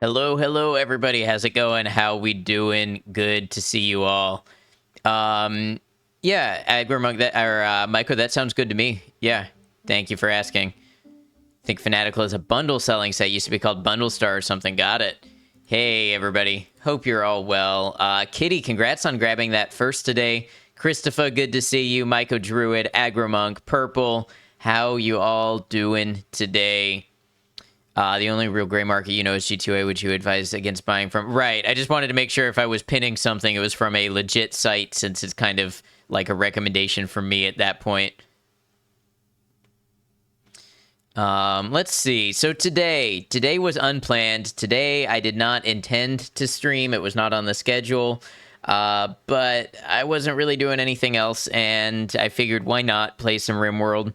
Hello, hello, everybody. How's it going? How we doing? Good to see you all. Um, yeah, Agrimunk, that or Michael, that sounds good to me. Yeah, thank you for asking. I think Fanatical is a bundle selling site. Used to be called Bundle Star or something. Got it. Hey, everybody. Hope you're all well. Kitty, congrats on grabbing that first today. Christopher, good to see you. Myco Druid, Agrimunk, Purple. How you all doing today? The only real gray market you know is G2A. Would you advise against buying from? Right. I just wanted to make sure if I was pinning something, it was from a legit site since it's kind of like a recommendation from me at that point. Let's see. So today was unplanned. Today I did not intend to stream. It was not on the schedule. But I wasn't really doing anything else, and I figured why not play some Rimworld.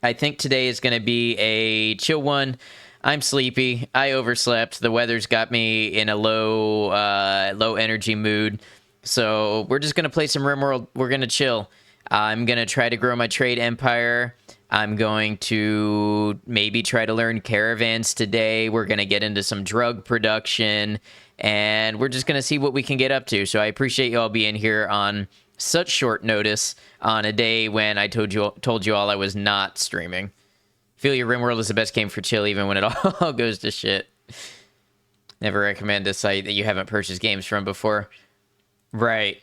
I think today is going to be a chill one. I'm sleepy. I overslept. The weather's got me in a low energy mood. So we're just going to play some Rimworld. We're going to chill. I'm going to try to grow my trade empire. I'm going to maybe try to learn caravans today. We're going to get into some drug production. And we're just going to see what we can get up to. So I appreciate you all being here on such short notice on a day when I told you all I was not streaming. Feel your Rimworld is the best game for chill, even when it all goes to shit. Never recommend a site that you haven't purchased games from before. Right.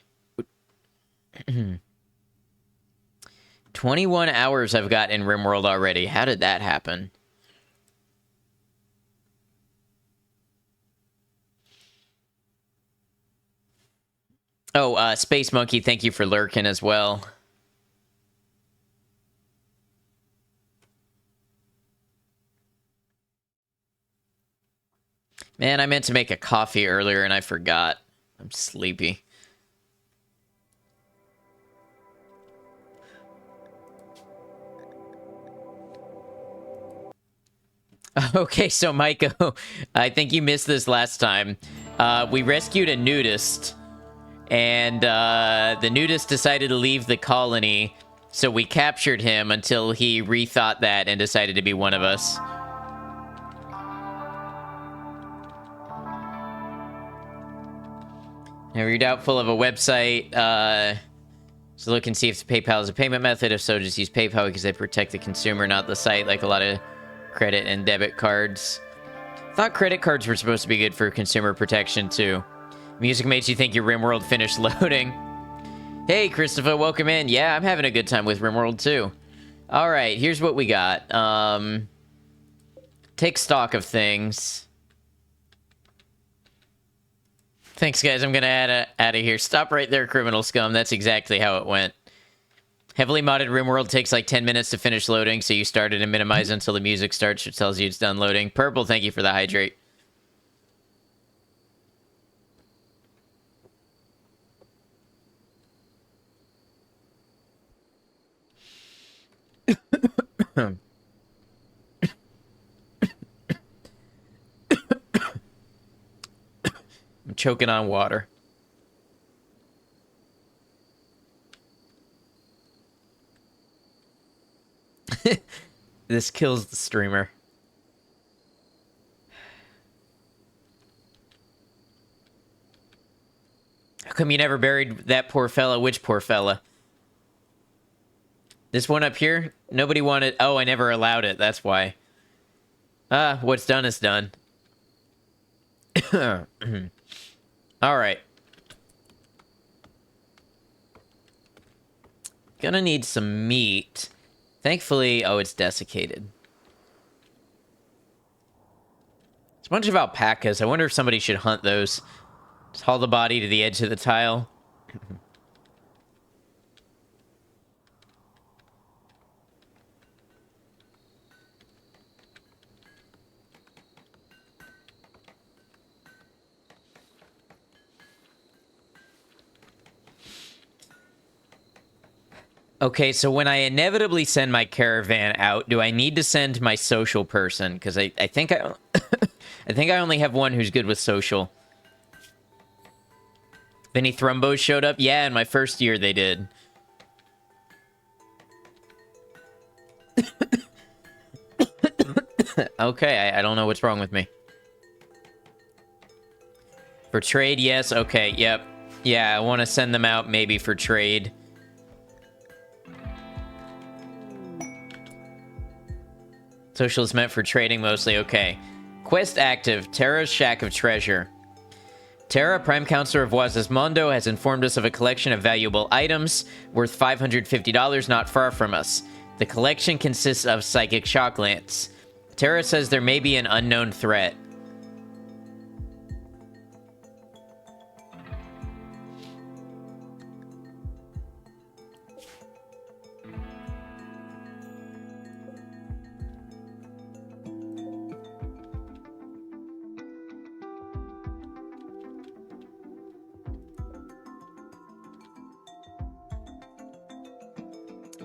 21 hours I've got in Rimworld already. How did that happen? Oh, Space Monkey, thank you for lurking as well. Man, I meant to make a coffee earlier and I forgot. I'm sleepy. Okay, so Maiko, I think you missed this last time. We rescued a nudist, and the nudist decided to leave the colony, so we captured him until he rethought that and decided to be one of us. Now, you're doubtful of a website, so look and see if PayPal is a payment method. If so, just use PayPal because they protect the consumer, not the site, like a lot of credit and debit cards. Thought credit cards were supposed to be good for consumer protection, too. Music makes you think your Rimworld finished loading. Hey, Christopher, welcome in. Yeah, I'm having a good time with Rimworld, too. All right, here's what we got. Take stock of things. Thanks, guys. I'm going to add out of here. Stop right there, criminal scum. That's exactly how it went. Heavily modded Rimworld takes like 10 minutes to finish loading, so you start it and minimize until the music starts, which tells you it's done loading. Purple, thank you for the hydrate. I'm choking on water. This kills the streamer. How come you never buried that poor fella? Which poor fella? This one up here? Nobody wanted... Oh, I never allowed it. That's why. What's done is done. Alright. Gonna need some meat. Thankfully... Oh, it's desiccated. It's a bunch of alpacas. I wonder if somebody should hunt those. Just haul the body to the edge of the tile. Okay, so when I inevitably send my caravan out, do I need to send my social person? Because I think I... I think I only have one who's good with social. Any Thrumbos showed up? Yeah, in my first year they did. Okay, I don't know what's wrong with me. For trade, yes. Okay, yep. Yeah, I want to send them out maybe for trade. Social is meant for trading mostly. Okay. Quest active. Terra's Shack of Treasure. Terra, Prime Counselor of Wazismondo, has informed us of a collection of valuable items worth $550 not far from us. The collection consists of psychic shock lance. Terra says there may be an unknown threat.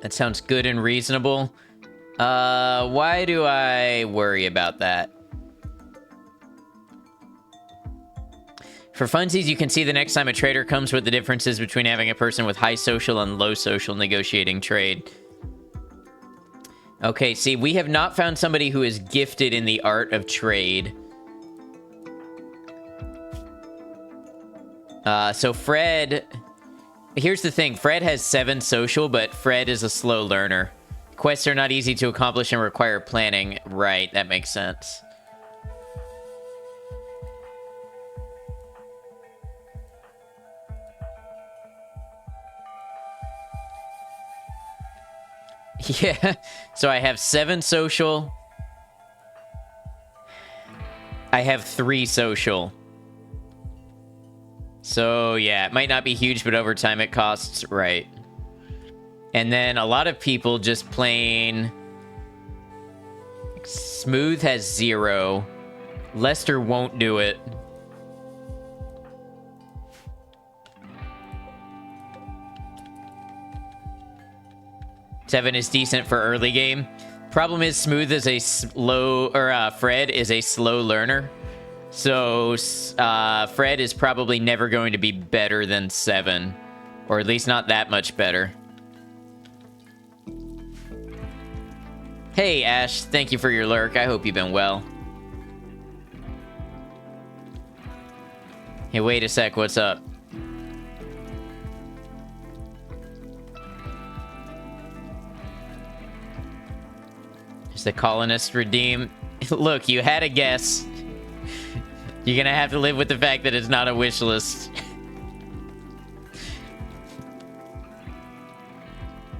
That sounds good and reasonable. Why do I worry about that? For funsies, you can see the next time a trader comes what the differences between having a person with high social and low social negotiating trade. Okay, see, we have not found somebody who is gifted in the art of trade. So Fred... Here's the thing, Fred has 7 social, but Fred is a slow learner. Quests are not easy to accomplish and require planning. Right, that makes sense. Yeah, so I have 7 social. I have 3 social. So, yeah, it might not be huge, but over time it costs, right. And then a lot of people just plain... Smooth has 0. Lester won't do it. Seven is decent for early game. Problem is, Smooth is a slow... Or, Fred is a slow learner. So, Fred is probably never going to be better than 7. Or at least not that much better. Hey, Ash. Thank you for your lurk. I hope you've been well. Hey, wait a sec. What's up? Is the colonist redeem? Look, you had a guess. You're gonna have to live with the fact that it's not a wish list.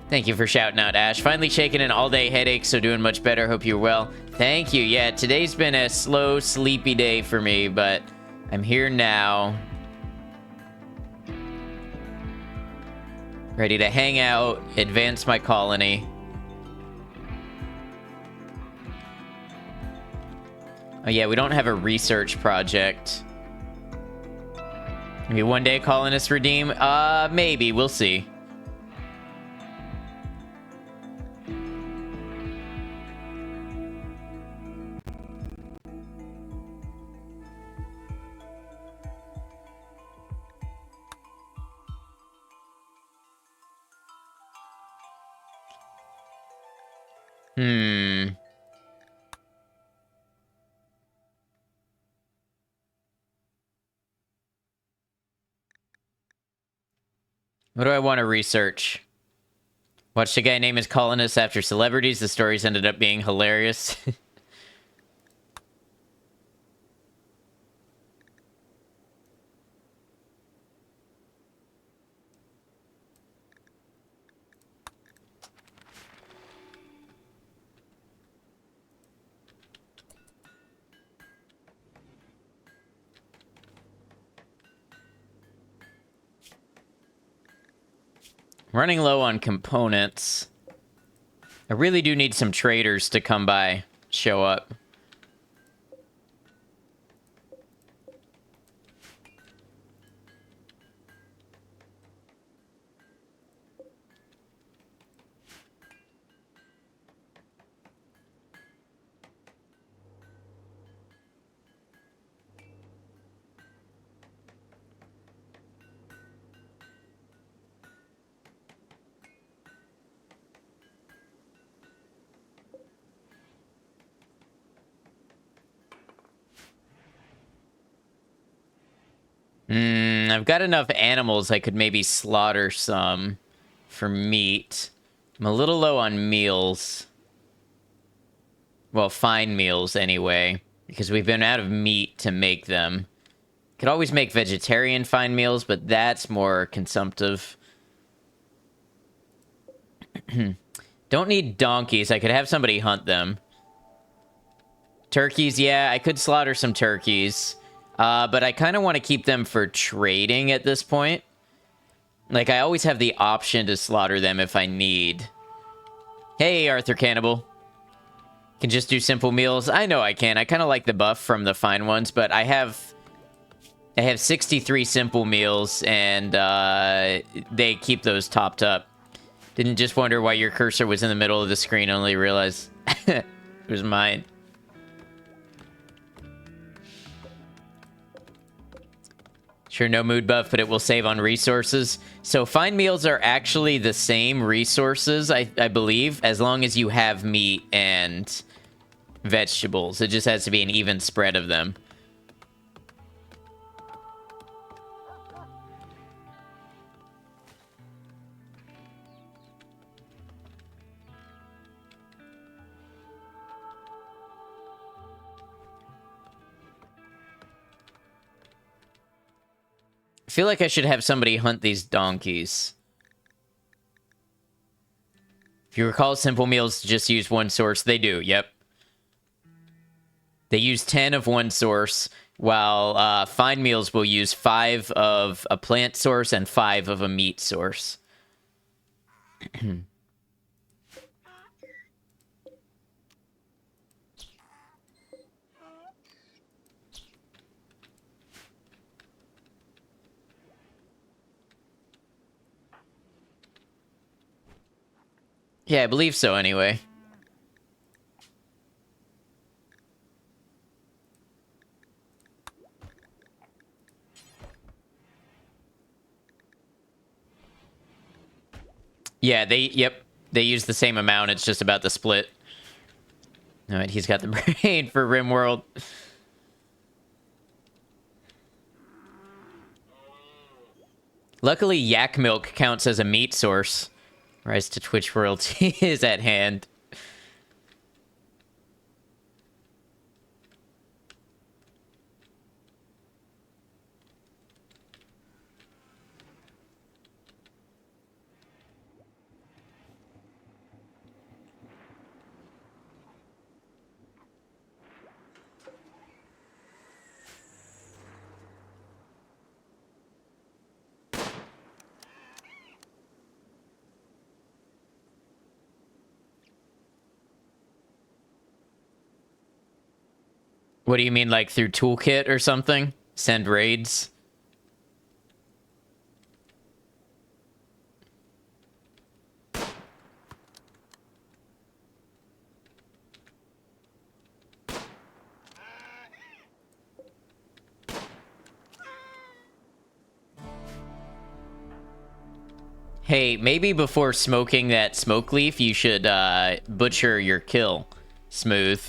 Thank you for shouting out, Ash. Finally shaking an all-day headache, so doing much better. Hope you're well. Thank you. Yeah, today's been a slow, sleepy day for me, but I'm here now. Ready to hang out, advance my colony. Oh yeah, we don't have a research project. Maybe one day colonists redeem? Maybe. We'll see. What do I want to research? Watched a guy name his colonists after celebrities. The stories ended up being hilarious. Running low on components. I really do need some traders to come by, show up. I've got enough animals I could maybe slaughter some for meat. I'm a little low on meals. Well, fine meals anyway, because we've been out of meat to make them. Could always make vegetarian fine meals, but that's more consumptive. Don't need donkeys. I could have somebody hunt them. Turkeys, yeah, I could slaughter some turkeys. But I kind of want to keep them for trading at this point. Like, I always have the option to slaughter them if I need. Hey, Arthur Cannibal. Can just do simple meals. I know I can. I kind of like the buff from the fine ones, but I have 63 simple meals, and they keep those topped up. Didn't just wonder why your cursor was in the middle of the screen, only realized it was mine. Sure, no mood buff, but it will save on resources. So fine meals are actually the same resources, I believe, as long as you have meat and vegetables. It just has to be an even spread of them. I feel like I should have somebody hunt these donkeys. If you recall, simple meals just use one source. They do, yep. They use 10 of one source, while fine meals will use 5 of a plant source and 5 of a meat source. Yeah, I believe so anyway. Yeah, they use the same amount. It's just about the split. All right, he's got the brain for Rimworld. Luckily, yak milk counts as a meat source. Rise to Twitch royalty is at hand. What do you mean, like through toolkit or something? Send raids? Hey, maybe before smoking that smoke leaf, you should butcher your kill. Smooth.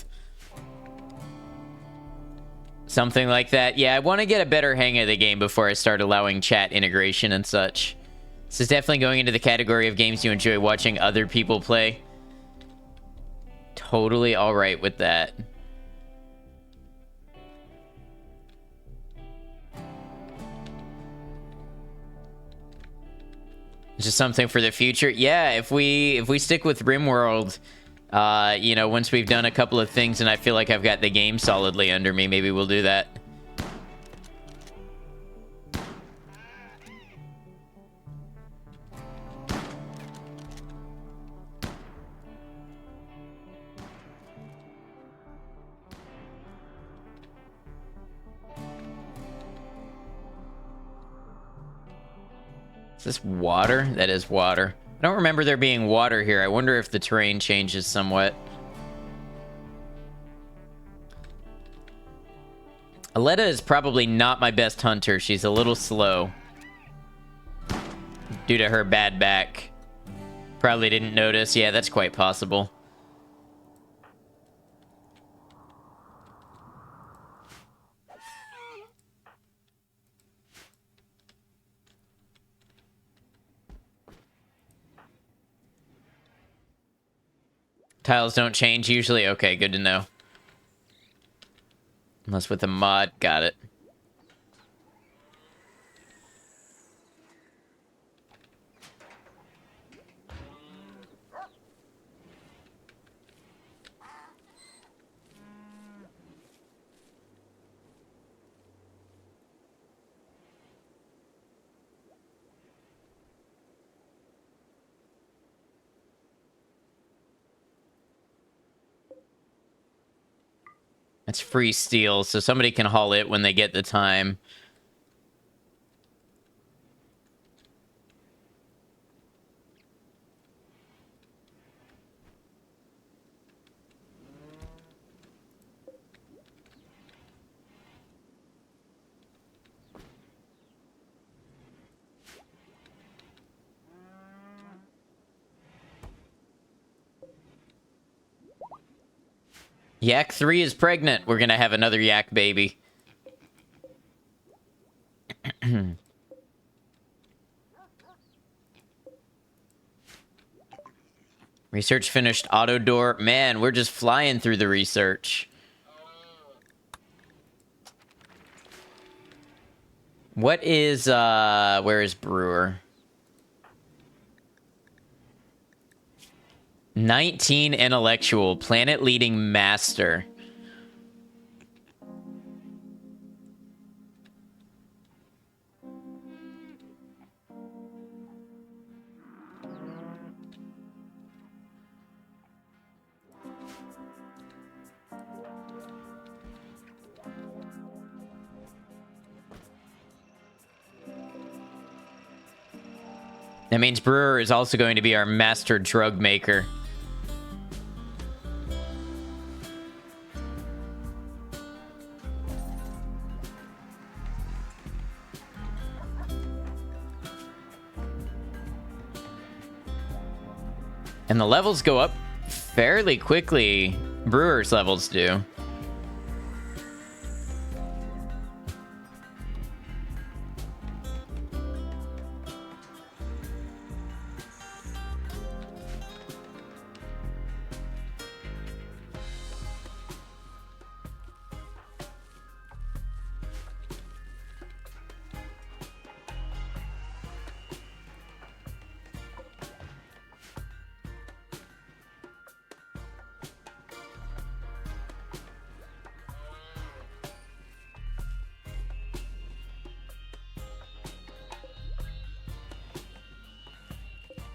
Something like that. Yeah, I want to get a better hang of the game before I start allowing chat integration and such. This is definitely going into the category of games you enjoy watching other people play. Totally alright with that. Just something for the future. Yeah, if we stick with Rimworld, you know, once we've done a couple of things and I feel like I've got the game solidly under me, maybe we'll do that. Is this water? That is water. I don't remember there being water here. I wonder if the terrain changes somewhat. Aletta is probably not my best hunter. She's a little slow. Due to her bad back. Probably didn't notice. Yeah, that's quite possible. Tiles don't change usually? Okay, good to know. Unless with a mod. Got it. That's free steel, so somebody can haul it when they get the time. Yak 3 is pregnant. We're gonna have another yak baby. Research finished. Auto door. Man, we're just flying through the research. What is, where is Brewer? 19 intellectual. Planet leading master. That means Brewer is also going to be our master drug maker. And the levels go up fairly quickly. Brewer's levels do.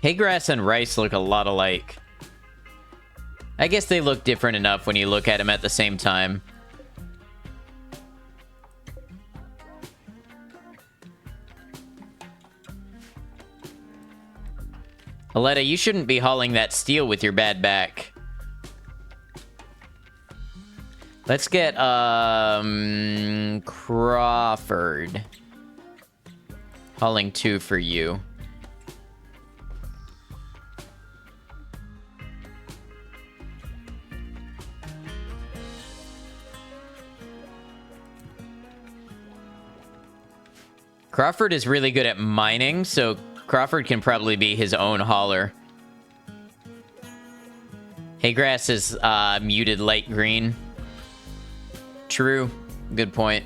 Hay grass and rice look a lot alike. I guess they look different enough when you look at them at the same time. Aletta, you shouldn't be hauling that steel with your bad back. Let's get, Crawford. Hauling 2 for you. Crawford is really good at mining, so Crawford can probably be his own hauler. Haygrass is muted light green. True. Good point.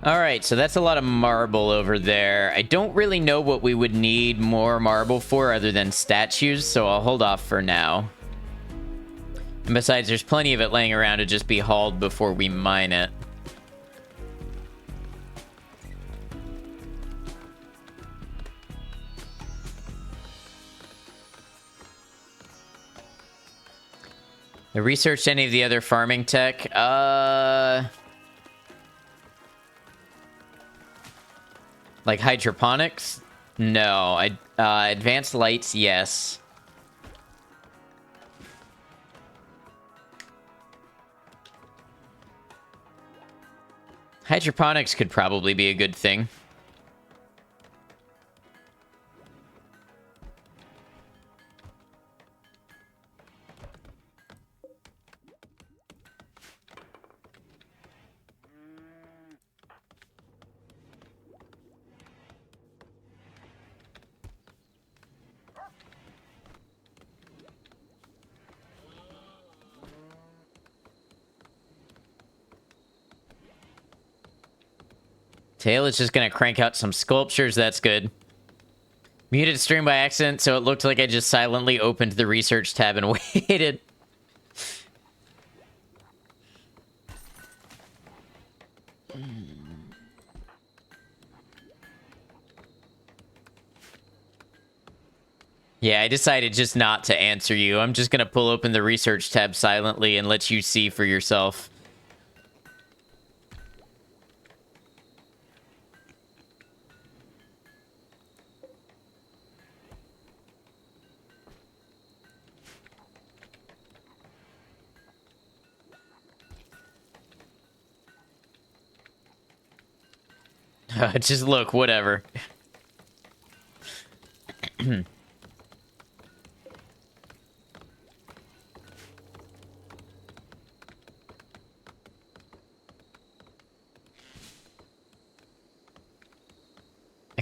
Alright, so that's a lot of marble over there. I don't really know what we would need more marble for other than statues, so I'll hold off for now. And besides, there's plenty of it laying around to just be hauled before we mine it. I researched any of the other farming tech. Like hydroponics? No. Advanced lights, yes. Hydroponics could probably be a good thing. Tail is just gonna crank out some sculptures. That's good. Muted stream by accident, so it looked like I just silently opened the research tab and waited. Yeah, I decided just not to answer you. I'm just gonna pull open the research tab silently and let you see for yourself. Just look, whatever. I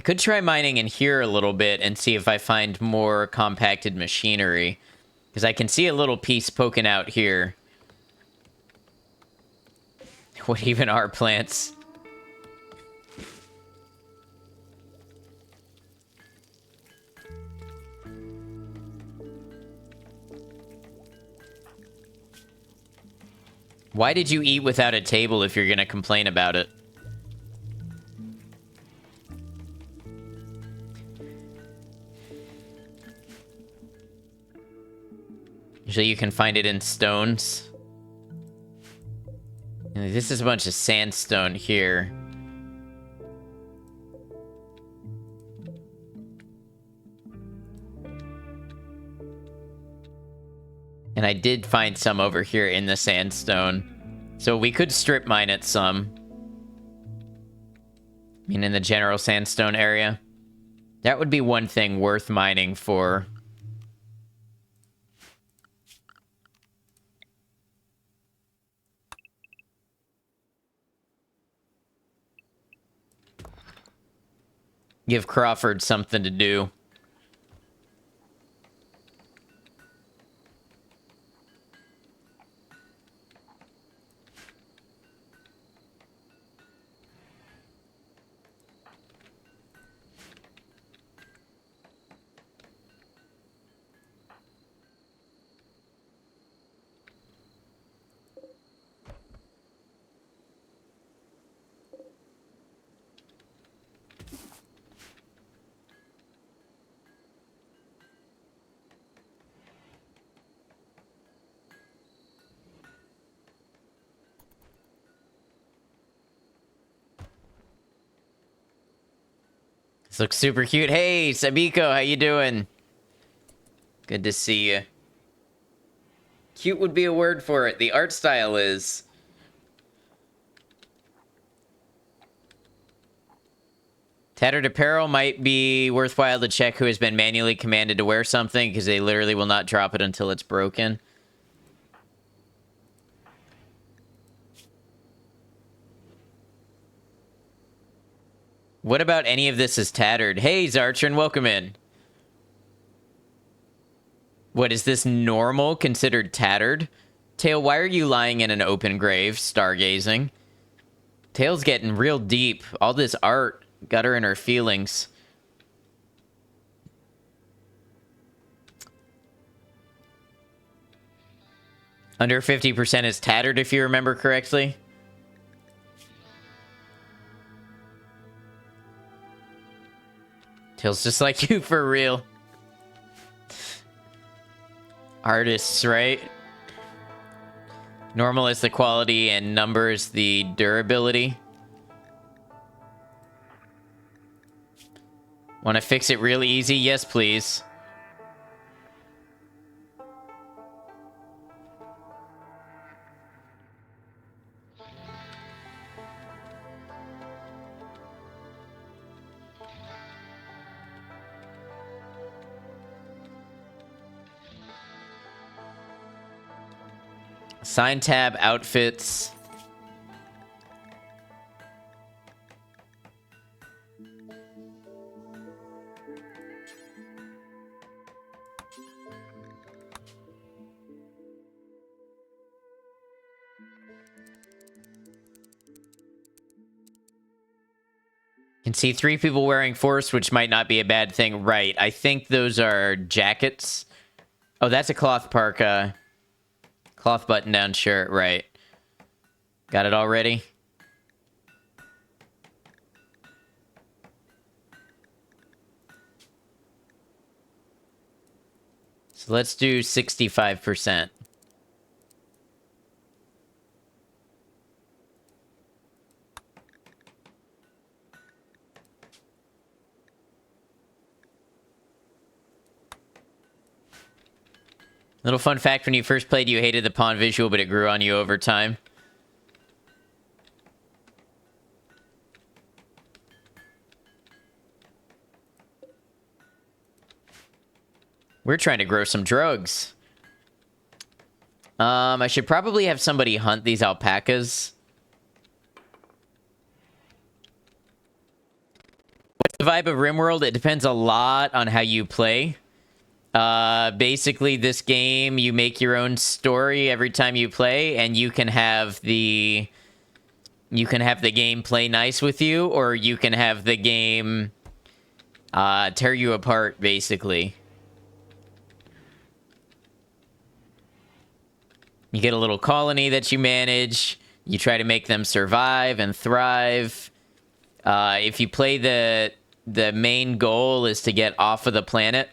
could try mining in here a little bit and see if I find more compacted machinery. Because I can see a little piece poking out here. What even are plants? Why did you eat without a table if you're going to complain about it? Usually you can find it in stones. And this is a bunch of sandstone here. And I did find some over here in the sandstone. So we could strip mine it some. I mean, in the general sandstone area. That would be one thing worth mining for. Give Crawford something to do. This looks super cute. Hey, Sabiko, how you doing? Good to see you. Cute would be a word for it. The art style is. Tattered apparel might be worthwhile to check who has been manually commanded to wear something, because they literally will not drop it until it's broken. What about any of this is tattered? Hey, Zartron, welcome in. What, is this normal, considered tattered? Tail, why are you lying in an open grave, stargazing? Tail's getting real deep. All this art got her in her feelings. Under 50% is tattered, if you remember correctly. Tail's just like you for real. Artists, right? Normal is the quality and number is the durability. Want to fix it really easy? Yes, please. Sign tab, outfits. Can see 3 people wearing force, which might not be a bad thing. Right. I think those are jackets. Oh, that's a cloth parka. Cloth button-down shirt, right. Got it already? So let's do 65%. Little fun fact, when you first played, you hated the pawn visual, but it grew on you over time. We're trying to grow some drugs. I should probably have somebody hunt these alpacas. What's the vibe of Rimworld? It depends a lot on how you play. Basically, this game, you make your own story every time you play, and you can have the game play nice with you, or you can have the game tear you apart, basically. You get a little colony that you manage. You try to make them survive and thrive. If you play the main goal is to get off of the planet.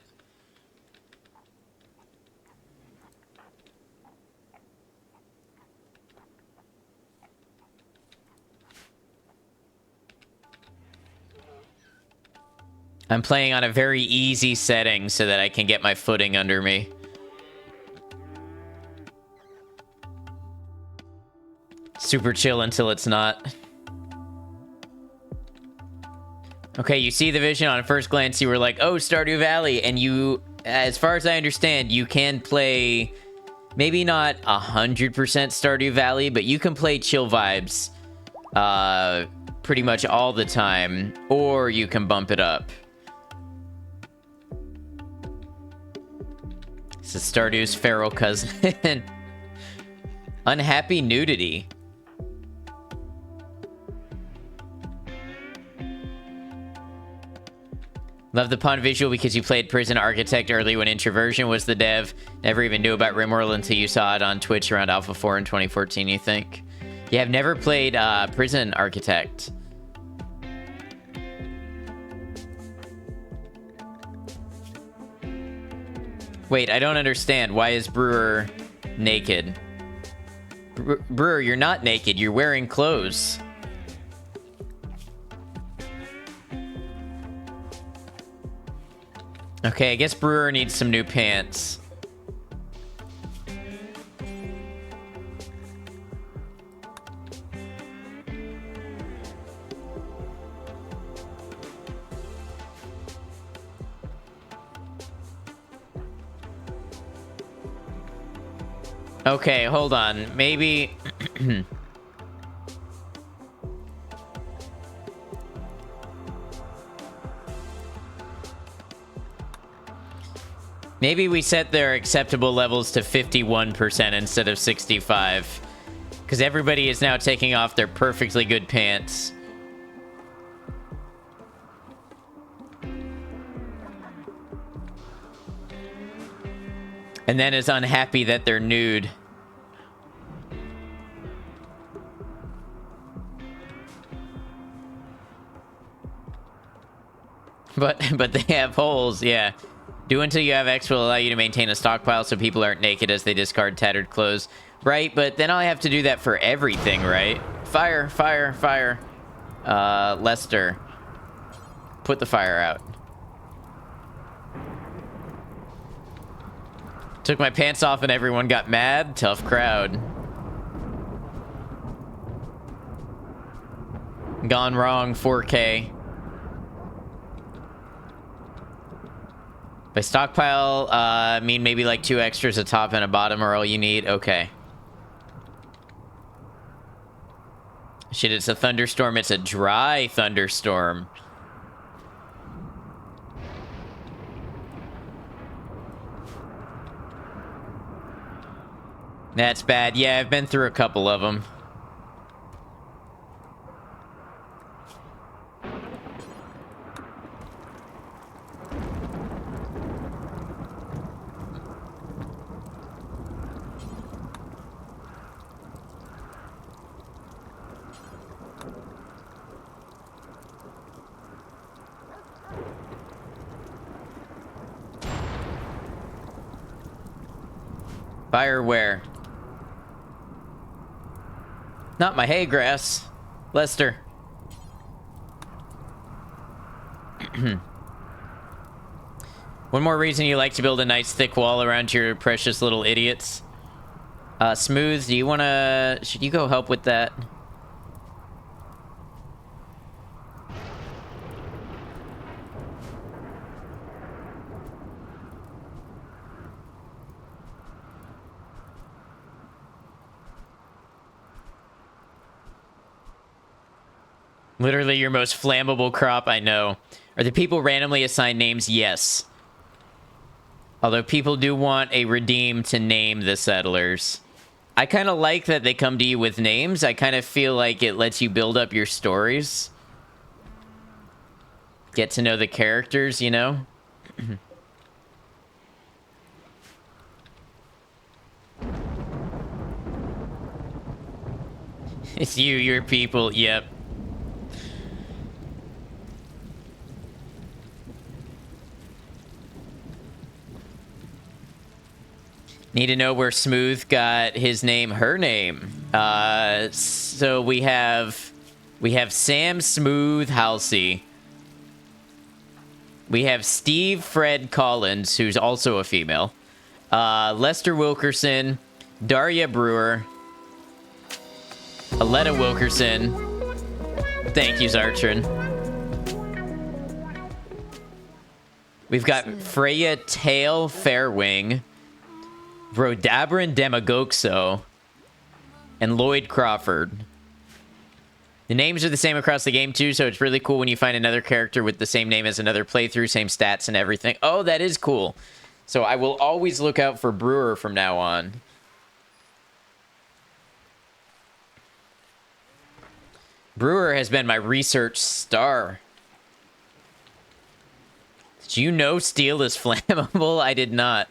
I'm playing on a very easy setting so that I can get my footing under me. Super chill until it's not. Okay, you see the vision on first glance, you were like, oh, Stardew Valley, and you, as far as I understand, you can play, maybe not 100% Stardew Valley, but you can play chill vibes pretty much all the time, or you can bump it up. This is Stardew's feral cousin. Unhappy nudity. Love the pun visual because you played Prison Architect early when Introversion was the dev. Never even knew about Rimworld until you saw it on Twitch around Alpha 4 in 2014, you think? Yeah, I've never played Prison Architect. Wait, I don't understand. Why is Brewer naked? Brewer, you're not naked. You're wearing clothes. Okay, I guess Brewer needs some new pants. Okay, hold on. Maybe... Maybe we set their acceptable levels to 51% instead of 65. Because everybody is now taking off their perfectly good pants. And then is unhappy that they're nude. But they have holes, yeah. Do until you have X will allow you to maintain a stockpile so people aren't naked as they discard tattered clothes. Right, but then I have to do that for everything, right? Fire, fire, fire. Lester. Put the fire out. Took my pants off and everyone got mad. Tough crowd. Gone wrong, 4K. By stockpile, I mean maybe like 2 extras, a top and a bottom are all you need. Okay. Shit, it's a thunderstorm. It's a dry thunderstorm. That's bad. Yeah, I've been through a couple of them. Fire where? Not my hay grass. Lester. One more reason you like to build a nice thick wall around your precious little idiots. Smooth, do you wanna... Should you go help with that? Literally your most flammable crop, I know. Are the people randomly assigned names? Yes. Although people do want a redeem to name the settlers. I kind of like that they come to you with names. I kind of feel like it lets you build up your stories. Get to know the characters, you know? It's you, your people, yep. Need to know where Smooth got his name, her name. So we have Sam Smooth Halsey. We have Steve Fred Collins, who's also a female. Lester Wilkerson, Daria Brewer, Aletta Wilkerson. Thank you, Zartrin. We've got Freya Tail Fairwing, Rodabrin Demagoxo, and Lloyd Crawford. The names are the same across the game, too, so it's really cool when you find another character with the same name as another playthrough, same stats and everything. Oh, that is cool. So I will always look out for Brewer from now on. Brewer has been my research star. Did you know steel is flammable? I did not.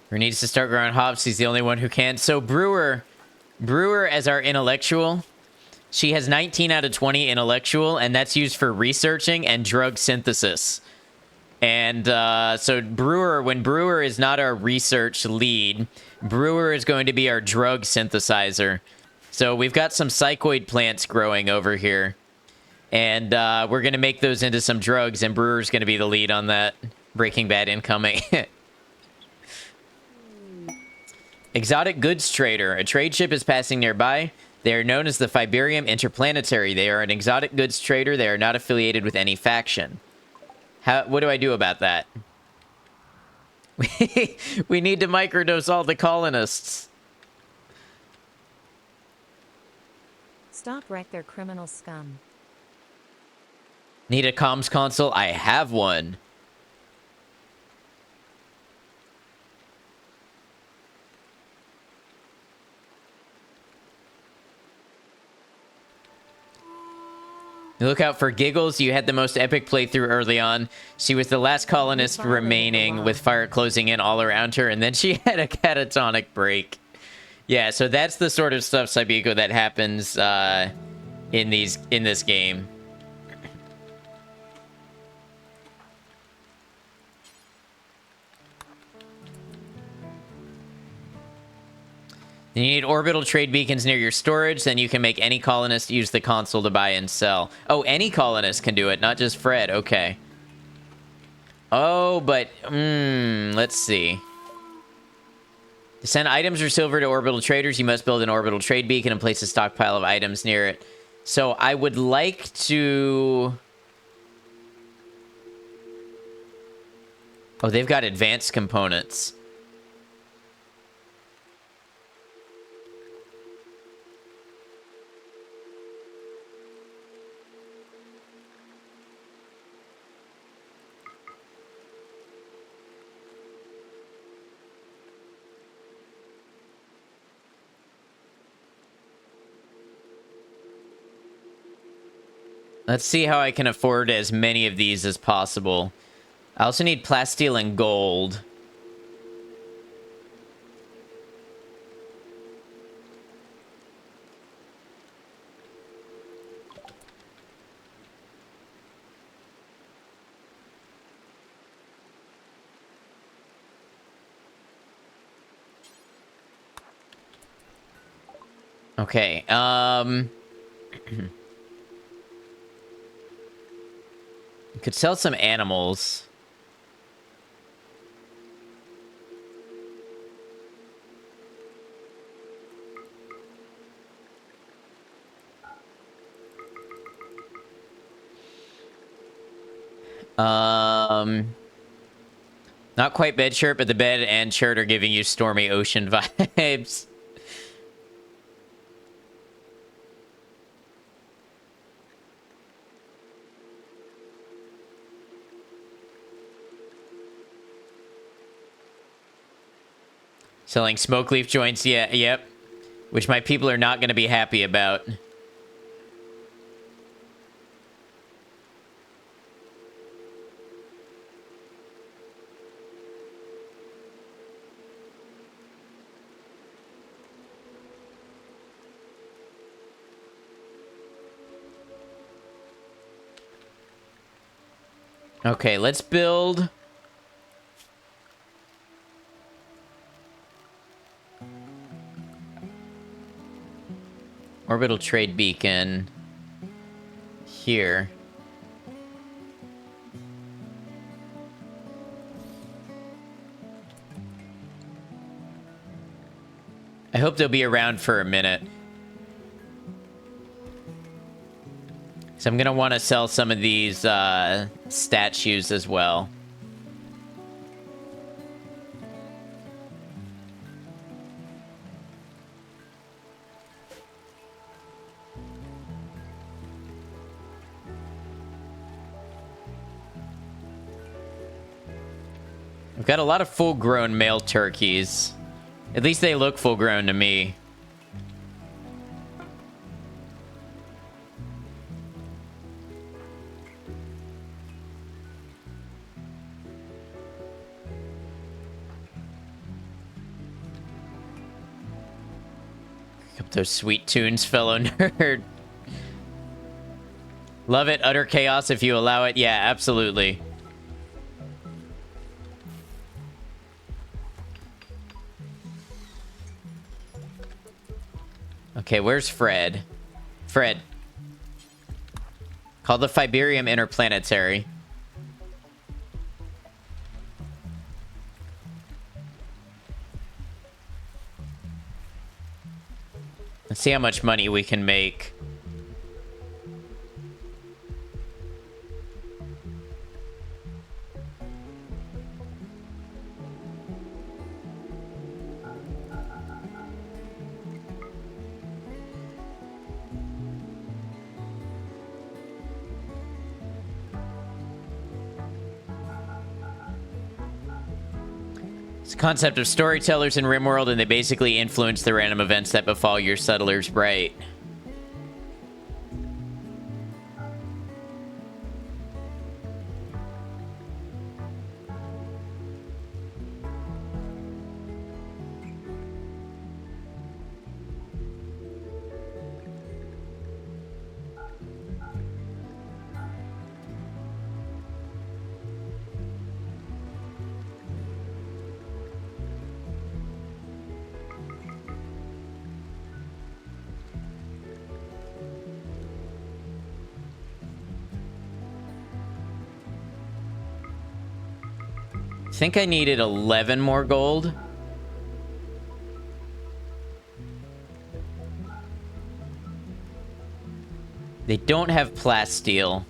Brewer needs to start growing hops. He's the only one who can. So Brewer as our intellectual, she has 19 out of 20 intellectual, and that's used for researching and drug synthesis. And so Brewer, when Brewer is not our research lead, Brewer is going to be our drug synthesizer. So we've got some psychoid plants growing over here. And we're going to make those into some drugs, and Brewer's going to be the lead on that. Breaking Bad incoming. Exotic goods trader. A trade ship is passing nearby. They are known as the Fiberium Interplanetary. They are an exotic goods trader. They are not affiliated with any faction. What do I do about that? We need to microdose all the colonists. Stop wreck their criminal scum. Need a comms console? I have one. Look out for Giggles. You had the most epic playthrough early on. She was the last colonist remaining with fire closing in all around her, and then she had a catatonic break. Yeah, so that's the sort of stuff, Sabico, that happens in this game. And you need orbital trade beacons near your storage, then you can make any colonist use the console to buy and sell. Oh, any colonist can do it, not just Fred. Okay. Oh, but... let's see. To send items or silver to orbital traders, you must build an orbital trade beacon and place a stockpile of items near it. So I would like to... Oh, they've got advanced components. Let's see how I can afford as many of these as possible. I also need plasteel and gold. Okay, you could sell some animals. Not quite bed shirt, but the bed and shirt are giving you stormy ocean vibes. Selling smoke leaf joints, yeah, yep. Which my people are not going to be happy about. Okay, let's build... Orbital trade beacon here. I hope they'll be around for a minute. So I'm gonna want to sell some of these statues as well. I've got a lot of full-grown male turkeys. At least they look full-grown to me. Pick up those sweet tunes, fellow nerd. Love it. Utter chaos if you allow it. Yeah, absolutely. Okay, where's Fred? Fred. Call the Fiberium Interplanetary. Let's see how much money we can make. It's the concept of storytellers in Rimworld, and they basically influence the random events that befall your settlers, right? I think I needed 11 more gold. They don't have plasteel.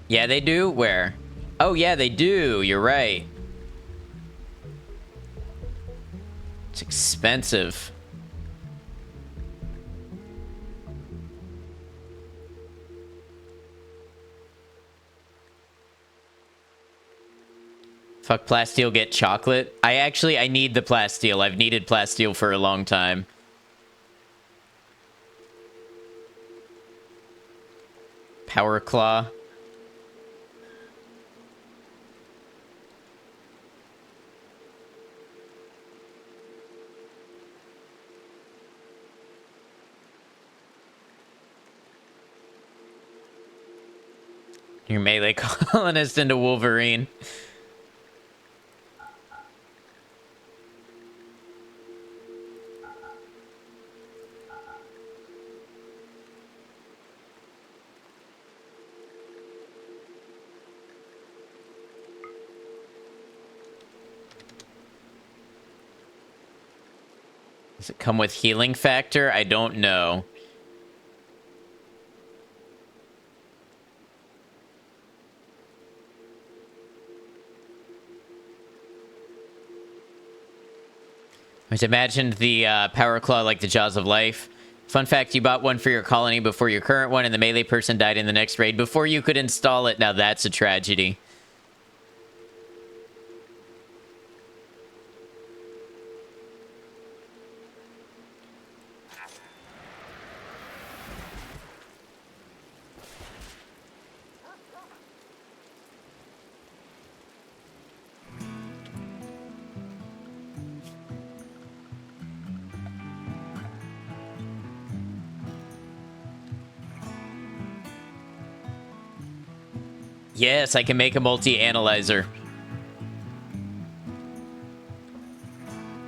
Yeah, they do? Where? Oh, yeah, they do. You're right. It's expensive. Fuck plasteel, get chocolate. I need the plasteel. I've needed plasteel for a long time. Power claw. Your melee colonist into Wolverine. Does it come with healing factor? I don't know. I just imagined the power claw like the Jaws of Life. Fun fact, you bought one for your colony before your current one, and the melee person died in the next raid before you could install it. Now that's a tragedy. Yes, I can make a multi-analyzer.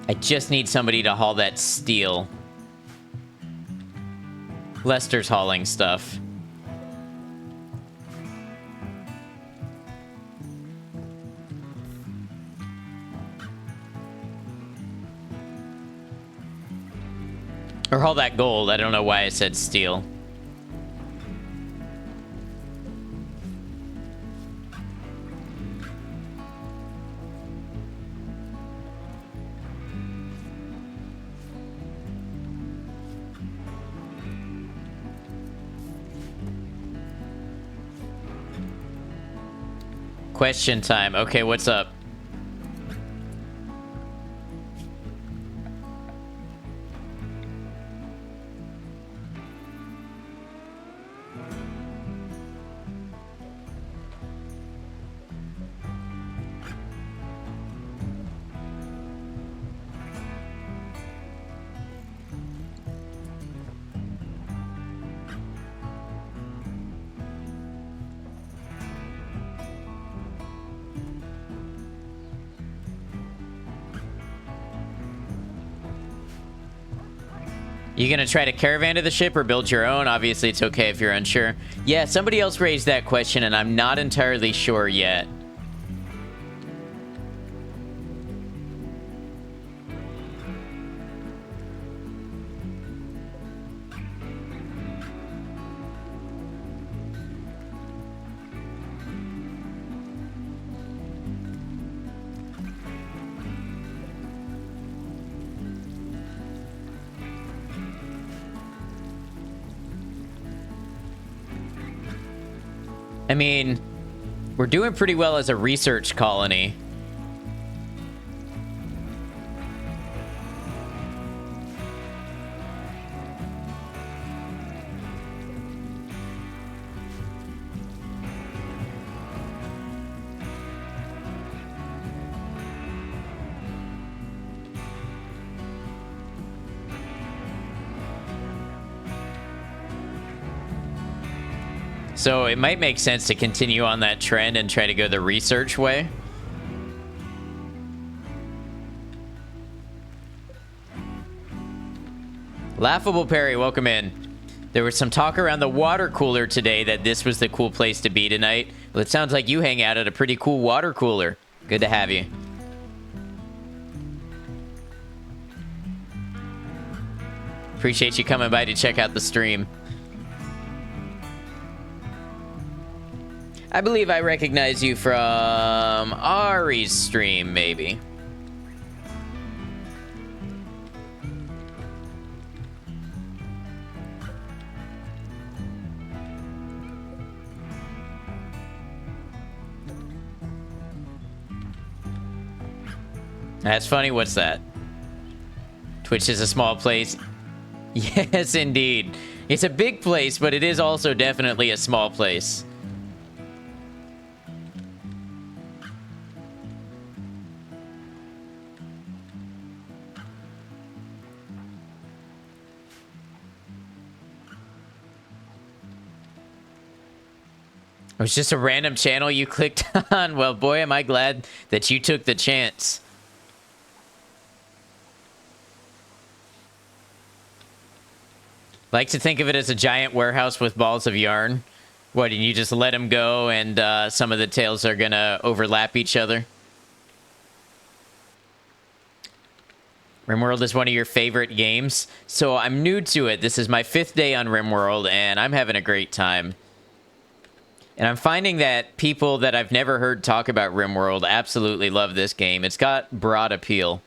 I just need somebody to haul that steel. Lester's hauling stuff. Or haul that gold. I don't know why I said steel. Question time. Okay, what's up? You gonna try to caravan to the ship or build your own? Obviously, it's okay if you're unsure. Yeah, somebody else raised that question, and I'm not entirely sure yet. I mean, we're doing pretty well as a research colony. So it might make sense to continue on that trend and try to go the research way. Laughable Perry, welcome in. There was some talk around the water cooler today that this was the cool place to be tonight. Well, it sounds like you hang out at a pretty cool water cooler. Good to have you. Appreciate you coming by to check out the stream. I believe I recognize you from Ari's stream, maybe. That's funny. What's that? Twitch is a small place. Yes, indeed. It's a big place, but it is also definitely a small place. It was just a random channel you clicked on. Well, boy, am I glad that you took the chance. Like to think of it as a giant warehouse with balls of yarn. What, and you just let them go and some of the tails are gonna overlap each other? Rimworld is one of your favorite games. So I'm new to it. This is my 5th day on Rimworld and I'm having a great time. And I'm finding that people that I've never heard talk about Rimworld absolutely love this game. It's got broad appeal.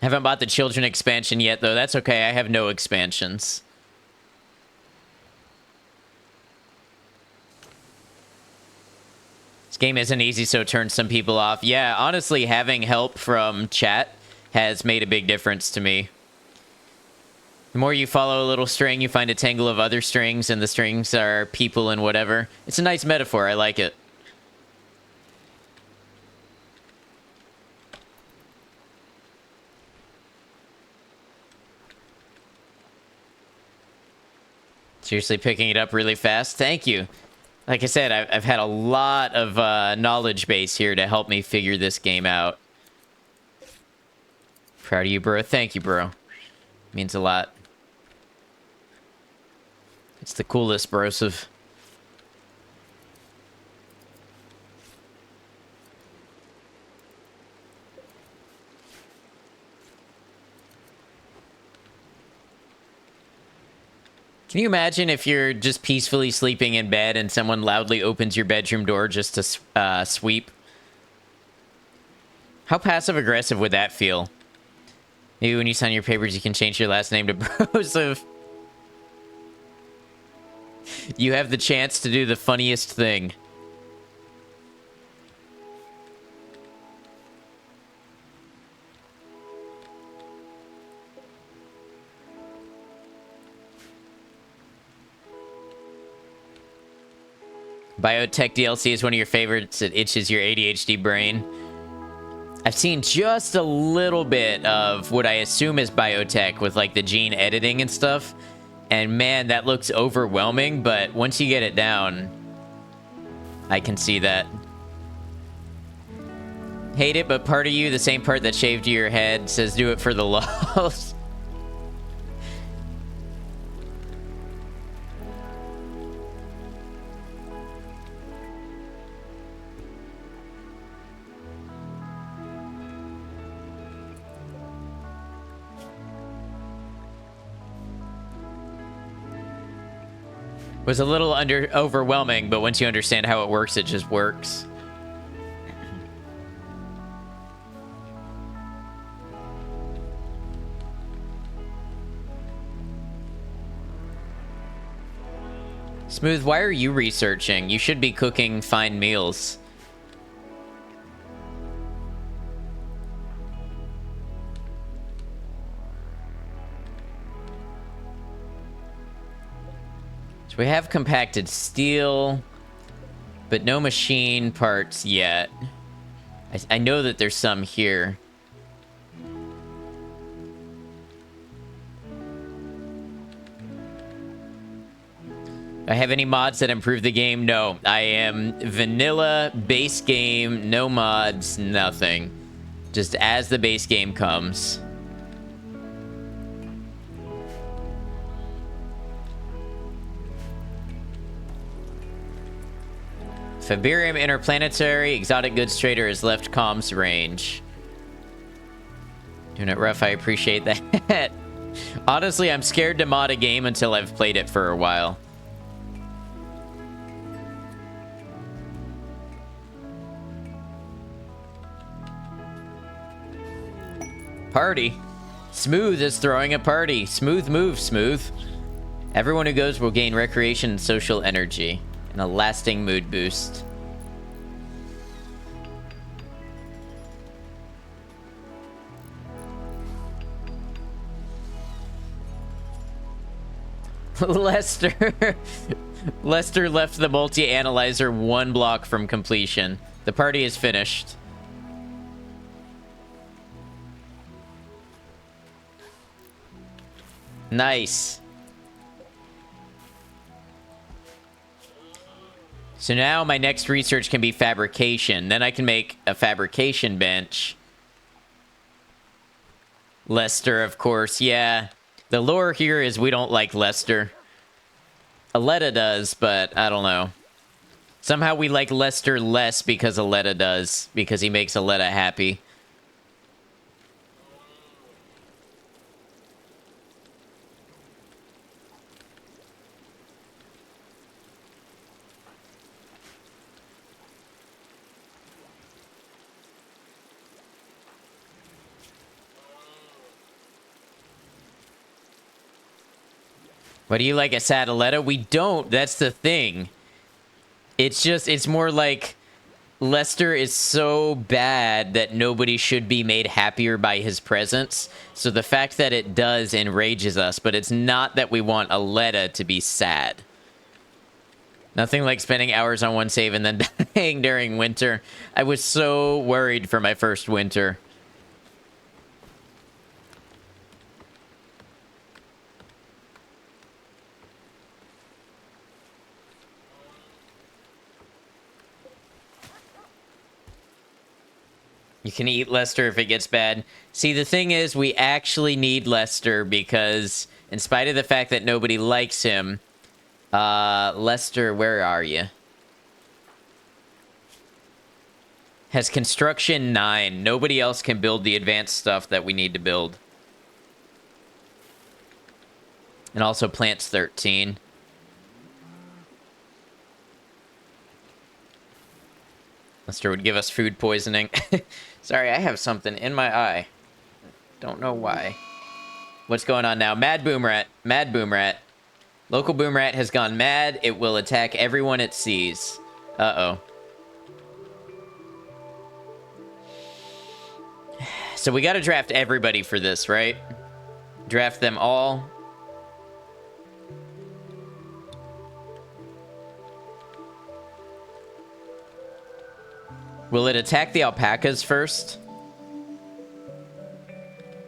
Haven't bought the Children expansion yet, though. That's okay. I have no expansions. This game isn't easy, so it turns some people off. Yeah, honestly, having help from chat has made a big difference to me. The more you follow a little string, you find a tangle of other strings, and the strings are people and whatever. It's a nice metaphor. I like it. Seriously, picking it up really fast. Thank you. Like I said, I've had a lot of knowledge base here to help me figure this game out. Proud of you, bro. Thank you, bro. Means a lot. It's the coolest, brosive. Can you imagine if you're just peacefully sleeping in bed and someone loudly opens your bedroom door just to sweep? How passive-aggressive would that feel? Maybe when you sign your papers, you can change your last name to Brosive. You have the chance to do the funniest thing. Biotech DLC is one of your favorites. It itches your ADHD brain. I've seen just a little bit of what I assume is biotech with like the gene editing and stuff. And man, that looks overwhelming, but once you get it down, I can see that. Hate it, but part of you, the same part that shaved your head, says do it for the lulz. Was a little overwhelming, but once you understand how it works, it just works. Smooth, why are you researching? You should be cooking fine meals. So we have compacted steel, but no machine parts yet. I know that there's some here. Do I have any mods that improve the game? No. I am vanilla, base game, no mods, nothing. Just as the base game comes. Fabirium Interplanetary Exotic Goods Trader has left comms range. Doing it rough, I appreciate that. Honestly, I'm scared to mod a game until I've played it for a while. Party. Smooth is throwing a party. Smooth move, Smooth. Everyone who goes will gain recreation and social energy. And a lasting mood boost. Lester. Lester left the multi-analyzer 1 block from completion. The party is finished. Nice. So now my next research can be fabrication. Then I can make a fabrication bench. Lester, of course. Yeah. The lore here is we don't like Lester. Aletta does, but I don't know. Somehow we like Lester less because Aletta does. Because he makes Aletta happy. What do you like at Sadaletta? We don't. That's the thing. It's just, it's more like Lester is so bad that nobody should be made happier by his presence. So the fact that it does enrages us, but it's not that we want Aletta to be sad. Nothing like spending hours on one save and then dying during winter. I was so worried for my first winter. You can eat Lester if it gets bad. See, the thing is, we actually need Lester because, in spite of the fact that nobody likes him, Lester, where are you? Has construction 9. Nobody else can build the advanced stuff that we need to build. And also plants 13. Lester would give us food poisoning. Sorry, I have something in my eye. Don't know why. What's going on now? Mad Boom Rat. Mad Boom Rat. Local Boom Rat has gone mad. It will attack everyone it sees. Uh-oh. So we gotta draft everybody for this, right? Draft them all. Will it attack the alpacas first?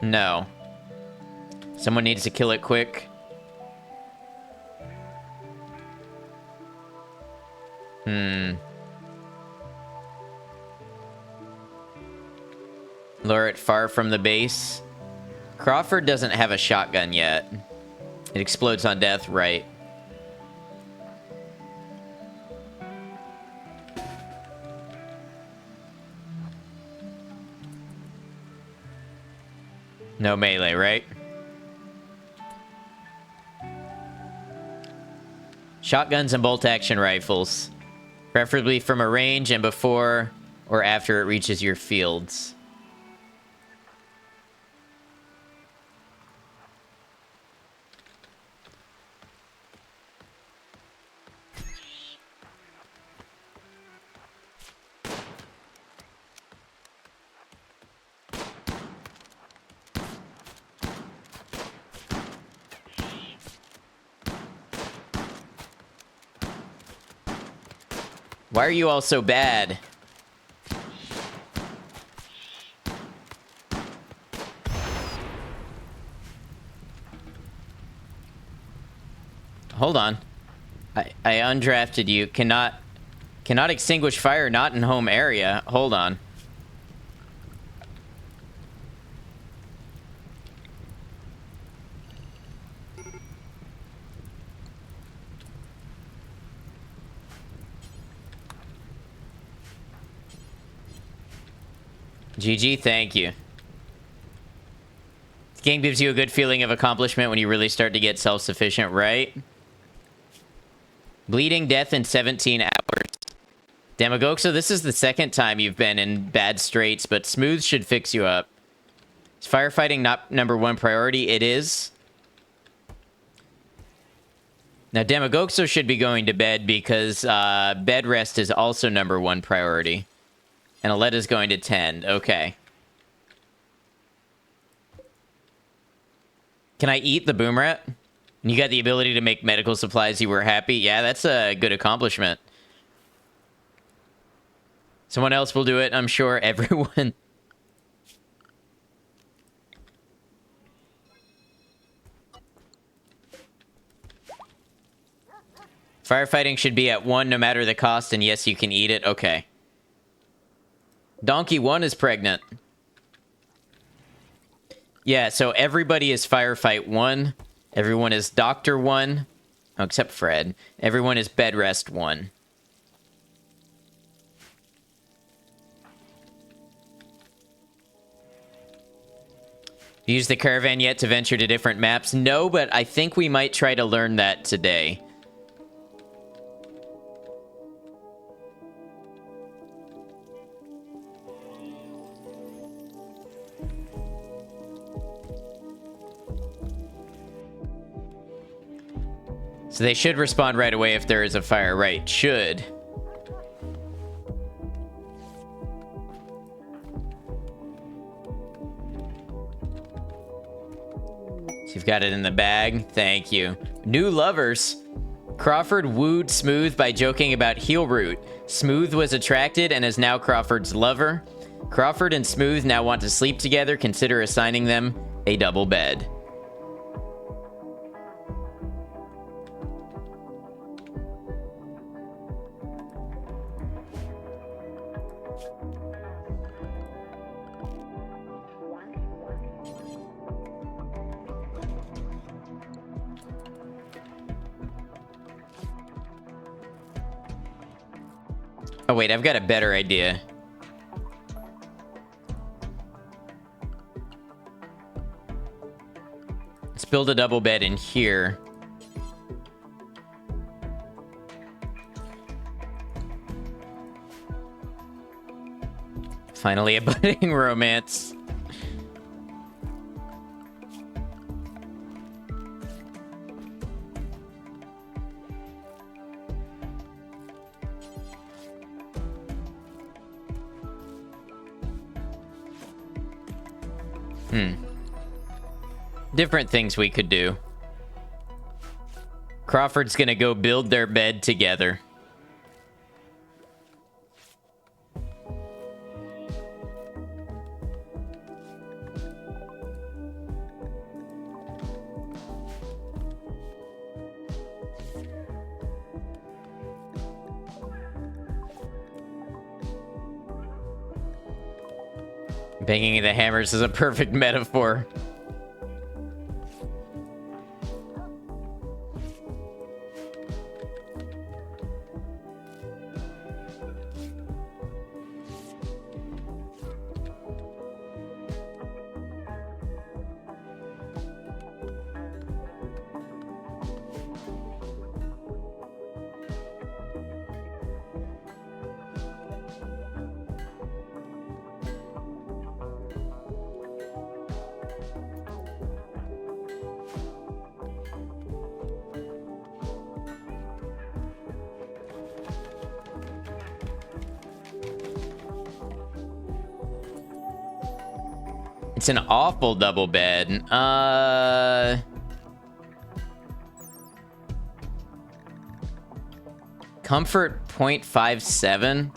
No. Someone needs to kill it quick. Lure it far from the base. Crawford doesn't have a shotgun yet. It explodes on death, right? No melee, right? Shotguns and bolt-action rifles. Preferably from a range and before or after it reaches your fields. Why are you all so bad? Hold on. I undrafted you. Cannot extinguish fire, not in home area. Hold on. GG, thank you. This game gives you a good feeling of accomplishment when you really start to get self-sufficient, right? Bleeding death in 17 hours. Demagoxo, this is the second time you've been in bad straits, but smooth should fix you up. Is firefighting not #1 priority? It is. Now, Demagoxo should be going to bed because bed rest is also #1 priority. And Aletta's going to tend. Okay. Can I eat the boom rat? And you got the ability to make medical supplies. You were happy? Yeah, that's a good accomplishment. Someone else will do it, I'm sure. Everyone. Firefighting should be at 1 no matter the cost, and yes, you can eat it. Okay. Donkey 1 is pregnant. Yeah, so everybody is Firefight 1. Everyone is Doctor 1. Oh, except Fred. Everyone is Bed Rest 1. Use the caravan yet to venture to different maps? No, but I think we might try to learn that today. So they should respond right away if there is a fire, right? Should. So you've got it in the bag. Thank you. New lovers. Crawford wooed Smooth by joking about heel root. Smooth was attracted and is now Crawford's lover. Crawford and Smooth now want to sleep together. Consider assigning them a double bed. Oh, wait, I've got a better idea. Let's build a double bed in here. Finally, a budding romance. Different things we could do. Crawford's gonna go build their bed together. Banging the hammers is a perfect metaphor. It's an awful double bed. Comfort 0.57.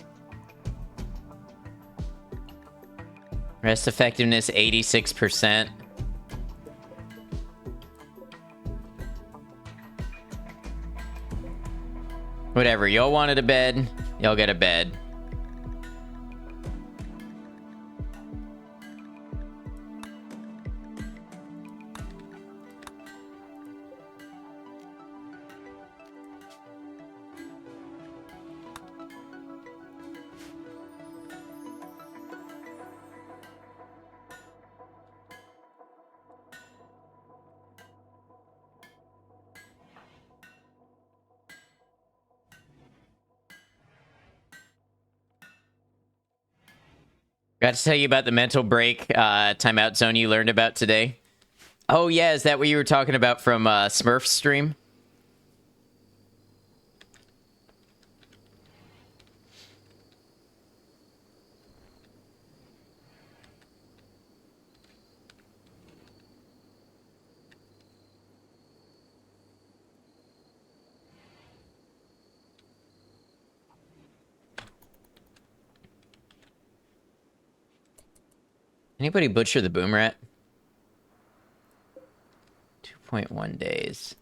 Rest effectiveness 86%. Whatever. Y'all wanted a bed. Y'all get a bed. Got to tell you about the mental break timeout zone you learned about today. Oh, yeah. Is that what you were talking about from Smurf's stream? Anybody butcher the boom rat? 2.1 days.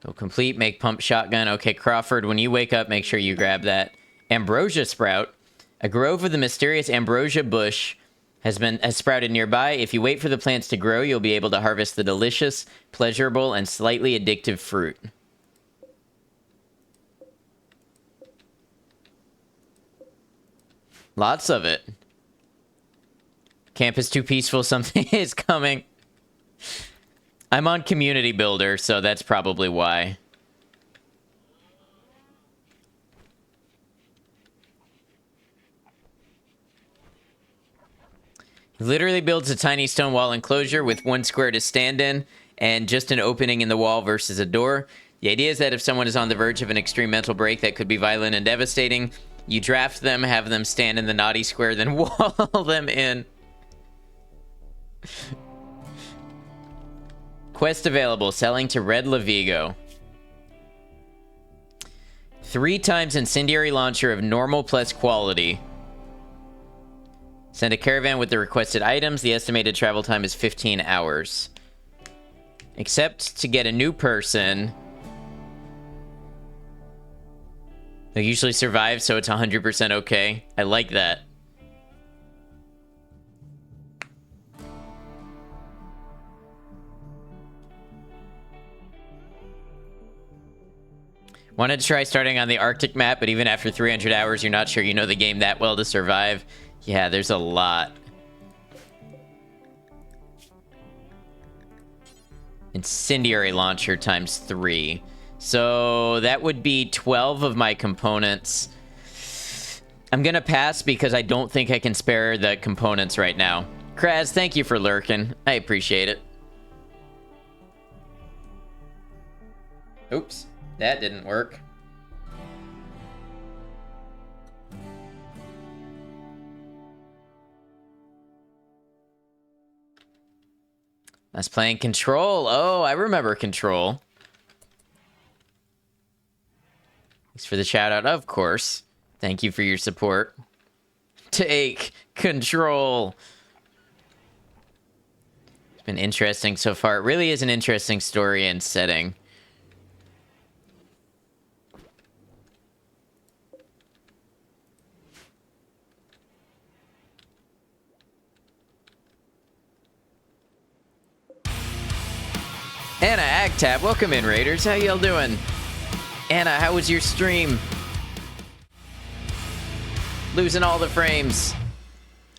Go complete, make pump shotgun. Okay, Crawford, when you wake up, make sure you grab that. Ambrosia sprout. A grove of the mysterious ambrosia bush has sprouted nearby. If you wait for the plants to grow, you'll be able to harvest the delicious, pleasurable, and slightly addictive fruit. Lots of it. Camp is too peaceful. Something is coming. I'm on Community Builder, so that's probably why. He literally builds a tiny stone wall enclosure with 1 square to stand in and just an opening in the wall versus a door. The idea is that if someone is on the verge of an extreme mental break that could be violent and devastating, you draft them, have them stand in the naughty square, then wall them in. Quest available. Selling to Red Lavigo. 3 times incendiary launcher of normal plus quality. Send a caravan with the requested items. The estimated travel time is 15 hours. Except to get a new person. They usually survive, so it's 100% okay. I like that. Wanted to try starting on the Arctic map, but even after 300 hours, you're not sure you know the game that well to survive. Yeah, there's a lot. Incendiary launcher times 3. So that would be 12 of my components. I'm gonna pass because I don't think I can spare the components right now. Kraz, thank you for lurking. I appreciate it. Oops, that didn't work. I was playing Control. Oh, I remember Control. Thanks for the shout out, of course. Thank you for your support. Take Control. It's been interesting so far. It really is an interesting story and setting. Anna Agtap, welcome in, Raiders. How y'all doing? Anna, how was your stream? Losing all the frames.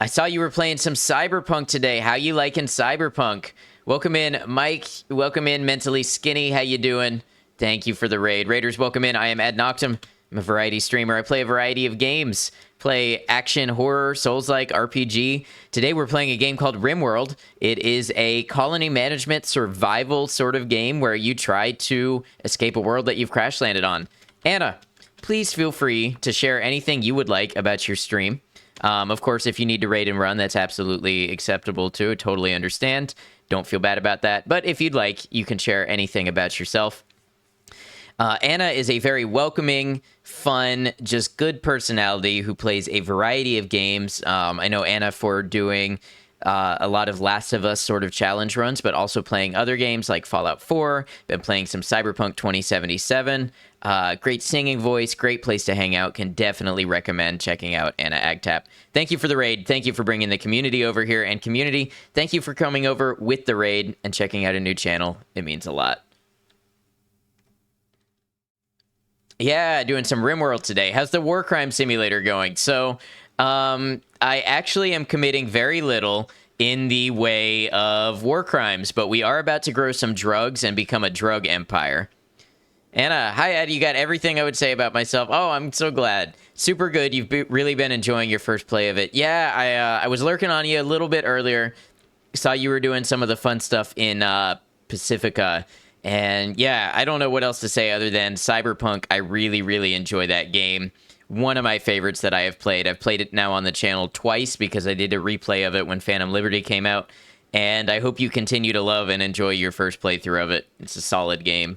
I saw you were playing some Cyberpunk today. How you liking Cyberpunk? Welcome in, Mike. Welcome in, Mentally Skinny. How you doing? Thank you for the raid. Raiders, welcome in. I am Ad Noctum. I'm a variety streamer. I play a variety of games. Play action, horror, Souls-like, RPG. Today we're playing a game called Rimworld. It is a colony management survival sort of game where you try to escape a world that you've crash landed on. Anna, please feel free to share anything you would like about your stream. Of course, if you need to raid and run, that's absolutely acceptable too. Totally understand. Don't feel bad about that. But if you'd like, you can share anything about yourself. Anna is a very welcoming, fun, just good personality who plays a variety of games. I know Anna for doing a lot of Last of Us sort of challenge runs, but also playing other games like Fallout 4. Been playing some Cyberpunk 2077. Great singing voice, great place to hang out. Can definitely recommend checking out Anna Agtap. Thank you for the raid. Thank you for bringing the community over here. And community, thank you for coming over with the raid and checking out a new channel. It means a lot. Yeah, doing some Rimworld today. How's the war crime simulator going? So, I actually am committing very little in the way of war crimes, but we are about to grow some drugs and become a drug empire. Anna, hi Ed, you got everything I would say about myself. Oh, I'm so glad. Super good. You've really been enjoying your first play of it. Yeah, I was lurking on you a little bit earlier. Saw you were doing some of the fun stuff in Pacifica. And yeah, I don't know what else to say other than Cyberpunk. I really, really enjoy that game. One of my favorites that I have played. I've played it now on the channel twice because I did a replay of it when Phantom Liberty came out. And I hope you continue to love and enjoy your first playthrough of it. It's a solid game.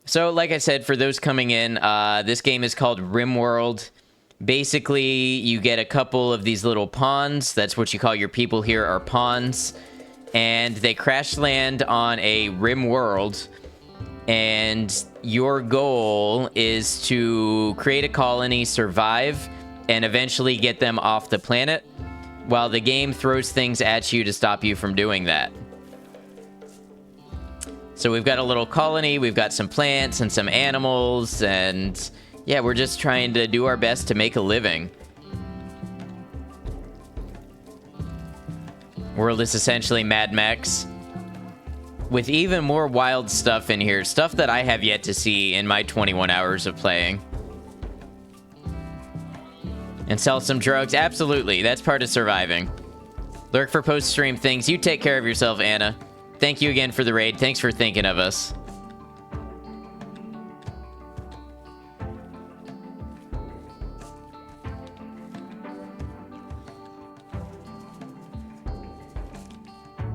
So, like I said, for those coming in, this game is called Rimworld. Basically, you get a couple of these little pawns. That's what you call your people here, are pawns. And they crash land on a rim world. And your goal is to create a colony, survive, and eventually get them off the planet, while the game throws things at you to stop you from doing that. So we've got a little colony, we've got some plants and some animals, and yeah, we're just trying to do our best to make a living. World is essentially Mad Max, with even more wild stuff in here. Stuff that I have yet to see in my 21 hours of playing. And sell some drugs? Absolutely, that's part of surviving. Lurk for post-stream things. You take care of yourself, Anna. Thank you again for the raid. Thanks for thinking of us.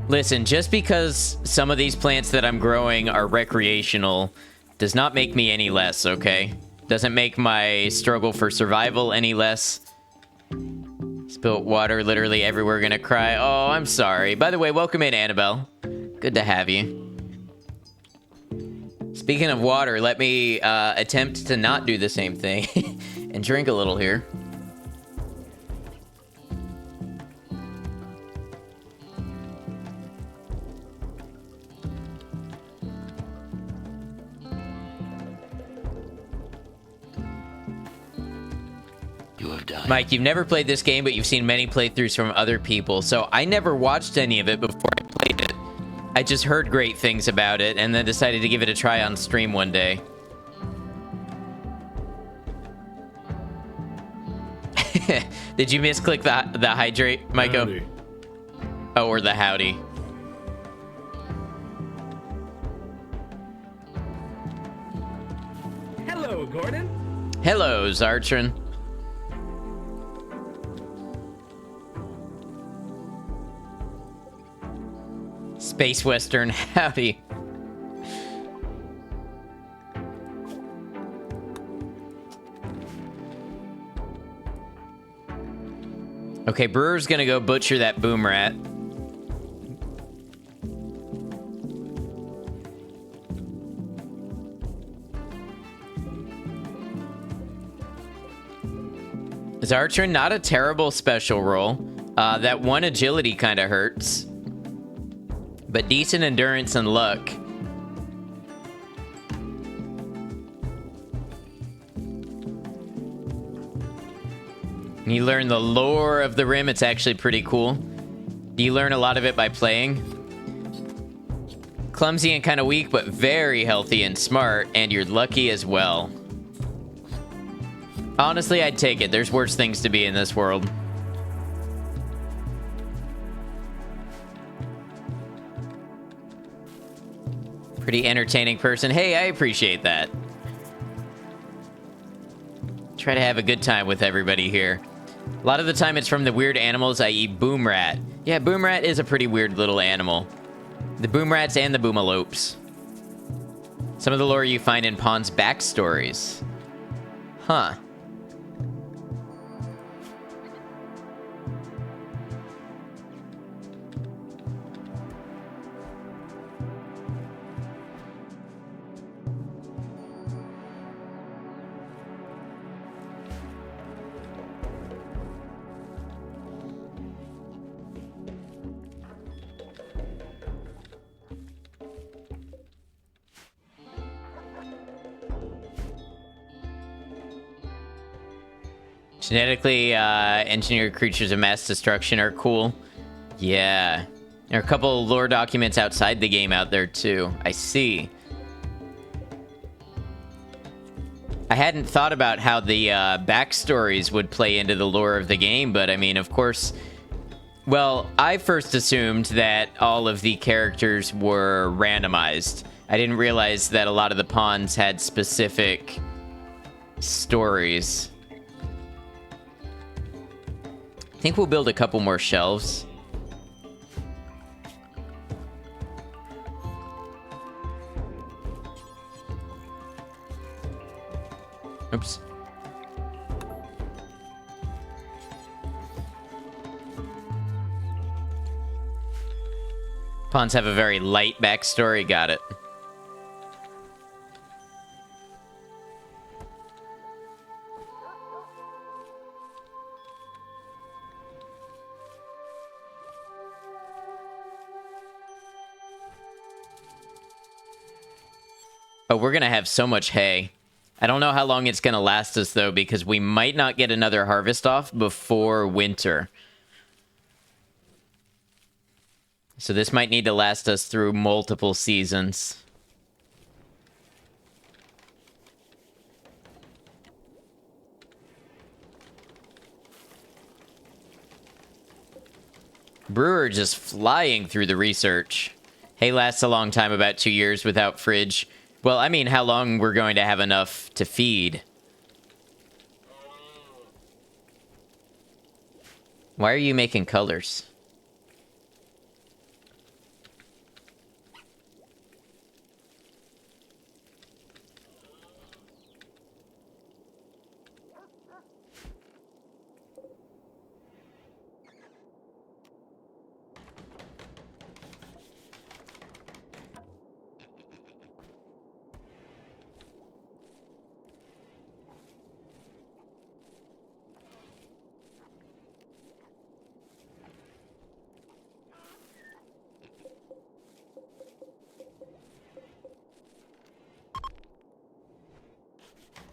Listen, just because some of these plants that I'm growing are recreational does not make me any less, okay? Doesn't make my struggle for survival any less. Spilt water literally everywhere, gonna cry. Oh, I'm sorry. By the way, welcome in, Annabelle. Good to have you. Speaking of water, let me attempt to not do the same thing and drink a little here. Mike, you've never played this game, but you've seen many playthroughs from other people. So I never watched any of it before I played it. I just heard great things about it and then decided to give it a try on stream one day. Did you misclick the hydrate, Maiko? Howdy. Oh, or the howdy. Hello, Gordon. Hello, Zartron. Space Western, howdy. Okay, Brewer's gonna go butcher that boom rat. Zartron, not a terrible special roll. That one agility kind of hurts. But decent endurance and luck. You learn the lore of the rim. It's actually pretty cool. You learn a lot of it by playing. Clumsy and kind of weak, but very healthy and smart. And you're lucky as well. Honestly, I'd take it. There's worse things to be in this world. Pretty entertaining person. Hey, I appreciate that. Try to have a good time with everybody here. A lot of the time it's from the weird animals, i.e. Boom Rat. Yeah, Boom Rat is a pretty weird little animal. The Boom Rats and the Boomalopes. Some of the lore you find in Pawn's backstories. Huh. Genetically engineered creatures of mass destruction are cool. Yeah. There are a couple lore documents outside the game out there, too. I see. I hadn't thought about how the backstories would play into the lore of the game, but I mean, of course... Well, I first assumed that all of the characters were randomized. I didn't realize that a lot of the pawns had specific stories. I think we'll build a couple more shelves. Oops. Pawns have a very light backstory. Got it. Oh, we're gonna have so much hay. I don't know how long it's gonna last us, though, because we might not get another harvest off before winter. So this might need to last us through multiple seasons. Brewer just flying through the research. Hay lasts a long time, about 2 years without fridge. Well, I mean, how long we're going to have enough to feed. Why are you making colors?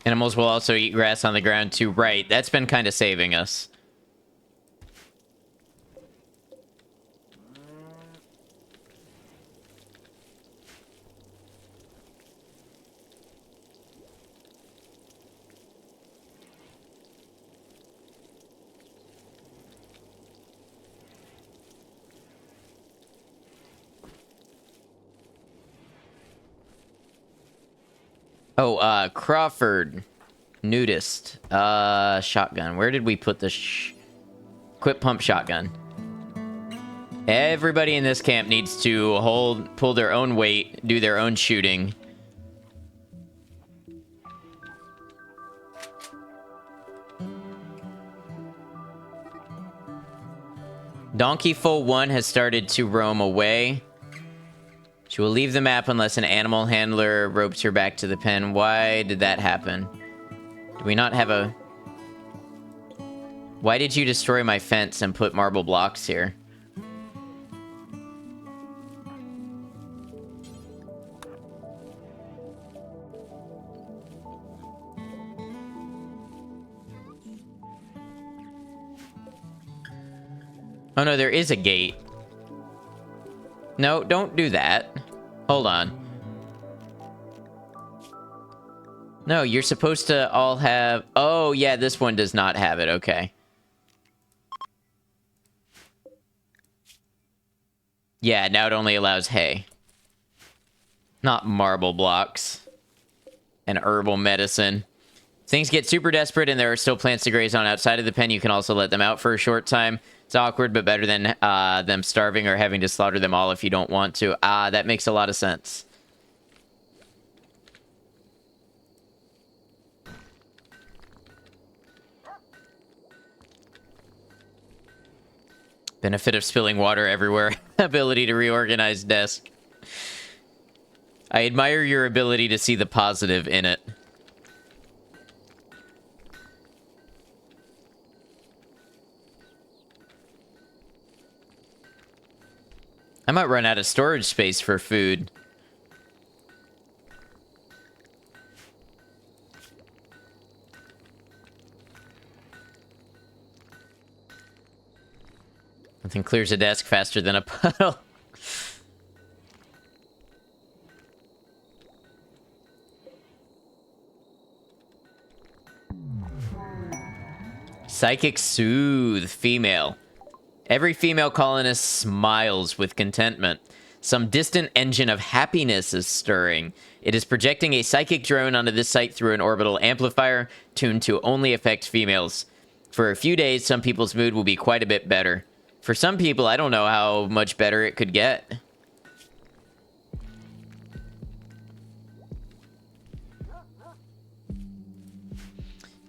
Animals will also eat grass on the ground too. Right, that's been kind of saving us. Oh, Crawford. Nudist. Shotgun. Where did we put the Quip pump shotgun? Everybody in this camp needs to pull their own weight, do their own shooting. Donkeyful 1 has started to roam away. She will leave the map unless an animal handler ropes her back to the pen. Why did that happen? Do we not have a... Why did you destroy my fence and put marble blocks here? Oh no, there is a gate. No, don't do that. Hold on. No, you're supposed to all have... Oh, yeah, this one does not have it. Okay. Yeah, now it only allows hay. Not marble blocks. And herbal medicine. things get super desperate and there are still plants to graze on outside of the pen, you can also let them out for a short time. It's awkward, but better than them starving or having to slaughter them all if you don't want to. That makes a lot of sense. Benefit of spilling water everywhere. Ability to reorganize desk. I admire your ability to see the positive in it. I might run out of storage space for food. Nothing clears a desk faster than a puddle. Psychic Soothe, female. Every female colonist smiles with contentment. Some distant engine of happiness is stirring. It is projecting a psychic drone onto this site through an orbital amplifier tuned to only affect females. For a few days, some people's mood will be quite a bit better. For some people, I don't know how much better it could get.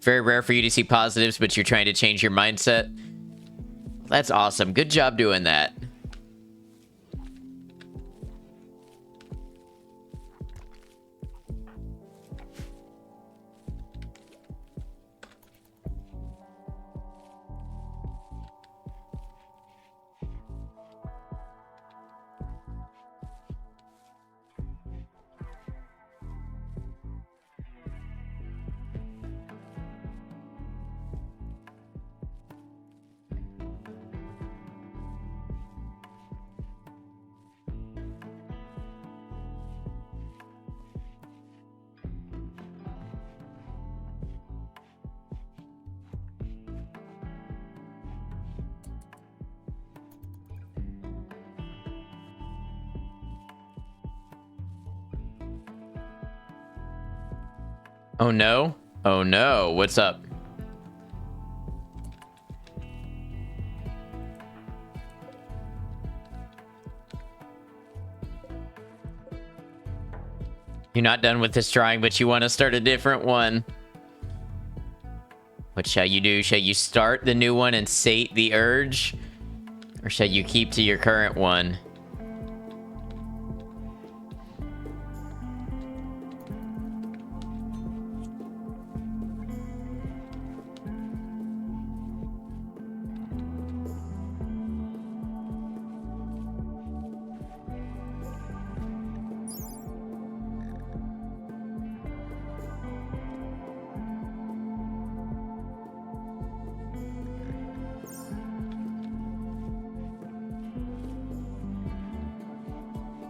Very rare for you to see positives, but you're trying to change your mindset. That's awesome. Good job doing that. Oh no? Oh no, what's up? You're not done with this drawing, but you want to start a different one. What shall you do? Shall you start the new one and sate the urge? Or shall you keep to your current one?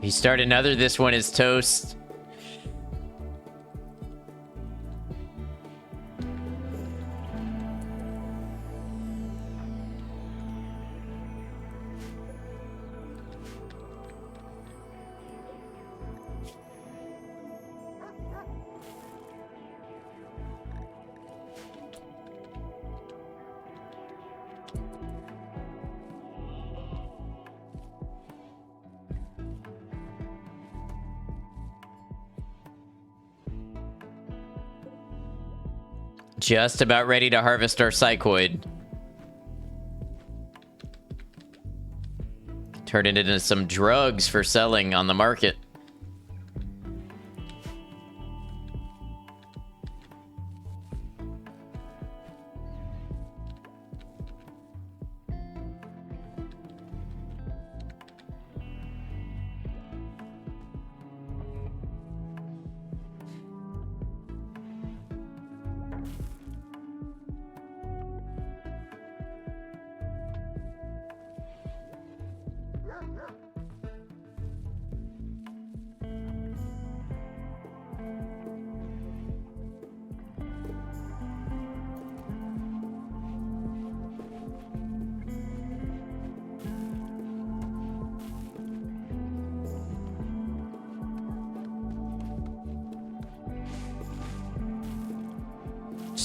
You start another, this one is toast. Just about ready to harvest our psychoid. Turn it into some drugs for selling on the market.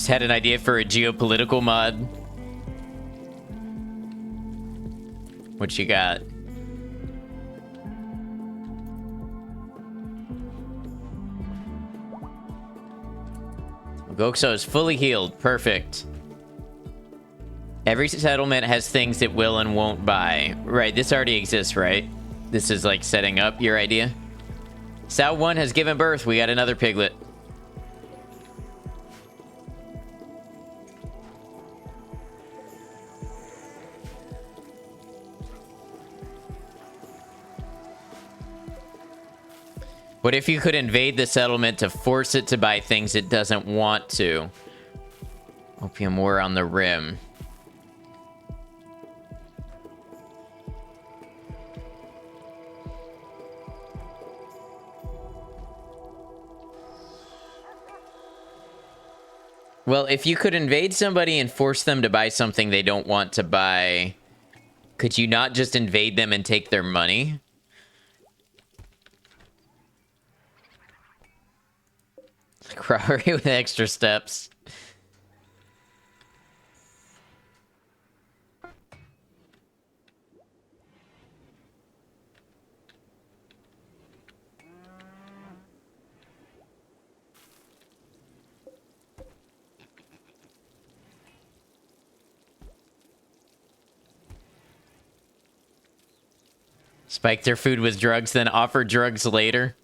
Just had an idea for a geopolitical mod. What you got? Gokso is fully healed. Perfect. Every settlement has things it will and won't buy. Right, this already exists, right? This is like setting up your idea. Sow 1 has given birth. We got another piglet. What if you could invade the settlement to force it to buy things it doesn't want to? Opium War on the Rim. Well, if you could invade somebody and force them to buy something they don't want to buy, could you not just invade them and take their money? Robbery with extra steps. Spike their food with drugs, then offer drugs later.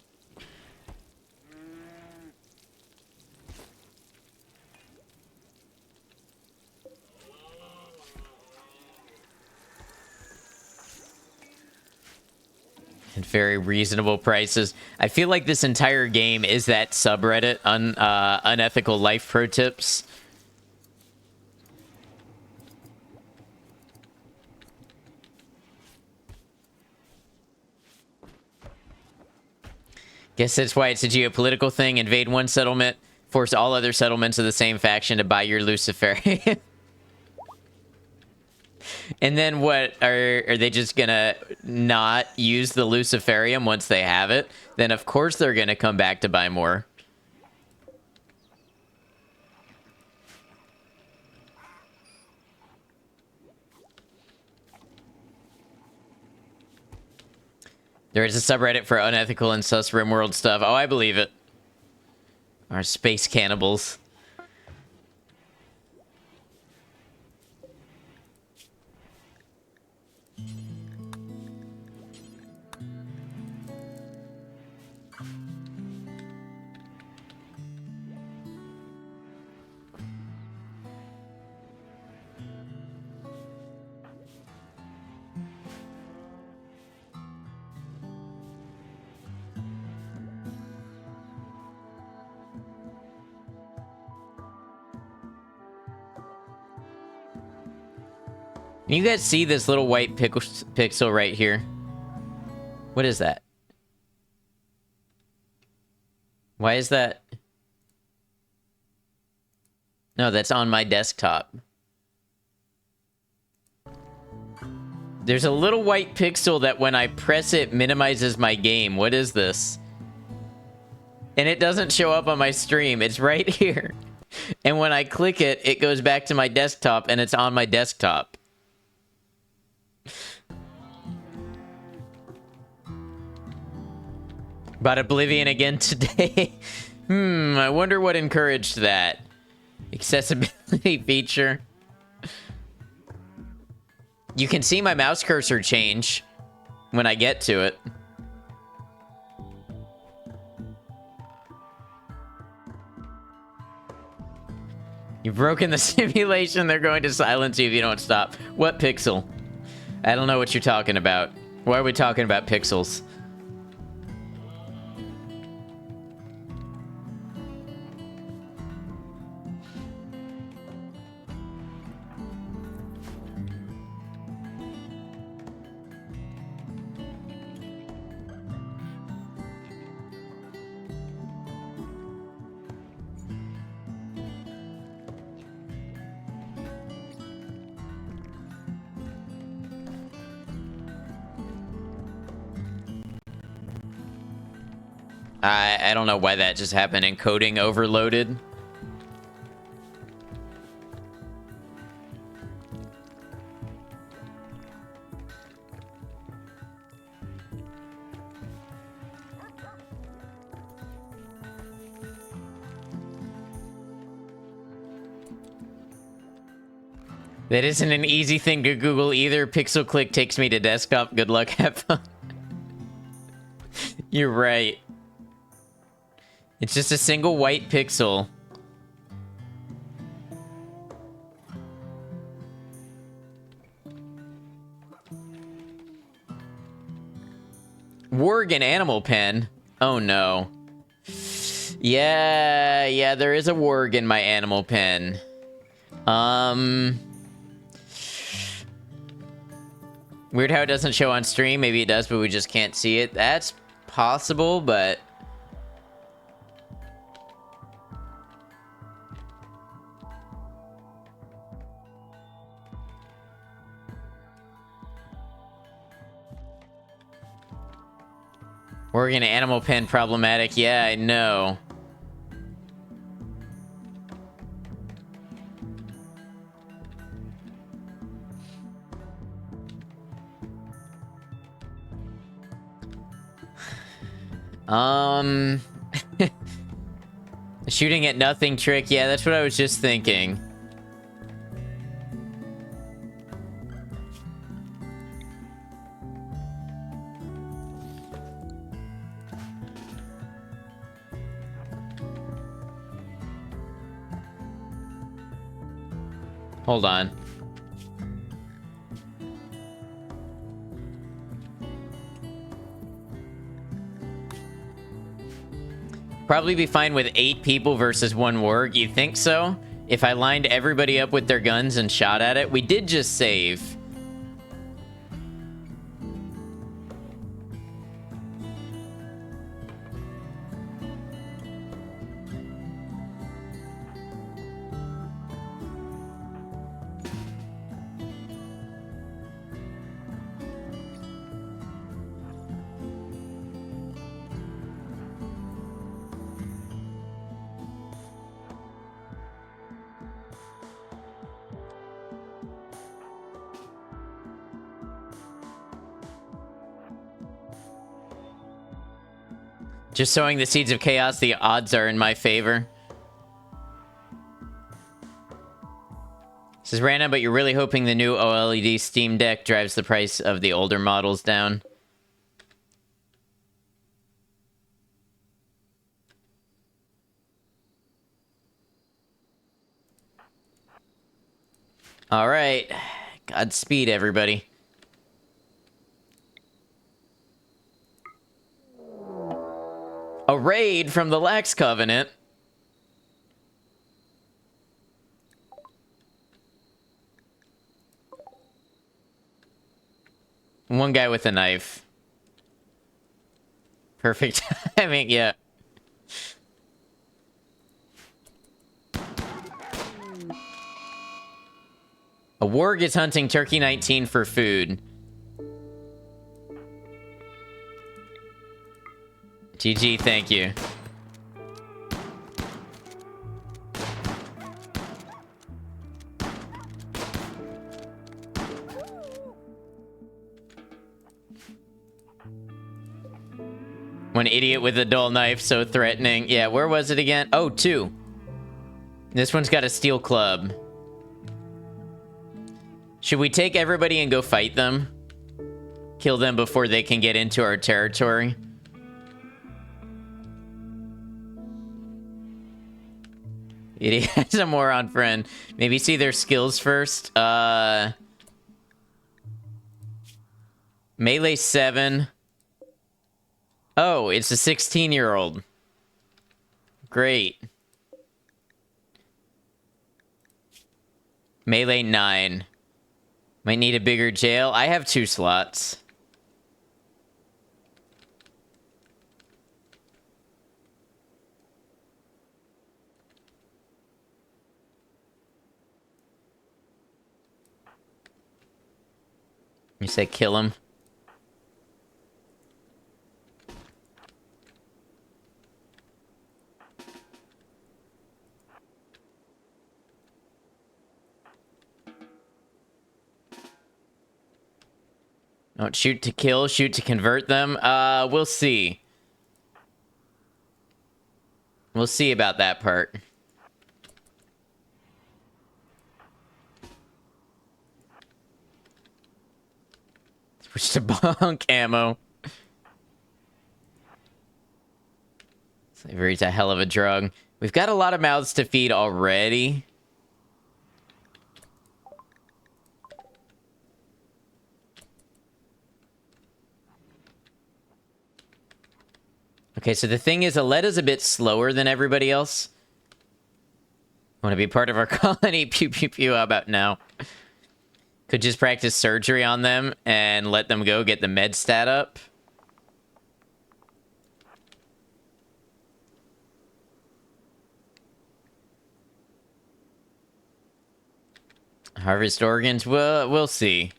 At very reasonable prices. I feel like this entire game is that subreddit, unethical life pro tips. Guess that's why it's a geopolitical thing. Invade one settlement, force all other settlements of the same faction to buy your Luciferium. And then what, are they just gonna not use the Luciferium once they have it? Then of course they're gonna come back to buy more. There is a subreddit for unethical and sus Rimworld stuff. Oh, I believe it. Our space cannibals. Can you guys see this little white pixel right here? What is that? Why is that? No, that's on my desktop. There's a little white pixel that when I press it minimizes my game. What is this? And it doesn't show up on my stream. It's right here. And when I click it, it goes back to my desktop and it's on my desktop. Bought Oblivion again today. I wonder what encouraged that. Accessibility feature. You can see my mouse cursor change when I get to it. You've broken the simulation. They're going to silence you if you don't stop. What pixel? I don't know what you're talking about. Why are we talking about pixels? I don't know why that just happened. Encoding overloaded. That isn't an easy thing to Google either. Pixel click takes me to desktop. Good luck, have fun. You're right. It's just a single white pixel. Worgen Animal Pen? Oh no. Yeah, there is a Worg in my animal pen. Weird how it doesn't show on stream. Maybe it does, but we just can't see it. That's possible, but... Working animal pen problematic. Yeah, I know. Shooting at nothing trick. Yeah, that's what I was just thinking. Hold on. Probably be fine with 8 people versus 1 Warg. You think so? If I lined everybody up with their guns and shot at it? We did just save. Just sowing the seeds of chaos, the odds are in my favor. This is random, but you're really hoping the new OLED Steam Deck drives the price of the older models down. All right. Godspeed, everybody. A raid from the Lax Covenant. One guy with a knife. Perfect timing, yeah. A warg is hunting Turkey 19 for food. GG, thank you. One idiot with a dull knife, so threatening. Yeah, where was it again? Oh, 2. This one's got a steel club. Should we take everybody and go fight them? Kill them before they can get into our territory? Idiot has a moron friend. Maybe see their skills first. Melee 7. Oh, it's a 16-year-old. Great. Melee 9. Might need a bigger jail. I have 2 slots. You say kill him? Don't shoot to kill, shoot to convert them. We'll see. We'll see about that part. Switch to bonk ammo. Slavery's a hell of a drug. We've got a lot of mouths to feed already. Okay, so the thing is, Aletta's a bit slower than everybody else. Want to be part of our colony? Pew, pew, pew. How about now? Could just practice surgery on them and let them go get the med stat up. Harvest organs? We'll see.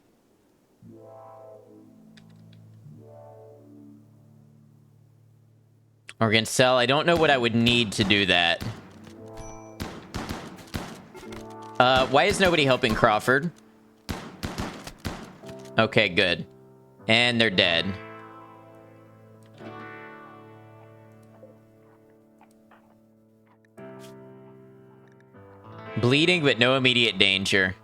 Organ cell. I don't know what I would need to do that. Why is nobody helping Crawford? Okay, good. And they're dead. Bleeding, but no immediate danger.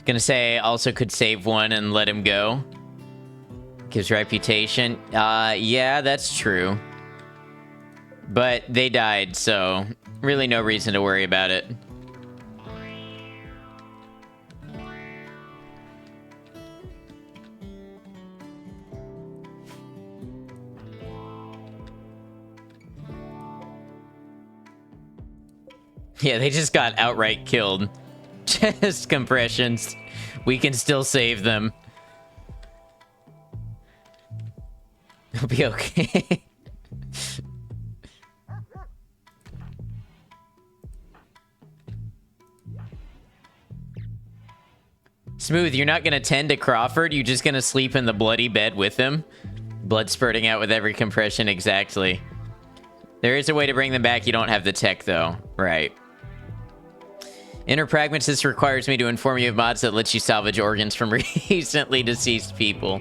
Gonna say also could save one and let him go. Gives reputation. Yeah, that's true. But they died, so really no reason to worry about it. Yeah, they just got outright killed. Chest compressions. We can still save them. It'll be okay. Smooth, you're not gonna tend to Crawford, you're just gonna sleep in the bloody bed with him. Blood spurting out with every compression, exactly. There is a way to bring them back, you don't have the tech though. Right. Inner Pragmatist requires me to inform you of mods that lets you salvage organs from recently deceased people.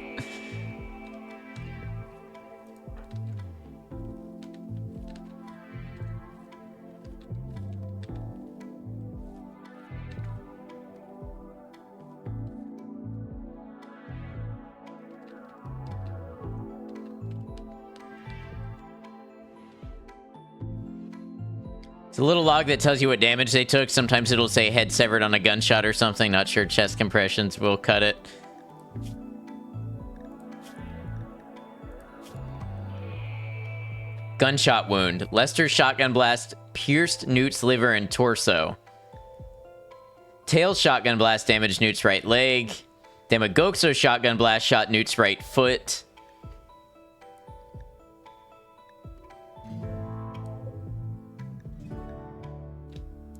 It's a little log that tells you what damage they took. Sometimes it'll say head severed on a gunshot or something. Not sure chest compressions will cut it. Gunshot wound. Lester's shotgun blast pierced Newt's liver and torso. Tail's shotgun blast damaged Newt's right leg. Damagokso's shotgun blast shot Newt's right foot.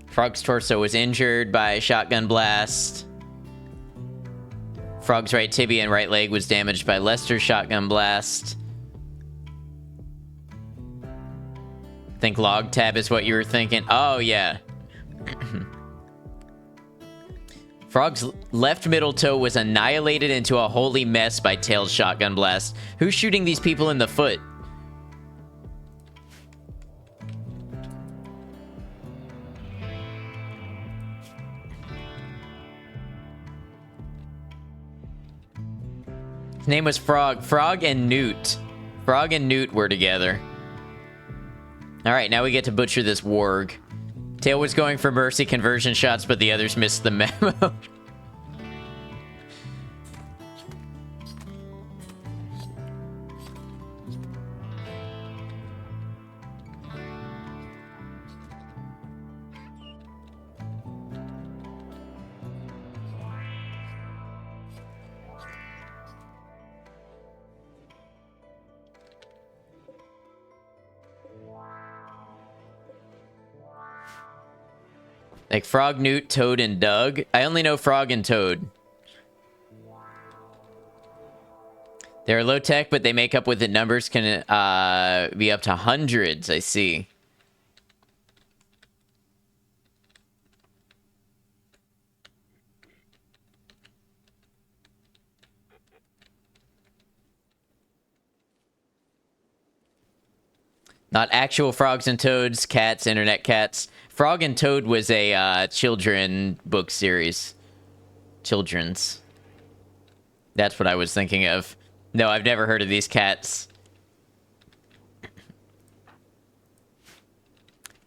Frog's torso was injured by a shotgun blast. Frog's right tibia and right leg was damaged by Lester's shotgun blast. I think log tab is what you were thinking. Oh, yeah. Frog's left middle toe was annihilated into a holy mess by Tail's shotgun blast. Who's shooting these people in the foot? His name was Frog. Frog and Newt. Frog and Newt were together. Alright, now we get to butcher this warg. Tail was going for mercy conversion shots, but the others missed the memo. Like Frog, Newt, Toad, and Doug. I only know Frog and Toad. They're low tech, but they make up with it. Numbers can be up to hundreds, I see. Not actual frogs and toads, cats, internet cats. Frog and Toad was a children book series. Children's. That's what I was thinking of. No, I've never heard of these cats.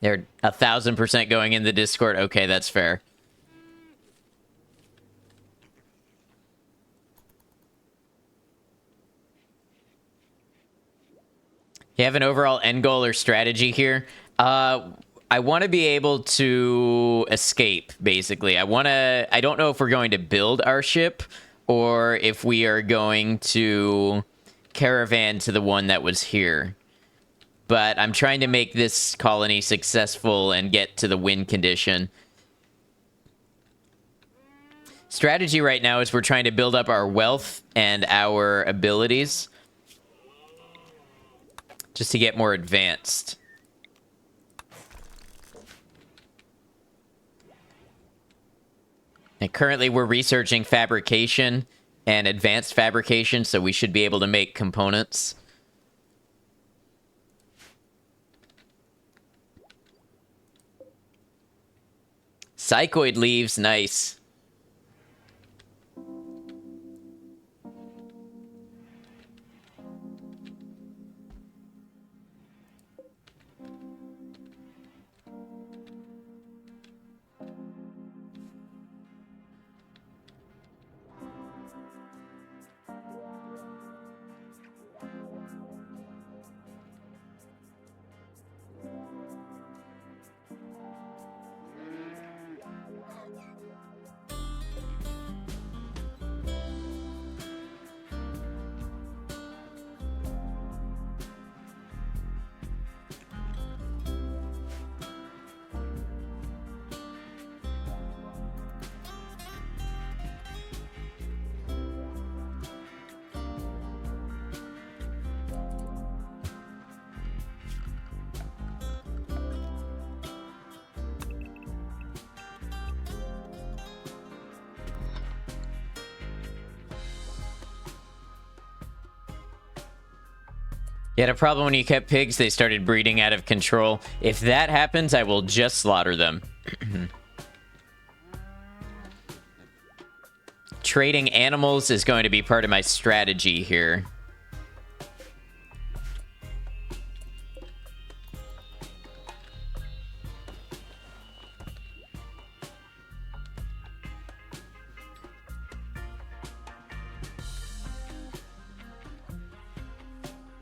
They're 1,000% going in the Discord. Okay, that's fair. You have an overall end goal or strategy here? I want to be able to escape, basically. I don't know if we're going to build our ship or if we are going to caravan to the one that was here. But I'm trying to make this colony successful and get to the win condition. Strategy right now is we're trying to build up our wealth and our abilities just to get more advanced. And currently we're researching fabrication and advanced fabrication, so we should be able to make components. Psychoid leaves, nice. You had a problem when you kept pigs, they started breeding out of control. If that happens, I will just slaughter them. Trading animals is going to be part of my strategy here.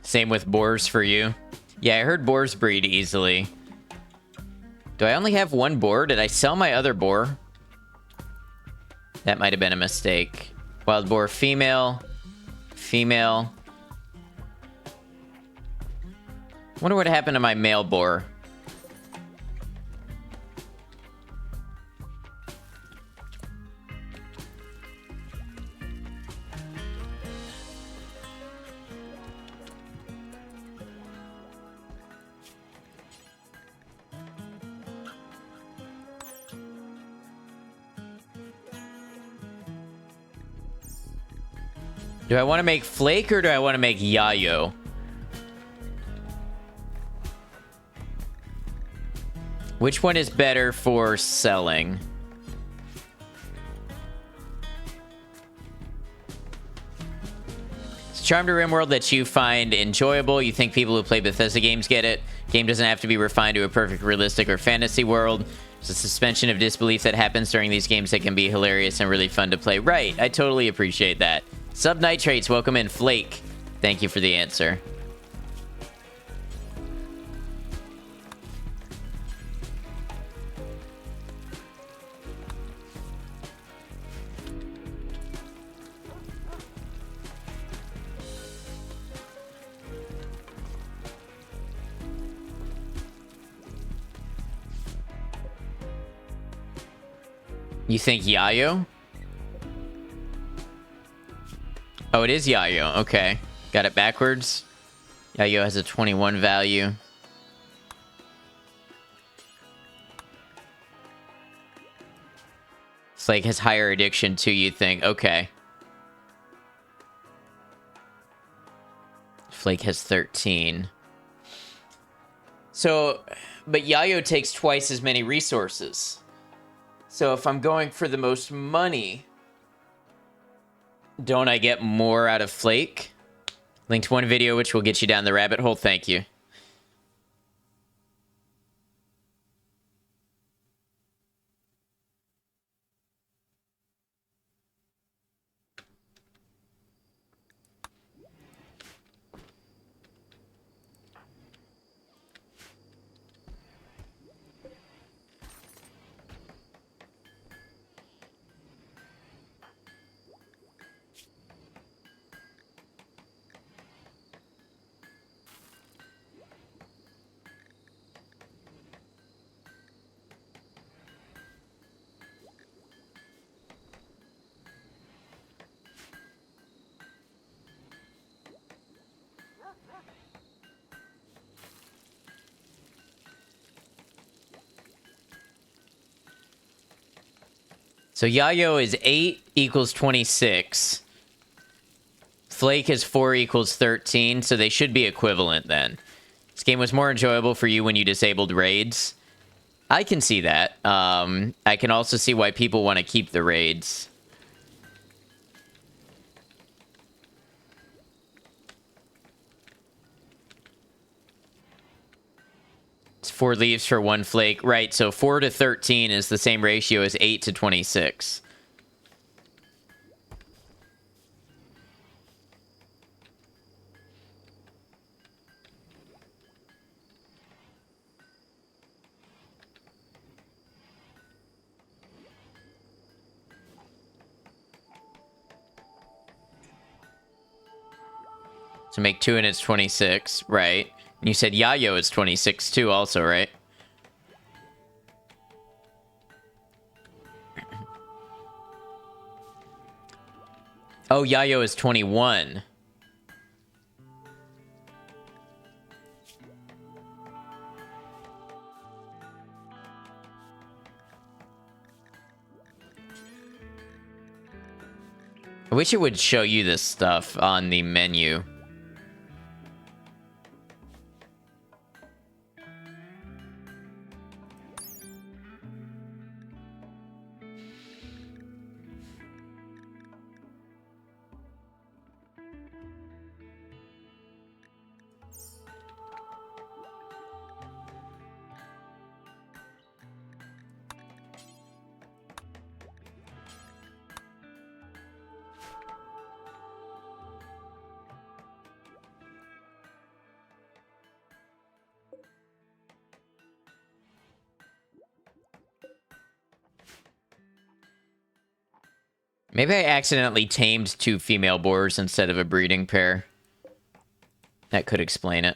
Same with boars for you. Yeah, I heard boars breed easily. Do I only have one boar? Did I sell my other boar? That might have been a mistake. Wild boar female. Female. Wonder what happened to my male boar. Do I want to make flake or do I want to make yayo? Which one is better for selling? It's a charm to Rimworld that you find enjoyable. You think people who play Bethesda games get it. Game doesn't have to be refined to a perfect realistic or fantasy world. It's a suspension of disbelief that happens during these games that can be hilarious and really fun to play. Right, I totally appreciate that. Subnitrates, welcome in. Flake, thank you for the answer. You think Yayo? Oh, it is Yayo. Okay. Got it backwards. Yayo has a 21 value. Flake has higher addiction too, you think. Okay. Flake has 13. So, but Yayo takes twice as many resources. So if I'm going for the most money, don't I get more out of Flake? Linked one video which will get you down the rabbit hole. Thank you. So Yayo is 8 equals 26. Flake is 4 equals 13, so they should be equivalent then. This game was more enjoyable for you when you disabled raids. I can see that. I can also see why people want to keep the raids. It's 4 leaves for 1 flake. Right, so 4 to 13 is the same ratio as 8 to 26. So make 2 and it's 26, right? And you said Yayo is 26 too also, right? Oh, Yayo is 21. I wish it would show you this stuff on the menu. Maybe I accidentally tamed 2 female boars instead of a breeding pair. That could explain it.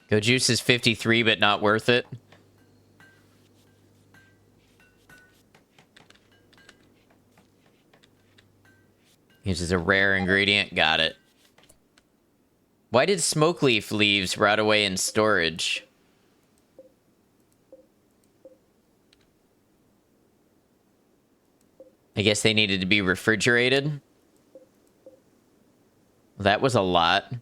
Go Juice is 53, but not worth it. Uses a rare ingredient. Got it. Why did smoke leaf leaves rot away in storage? I guess they needed to be refrigerated. That was a lot.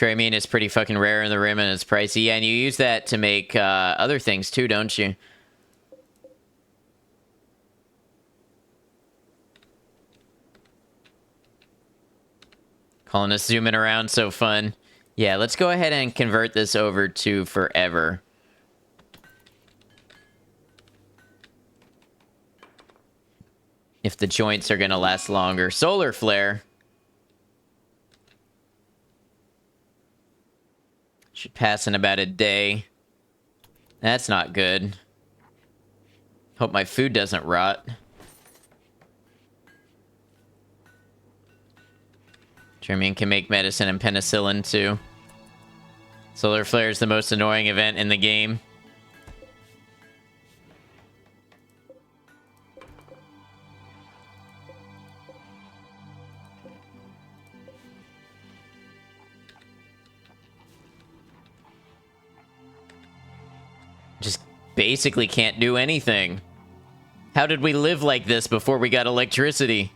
I mean, it's pretty fucking rare in the rim and it's pricey. Yeah, and you use that to make other things too, don't you? Colonists zooming around, so fun. Yeah, let's go ahead and convert this over to forever. If the joints are going to last longer. Solar flare. Should pass in about a day. That's not good. Hope my food doesn't rot. Jermaine can make medicine and penicillin too. Solar flare is the most annoying event in the game. Just basically can't do anything. How did we live like this before we got electricity?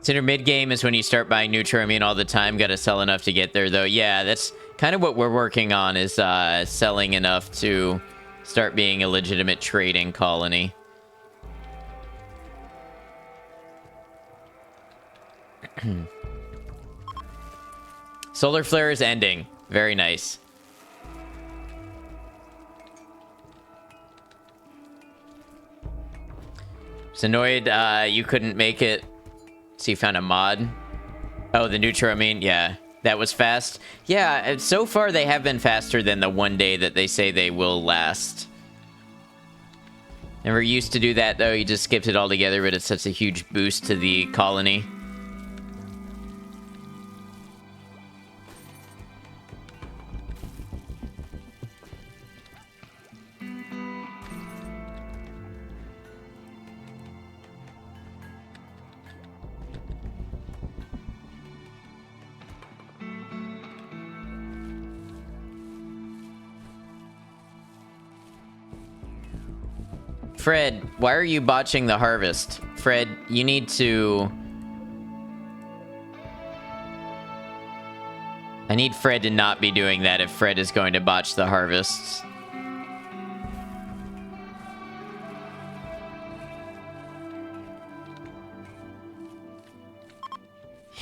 Consider mid-game is when you start buying Nutramium all the time. Gotta sell enough to get there, though. Yeah, that's kind of what we're working on, is selling enough to start being a legitimate trading colony. Solar flare is ending. Very nice. Just annoyed you couldn't make it. So you found a mod? Oh, the Nutramium? Yeah, that was fast. Yeah, so far they have been faster than the one day that they say they will last. Never used to do that, though. You just skipped it altogether, but it's such a huge boost to the colony. Fred, why are you botching the harvest? Fred, you need to... I need Fred to not be doing that if Fred is going to botch the harvests.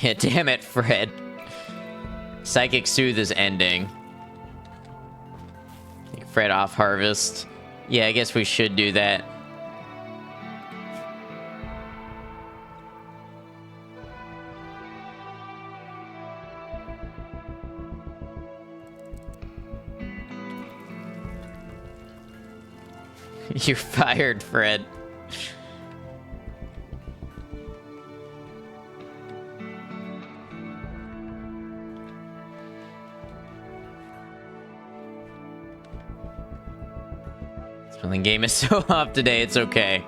Yeah, damn it, Fred. Psychic Soothe is ending. Take Fred off harvest. Yeah, I guess we should do that. You're fired, Fred. Spelling game is so off today, it's okay.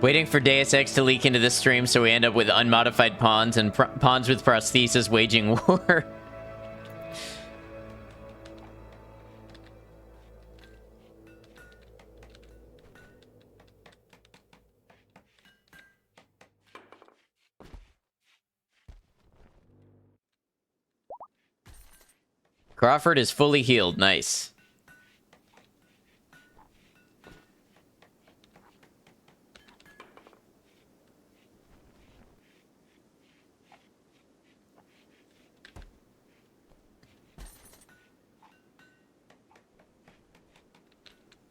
Waiting for Deus Ex to leak into the stream so we end up with unmodified pawns and pawns with prosthesis waging war. Crawford is fully healed. Nice.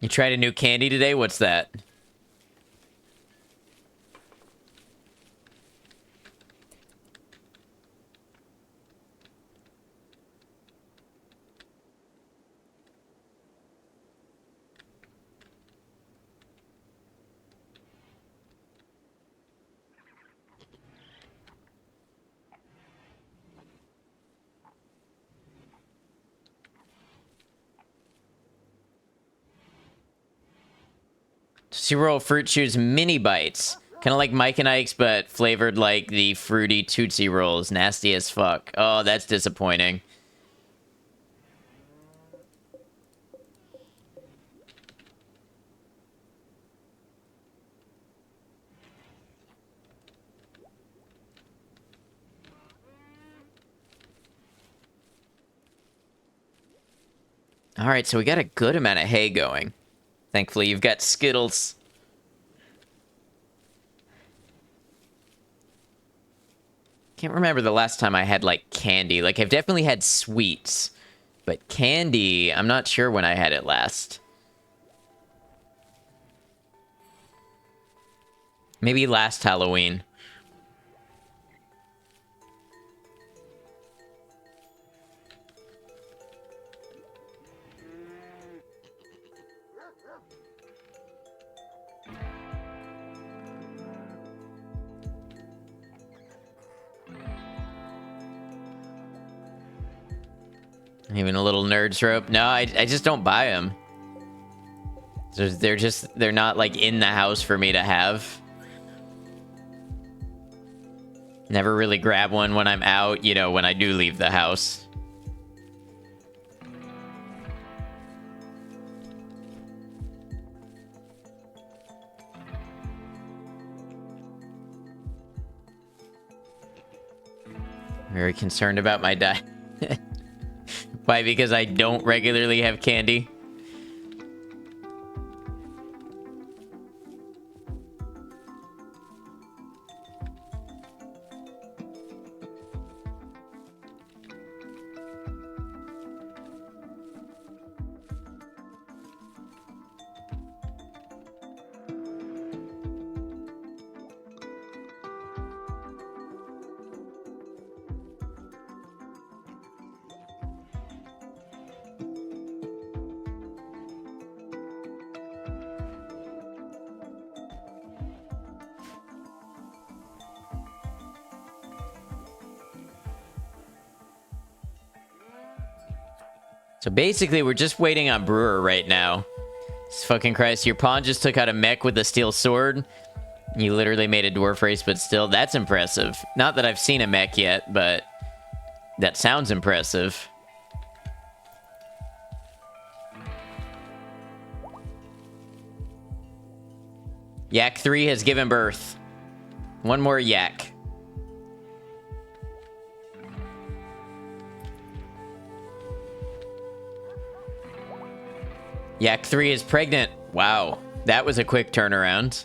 You tried a new candy today? What's that? Roll Fruit Chews mini bites. Kind of like Mike and Ike's, but flavored like the fruity Tootsie Rolls. Nasty as fuck. Oh, that's disappointing. All right, so we got a good amount of hay going. Thankfully, you've got Skittles. Can't remember the last time I had, like, candy. Like, I've definitely had sweets. But candy, I'm not sure when I had it last. Maybe last Halloween. Even a little nerd's rope. No, I just don't buy them. They're not like in the house for me to have. Never really grab one when I'm out, you know, when I do leave the house. Very concerned about my diet. Why? Because I don't regularly have candy? So basically, we're just waiting on Brewer right now. Jesus fucking Christ, your pawn just took out a mech with a steel sword. You literally made a dwarf race, but still, that's impressive. Not that I've seen a mech yet, but that sounds impressive. Yak 3 has given birth. One more yak. Yak 3 is pregnant. Wow. That was a quick turnaround.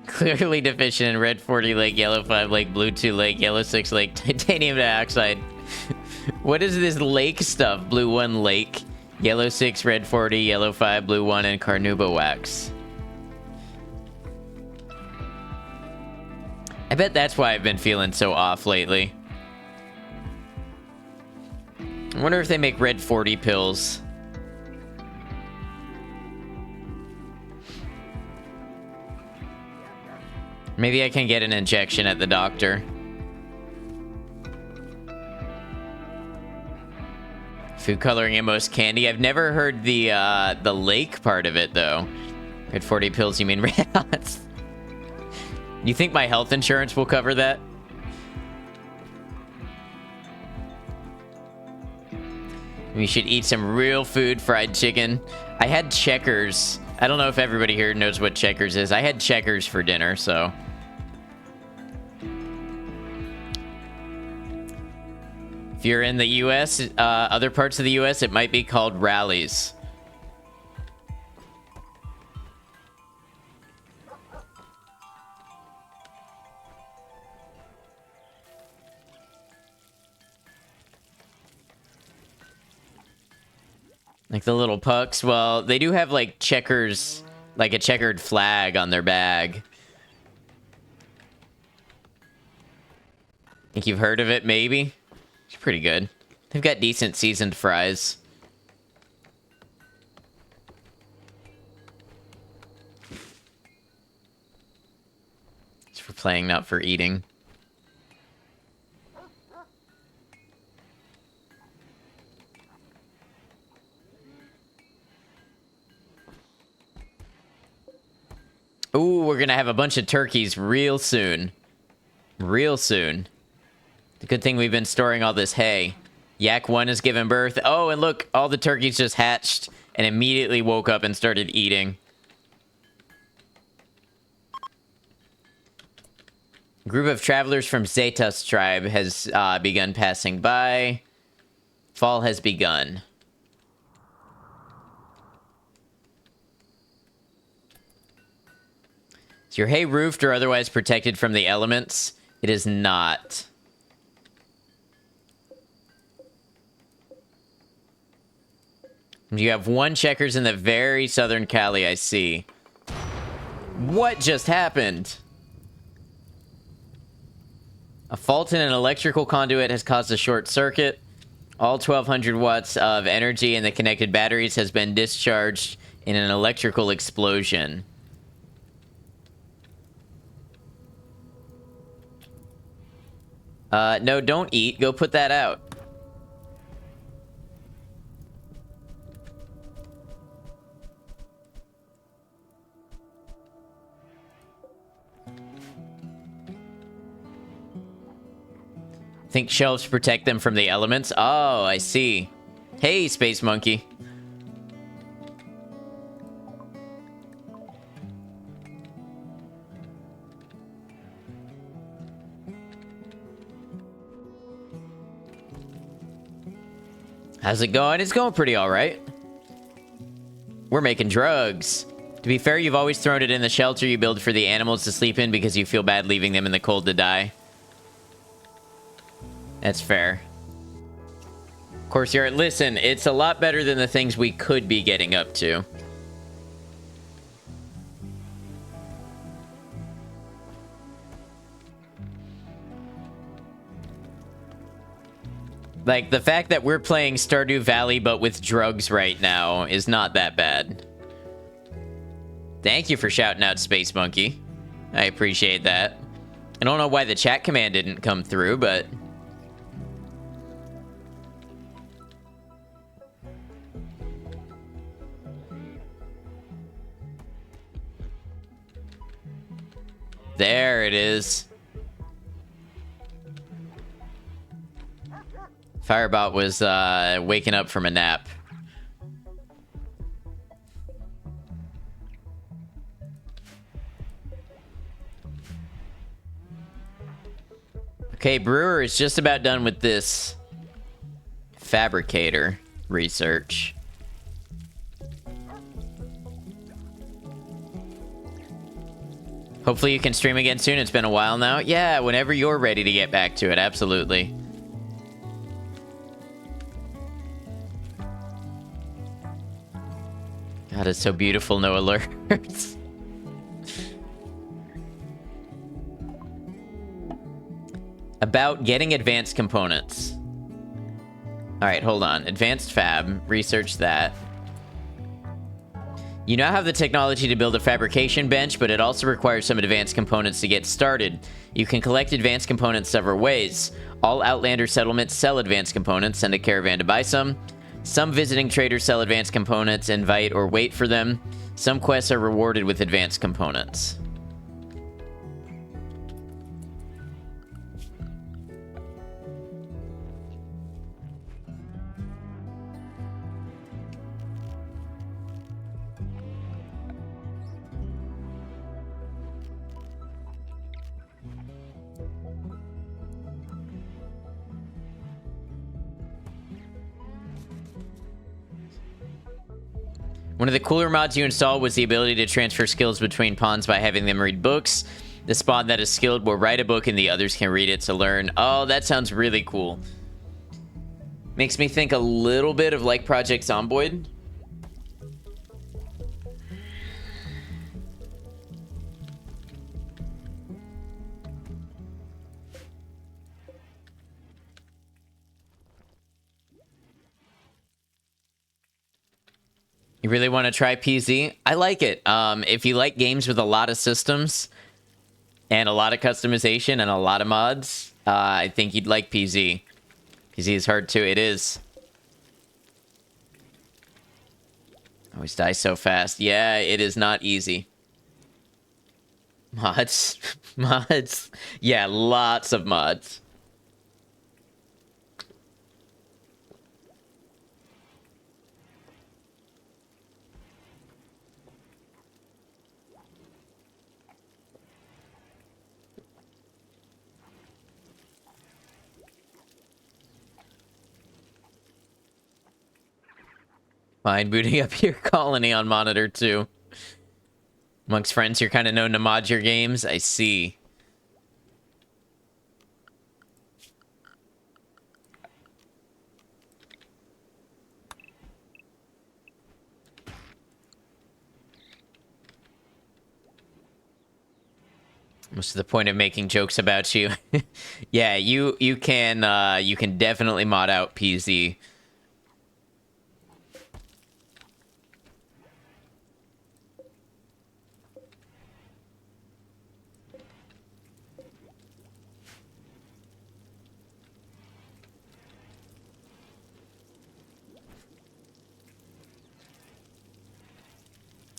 Clearly deficient in red 40 lake, yellow 5 lake, blue 2 lake, yellow 6 lake, titanium dioxide. What is this lake stuff? Blue 1 lake, yellow 6, red 40, yellow 5, blue 1, and carnauba wax. I bet that's why I've been feeling so off lately. I wonder if they make red 40 pills. Maybe I can get an injection at the doctor. Food coloring in most candy. I've never heard the lake part of it though. Red 40 pills, you mean red hots? You think my health insurance will cover that? We should eat some real food, fried chicken. I had Checkers. I don't know if everybody here knows what Checkers is. I had Checkers for dinner, so. If you're in the US, other parts of the US, it might be called Rallies. Like the little pucks. Well, they do have like checkers, like a checkered flag on their bag. Think you've heard of it, maybe? It's pretty good. They've got decent seasoned fries. It's for playing, not for eating. Ooh, we're gonna have a bunch of turkeys real soon. Real soon. The good thing we've been storing all this hay. Yak 1 has given birth. Oh, and look, all the turkeys just hatched and immediately woke up and started eating. A group of travelers from Zetas tribe has begun passing by. Fall has begun. Is your hay roofed or otherwise protected from the elements? It is not. You have one checkers in the very southern Cali, I see. What just happened? A fault in an electrical conduit has caused a short circuit. All 1,200 watts of energy in the connected batteries has been discharged in an electrical explosion. No, don't eat. Go put that out. Think shelves protect them from the elements? Oh, I see. Hey, Space Monkey. How's it going? It's going pretty all right. We're making drugs. To be fair, you've always thrown it in the shelter you build for the animals to sleep in because you feel bad leaving them in the cold to die. That's fair. Of course, listen, it's a lot better than the things we could be getting up to. Like, the fact that we're playing Stardew Valley but with drugs right now is not that bad. Thank you for shouting out, Space Monkey. I appreciate that. I don't know why the chat command didn't come through, but... there it is. Firebot was waking up from a nap. Okay, Brewer is just about done with this fabricator research. Hopefully you can stream again soon. It's been a while now. Yeah, whenever you're ready to get back to it, absolutely. God, it's so beautiful, no alerts. About getting advanced components. Alright, hold on. Advanced fab. Research that. You now have the technology to build a fabrication bench, but it also requires some advanced components to get started. You can collect advanced components several ways. All Outlander settlements sell advanced components. Send a caravan to buy some. Some visiting traders sell advanced components, invite or wait for them. Some quests are rewarded with advanced components. One of the cooler mods you installed was the ability to transfer skills between pawns by having them read books. The spawn that is skilled will write a book and the others can read it to learn. Oh, that sounds really cool. Makes me think a little bit of like Project Zomboid. You really want to try PZ? I like it. If you like games with a lot of systems and a lot of customization and a lot of mods, I think you'd like PZ. PZ is hard too. It is. Always die so fast. Yeah, it is not easy. Mods. Mods. Yeah, lots of mods. Fine, booting up your colony on monitor too. Amongst friends, you're kind of known to mod your games. I see. What's the point of making jokes about you? Yeah, you can definitely mod out PZ.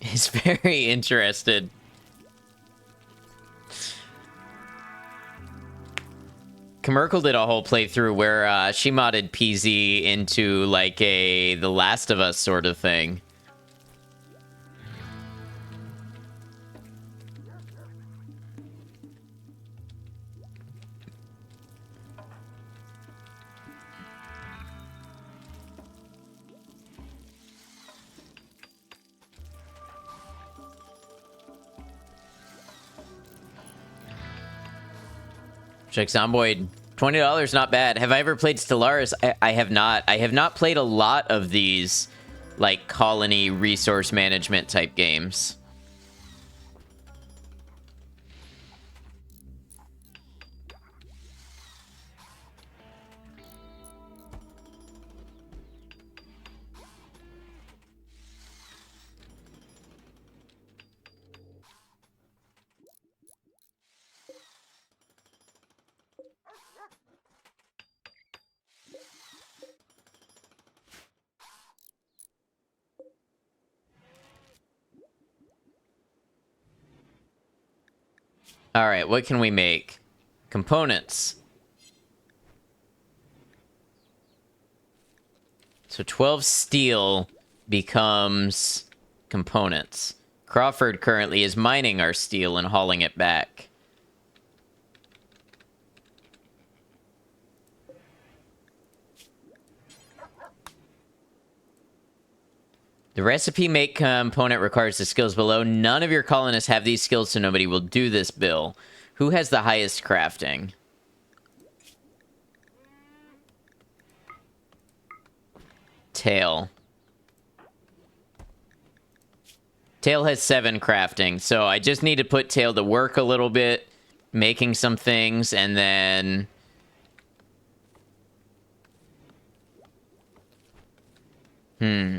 He's very interested. Commercial did a whole playthrough where she modded PZ into like a The Last of Us sort of thing. Check Zomboid. $20, not bad. Have I ever played Stellaris? I have not. I have not played a lot of these, like, colony resource management type games. All right, what can we make? Components. So 12 steel becomes components. Crawford currently is mining our steel and hauling it back. The recipe make component requires the skills below. None of your colonists have these skills, so nobody will do this, Bill. Who has the highest crafting? Tail. Tail has 7 crafting, so I just need to put Tail to work a little bit, making some things, and then...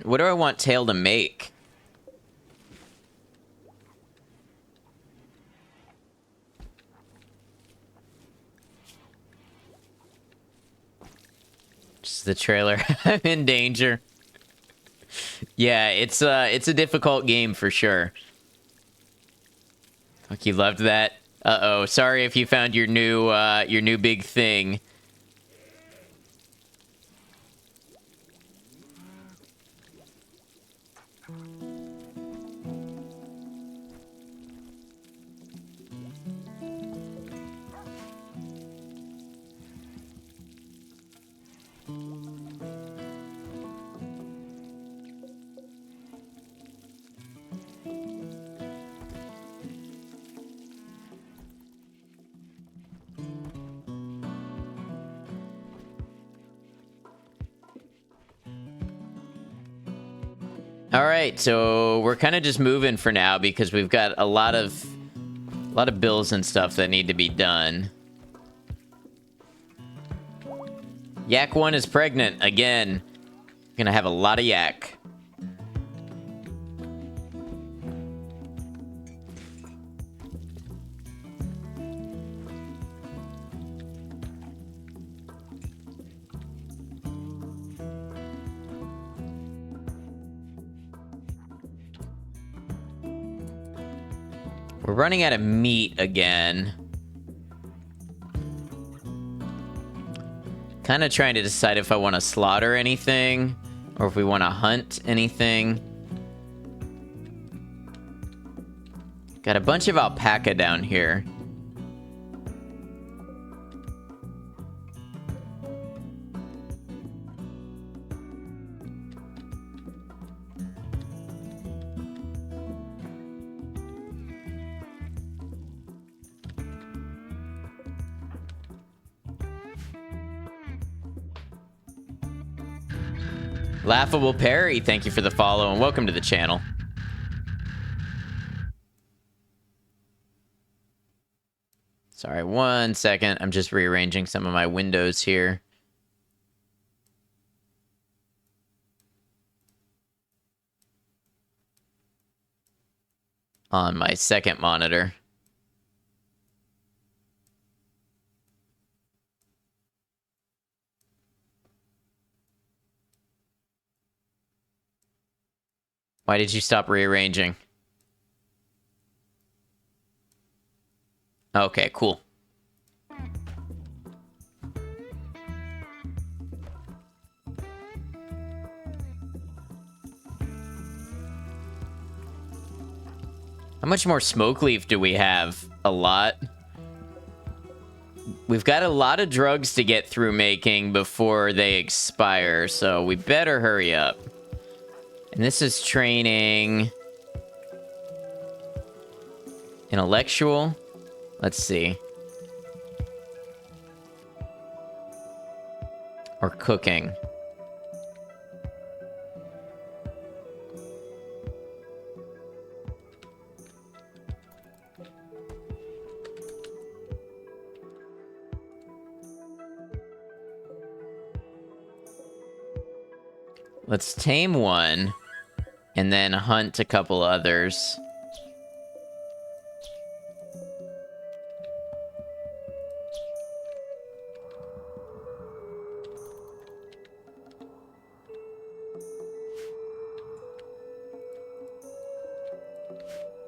what do I want Tail to make? Just the trailer. I'm in danger. Yeah, it's a difficult game for sure. Fuck, you loved that. Uh-oh. Sorry if you found your new big thing. All right, so we're kind of just moving for now because we've got a lot of bills and stuff that need to be done. Yak 1 is pregnant again. Gonna have a lot of yak. We're running out of meat again. Kind of trying to decide if I want to slaughter anything or if we want to hunt anything. Got a bunch of alpaca down here. Laughable Perry, thank you for the follow and welcome to the channel. Sorry, 1 second. I'm just rearranging some of my windows here. On my second monitor. Why did you stop rearranging? Okay, cool. How much more smoke leaf do we have? A lot. We've got a lot of drugs to get through making before they expire, so we better hurry up. And this is training... Intellectual? Let's see. Or cooking. Let's tame one, and then hunt a couple others.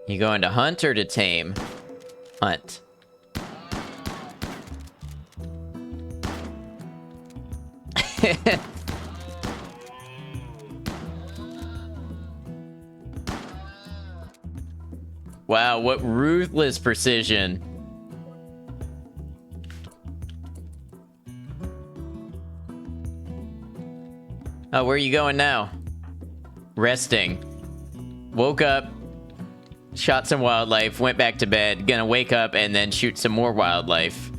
You going to hunt or to tame? Hunt. Wow, what ruthless precision. Oh, where are you going now? Resting. Woke up, shot some wildlife, went back to bed, gonna wake up and then shoot some more wildlife.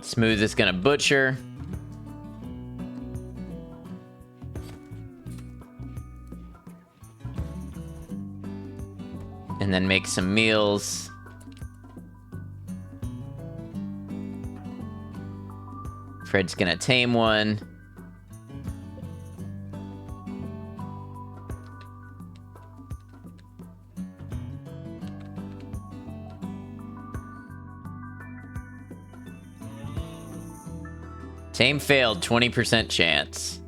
Smooth is gonna butcher. And then make some meals. Fred's gonna tame one. Tame failed, 20% chance.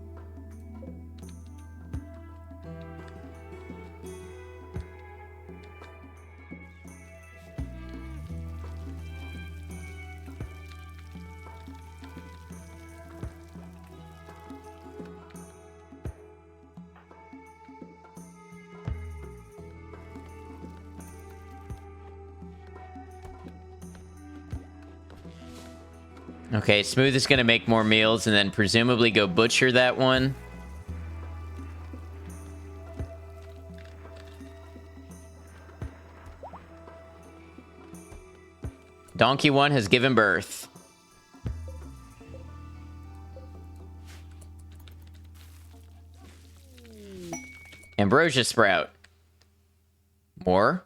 Okay, Smooth is gonna make more meals and then presumably go butcher that one. Donkey one has given birth. Ambrosia sprout. More?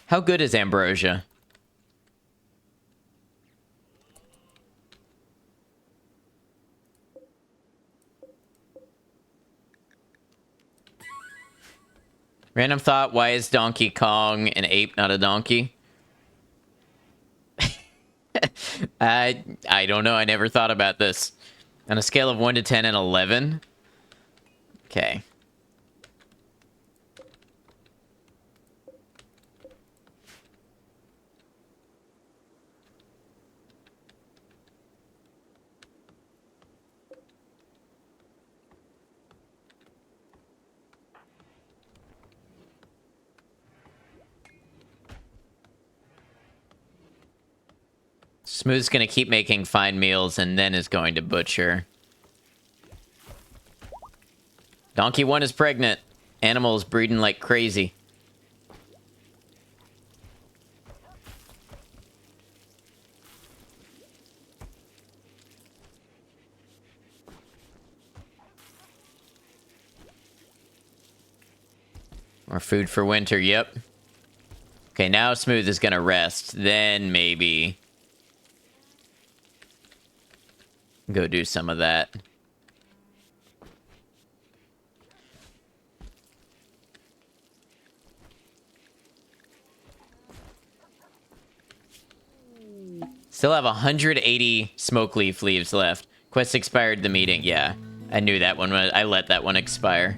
How good is ambrosia? Random thought, why is Donkey Kong an ape, not a donkey? I don't know. I never thought about this. On a scale of 1 to 10 and 11? Okay. Smooth's gonna keep making fine meals and then is going to butcher. Donkey 1 is pregnant. Animals breeding like crazy. More food for winter, yep. Okay, now Smooth is gonna rest. Then maybe go do some of that. Still have 180 smoke leaf leaves left. Quest expired the meeting. Yeah, I knew that one. I let that one expire.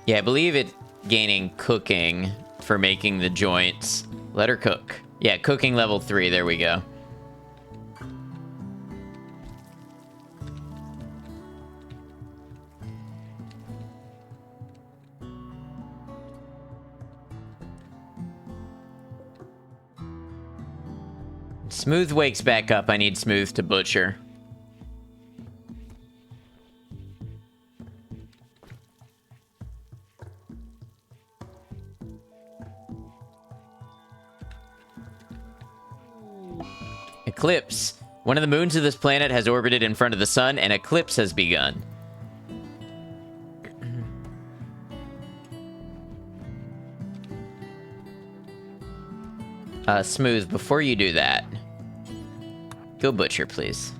Yeah, I believe it gaining cooking for making the joints. Let her cook. Yeah, cooking level 3. There we go. Smooth wakes back up. I need Smooth to butcher. Eclipse. One of the moons of this planet has orbited in front of the sun, and eclipse has begun. Smooth, before you do that, go butcher, please.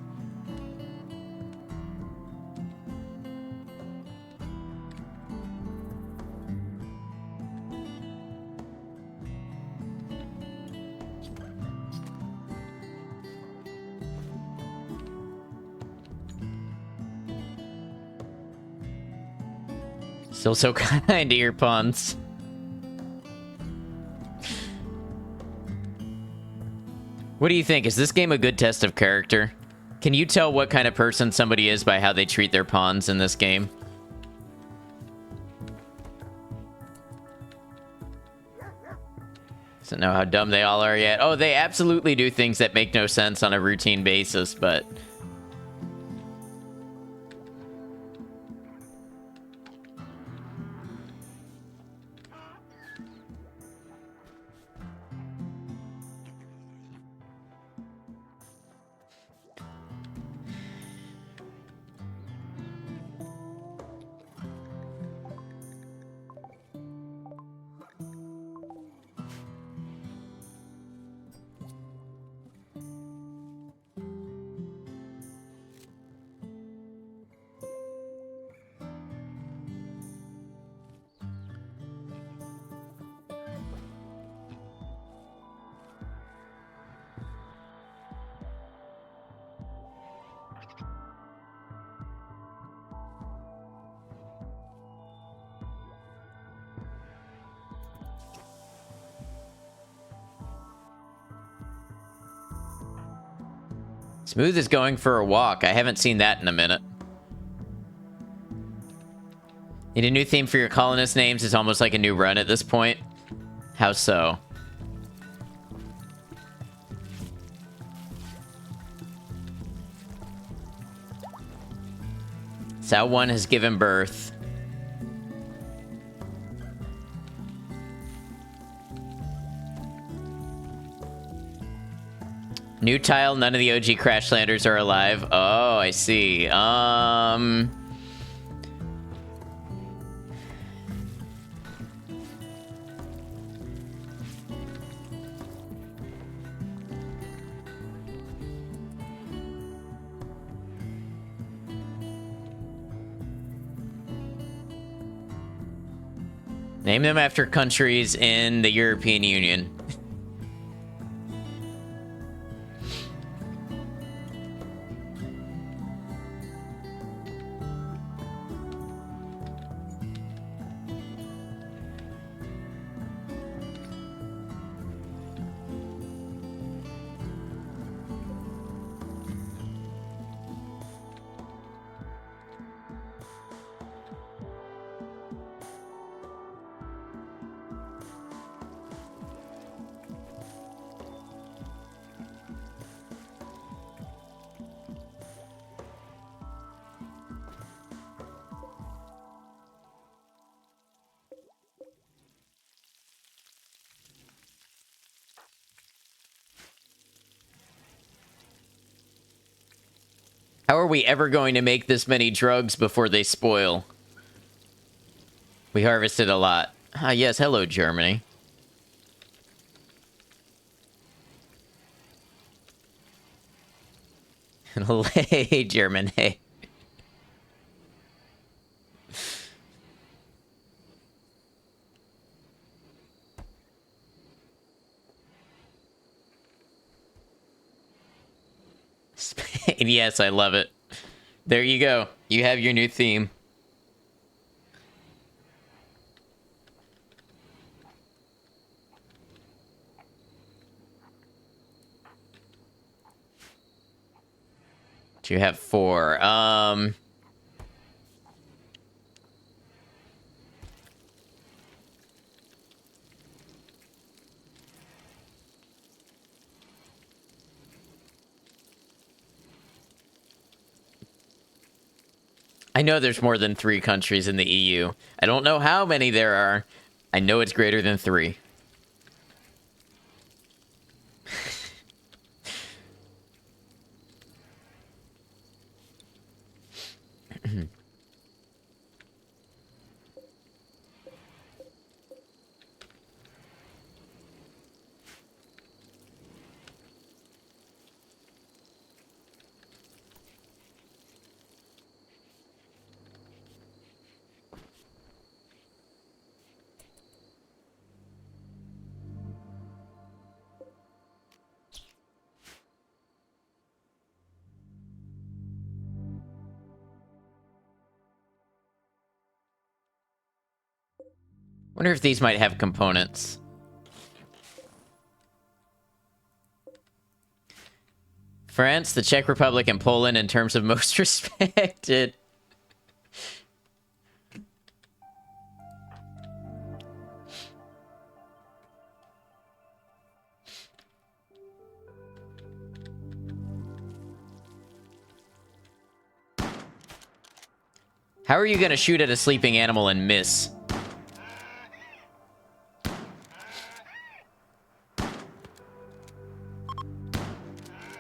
Still so kind to your puns. What do you think? Is this game a good test of character? Can you tell what kind of person somebody is by how they treat their pawns in this game? Doesn't know how dumb they all are yet. Oh, they absolutely do things that make no sense on a routine basis, but... Smooth is going for a walk. I haven't seen that in a minute. Need a new theme for your colonist names? It's almost like a new run at this point. How so? Sao 1 has given birth. New tile, none of the OG Crashlanders are alive. Oh, I see. Name them after countries in the European Union. How are we ever going to make this many drugs before they spoil? We harvested a lot. Ah, yes. Hello, Germany. Hey, German. Hey. Spain. Yes, I love it. There you go. You have your new theme. You have 4. I know there's more than 3 countries in the EU. I don't know how many there are. I know it's greater than 3. Wonder if these might have components. France, the Czech Republic, and Poland in terms of most respected. How are you going to shoot at a sleeping animal and miss?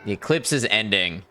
The eclipse is ending.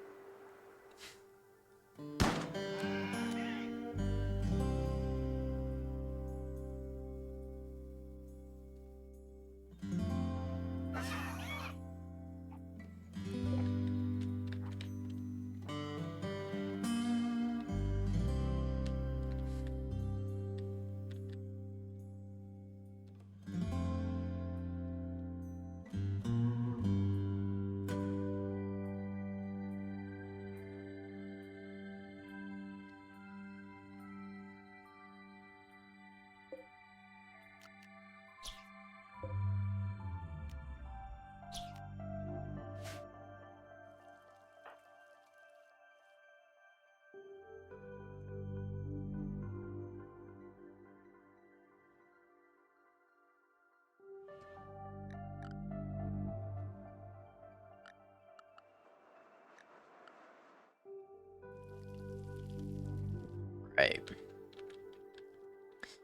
Right.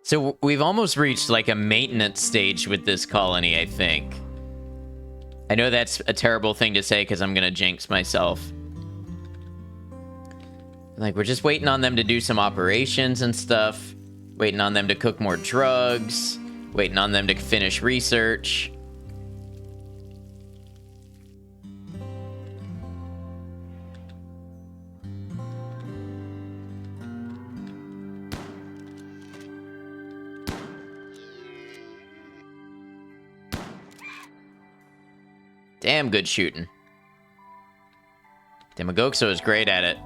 So we've almost reached like a maintenance stage with this colony, I think. I know that's a terrible thing to say because I'm going to jinx myself. Like, we're just waiting on them to do some operations and stuff. Waiting on them to cook more drugs. Waiting on them to finish research. Damn good shooting. Demagoxo is great at it.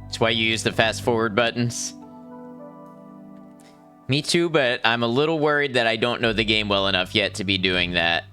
That's why you use the fast forward buttons. Me too, but I'm a little worried that I don't know the game well enough yet to be doing that.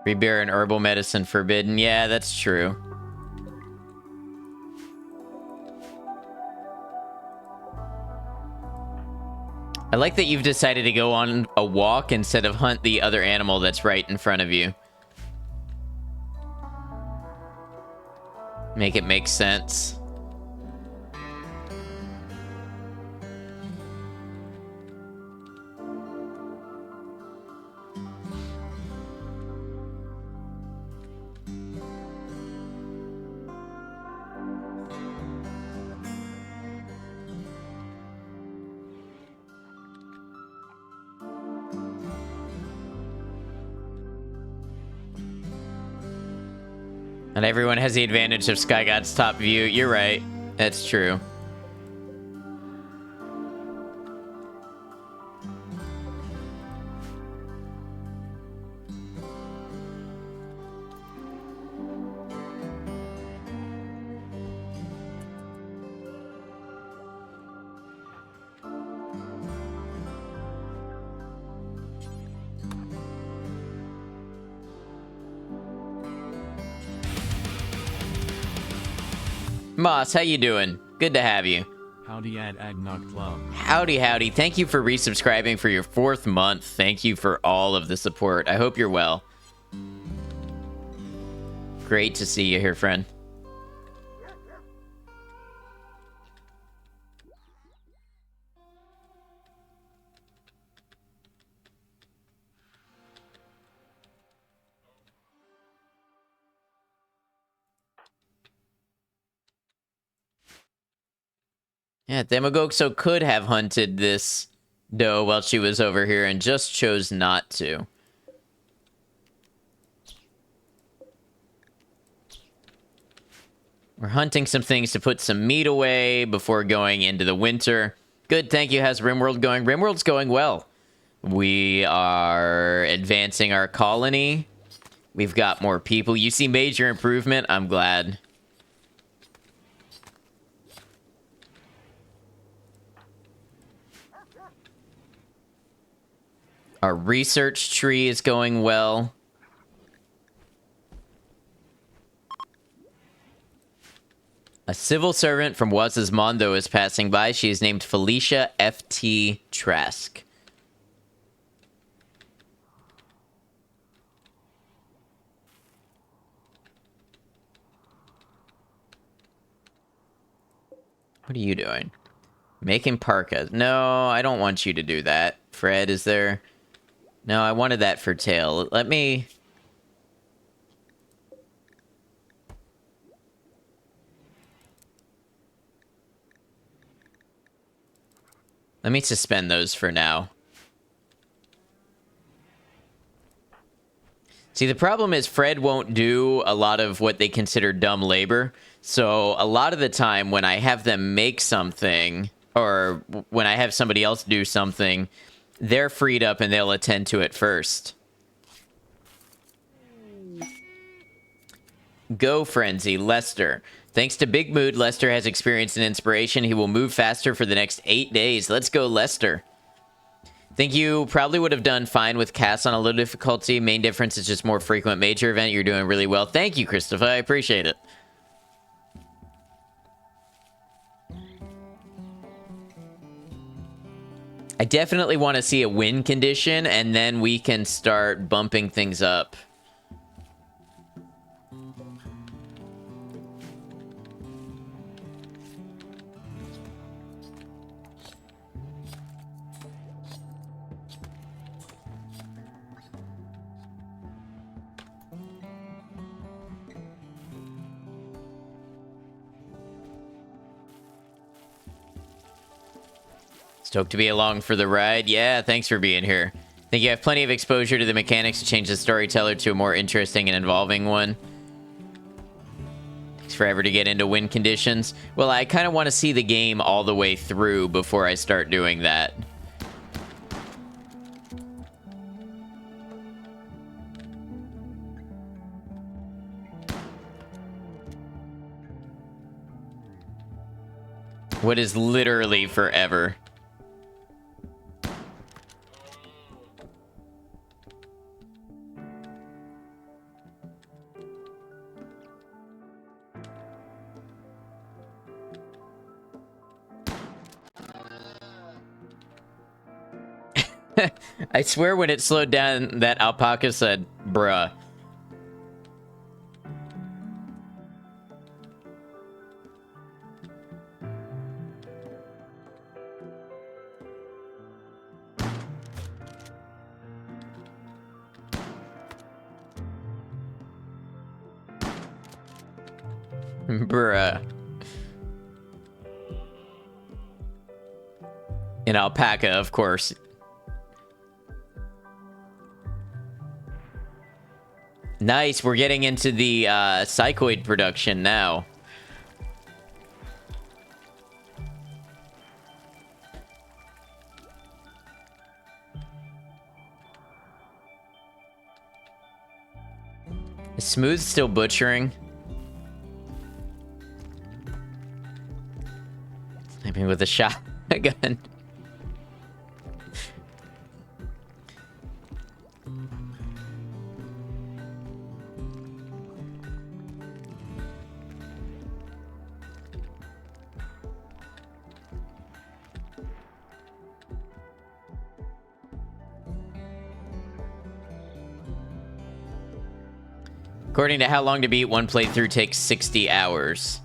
Free beer and herbal medicine forbidden. Yeah, that's true. I like that you've decided to go on a walk instead of hunt the other animal that's right in front of you. Make it make sense. And everyone has the advantage of Sky God's top view. You're right. That's true. Moss, how you doing? Good to have you. Howdy at Agnog Club. Howdy, howdy. Thank you for resubscribing for your 4th month. Thank you for all of the support. I hope you're well. Great to see you here, friend. Yeah, Demogokso could have hunted this doe while she was over here and just chose not to. We're hunting some things to put some meat away before going into the winter. Good, thank you. How's Rimworld going? Rimworld's going well. We are advancing our colony. We've got more people. You see major improvement. I'm glad. Our research tree is going well. A civil servant from Waz's Mondo is passing by. She is named Felicia F.T. Trask. What are you doing? Making parkas. No, I don't want you to do that. Fred, is there... No, I wanted that for Tail. Let me suspend those for now. See, the problem is Fred won't do a lot of what they consider dumb labor. So a lot of the time when I have them make something, or when I have somebody else do something, they're freed up and they'll attend to it first. Go Frenzy, Lester. Thanks to Big Mood, Lester has experienced an inspiration. He will move faster for the next 8 days. Let's go, Lester. Think you probably would have done fine with Cass on a low difficulty. Main difference is just more frequent major event. You're doing really well. Thank you, Christopher. I appreciate it. I definitely want to see a win condition, and then we can start bumping things up. Stoked to be along for the ride. Yeah, thanks for being here. Think you have plenty of exposure to the mechanics to change the storyteller to a more interesting and involving one. Takes forever to get into win conditions. Well, I kind of want to see the game all the way through before I start doing that. What is literally forever? I swear when it slowed down, that alpaca said, bruh. Bruh. An alpaca, of course. Nice, we're getting into the psychoid production now. Is Smooth still butchering? Sniping with a shotgun. According to How Long to Beat, one playthrough takes 60 hours.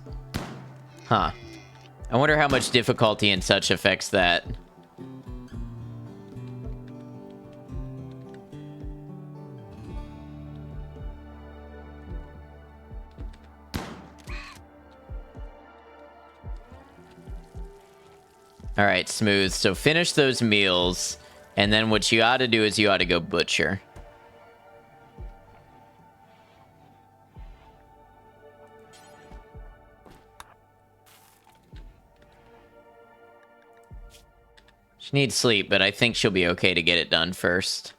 Huh. I wonder how much difficulty and such affects that. Alright, Smooth. So finish those meals, and then what you ought to do is you ought to go butcher. She needs sleep, but I think she'll be okay to get it done first.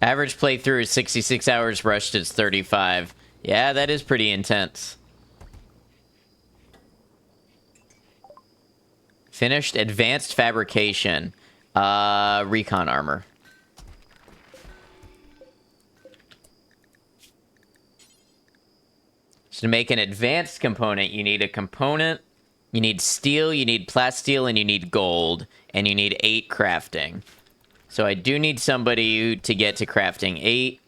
Average playthrough is 66 hours, rushed is 35. Yeah, that is pretty intense. Finished advanced fabrication. Recon armor. So to make an advanced component, you need a component, you need steel, you need plasteel, and you need gold. And you need 8 crafting. So I do need somebody to get to crafting 8.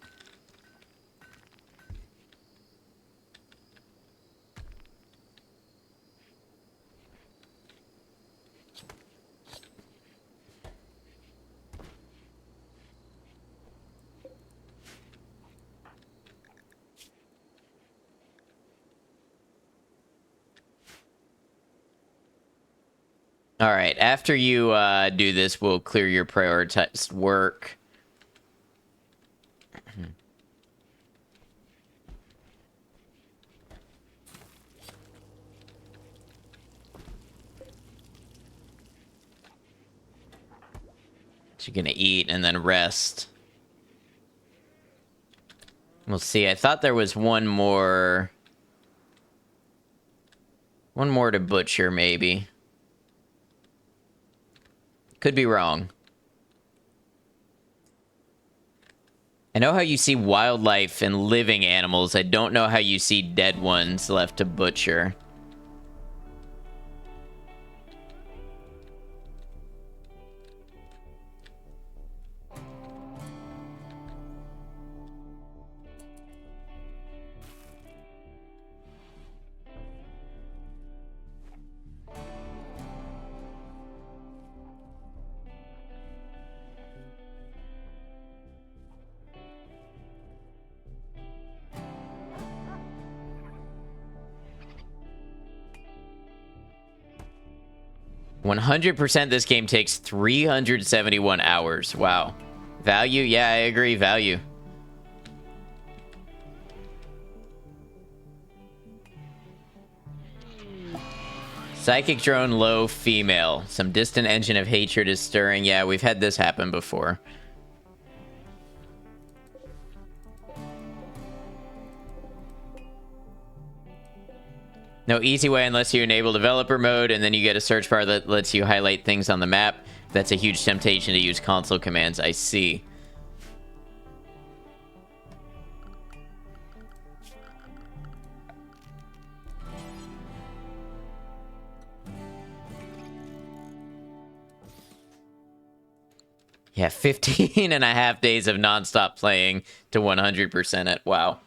All right, after you do this, we'll clear your prioritized work. So you're gonna eat and then rest. We'll see. I thought there was one more. One more to butcher, maybe. Could be wrong. I know how you see wildlife and living animals. I don't know how you see dead ones left to butcher. %, this game takes 371 hours. Wow. Value? Yeah, I agree. Value. Psychic drone low female. Some distant engine of hatred is stirring. Yeah, we've had this happen before. No easy way unless you enable developer mode, and then you get a search bar that lets you highlight things on the map. That's a huge temptation to use console commands. I see. Yeah, 15 and a half days of nonstop playing to 100% it. Wow.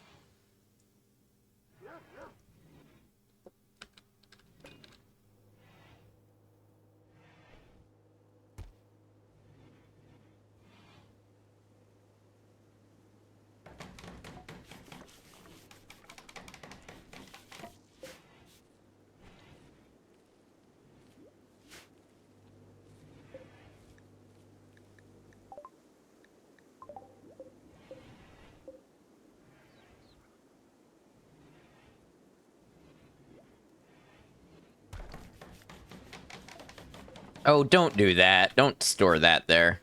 Oh, don't do that. Don't store that there.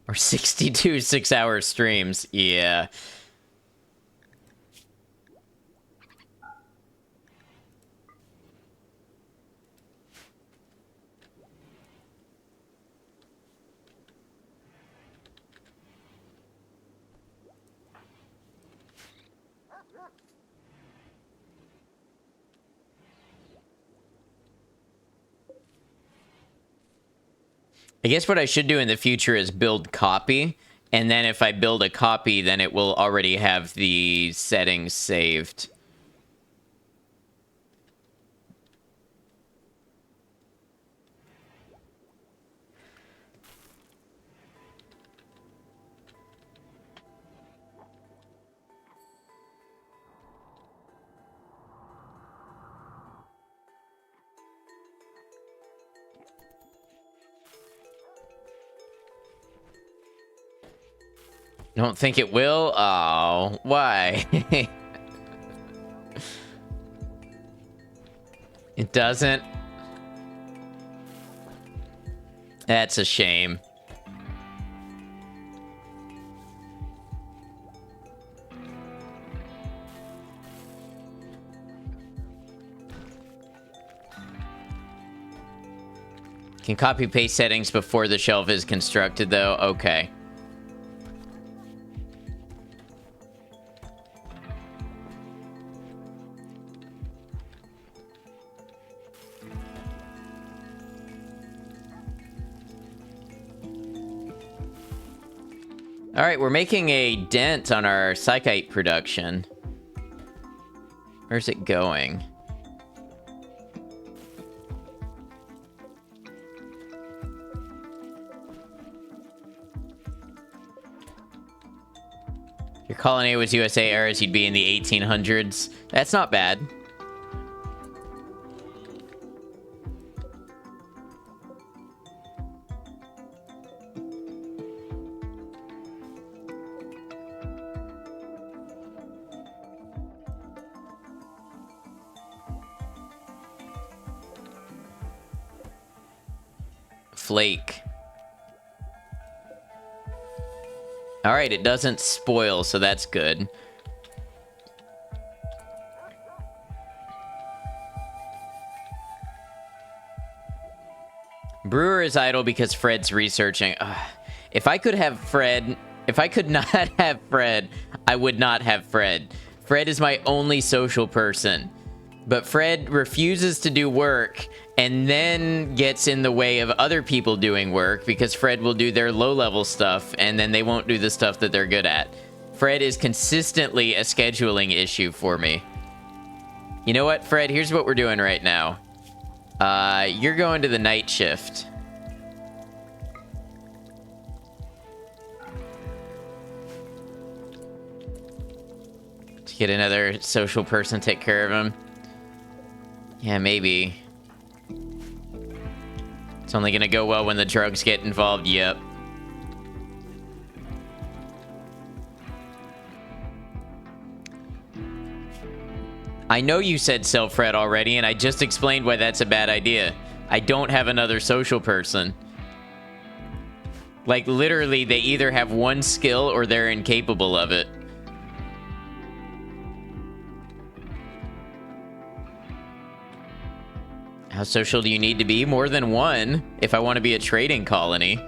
Or 62 6-hour streams. Yeah. I guess what I should do in the future is build copy, and then if I build a copy, then it will already have the settings saved. Don't think it will? Oh, why? It doesn't? That's a shame. Can copy paste settings before the shelf is constructed though? Okay. All right, we're making a dent on our psychite production. Where's it going? If your colony was USA eras, you'd be in the 1800s. That's not bad. Flake. All right, it doesn't spoil, so that's good. Brewer is idle because Fred's researching. Ugh. If I could have Fred, if I could not have Fred, I would not have Fred. Fred is my only social person. But Fred refuses to do work and then gets in the way of other people doing work because Fred will do their low-level stuff and then they won't do the stuff that they're good at. Fred is consistently a scheduling issue for me. You know what, Fred? Here's what we're doing right now. You're going to the night shift. To get another social person to take care of him. Yeah, maybe. It's only gonna go well when the drugs get involved, yep. I know you said sell Fred already, and I just explained why that's a bad idea. I don't have another social person. Like, literally, they either have one skill or they're incapable of it. How social do you need to be? More than one, if I want to be a trading colony.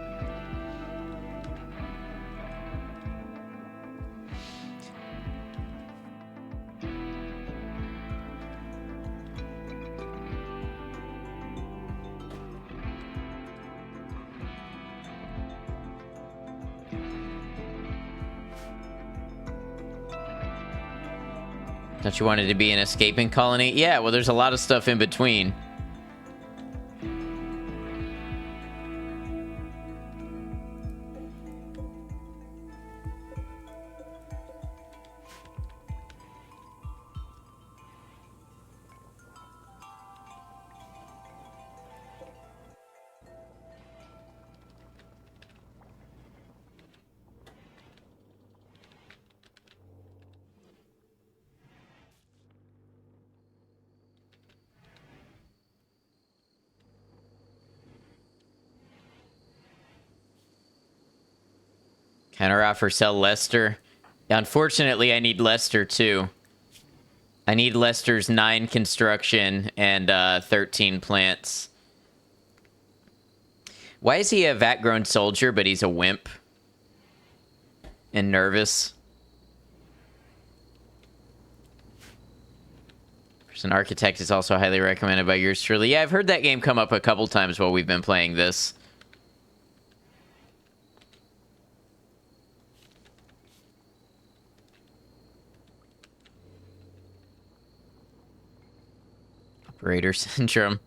Don't you wanted to be an escaping colony? Yeah, well, there's a lot of stuff in between. Counteroffer, sell Lester. Unfortunately, I need Lester too. I need Lester's 9 construction and 13 plants. Why is he a vat-grown soldier, but he's a wimp? And nervous? An architect is also highly recommended by yours truly. Yeah, I've heard that game come up a couple times while we've been playing this. Operator syndrome.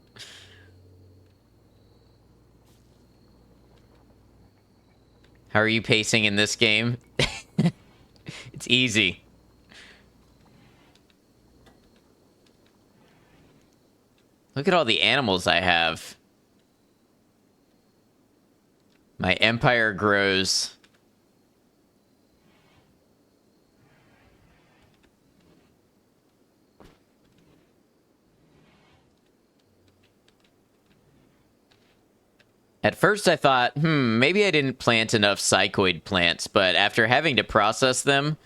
How are you pacing in this game? It's easy. Look at all the animals I have. My empire grows. At first I thought, maybe I didn't plant enough psychoid plants, but after having to process them,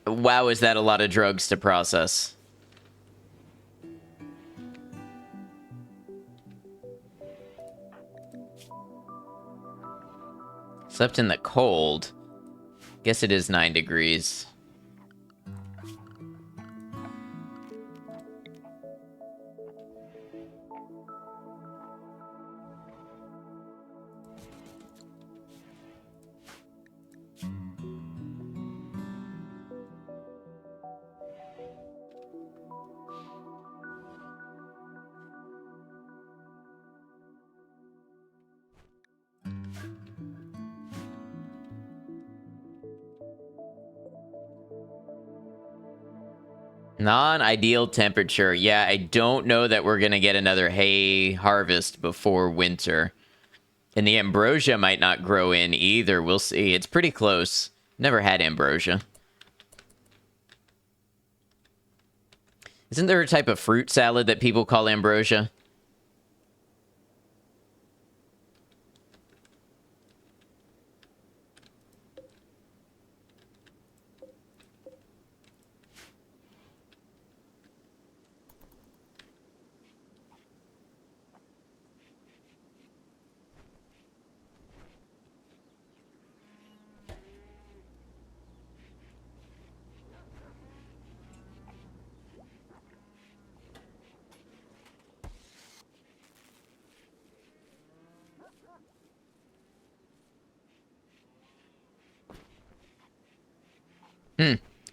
wow, is that a lot of drugs to process. Slept in the cold. Guess it is 9 degrees. Non-ideal temperature. Yeah, I don't know that we're going to get another hay harvest before winter. And the ambrosia might not grow in either. We'll see. It's pretty close. Never had ambrosia. Isn't there a type of fruit salad that people call ambrosia?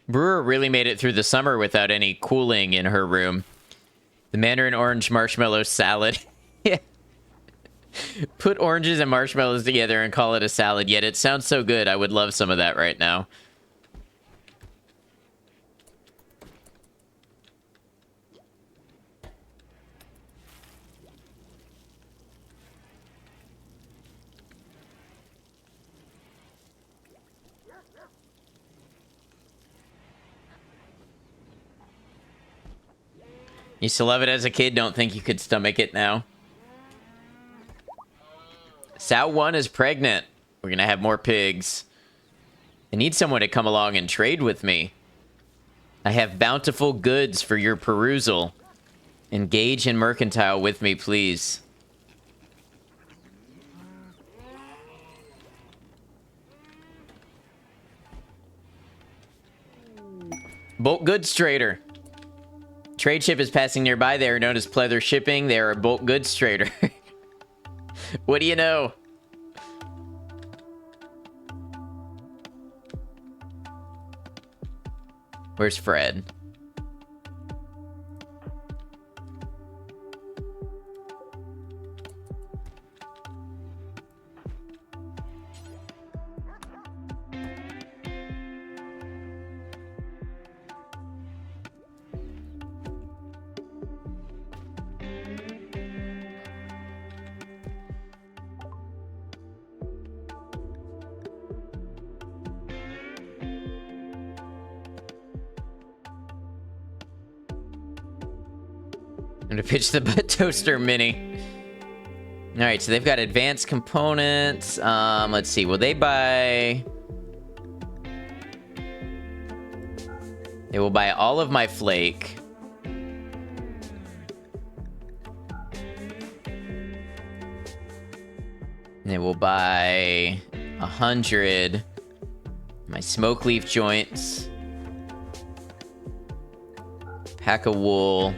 Brewer really made it through the summer without any cooling in her room. The mandarin orange marshmallow salad. Yeah. Put oranges and marshmallows together and call it a salad. Yet it sounds so good. I would love some of that right now. Used to love it as a kid, don't think you could stomach it now. Sow 1 is pregnant. We're gonna have more pigs. I need someone to come along and trade with me. I have bountiful goods for your perusal. Engage in mercantile with me, please. Bulk goods trader. Trade ship is passing nearby. They are known as pleather shipping. They are a bulk goods trader. What do you know? Where's Fred? I'm gonna pitch the butt toaster mini. All right, so they've got advanced components. Let's see. Will they buy? They will buy all of my flake. And they will buy 100 my smoke leaf joints, pack of wool.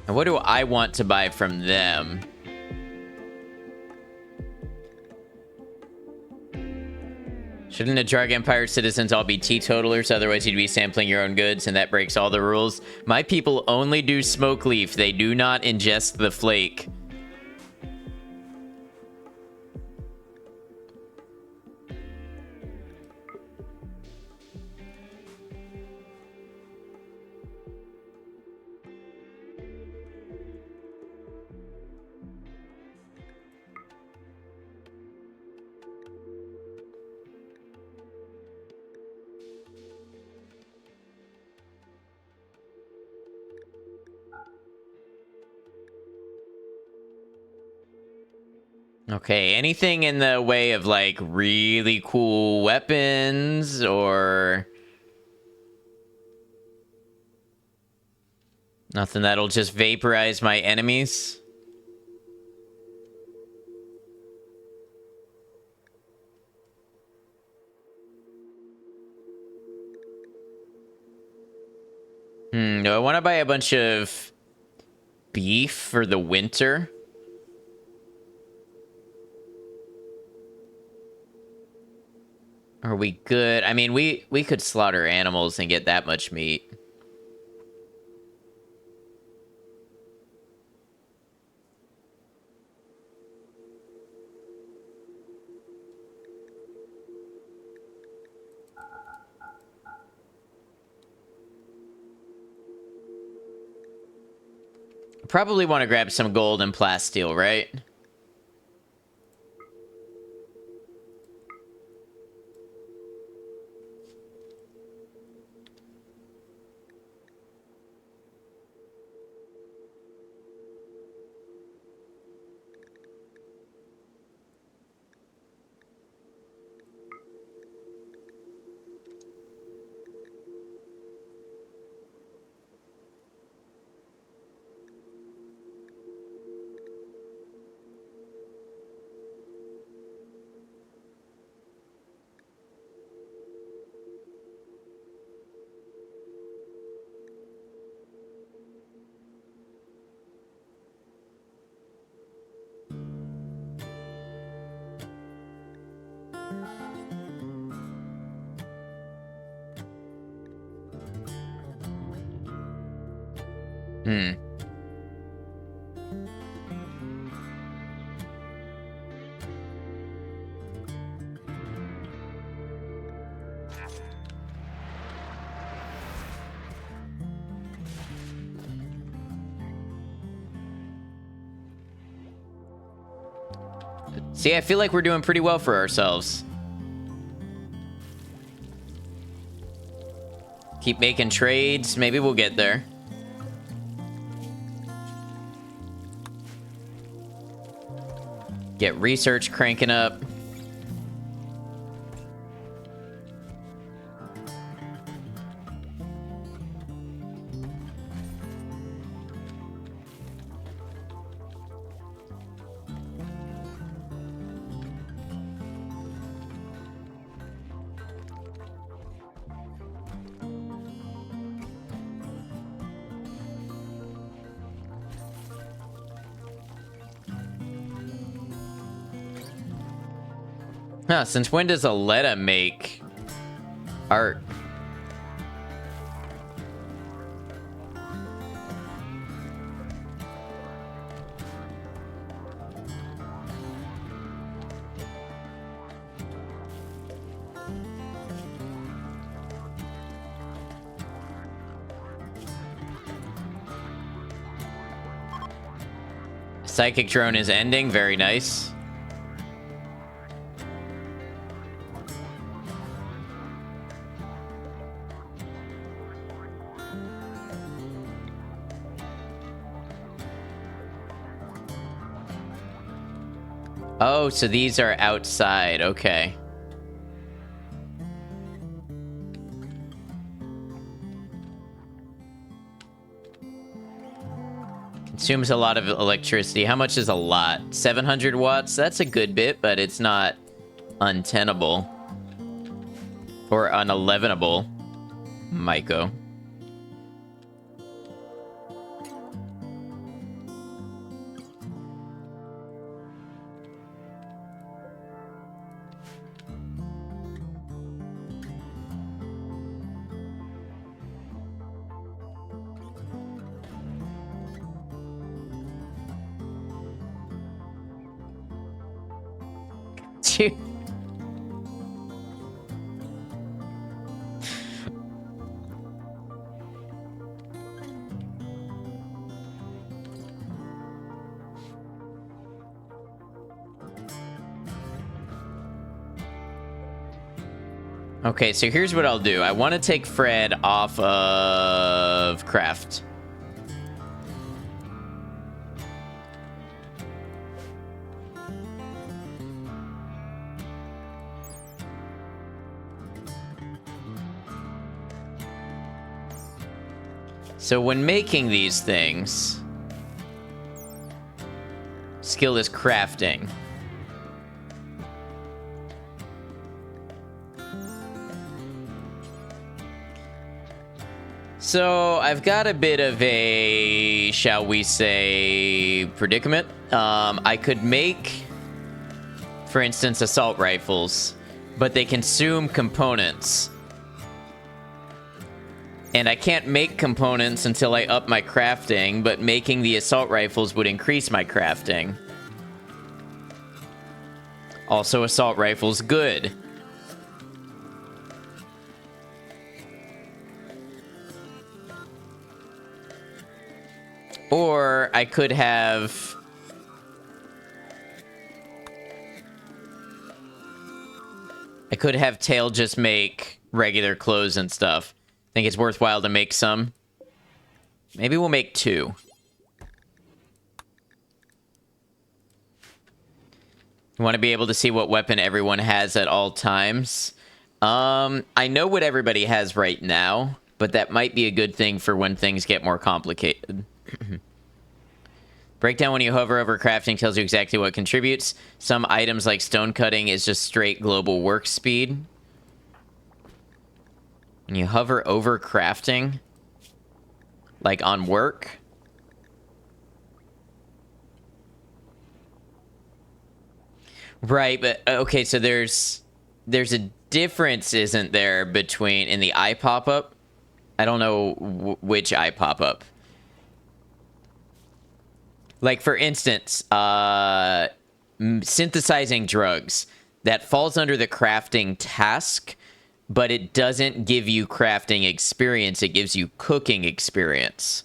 And what do I want to buy from them? Shouldn't a Drug Empire citizens all be teetotalers? Otherwise you'd be sampling your own goods, and that breaks all the rules. My people only do smoke leaf. They do not ingest the flake. Okay, anything in the way of, like, really cool weapons, or nothing that'll just vaporize my enemies? Do I want to buy a bunch of beef for the winter? Are we good? I mean, we could slaughter animals and get that much meat. Probably want to grab some gold and plasteel, right? See, I feel like we're doing pretty well for ourselves. Keep making trades. Maybe we'll get there. Get research cranking up. Huh, since when does Aletta make art? Psychic drone is ending. Very nice. Oh, so these are outside. Okay. Consumes a lot of electricity. How much is a lot? 700 watts? That's a good bit, but it's not untenable. Or unelevenable. Myco. Okay, so here's what I'll do. I want to take Fred off of craft. So when making these things, skill is crafting. So I've got a bit of a, shall we say, predicament. I could make, for instance, assault rifles, but they consume components. And I can't make components until I up my crafting, but making the assault rifles would increase my crafting. Also, assault rifles good. Or I could have... Tail just make regular clothes and stuff. Think it's worthwhile to make some. Maybe we'll make 2. You want to be able to see what weapon everyone has at all times. I know what everybody has right now, but that might be a good thing for when things get more complicated. Breakdown when you hover over crafting tells you exactly what contributes. Some items like stone cutting is just straight global work speed. When you hover over crafting, like on work, right? But okay, so there's a difference, isn't there, between in the eye pop-up? I don't know which eye pop-up. Like, for instance, synthesizing drugs. That falls under the crafting task, but it doesn't give you crafting experience. It gives you cooking experience.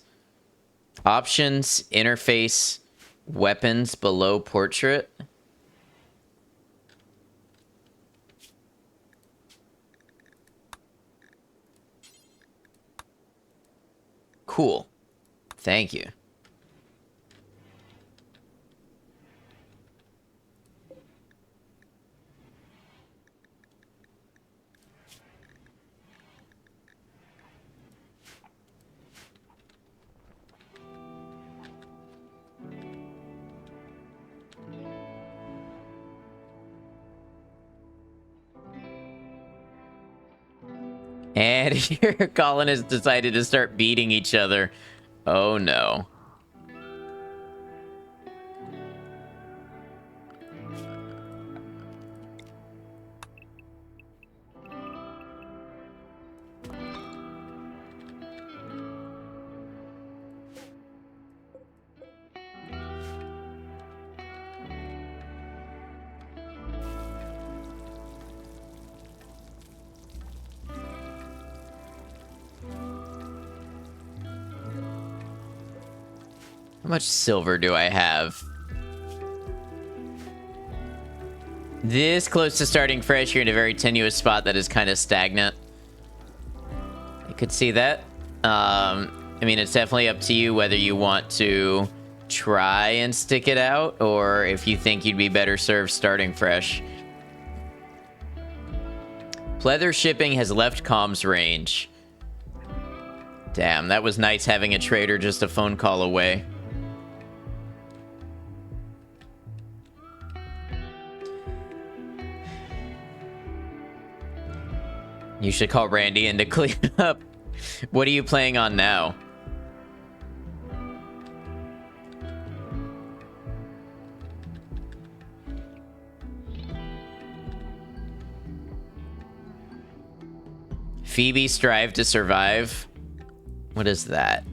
Options, interface, weapons below portrait. Cool. Thank you. And your colonists decided to start beating each other. Oh no. How much silver do I have? This close to starting fresh, you're in a very tenuous spot that is kind of stagnant. I could see that. I mean, it's definitely up to you whether you want to try and stick it out or if you think you'd be better served starting fresh. Pleather shipping has left comms range. Damn, that was nice having a trader just a phone call away. You should call Randy in to clean up. What are you playing on now? Phoebe strive to survive. What is that?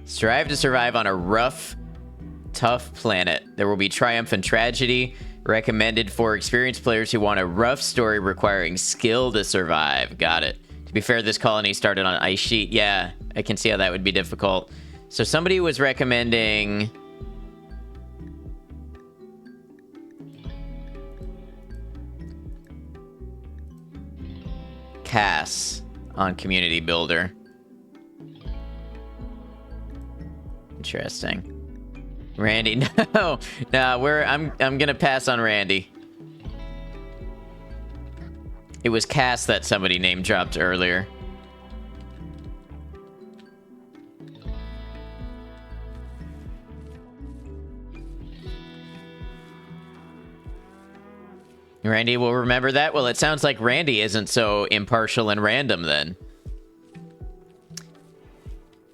Strive to survive on a rough, tough planet. There will be triumph and tragedy. Recommended for experienced players who want a rough story requiring skill to survive. Got it. To be fair, this colony started on ice sheet. Yeah, I can see how that would be difficult. So somebody was recommending... Cass on Community Builder. Interesting. Randy, no, I'm gonna pass on Randy. It was Cass that somebody name dropped earlier. Randy will remember that. Well, it sounds like Randy isn't so impartial and random then.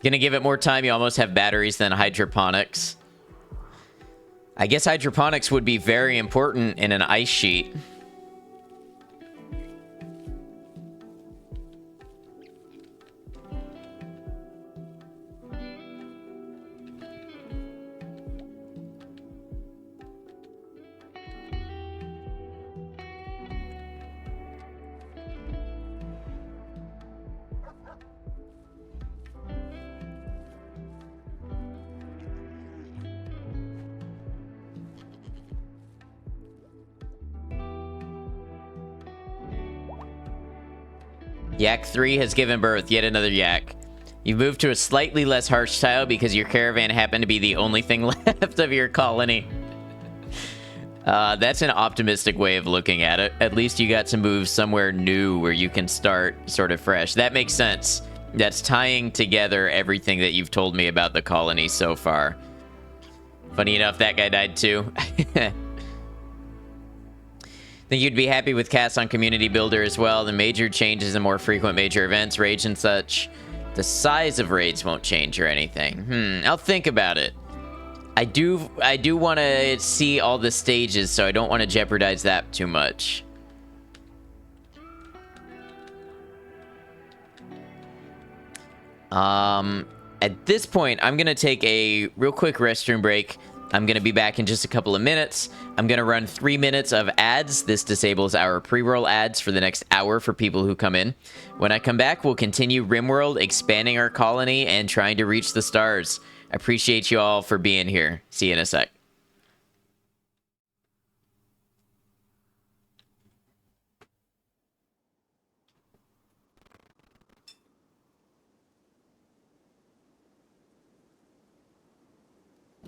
Gonna give it more time. You almost have batteries than hydroponics. I guess hydroponics would be very important in an ice sheet. Yak 3 has given birth, yet another yak. You've moved to a slightly less harsh tile because your caravan happened to be the only thing left of your colony. That's an optimistic way of looking at it. At least you got to move somewhere new where you can start sort of fresh. That makes sense. That's tying together everything that you've told me about the colony so far. Funny enough, that guy died too. Think you'd be happy with Cass on Community Builder as well. The major changes and more frequent major events, raids and such. The size of raids won't change or anything. I'll think about it. I do want to see all the stages, so I don't want to jeopardize that too much. At this point, I'm going to take a real quick restroom break. I'm going to be back in just a couple of minutes. I'm going to run 3 minutes of ads. This disables our pre-roll ads for the next hour for people who come in. When I come back, we'll continue Rimworld, expanding our colony and trying to reach the stars. I appreciate you all for being here. See you in a sec.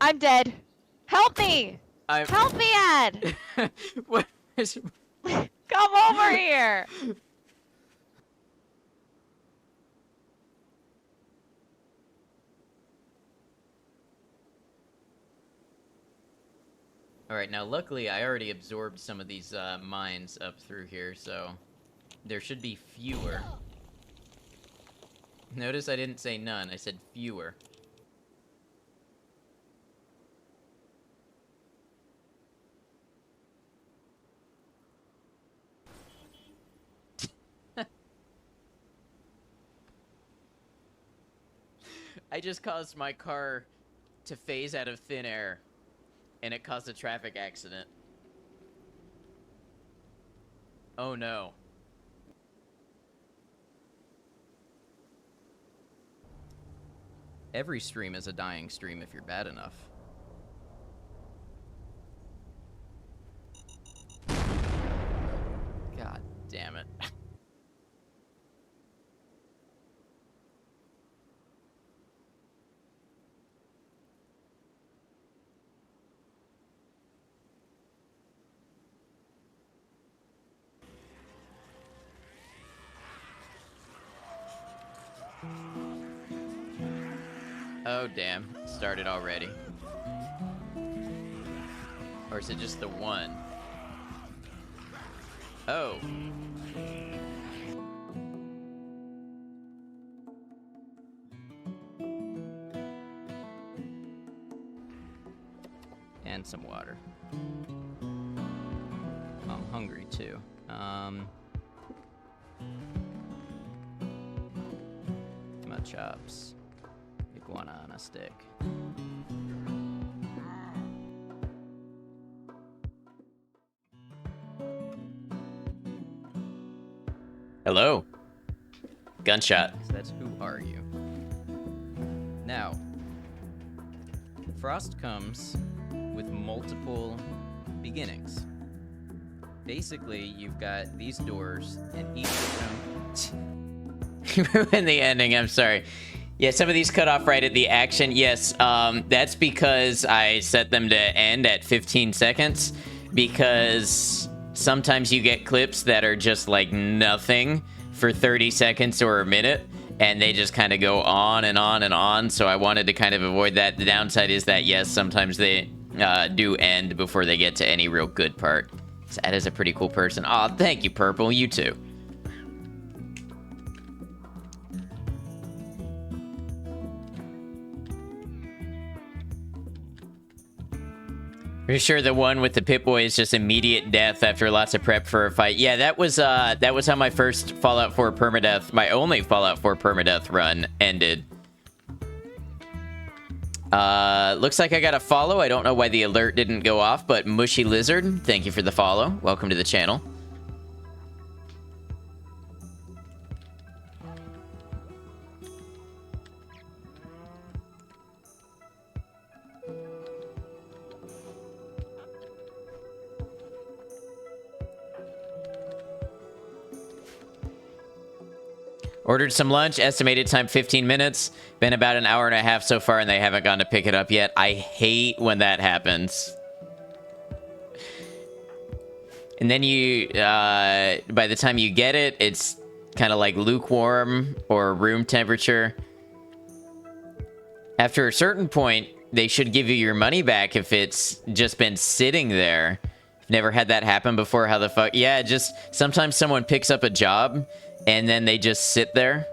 I'm dead. Help me! I'm... Help me, Ed! What is... Come over here! Alright, now luckily I already absorbed some of these mines up through here, so there should be fewer. Notice I didn't say none, I said fewer. I just caused my car to phase out of thin air, and it caused a traffic accident. Oh no. Every stream is a dying stream if you're bad enough. God damn it. Oh damn, it started already. Or is it just the one? Oh. And some water. I'm hungry too. My chops. Iguana on a stick. Hello. Gunshot. So that's who are you? Now, Frost comes with multiple beginnings. Basically, you've got these doors, and each of them... You ruined the ending, I'm sorry. Yeah, some of these cut off right at the action. Yes, that's because I set them to end at 15 seconds. Because sometimes you get clips that are just like nothing for 30 seconds or a minute. And they just kind of go on and on and on. So I wanted to kind of avoid that. The downside is that, yes, sometimes they do end before they get to any real good part. So that is a pretty cool person. Aw, thank you, Purple. You too. Pretty sure the one with the Pip-Boy is just immediate death after lots of prep for a fight. Yeah, that was how my first Fallout 4 permadeath, my only Fallout 4 permadeath run ended. Looks like I got a follow. I don't know why the alert didn't go off, but Mushy Lizard, thank you for the follow. Welcome to the channel. Ordered some lunch, estimated time 15 minutes. Been about an hour and a half so far and they haven't gone to pick it up yet. I hate when that happens. And then you, by the time you get it, it's kind of like lukewarm or room temperature. After a certain point, they should give you your money back if it's just been sitting there. Never had that happen before. How the fuck? Yeah, just sometimes someone picks up a job and then they just sit there.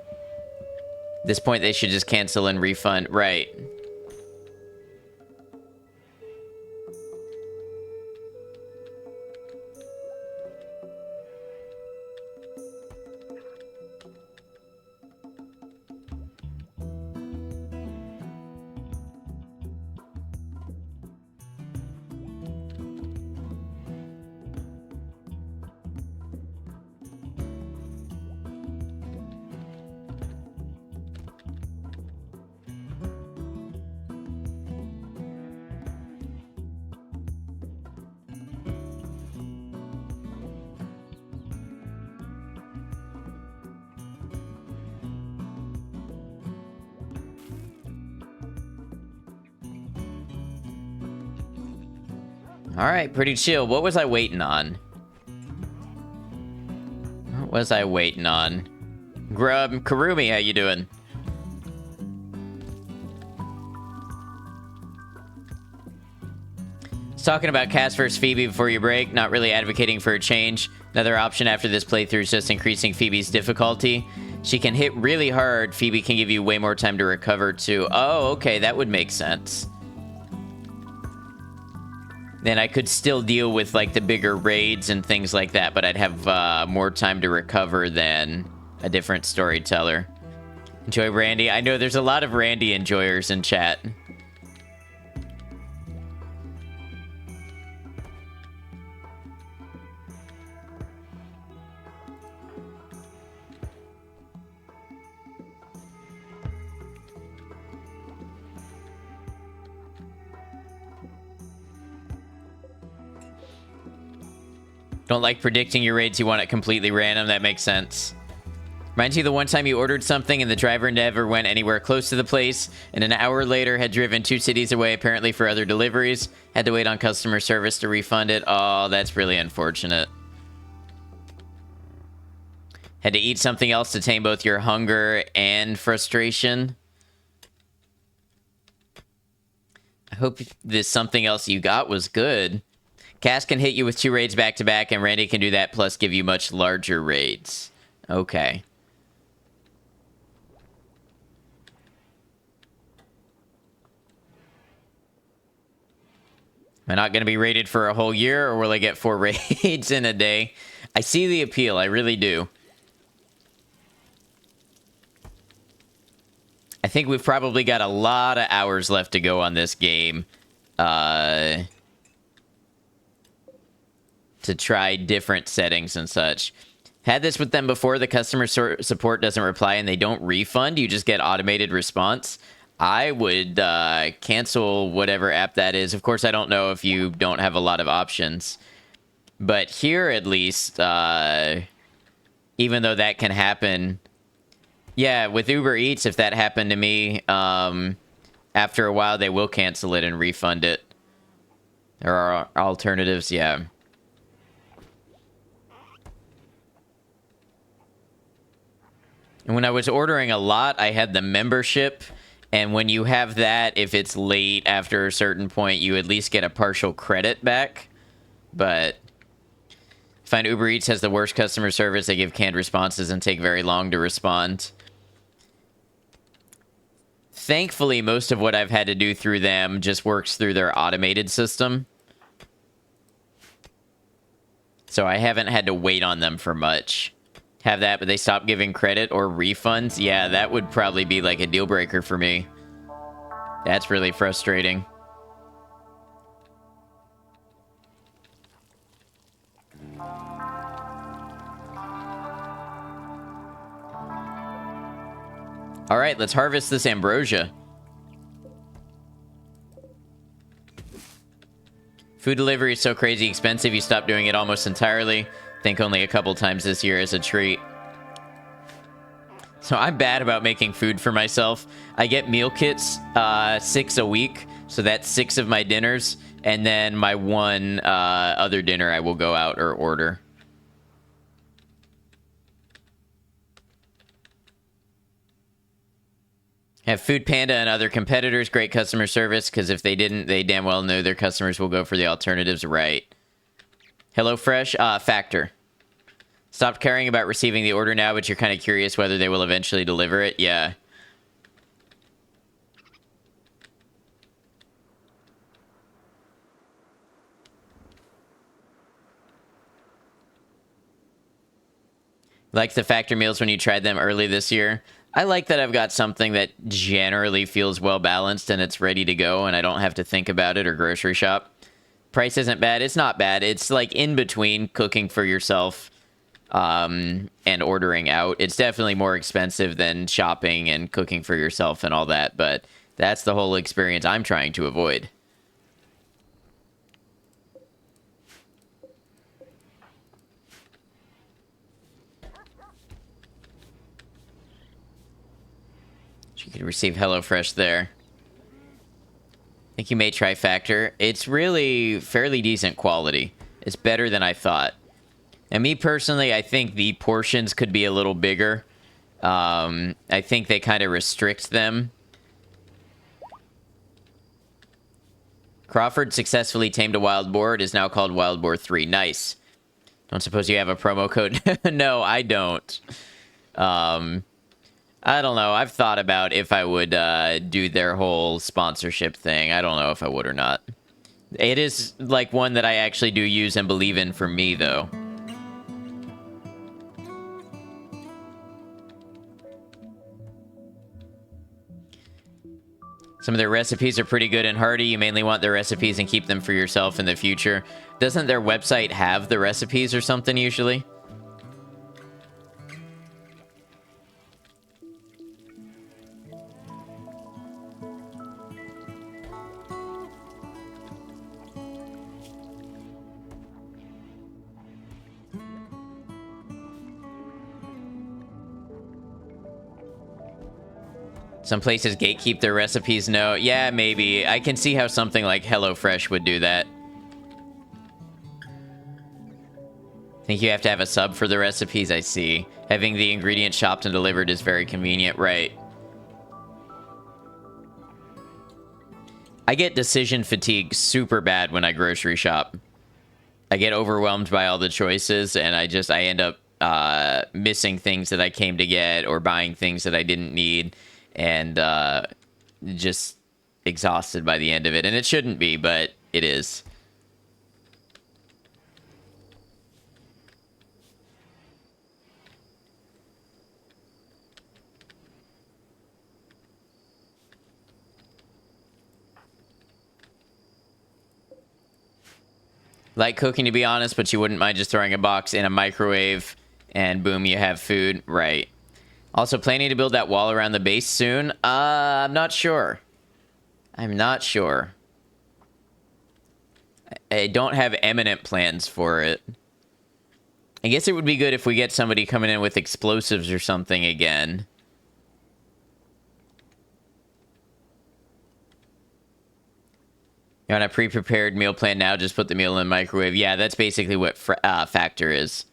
At this point, they should just cancel and refund. Right. Alright, pretty chill. What was I waiting on? What was I waiting on? Grub, Karumi, how you doing? Talking about Cass vs. Phoebe before you break, not really advocating for a change. Another option after this playthrough is just increasing Phoebe's difficulty. She can hit really hard. Phoebe can give you way more time to recover too. Oh, okay, that would make sense. Then I could still deal with like the bigger raids and things like that, but I'd have more time to recover than a different storyteller. Enjoy Randy. I know there's a lot of Randy enjoyers in chat. Don't like predicting your raids, you want it completely random. That makes sense. Reminds you the one time you ordered something and the driver never went anywhere close to the place, and an hour later had driven 2 cities away, apparently for other deliveries. Had to wait on customer service to refund it. Oh, that's really unfortunate. Had to eat something else to tame both your hunger and frustration. I hope this something else you got was good. Cass can hit you with 2 raids back to back, and Randy can do that plus give you much larger raids. Okay. Am I not going to be raided for a whole year, or will I get 4 raids in a day? I see the appeal, I really do. I think we've probably got a lot of hours left to go on this game. To try different settings and such. Had this with them before. The customer support doesn't reply and they don't refund. You just get automated response. I would cancel whatever app that is. Of course, I don't know if you don't have a lot of options. But here, at least, even though that can happen... Yeah, with Uber Eats, if that happened to me, after a while, they will cancel it and refund it. There are alternatives, yeah. And when I was ordering a lot, I had the membership. And when you have that, if it's late after a certain point, you at least get a partial credit back. But I find Uber Eats has the worst customer service. They give canned responses and take very long to respond. Thankfully, most of what I've had to do through them just works through their automated system. So I haven't had to wait on them for much. Have that, but they stop giving credit or refunds. Yeah, that would probably be like a deal breaker for me. That's really frustrating. All right, let's harvest this ambrosia. Food delivery is so crazy expensive, you stop doing it almost entirely. Think only a couple times this year as a treat. So I'm bad about making food for myself. I get meal kits, 6 a week. So that's 6 of my dinners. And then my one other dinner I will go out or order. Have Food Panda and other competitors great customer service, because if they didn't, they damn well know their customers will go for the alternatives, right? HelloFresh, Factor. Stopped caring about receiving the order now, but you're kind of curious whether they will eventually deliver it. Yeah. Like the Factor meals when you tried them early this year. I like that I've got something that generally feels well balanced and it's ready to go and I don't have to think about it or grocery shop. Price isn't bad. It's not bad. It's like in between cooking for yourself and ordering out. It's definitely more expensive than shopping and cooking for yourself and all that, but that's the whole experience I'm trying to avoid. You can receive HelloFresh there. think you may try Factor. It's really fairly decent quality. It's better than I thought. And me personally, I think the portions could be a little bigger. I think they kind of restrict them. Crawford successfully tamed a wild boar. It is now called Wild Boar 3. Nice. Don't suppose you have a promo code? No, I don't. I don't know. I've thought about if I would do their whole sponsorship thing. I don't know if I would or not. It is like one that I actually do use and believe in for me, though. Some of their recipes are pretty good and hearty. You mainly want their recipes and keep them for yourself in the future. Doesn't their website have the recipes or something usually? Some places gatekeep their recipes. No, yeah, maybe. I can see how something like HelloFresh would do that. Think you have to have a sub for the recipes? I see. Having the ingredients shopped and delivered is very convenient, right? I get decision fatigue super bad when I grocery shop. I get overwhelmed by all the choices, and I end up missing things that I came to get or buying things that I didn't need. And just exhausted by the end of it. And it shouldn't be, but it is. Like cooking, to be honest, but you wouldn't mind just throwing a box in a microwave and boom, you have food. Right. Also, planning to build that wall around the base soon? I'm not sure. I'm not sure. I don't have eminent plans for it. I guess it would be good if we get somebody coming in with explosives or something again. You want a pre-prepared meal plan now? Just put the meal in the microwave. Yeah, that's basically what Factor is.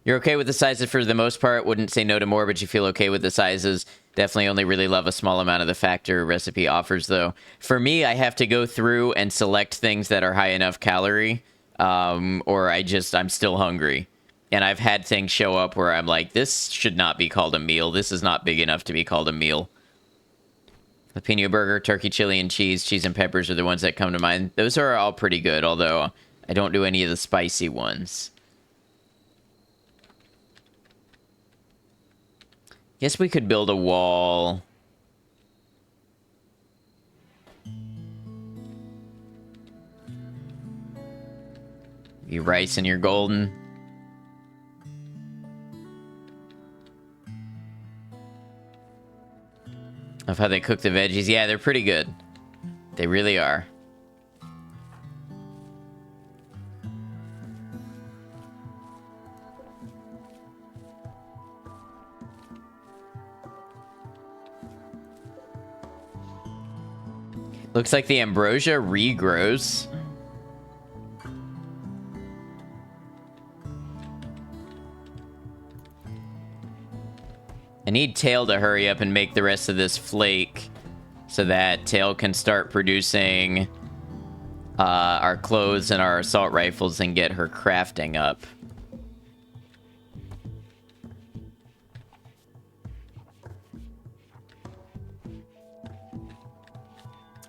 You're okay with the sizes for the most part. Wouldn't say no to more, but you feel okay with the sizes. Definitely only really love a small amount of the Factor recipe offers, though. For me, I have to go through and select things that are high enough calorie, or I'm still hungry. And I've had things show up where I'm like, this should not be called a meal. This is not big enough to be called a meal. Jalapeno burger, turkey, chili, and cheese. Cheese and peppers are the ones that come to mind. Those are all pretty good, although I don't do any of the spicy ones. Guess we could build a wall. You rice and you're golden. Of how they cook the veggies. Yeah, they're pretty good. They really are. Looks like the ambrosia regrows. I need Tail to hurry up and make the rest of this flake so that Tail can start producing our clothes and our assault rifles and get her crafting up.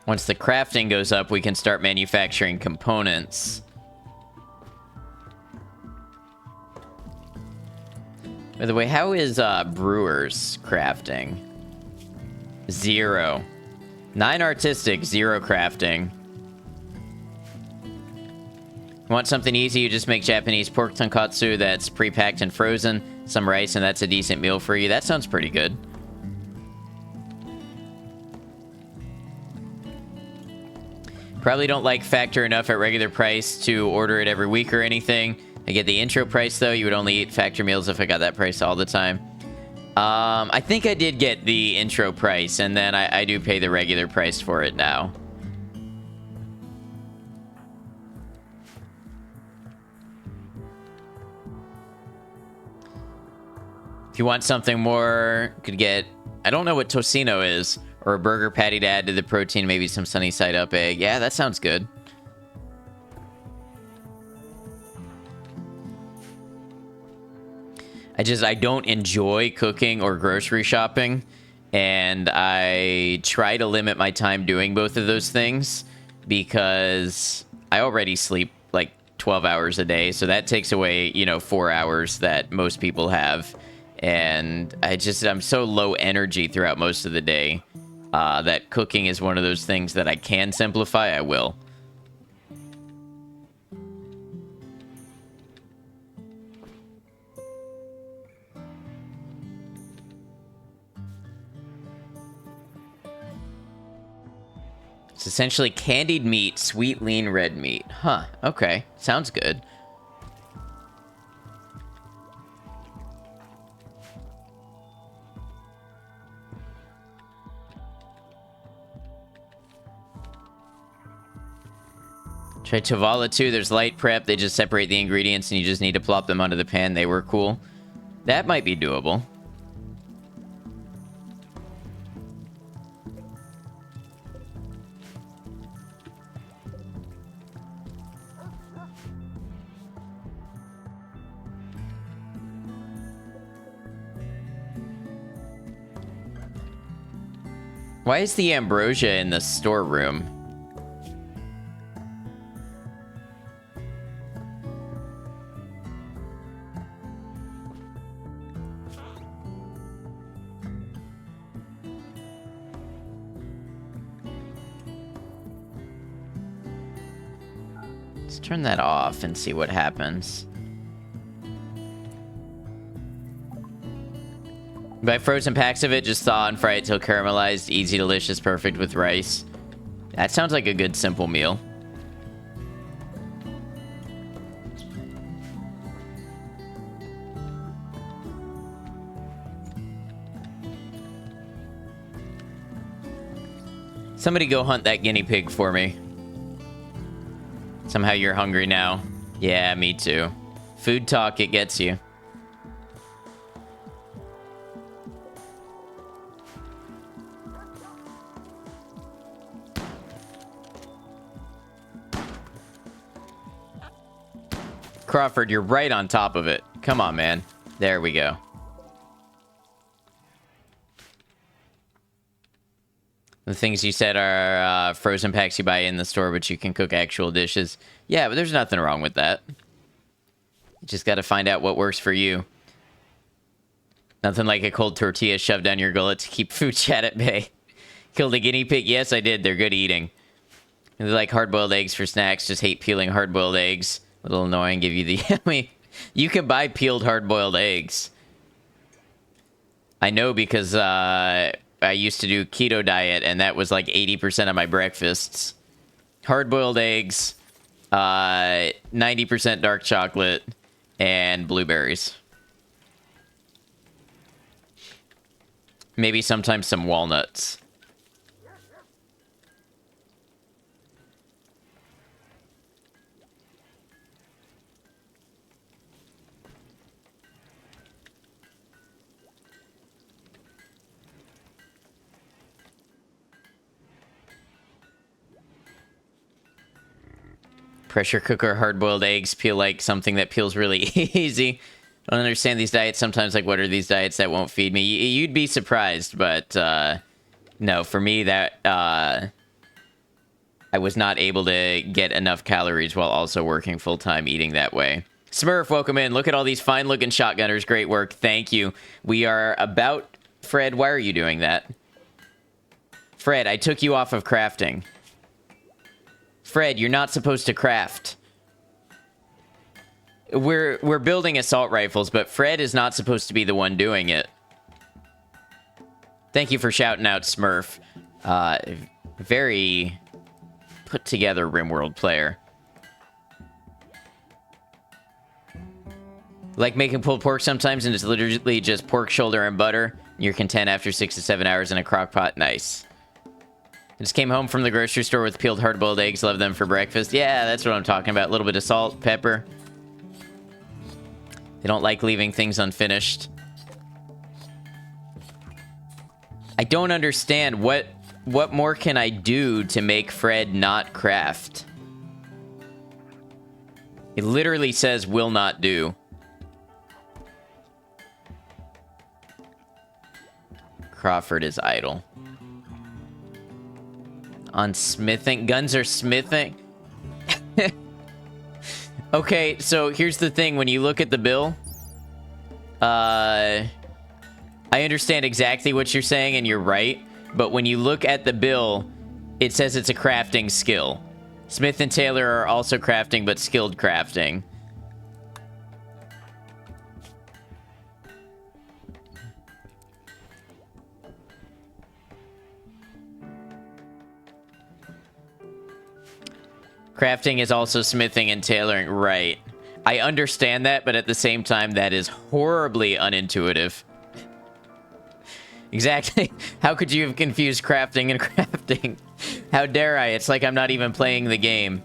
Once the crafting goes up, we can start manufacturing components. By the way, how is Brewers crafting? 0. 9 artistic, 0 crafting. Want something easy? You just make Japanese pork tonkatsu that's pre-packed and frozen. Some rice, and that's a decent meal for you. That sounds pretty good. Probably don't like Factor enough at regular price to order it every week or anything. I get the intro price, though. You would only eat Factor meals if I got that price all the time. I think I did get the intro price, and then I do pay the regular price for it now. If you want something more, could get, I don't know what tocino is, or a burger patty to add to the protein, maybe some sunny side up egg. Yeah, that sounds good. I don't enjoy cooking or grocery shopping, and I try to limit my time doing both of those things because I already sleep like 12 hours a day, so that takes away, 4 hours that most people have. And I'm so low energy throughout most of the day that cooking is one of those things that I can simplify, I will. It's essentially candied meat, sweet, lean, red meat. Huh, okay. Sounds good. Try Tovala too. There's light prep. They just separate the ingredients and you just need to plop them onto the pan. They were cool. That might be doable. Why is the ambrosia in the storeroom? Let's turn that off and see what happens. Buy frozen packs of it, just thaw and fry it till caramelized. Easy, delicious, perfect with rice. That sounds like a good, simple meal. Somebody go hunt that guinea pig for me. Somehow you're hungry now. Yeah, me too. Food talk, it gets you. Crawford, you're right on top of it. Come on, man. There we go. The things you said are frozen packs you buy in the store, but you can cook actual dishes. Yeah, but there's nothing wrong with that. You just got to find out what works for you. Nothing like a cold tortilla shoved down your gullet to keep food chat at bay. Killed a guinea pig? Yes, I did. They're good eating. They like hard-boiled eggs for snacks. Just hate peeling hard-boiled eggs. A little annoying. Give you the... I mean, you can buy peeled hard-boiled eggs. I know because I used to do keto diet, and that was like 80% of my breakfasts. Hard-boiled eggs, 90% dark chocolate, and blueberries. Maybe sometimes some walnuts. Pressure cooker hard-boiled eggs peel like something that peels really easy. I don't understand these diets sometimes. Like, what are these diets that won't feed me? You'd be surprised, but no, for me, that I was not able to get enough calories while also working full-time eating that way. Smurf, welcome in. Look at all these fine-looking shotgunners. Great work. Thank you. We are about... Fred, why are you doing that? Fred, I took you off of crafting. Fred, you're not supposed to craft. We're building assault rifles, but Fred is not supposed to be the one doing it. Thank you for shouting out, Smurf. Very put-together Rimworld player. Like making pulled pork sometimes, and it's literally just pork shoulder and butter. You're content after 6 to 7 hours in a crock pot. Nice. I just came home from the grocery store with peeled hard-boiled eggs. Love them for breakfast. Yeah, that's what I'm talking about. A little bit of salt, pepper. They don't like leaving things unfinished. I don't understand. What more can I do to make Fred not craft? It literally says will not do. Crawford is idle. On smithing. Guns are smithing. Okay, so here's the thing. When you look at the bill, I understand exactly what you're saying, and you're right. But when you look at the bill, it says it's a crafting skill. Smith and Taylor are also crafting, but skilled crafting. Crafting is also smithing and tailoring. Right. I understand that, but at the same time, that is horribly unintuitive. Exactly. How could you have confused crafting and crafting? How dare I? It's like I'm not even playing the game.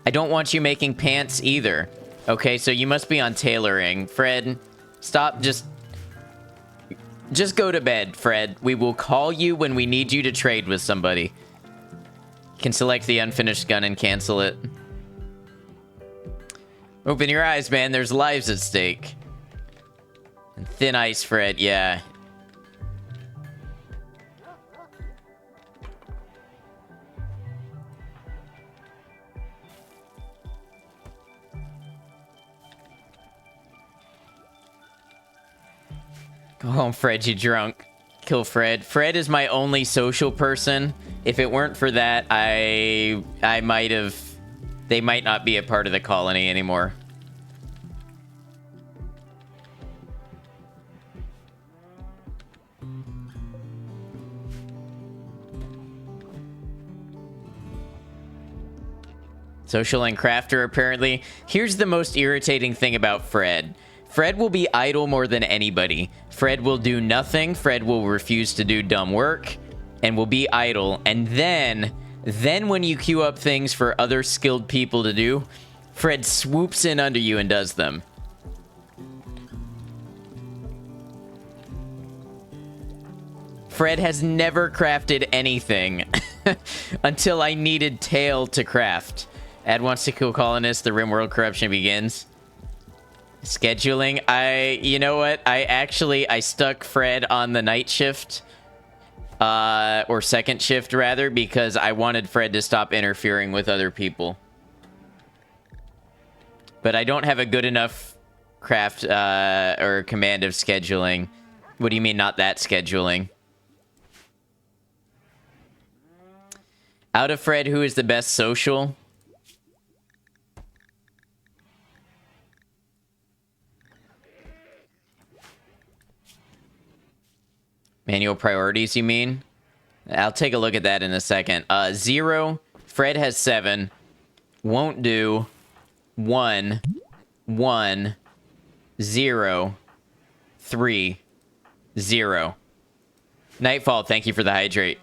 I don't want you making pants either. Okay, so you must be on tailoring. Fred, stop. Just go to bed, Fred. We will call you when we need you to trade with somebody. You can select the unfinished gun and cancel it. Open your eyes, man. There's lives at stake. And thin ice, Fred. Yeah. Go home, Fred. You drunk. Kill Fred. Fred is my only social person. If it weren't for that, I might have... They might not be a part of the colony anymore. Social and crafter, apparently. Here's the most irritating thing about Fred. Fred will be idle more than anybody. Fred will do nothing. Fred will refuse to do dumb work and will be idle. And then when you queue up things for other skilled people to do, Fred swoops in under you and does them. Fred has never crafted anything until I needed Tail to craft. Ad wants to kill colonists. The Rimworld corruption begins. Scheduling. You know what? I stuck Fred on the night shift. Or second shift, rather, because I wanted Fred to stop interfering with other people. But I don't have a good enough craft, or command of scheduling. What do you mean, not that scheduling? Out of Fred, who is the best social? Manual priorities, you mean? I'll take a look at that in a second. 0. Fred has 7. Won't do. 1. 1. 0. 3. 0. Nightfall, thank you for the hydrate.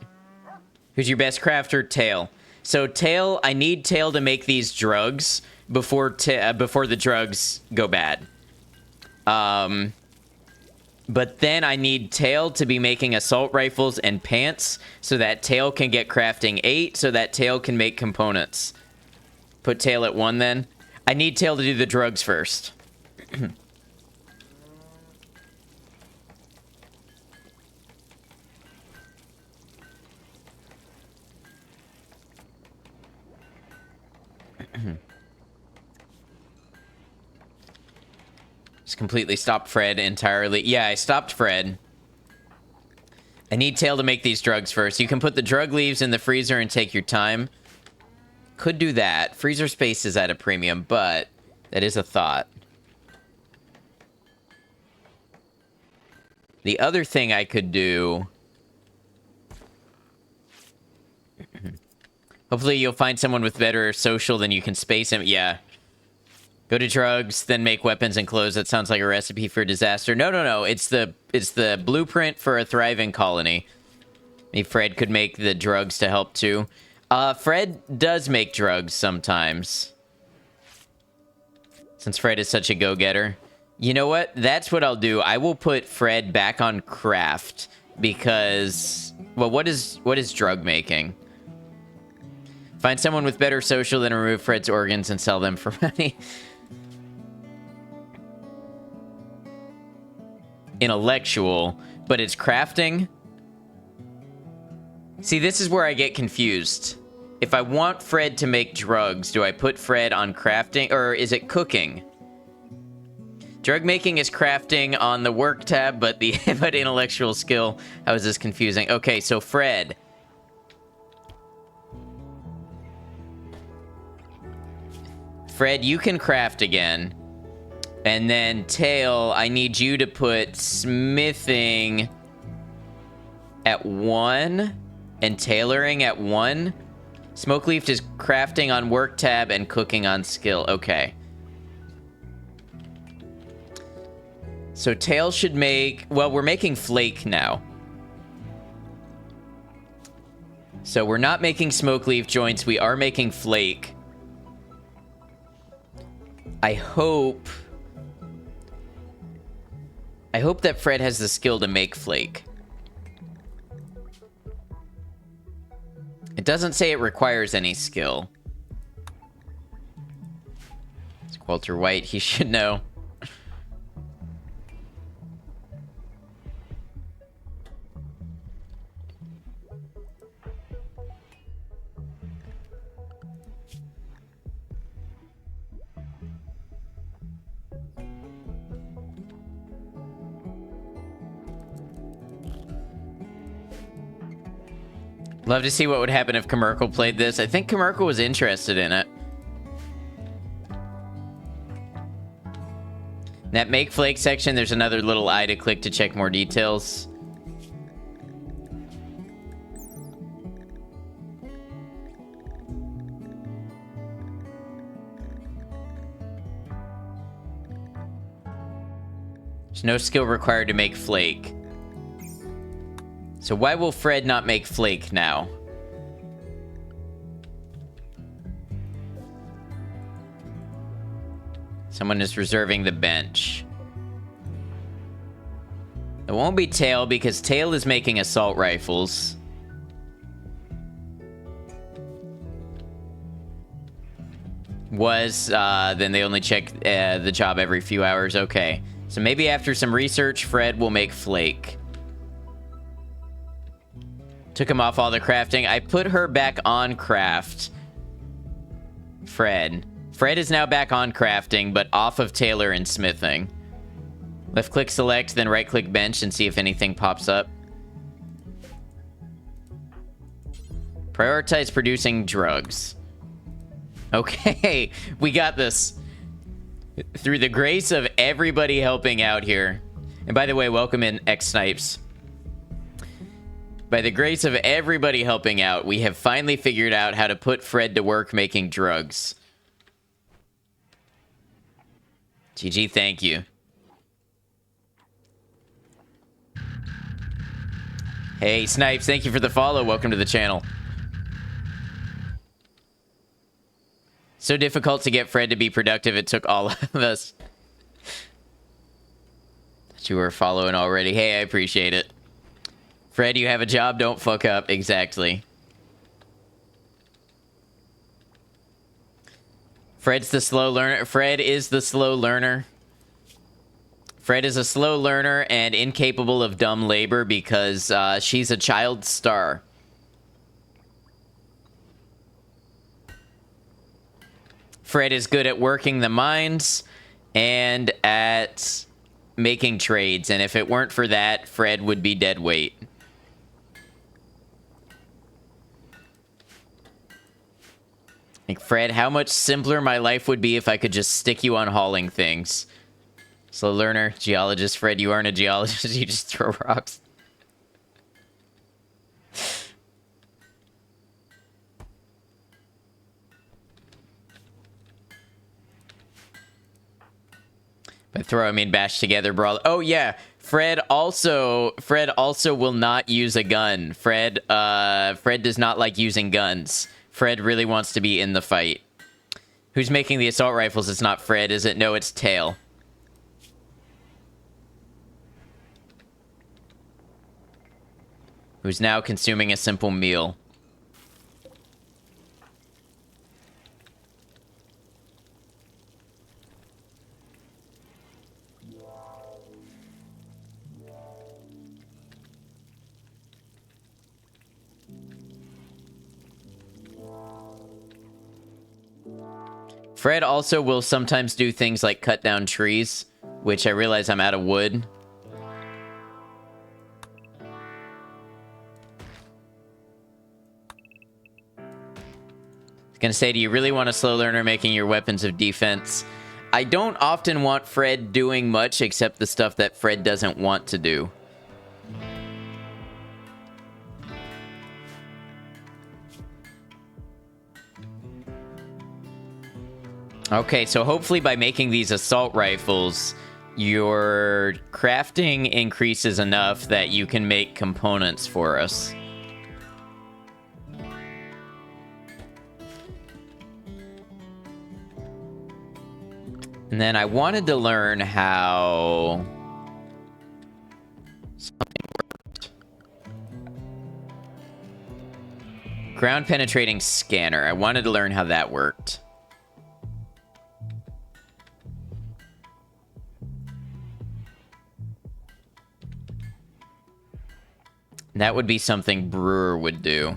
Who's your best crafter? Tail. So Tail, I need Tail to make these drugs before the drugs go bad. But then I need Tail to be making assault rifles and pants so that Tail can get crafting 8 so that Tail can make components. Put Tail at 1 then. I need Tail to do the drugs first. Just completely stopped Fred entirely. Yeah, I stopped Fred. I need Tail to make these drugs first. You can put the drug leaves in the freezer and take your time. Could do that. Freezer space is at a premium, but that is a thought. The other thing I could do... Hopefully you'll find someone with better social than you can space him. Yeah. Go to drugs, then make weapons and clothes. That sounds like a recipe for disaster. No. It's the blueprint for a thriving colony. Maybe Fred could make the drugs to help too. Fred does make drugs sometimes. Since Fred is such a go-getter. You know what? That's what I'll do. I will put Fred back on craft because, well, what is drug making? Find someone with better social, then remove Fred's organs and sell them for money. Intellectual, but it's crafting. See, this is where I get confused. If I want Fred to make drugs, do I put Fred on crafting, or is it cooking? Drug making is crafting on the work tab, but the but intellectual skill. How is this confusing? Okay, so Fred. Fred, you can craft again. And then Tail, I need you to put smithing at 1 and tailoring at 1. Smokeleaf is crafting on work tab and cooking on skill. Okay. So Tail should make... Well, we're making flake now. So we're not making smokeleaf joints. We are making flake. I hope that Fred has the skill to make flake. It doesn't say it requires any skill. It's Walter White. He should know. Love to see what would happen if Commercial played this. I think Commercial was interested in it. In that make flake section, there's another little eye to click to check more details. There's no skill required to make flake. So why will Fred not make flake now? Someone is reserving the bench. It won't be Tail because Tail is making assault rifles. Then they only check the job every few hours. Okay. So maybe after some research, Fred will make flake. Took him off all the crafting. I put her back on craft. Fred. Fred is now back on crafting, but off of Taylor and smithing. Left click select, then right click bench and see if anything pops up. Prioritize producing drugs. Okay, we got this. Through the grace of everybody helping out here. And by the way, welcome in X Snipes. By the grace of everybody helping out, we have finally figured out how to put Fred to work making drugs. GG, thank you. Hey, Snipes, thank you for the follow. Welcome to the channel. So difficult to get Fred to be productive, it took all of us. That you were following already. Hey, I appreciate it. Fred, you have a job, don't fuck up. Exactly. Fred's the slow learner. Fred is the slow learner. Fred is a slow learner and incapable of dumb labor because she's a child star. Fred is good at working the mines and at making trades. And if it weren't for that, Fred would be dead weight. Like, Fred, how much simpler my life would be if I could just stick you on hauling things. Slow learner, geologist. Fred, you aren't a geologist. You just throw rocks. By throw, I mean bash together, brawl. Oh, yeah. Fred also will not use a gun. Fred does not like using guns. Fred really wants to be in the fight. Who's making the assault rifles? It's not Fred, is it? No, it's Tail. who's now consuming a simple meal. Fred also will sometimes do things like cut down trees, which I realize I'm out of wood. I was gonna say, do you really want a slow learner making your weapons of defense? I don't often want Fred doing much except the stuff that Fred doesn't want to do. Okay, so hopefully by making these assault rifles, your crafting increases enough that you can make components for us. And then I wanted to learn how something worked. Ground penetrating scanner. I wanted to learn how that worked. That would be something Brewer would do.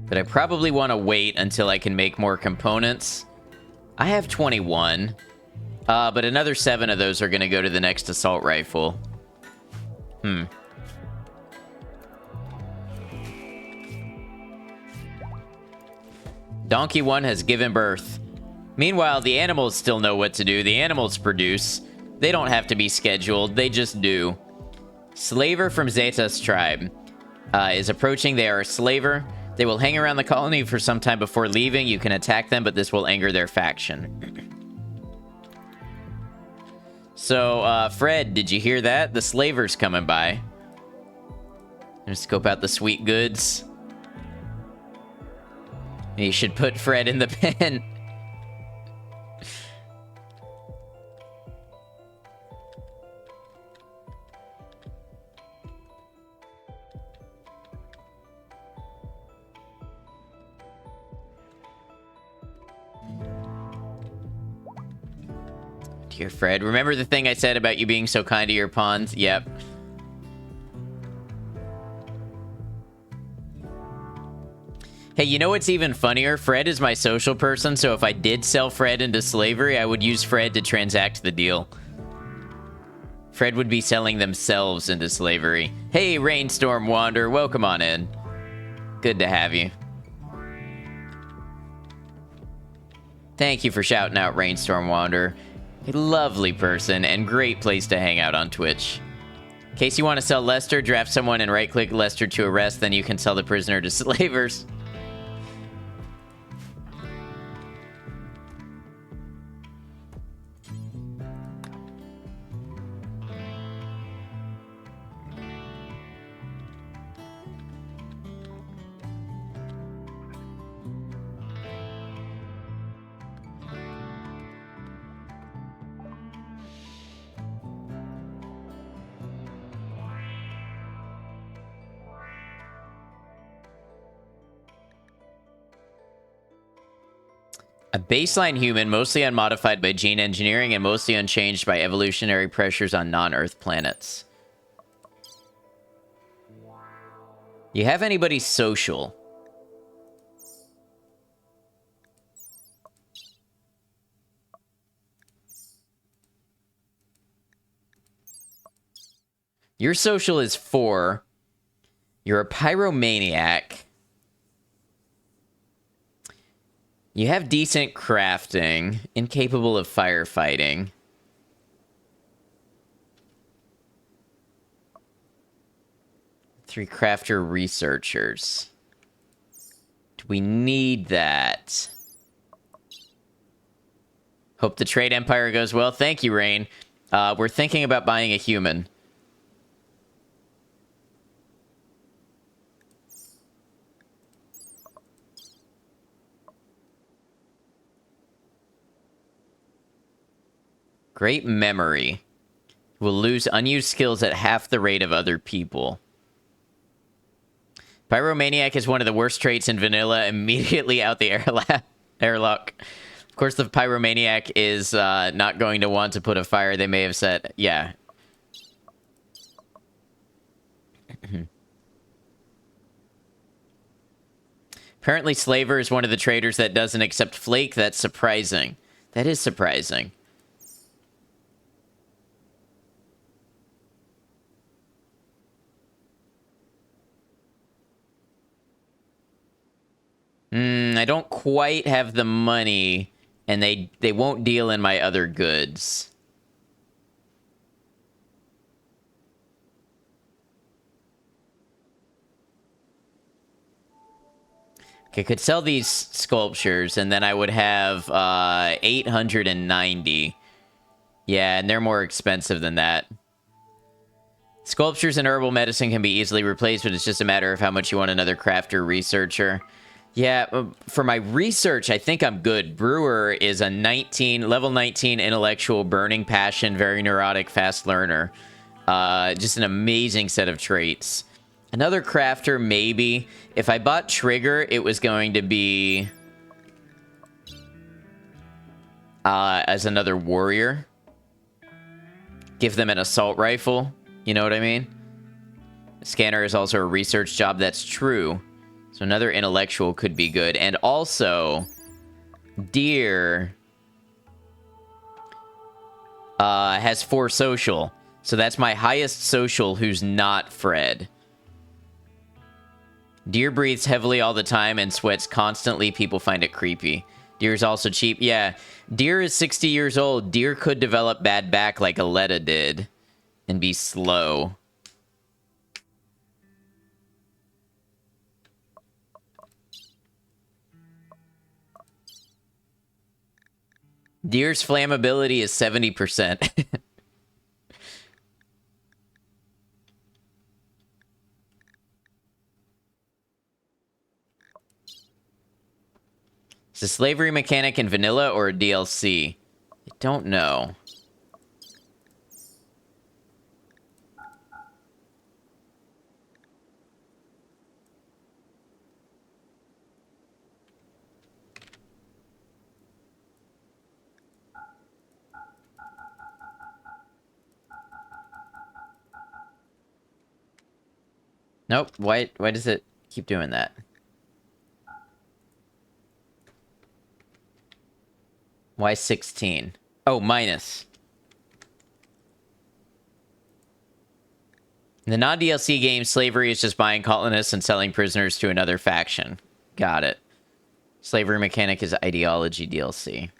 But I probably want to wait until I can make more components. I have 21. But another 7 of those are going to go to the next assault rifle. Donkey 1 has given birth. Meanwhile, the animals still know what to do. The animals produce. They don't have to be scheduled. They just do. Slaver from Zeta's tribe is approaching. They are a slaver. They will hang around the colony for some time before leaving. You can attack them, but this will anger their faction. So, Fred, did you hear that? The slaver's coming by. Gonna scope out the sweet goods. You should put Fred in the pen. Dear Fred, remember the thing I said about you being so kind to your pawns? Yep. Hey, you know what's even funnier? Fred is my social person, so if I did sell Fred into slavery, I would use Fred to transact the deal. Fred would be selling themselves into slavery. Hey, Rainstorm Wander, welcome on in. Good to have you. Thank you for shouting out Rainstorm Wander. A lovely person and great place to hang out on Twitch. In case you want to sell Lester, draft someone and right-click Lester to arrest, then you can sell the prisoner to slavers. A baseline human, mostly unmodified by gene engineering and mostly unchanged by evolutionary pressures on non-Earth planets. You have anybody social? Your social is 4. You're a pyromaniac. You have decent crafting, incapable of firefighting. Three crafter researchers. Do we need that? Hope the trade empire goes well. Thank you, Rain. We're thinking about buying a human. Great memory. Will lose unused skills at half the rate of other people. Pyromaniac is one of the worst traits in vanilla. Immediately out the airlock. Of course, the Pyromaniac is not going to want to put a fire. They may have said, yeah. Apparently, Slaver is one of the traders that doesn't accept Flake. That's surprising. That is surprising. I don't quite have the money, and they won't deal in my other goods. Okay, could sell these sculptures, and then I would have 890. Yeah, and they're more expensive than that. Sculptures and herbal medicine can be easily replaced, but it's just a matter of how much you want another crafter researcher. Yeah, for my research, I think I'm good. Brewer is a level 19 intellectual, burning passion, very neurotic, fast learner. Just an amazing set of traits. Another crafter, maybe. If I bought Trigger, it was going to be as another warrior. Give them an assault rifle. You know what I mean? Scanner is also a research job. That's true. So another intellectual could be good. And also, Deer has 4 social. So that's my highest social who's not Fred. Deer breathes heavily all the time and sweats constantly. People find it creepy. Deer is also cheap. Yeah, Deer is 60 years old. Deer could develop bad back like Aletta did and be slow. Deer's flammability is 70%. Is a slavery mechanic in vanilla or a DLC? I don't know. Nope. Why does it keep doing that? Why 16? Oh, minus. In the non-DLC game, slavery is just buying colonists and selling prisoners to another faction. Got it. Slavery mechanic is ideology DLC.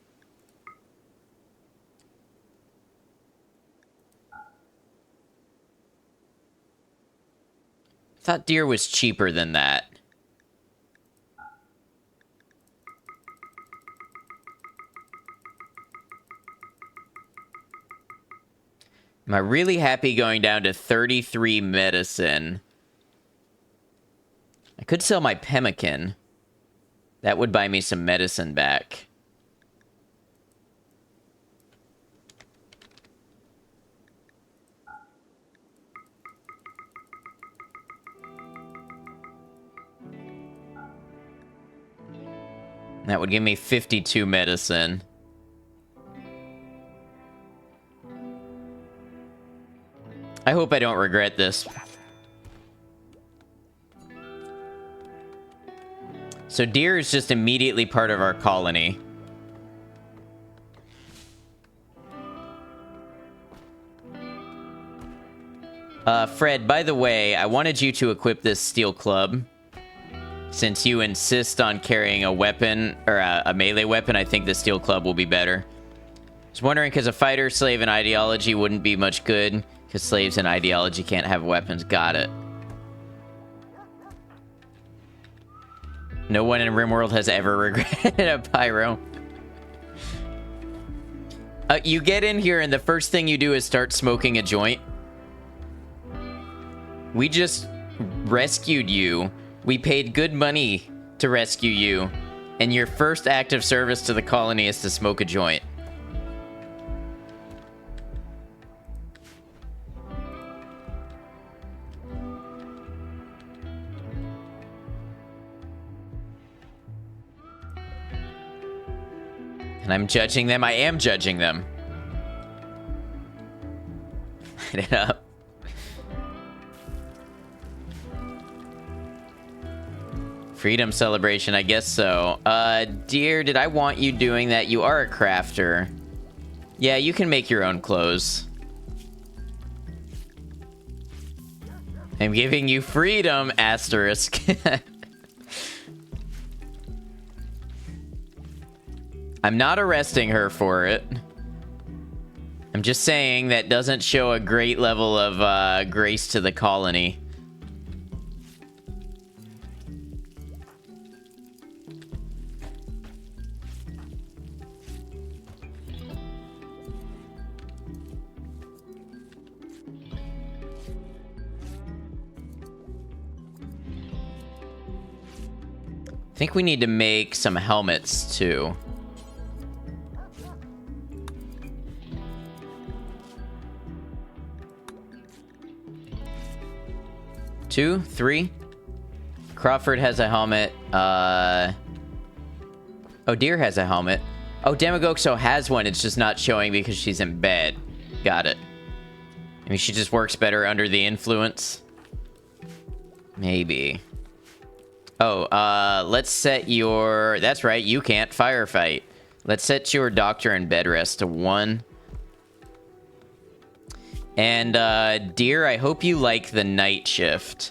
Thought Deer was cheaper than that. Am I really happy going down to 33 medicine? I could sell my pemmican. That would buy me some medicine back. That would give me 52 medicine. I hope I don't regret this. So Deer is just immediately part of our colony. Fred, by the way, I wanted you to equip this steel club. Since you insist on carrying a weapon, or a melee weapon, I think the steel club will be better. I was wondering, because a fighter, slave, and ideology wouldn't be much good, because slaves and ideology can't have weapons. Got it. No one in Rimworld has ever regretted a pyro. You get in here, and the first thing you do is start smoking a joint. We just rescued you. We paid good money to rescue you, and your first act of service to the colony is to smoke a joint. And I'm judging them. I am judging them. Light it up. Freedom celebration, I guess so. Dear, did I want you doing that? You are a crafter. Yeah, you can make your own clothes. I'm giving you freedom, asterisk. I'm not arresting her for it. I'm just saying that doesn't show a great level of grace to the colony. I think we need to make some helmets too. Two, three. Crawford has a helmet. Oh, Deer has a helmet. Oh, Demagoxo has one. It's just not showing because she's in bed. Got it. I mean, she just works better under the influence. Maybe. Oh, let's set your... That's right, you can't firefight. Let's set your doctor and bed rest to 1. And, Deer, I hope you like the night shift.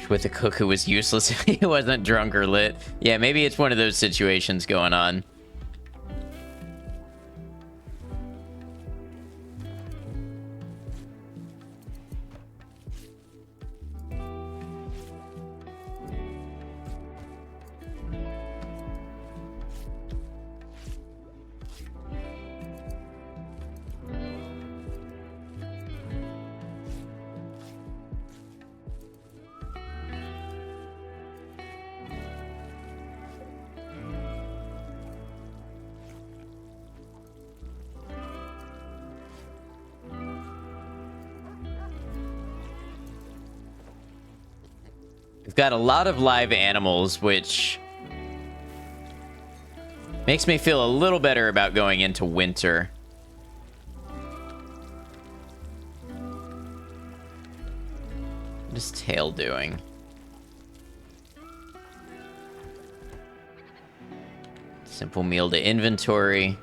With the cook who was useless if he wasn't drunk or lit. Yeah, maybe it's one of those situations going on. We've got a lot of live animals, which makes me feel a little better about going into winter. What is Tail doing? Simple meal to inventory.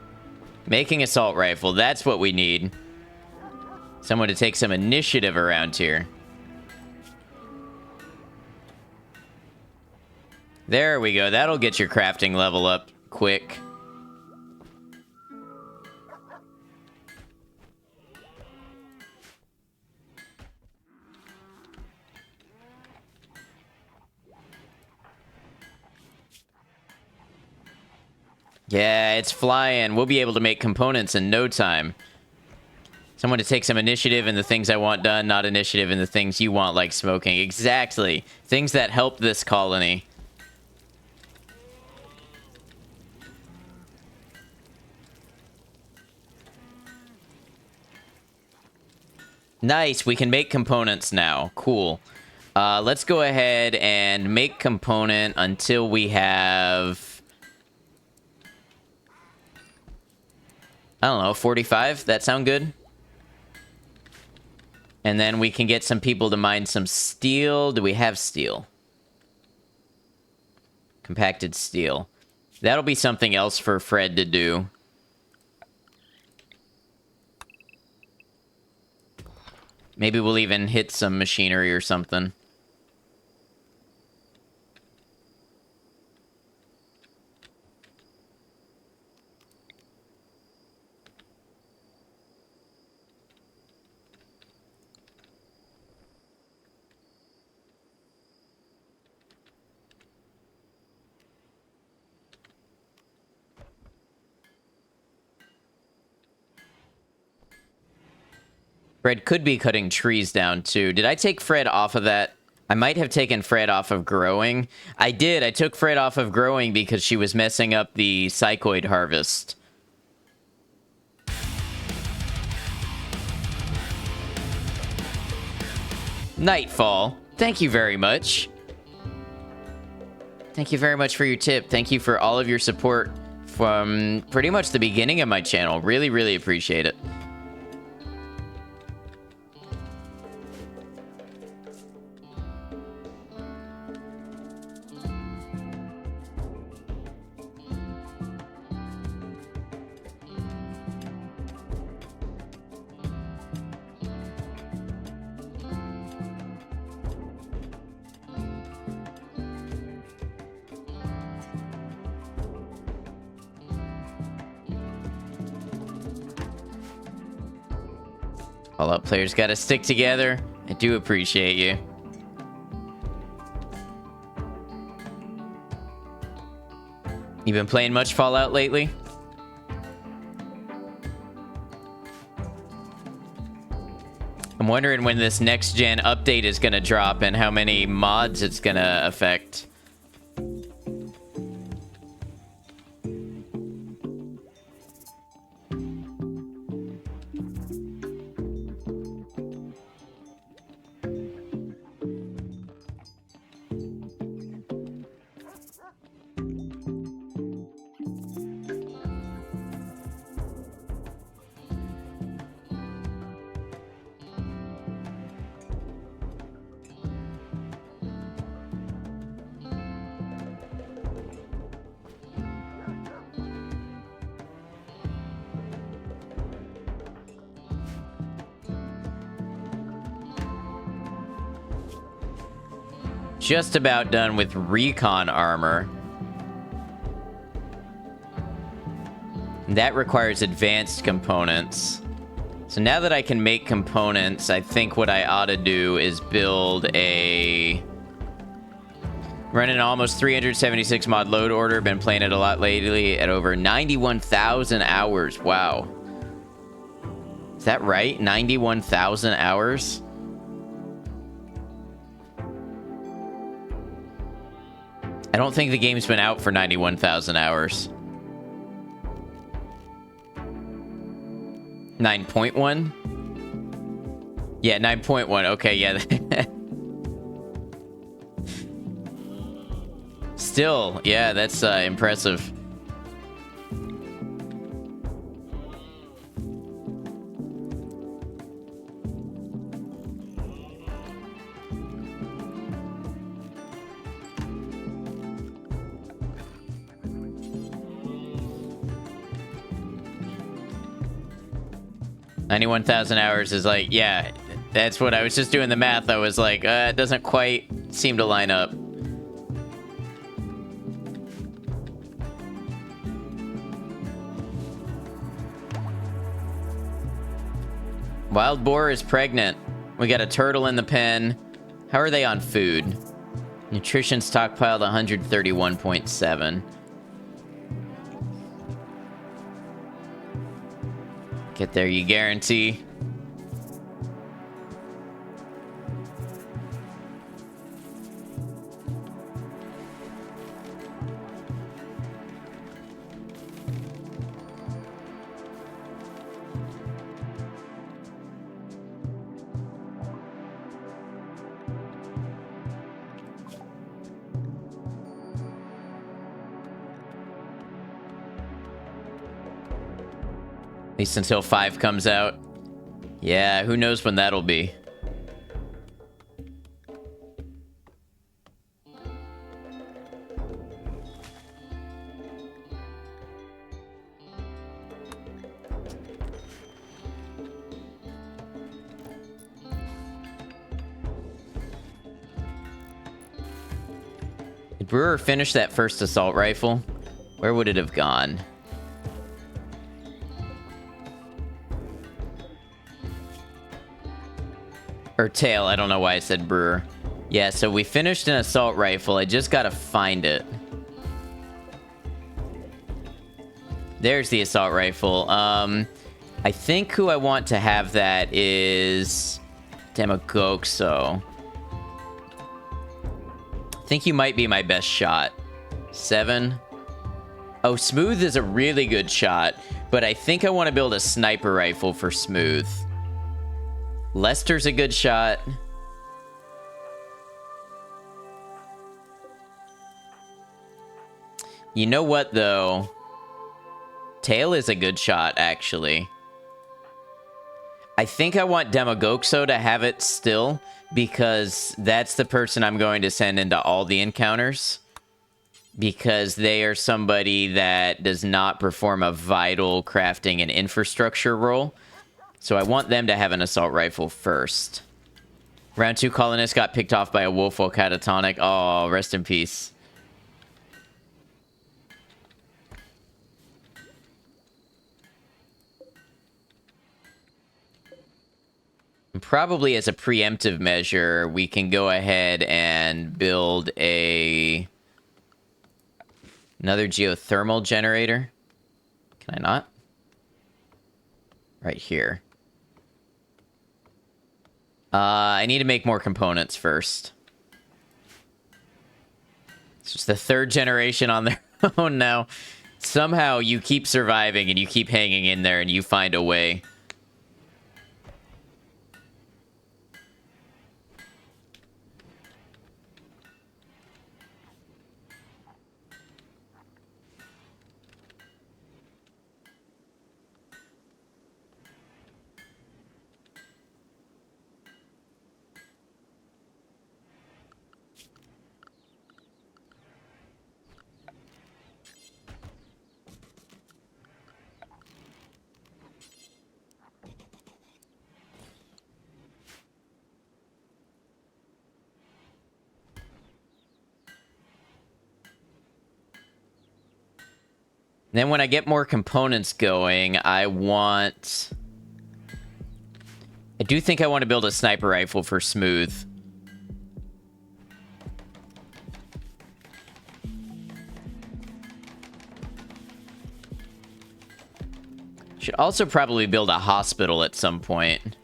Making assault rifle, that's what we need. Someone to take some initiative around here. There we go. That'll get your crafting level up quick. Yeah, it's flying. We'll be able to make components in no time. Someone to take some initiative in the things I want done, not initiative in the things you want, like smoking. Exactly. Things that help this colony. Nice, we can make components now. Cool. Let's go ahead and make component until we have... I don't know, 45? That sound good? And then we can get some people to mine some steel. Do we have steel? Compacted steel. That'll be something else for Fred to do. Maybe we'll even hit some machinery or something. Fred could be cutting trees down, too. Did I take Fred off of that? I might have taken Fred off of growing. I did. I took Fred off of growing because she was messing up the psychoid harvest. Nightfall, thank you very much. Thank you very much for your tip. Thank you for all of your support from pretty much the beginning of my channel. Really, really appreciate it. All up players gotta stick together. I do appreciate you. You been playing much Fallout lately? I'm wondering when this next gen update is gonna drop and how many mods it's gonna affect. Just about done with recon armor. That requires advanced components. So now that I can make components, I think what I ought to do is build a... Running almost 376 mod load order. Been playing it a lot lately at over 91,000 hours. Wow. Is that right? 91,000 hours? I don't think the game's been out for 91,000 hours. 9.1? Yeah, 9.1. Okay, yeah. Still, yeah, that's impressive. $91,000 hours is like, yeah, that's what I was just doing the math. I was like, it doesn't quite seem to line up. Wild boar is pregnant. We got a turtle in the pen. How are they on food? Nutrition stockpiled 131.7. Get there, you guarantee. At least until 5 comes out. Yeah, who knows when that'll be. Did Brewer finish that first assault rifle? Where would it have gone? Or tail, I don't know why I said Brewer. Yeah, so we finished an assault rifle. I just gotta find it. There's the assault rifle. I think who I want to have that is Demagoxo. I think you might be my best shot. 7. Oh, Smooth is a really good shot, but I think I want to build a sniper rifle for Smooth. Lester's a good shot. You know what, though? Tail is a good shot, actually. I think I want Demagoxo to have it still, because that's the person I'm going to send into all the encounters. Because they are somebody that does not perform a vital crafting and infrastructure role. So I want them to have an assault rifle first. Round 2 colonist got picked off by a wolf while catatonic. Oh, rest in peace. And probably as a preemptive measure, we can go ahead and build another geothermal generator. Can I not? Right here. I need to make more components first. It's just the 3rd generation on their own now. Somehow you keep surviving and you keep hanging in there and you find a way. Then when I get more components going, I do think I want to build a sniper rifle for Smooth. Should also probably build a hospital at some point.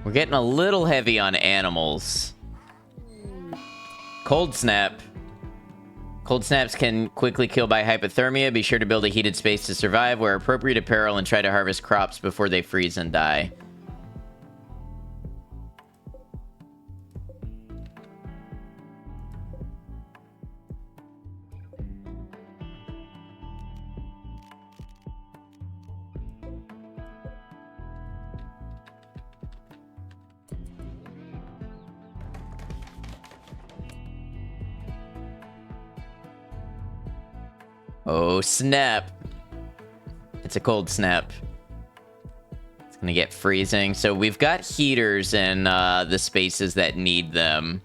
We're getting a little heavy on animals. Cold snap. Cold snaps can quickly kill by hypothermia. Be sure to build a heated space to survive, wear appropriate apparel, and try to harvest crops before they freeze and die. Oh, snap. It's a cold snap. It's gonna get freezing. So we've got heaters in the spaces that need them.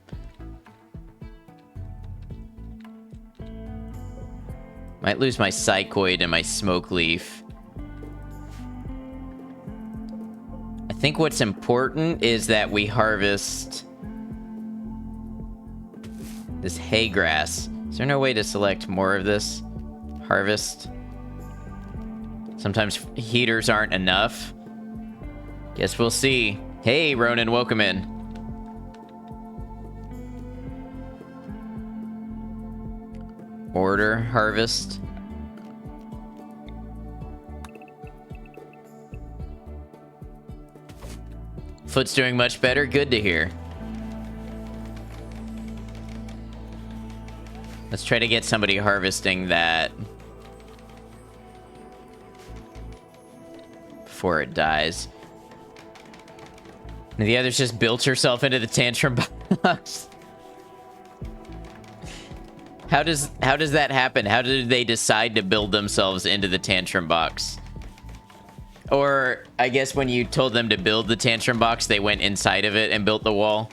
Might lose my psychoid and my smoke leaf. I think what's important is that we harvest this hay grass. Is there no way to select more of this? Harvest. Sometimes heaters aren't enough. Guess we'll see. Hey, Ronan, welcome in. Order harvest. Foot's doing much better. Good to hear. Let's try to get somebody harvesting that before it dies. And the other's just built herself into the tantrum box. How does that happen? How did they decide to build themselves into the tantrum box? Or I guess when you told them to build the tantrum box, they went inside of it and built the wall.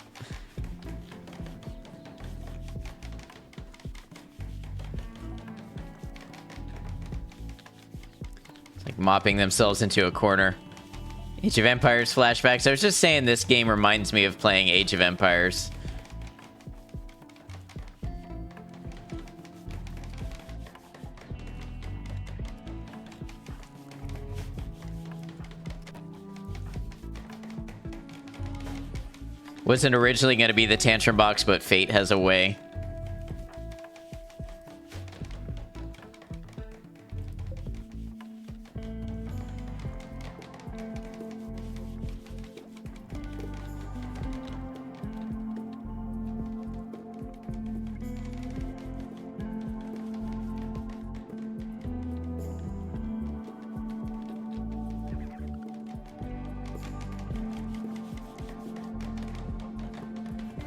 Like mopping themselves into a corner. Age of Empires flashbacks. I was just saying this game reminds me of playing Age of Empires. Wasn't originally going to be the tantrum box, but fate has a way.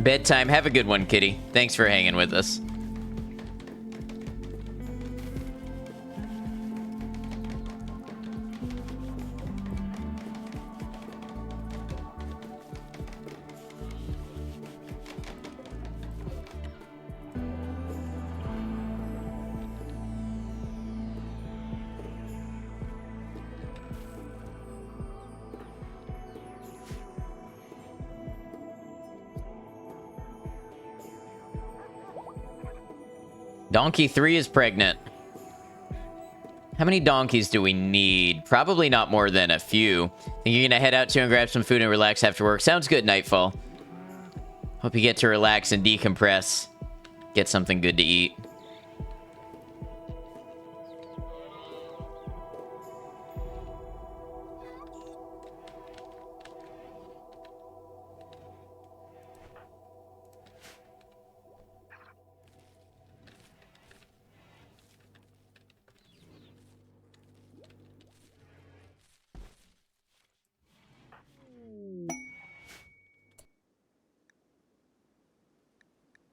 Bedtime. Have a good one, kitty. Thanks for hanging with us. Donkey 3 is pregnant. How many donkeys do we need? Probably not more than a few. Think you're gonna head out to and grab some food and relax after work? Sounds good, Nightfall. Hope you get to relax and decompress. Get something good to eat.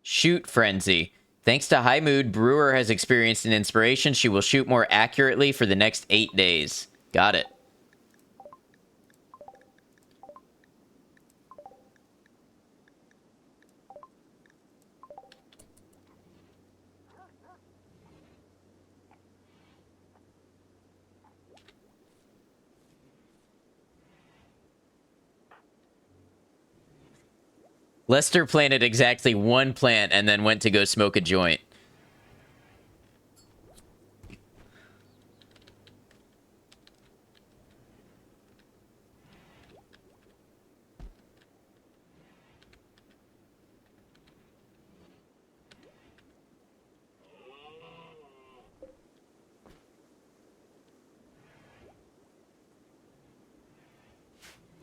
Shoot Frenzy. Thanks to High Mood, Brewer has experienced an inspiration. She will shoot more accurately for the next 8 days. Got it. Lester planted exactly one plant and then went to go smoke a joint.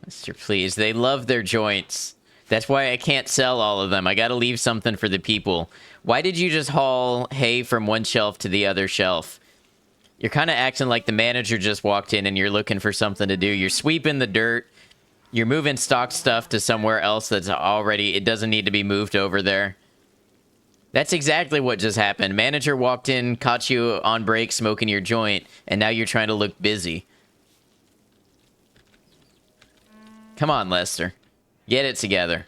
Lester, please. They love their joints. That's why I can't sell all of them. I gotta leave something for the people. Why did you just haul hay from one shelf to the other shelf? You're kind of acting like the manager just walked in and you're looking for something to do. You're sweeping the dirt. You're moving stock stuff to somewhere else that's already... It doesn't need to be moved over there. That's exactly what just happened. Manager walked in, caught you on break smoking your joint, and now you're trying to look busy. Come on, Lester. Get it together.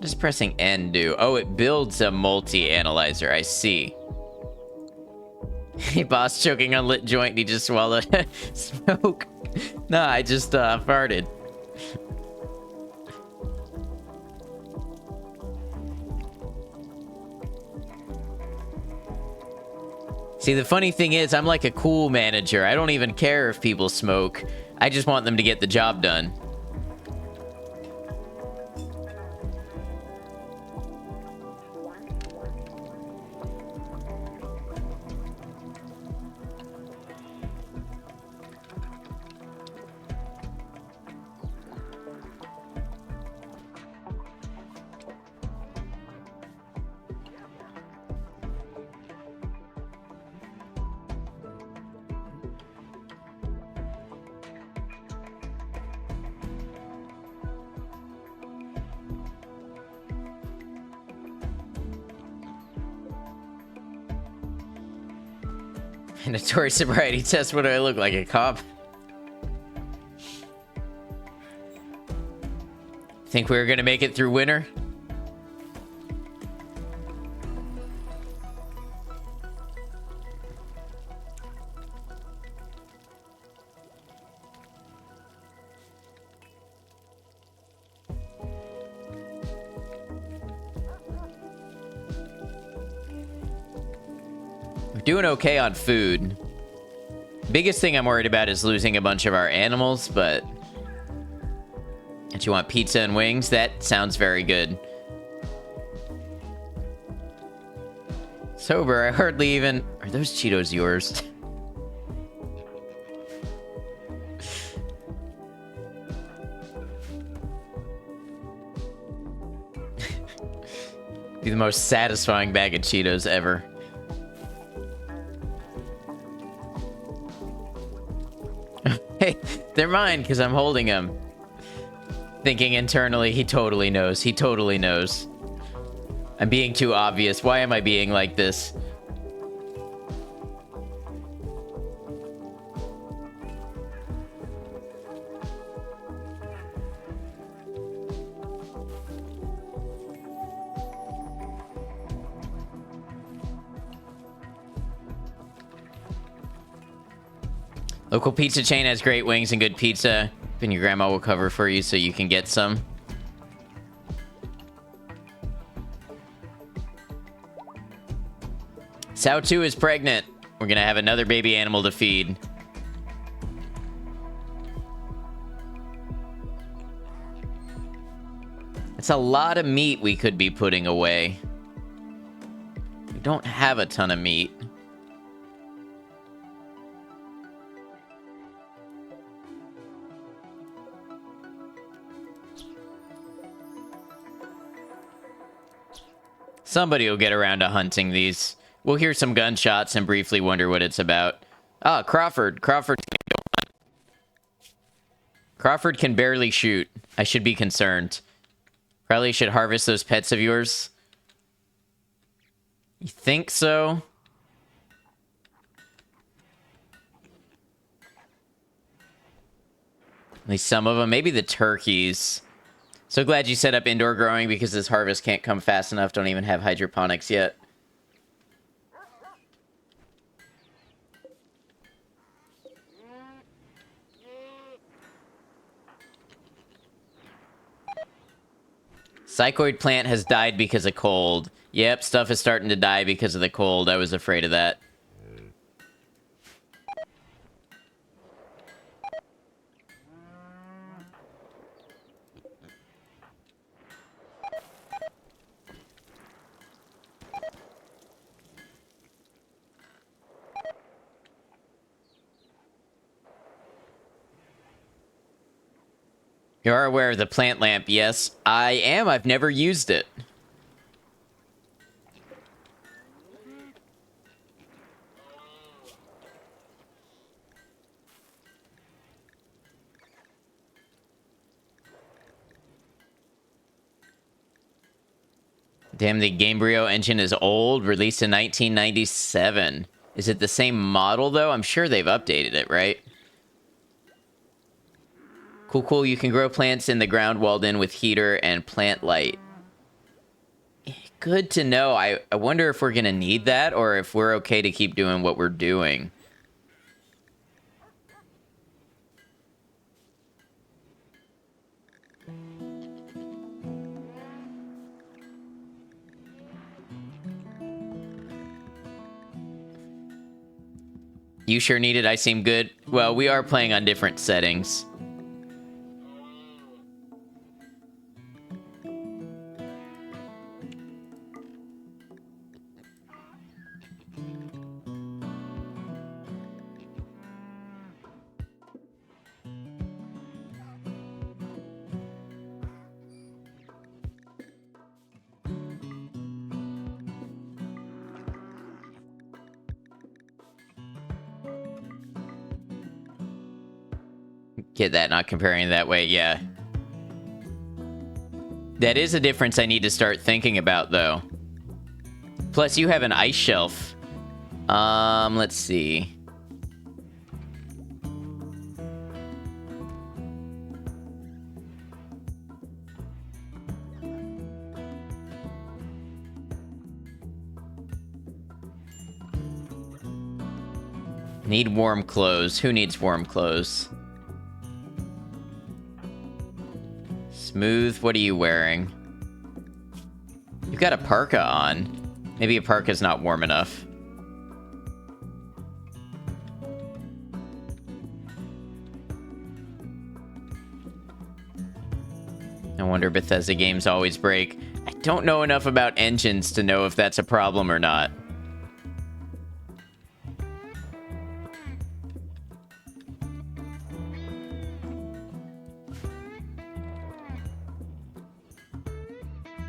Just pressing N do. Oh, it builds a multi-analyzer. I see. Hey, boss, choking on lit joint. He just swallowed smoke. No, I just farted. See, the funny thing is, I'm like a cool manager. I don't even care if people smoke. I just want them to get the job done. Mandatory sobriety test. What do I look like, a cop? Think we were gonna make it through winter? We're doing okay on food. Biggest thing I'm worried about is losing a bunch of our animals, but But you want pizza and wings? That sounds very good. Sober, I hardly even... Are those Cheetos yours? Be the most satisfying bag of Cheetos ever. Hey, they're mine because I'm holding them. Thinking internally, he totally knows. He totally knows. I'm being too obvious. Why am I being like this? Local pizza chain has great wings and good pizza. And your grandma will cover for you so you can get some. Sao 2 is pregnant. We're gonna have another baby animal to feed. It's a lot of meat we could be putting away. We don't have a ton of meat. Somebody will get around to hunting these. We'll hear some gunshots and briefly wonder what it's about. Ah, Crawford. Crawford's gonna go hunt. Crawford can barely shoot. I should be concerned. Probably should harvest those pets of yours. You think so? At least some of them. Maybe the turkeys. So glad you set up indoor growing because this harvest can't come fast enough. Don't even have hydroponics yet. Psychoid plant has died because of cold. Yep, stuff is starting to die because of the cold. I was afraid of that. You are aware of the plant lamp, yes? I am. I've never used it. Damn, the Gamebryo engine is old, released in 1997. Is it the same model, though? I'm sure they've updated it, right? Cool, cool. You can grow plants in the ground walled in with heater and plant light. Good to know. I wonder if we're going to need that or if we're okay to keep doing what we're doing. You sure need it. I seem good. Well, we are playing on different settings. Get that, not comparing that way, yeah. That is a difference I need to start thinking about, though. Plus, you have an ice shelf. Let's see. Need warm clothes. Who needs warm clothes? Smooth, what are you wearing? You've got a parka on. Maybe a parka's not warm enough. No wonder Bethesda games always break. I don't know enough about engines to know if that's a problem or not.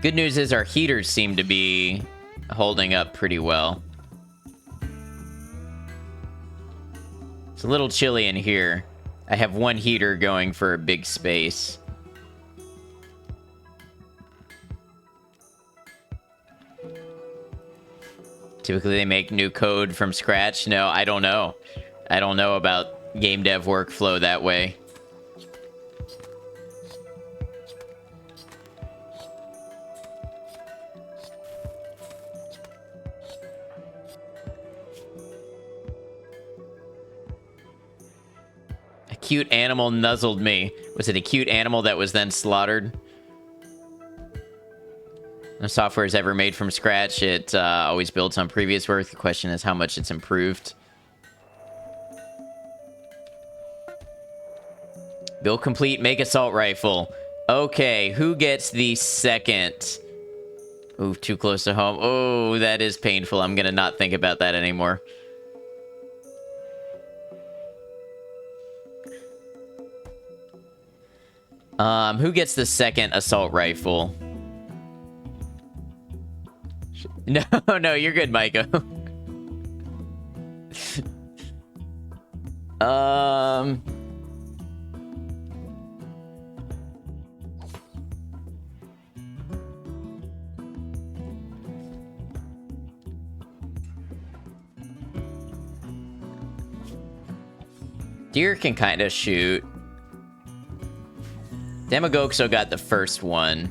Good news is our heaters seem to be holding up pretty well. It's a little chilly in here. I have one heater going for a big space. Typically they make new code from scratch. No, I don't know. I don't know about game dev workflow that way. A cute animal nuzzled me. Was it a cute animal that was then slaughtered? No software is ever made from scratch. It always builds on previous work. The question is how much it's improved. Build complete, make assault rifle. Okay, who gets the second? Ooh, too close to home. Oh, that is painful. I'm gonna not think about that anymore. Who gets the second assault rifle? No, no, you're good, Maiko. Deer can kind of shoot. Demagoxo got the first one.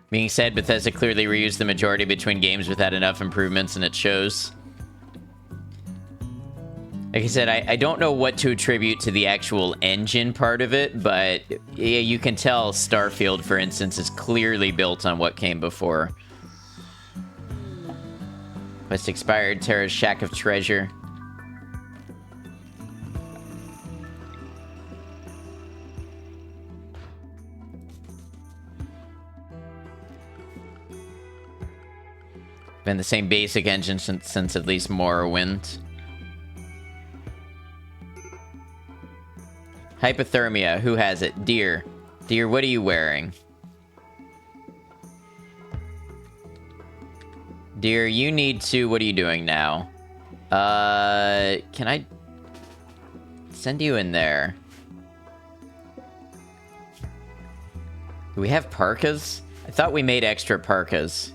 Being said, Bethesda clearly reused the majority between games without enough improvements, and it shows. Like I said, I don't know what to attribute to the actual engine part of it, but yeah, you can tell Starfield, for instance, is clearly built on what came before. Quest expired, Terra's Shack of Treasure. Been the same basic engine since at least Morrowind. Hypothermia, who has it? Deer. Deer, what are you wearing? Deer, you need to... What are you doing now? Can I... send you in there? Do we have parkas? I thought we made extra parkas.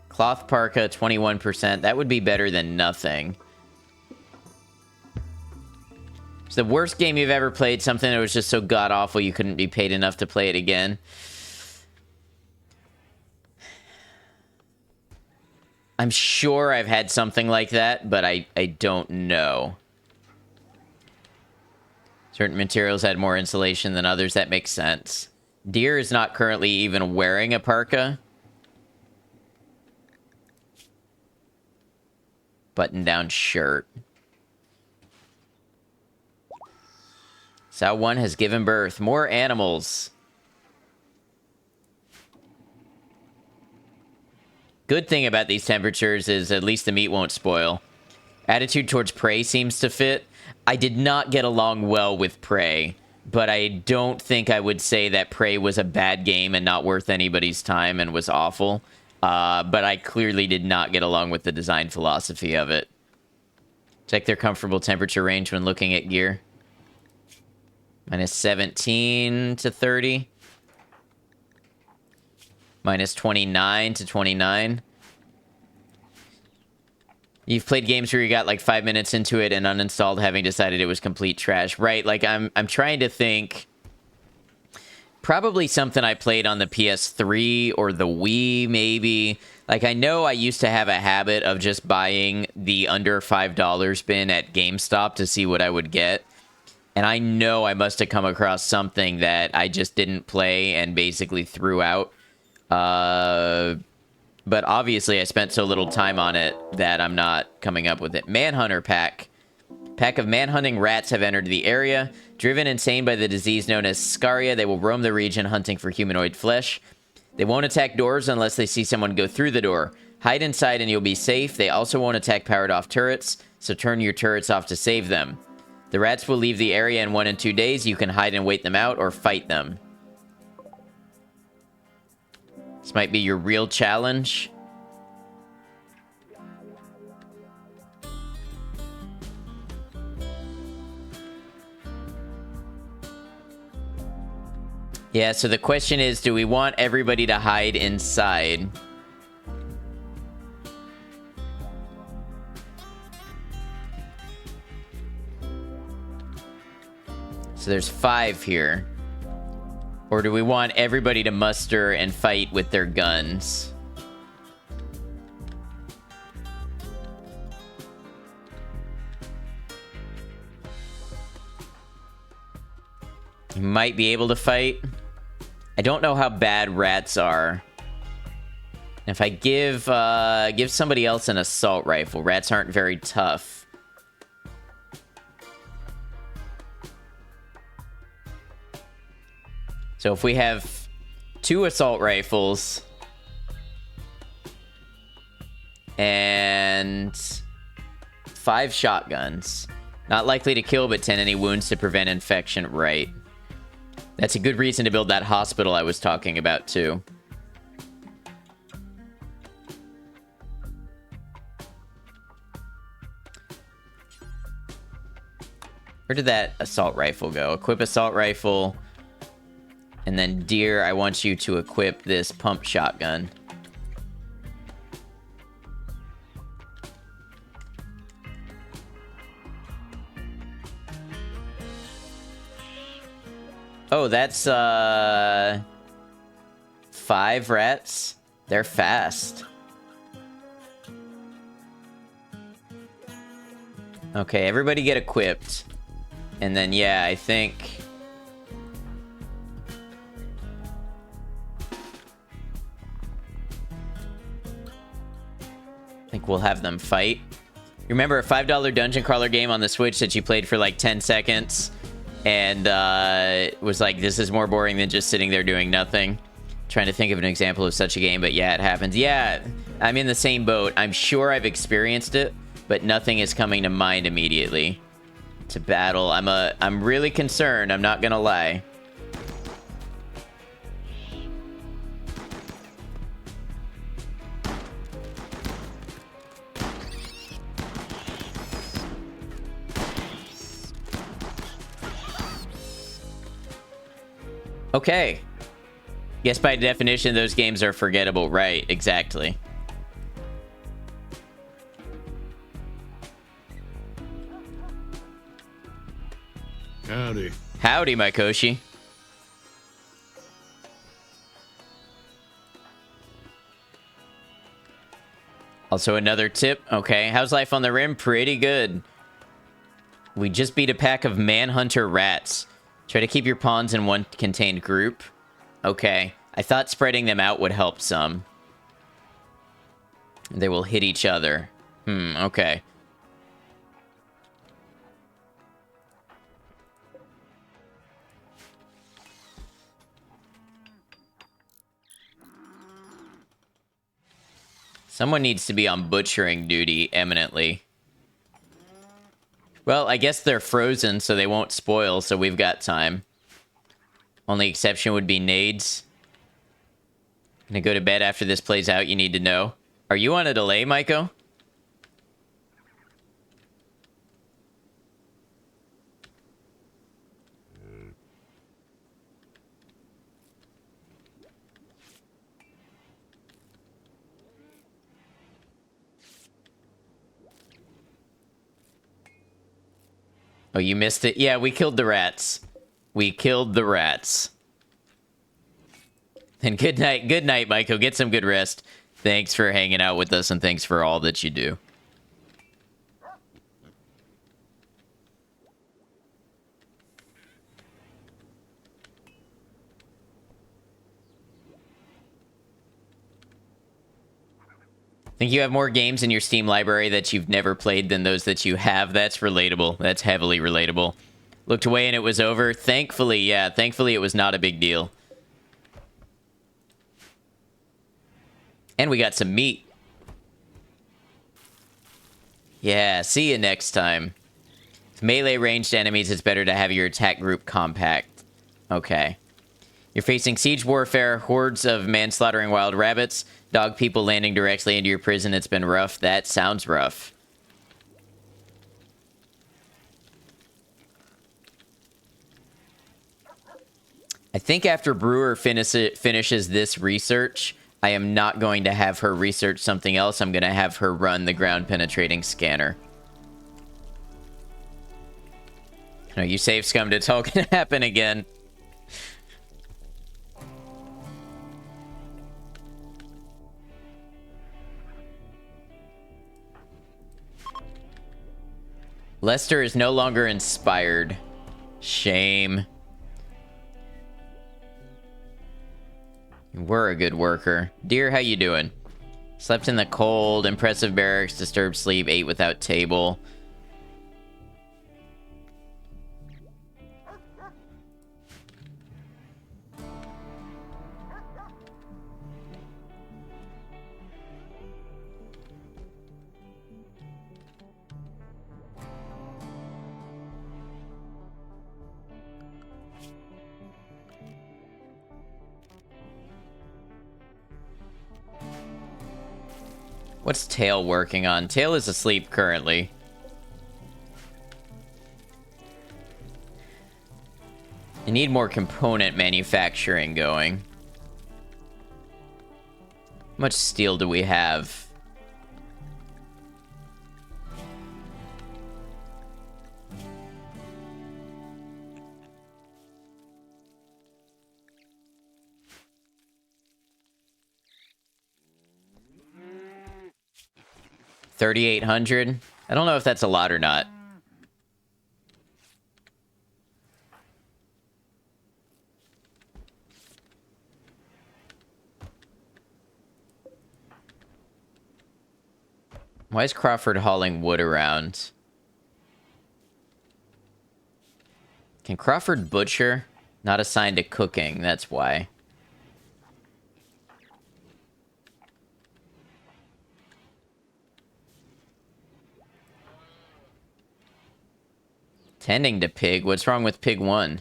Cloth parka, 21%. That would be better than nothing. It's the worst game you've ever played, something that was just so god-awful you couldn't be paid enough to play it again. I'm sure I've had something like that, but I don't know. Certain materials had more insulation than others. That makes sense. Deer is not currently even wearing a parka. Button-down shirt. Sow 1 has given birth. More animals. Good thing about these temperatures is at least the meat won't spoil. Attitude towards Prey seems to fit. I did not get along well with Prey, but I don't think I would say that Prey was a bad game and not worth anybody's time and was awful. But I clearly did not get along with the design philosophy of it. Check their comfortable temperature range when looking at gear. Minus 17 to 30. Minus 29 to 29. You've played games where you got like 5 minutes into it and uninstalled, having decided it was complete trash. Right, like I'm trying to think. Probably something I played on the PS3 or the Wii, maybe. Like, I know I used to have a habit of just buying the under $5 bin at GameStop to see what I would get. And I know I must have come across something that I just didn't play and basically threw out. But obviously I spent so little time on it that I'm not coming up with it. Manhunter pack. Pack of manhunting rats have entered the area. Driven insane by the disease known as scaria, they will roam the region hunting for humanoid flesh. They won't attack doors unless they see someone go through the door. Hide inside and you'll be safe. They also won't attack powered-off turrets, so turn your turrets off to save them. The rats will leave the area in 1 and 2 days. You can hide and wait them out or fight them. This might be your real challenge. Yeah, so the question is, do we want everybody to hide inside? So there's 5 here. Or do we want everybody to muster and fight with their guns? You might be able to fight. I don't know how bad rats are. If I give somebody else an assault rifle, rats aren't very tough. So if we have 2 assault rifles and 5 shotguns, not likely to kill, but 10 any wounds to prevent infection, right? That's a good reason to build that hospital I was talking about, too. Where did that assault rifle go? Equip assault rifle. And then, dear, I want you to equip this pump shotgun. Oh, that's, 5 rats. They're fast. Okay, everybody get equipped. And then, yeah, I think... we'll have them fight. You remember a $5 dungeon crawler game on the Switch that you played for like 10 seconds? And was like, this is more boring than just sitting there doing nothing. Trying to think of an example of such a game, but yeah, it happens. Yeah, I'm in the same boat. I'm sure I've experienced it, but nothing is coming to mind immediately. To battle, I'm really concerned, I'm not gonna lie. Okay. Guess by definition, those games are forgettable. Right, exactly. Howdy. Howdy, my Koshi. Also another tip. Okay, how's life on the rim? Pretty good. We just beat a pack of manhunter rats. Try to keep your pawns in one contained group. Okay. I thought spreading them out would help some. They will hit each other. Okay. Someone needs to be on butchering duty eminently. Well, I guess they're frozen, so they won't spoil, so we've got time. Only exception would be nades. Gonna go to bed after this plays out, you need to know. Are you on a delay, Maiko? Oh, you missed it? Yeah, we killed the rats. We killed the rats. And good night, Maiko. Get some good rest. Thanks for hanging out with us, and thanks for all that you do. Think you have more games in your Steam library that you've never played than those that you have? That's relatable. That's heavily relatable. Looked away and it was over. Thankfully, yeah. Thankfully, it was not a big deal. And we got some meat. Yeah, see you next time. With melee ranged enemies, it's better to have your attack group compact. Okay. You're facing siege warfare, hordes of manslaughtering wild rabbits, dog people landing directly into your prison. It's been rough. That sounds rough. I think after Brewer finishes this research, I am not going to have her research something else. I'm going to have her run the ground penetrating scanner. No, you save scummed. It's all going to happen again. Lester is no longer inspired. Shame. We're a good worker. Dear, how you doing? Slept in the cold, impressive barracks, disturbed sleep, ate without table. What's Tail working on? Tail is asleep currently. I need more component manufacturing going. How much steel do we have? $3,800. I don't know if that's a lot or not. Why is Crawford hauling wood around? Can Crawford butcher? Not assigned to cooking, that's why. Tending to pig? What's wrong with pig 1?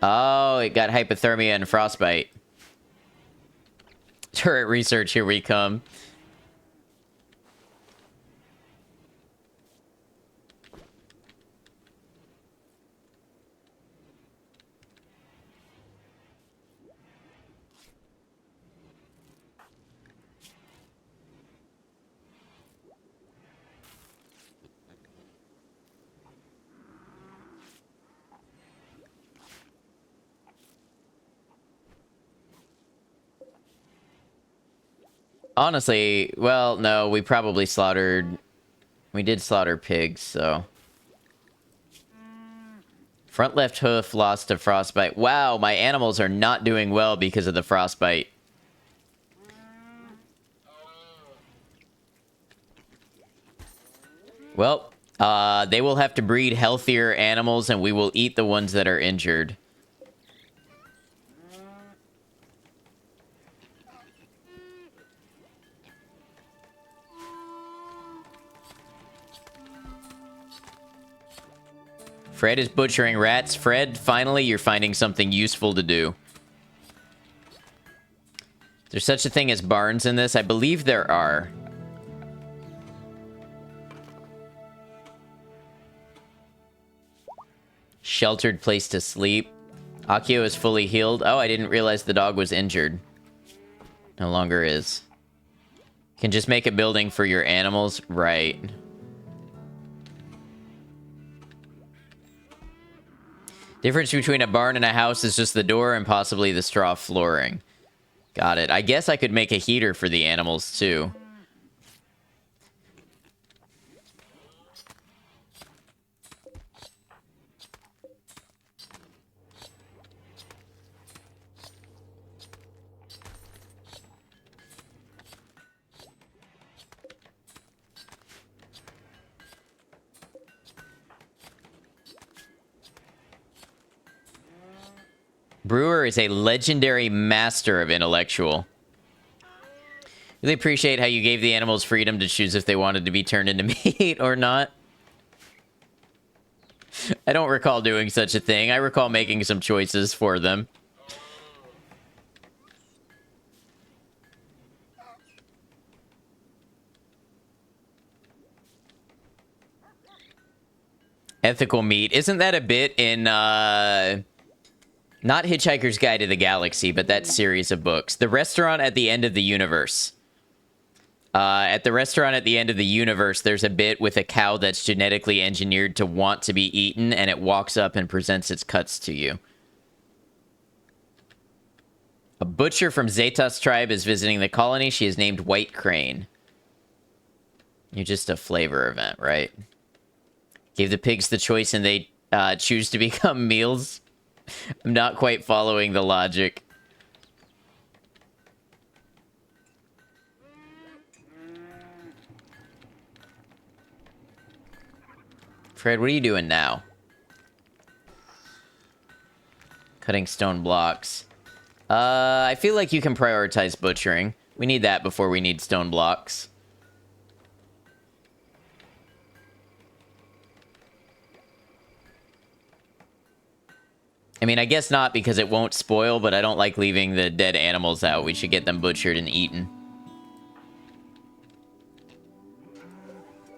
Oh, it got hypothermia and frostbite. Turret research, here we come. Honestly, well, no, we probably slaughtered... We did slaughter pigs, so... Front left hoof lost to frostbite. Wow, my animals are not doing well because of the frostbite. Well, they will have to breed healthier animals, and we will eat the ones that are injured. Fred is butchering rats. Fred, finally, you're finding something useful to do. There's such a thing as barns in this? I believe there are. Sheltered place to sleep. Akio is fully healed. Oh, I didn't realize the dog was injured. No longer is. Can just make a building for your animals? Right. Difference between a barn and a house is just the door and possibly the straw flooring. Got it. I guess I could make a heater for the animals, too. Brewer is a legendary master of intellectual. Really appreciate how you gave the animals freedom to choose if they wanted to be turned into meat or not. I don't recall doing such a thing. I recall making some choices for them. Ethical meat. Isn't that a bit in, not Hitchhiker's Guide to the Galaxy, but that series of books? The restaurant at the end of the universe. At the restaurant at the end of the universe, there's a bit with a cow that's genetically engineered to want to be eaten, and it walks up and presents its cuts to you. A butcher from Zetas tribe is visiting the colony. She is named White Crane. You're just a flavor event, right? Gave the pigs the choice and they choose to become meals. I'm not quite following the logic. Fred, what are you doing now? Cutting stone blocks. I feel like you can prioritize butchering. We need that before we need stone blocks. I mean, I guess not because it won't spoil, but I don't like leaving the dead animals out. We should get them butchered and eaten.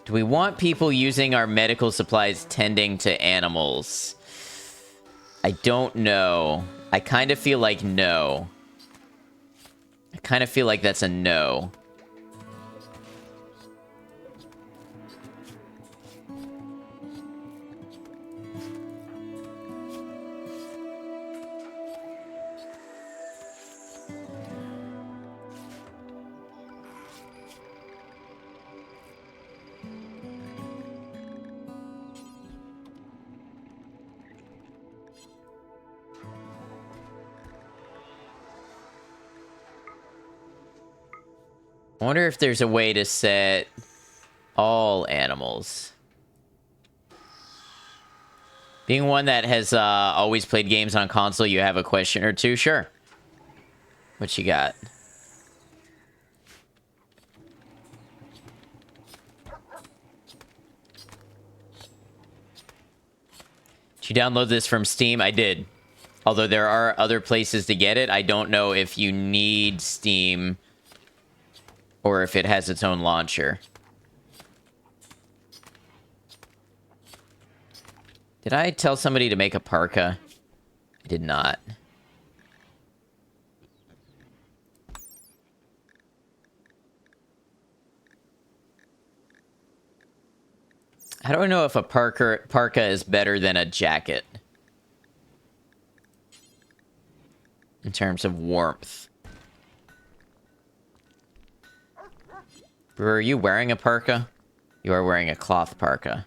Do we want people using our medical supplies tending to animals? I don't know. I kind of feel like no. I kind of feel like that's a no. I wonder if there's a way to set all animals. Being one that has always played games on console, you have a question or two? Sure. What you got? Did you download this from Steam? I did. Although there are other places to get it, I don't know if you need Steam or if it has its own launcher. Did I tell somebody to make a parka? I did not. I don't know if a parka is better than a jacket in terms of warmth. Brewer, are you wearing a parka? You are wearing a cloth parka.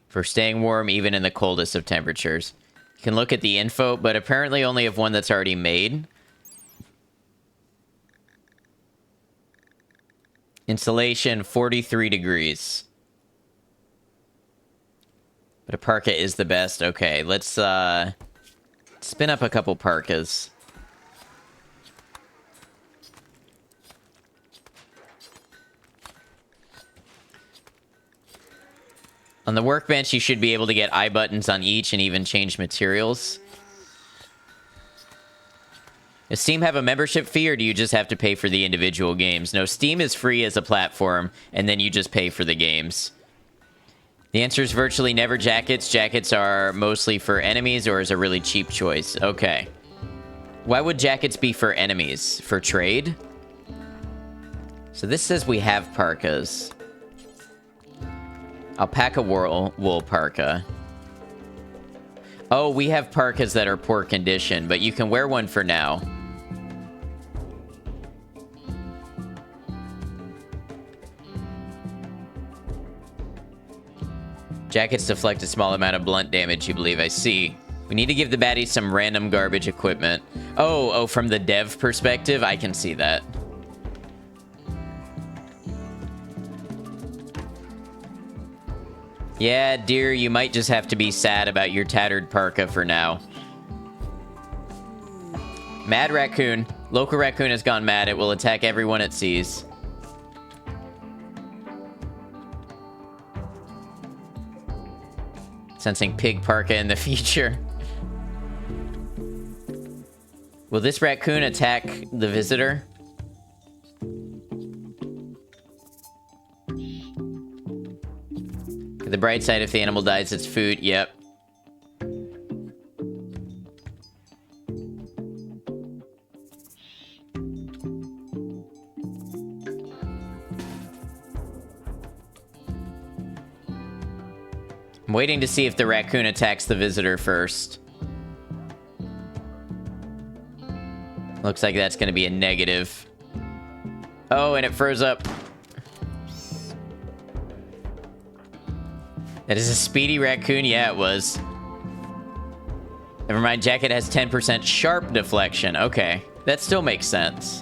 For staying warm even in the coldest of temperatures. You can look at the info, but apparently only have one that's already made. Insulation, 43 degrees. But a parka is the best. Okay, let's spin up a couple parkas. On the workbench, you should be able to get eye buttons on each and even change materials. Does Steam have a membership fee, or do you just have to pay for the individual games? No, Steam is free as a platform, and then you just pay for the games. The answer is virtually never jackets. Jackets are mostly for enemies or is a really cheap choice. Okay. Why would jackets be for enemies? For trade? So this says we have parkas. Alpaca wool parka. Oh, we have parkas that are poor condition, but you can wear one for now. Jackets deflect a small amount of blunt damage, you believe. I see. We need to give the baddies some random garbage equipment. Oh, from the dev perspective, I can see that. Yeah, dear, you might just have to be sad about your tattered parka for now. Mad raccoon. Local raccoon has gone mad. It will attack everyone it sees. Sensing pig parka in the future. Will this raccoon attack the visitor? The bright side, if the animal dies, it's food. Yep. I'm waiting to see if the raccoon attacks the visitor first. Looks like that's going to be a negative. Oh, and it froze up. That is a speedy raccoon? Yeah, it was. Never mind, jacket has 10% sharp deflection. Okay, that still makes sense.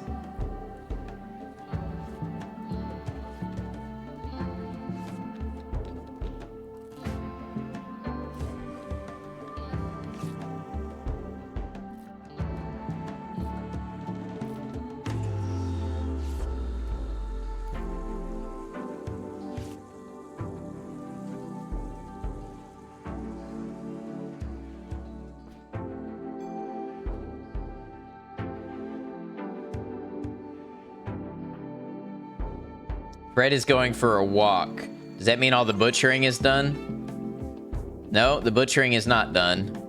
Fred is going for a walk. Does that mean all the butchering is done? No, the butchering is not done.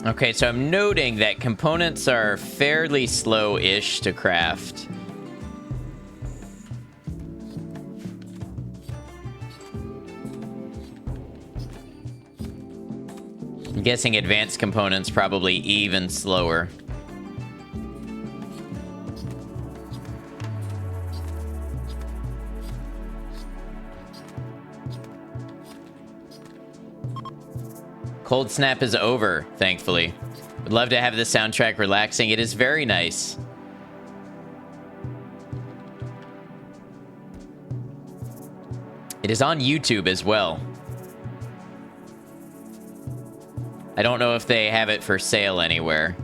Okay, so I'm noting that components are fairly slow-ish to craft. I'm guessing advanced components probably even slower. Cold Snap is over, thankfully. Would love to have the soundtrack relaxing. It is very nice. It is on YouTube as well. I don't know if they have it for sale anywhere.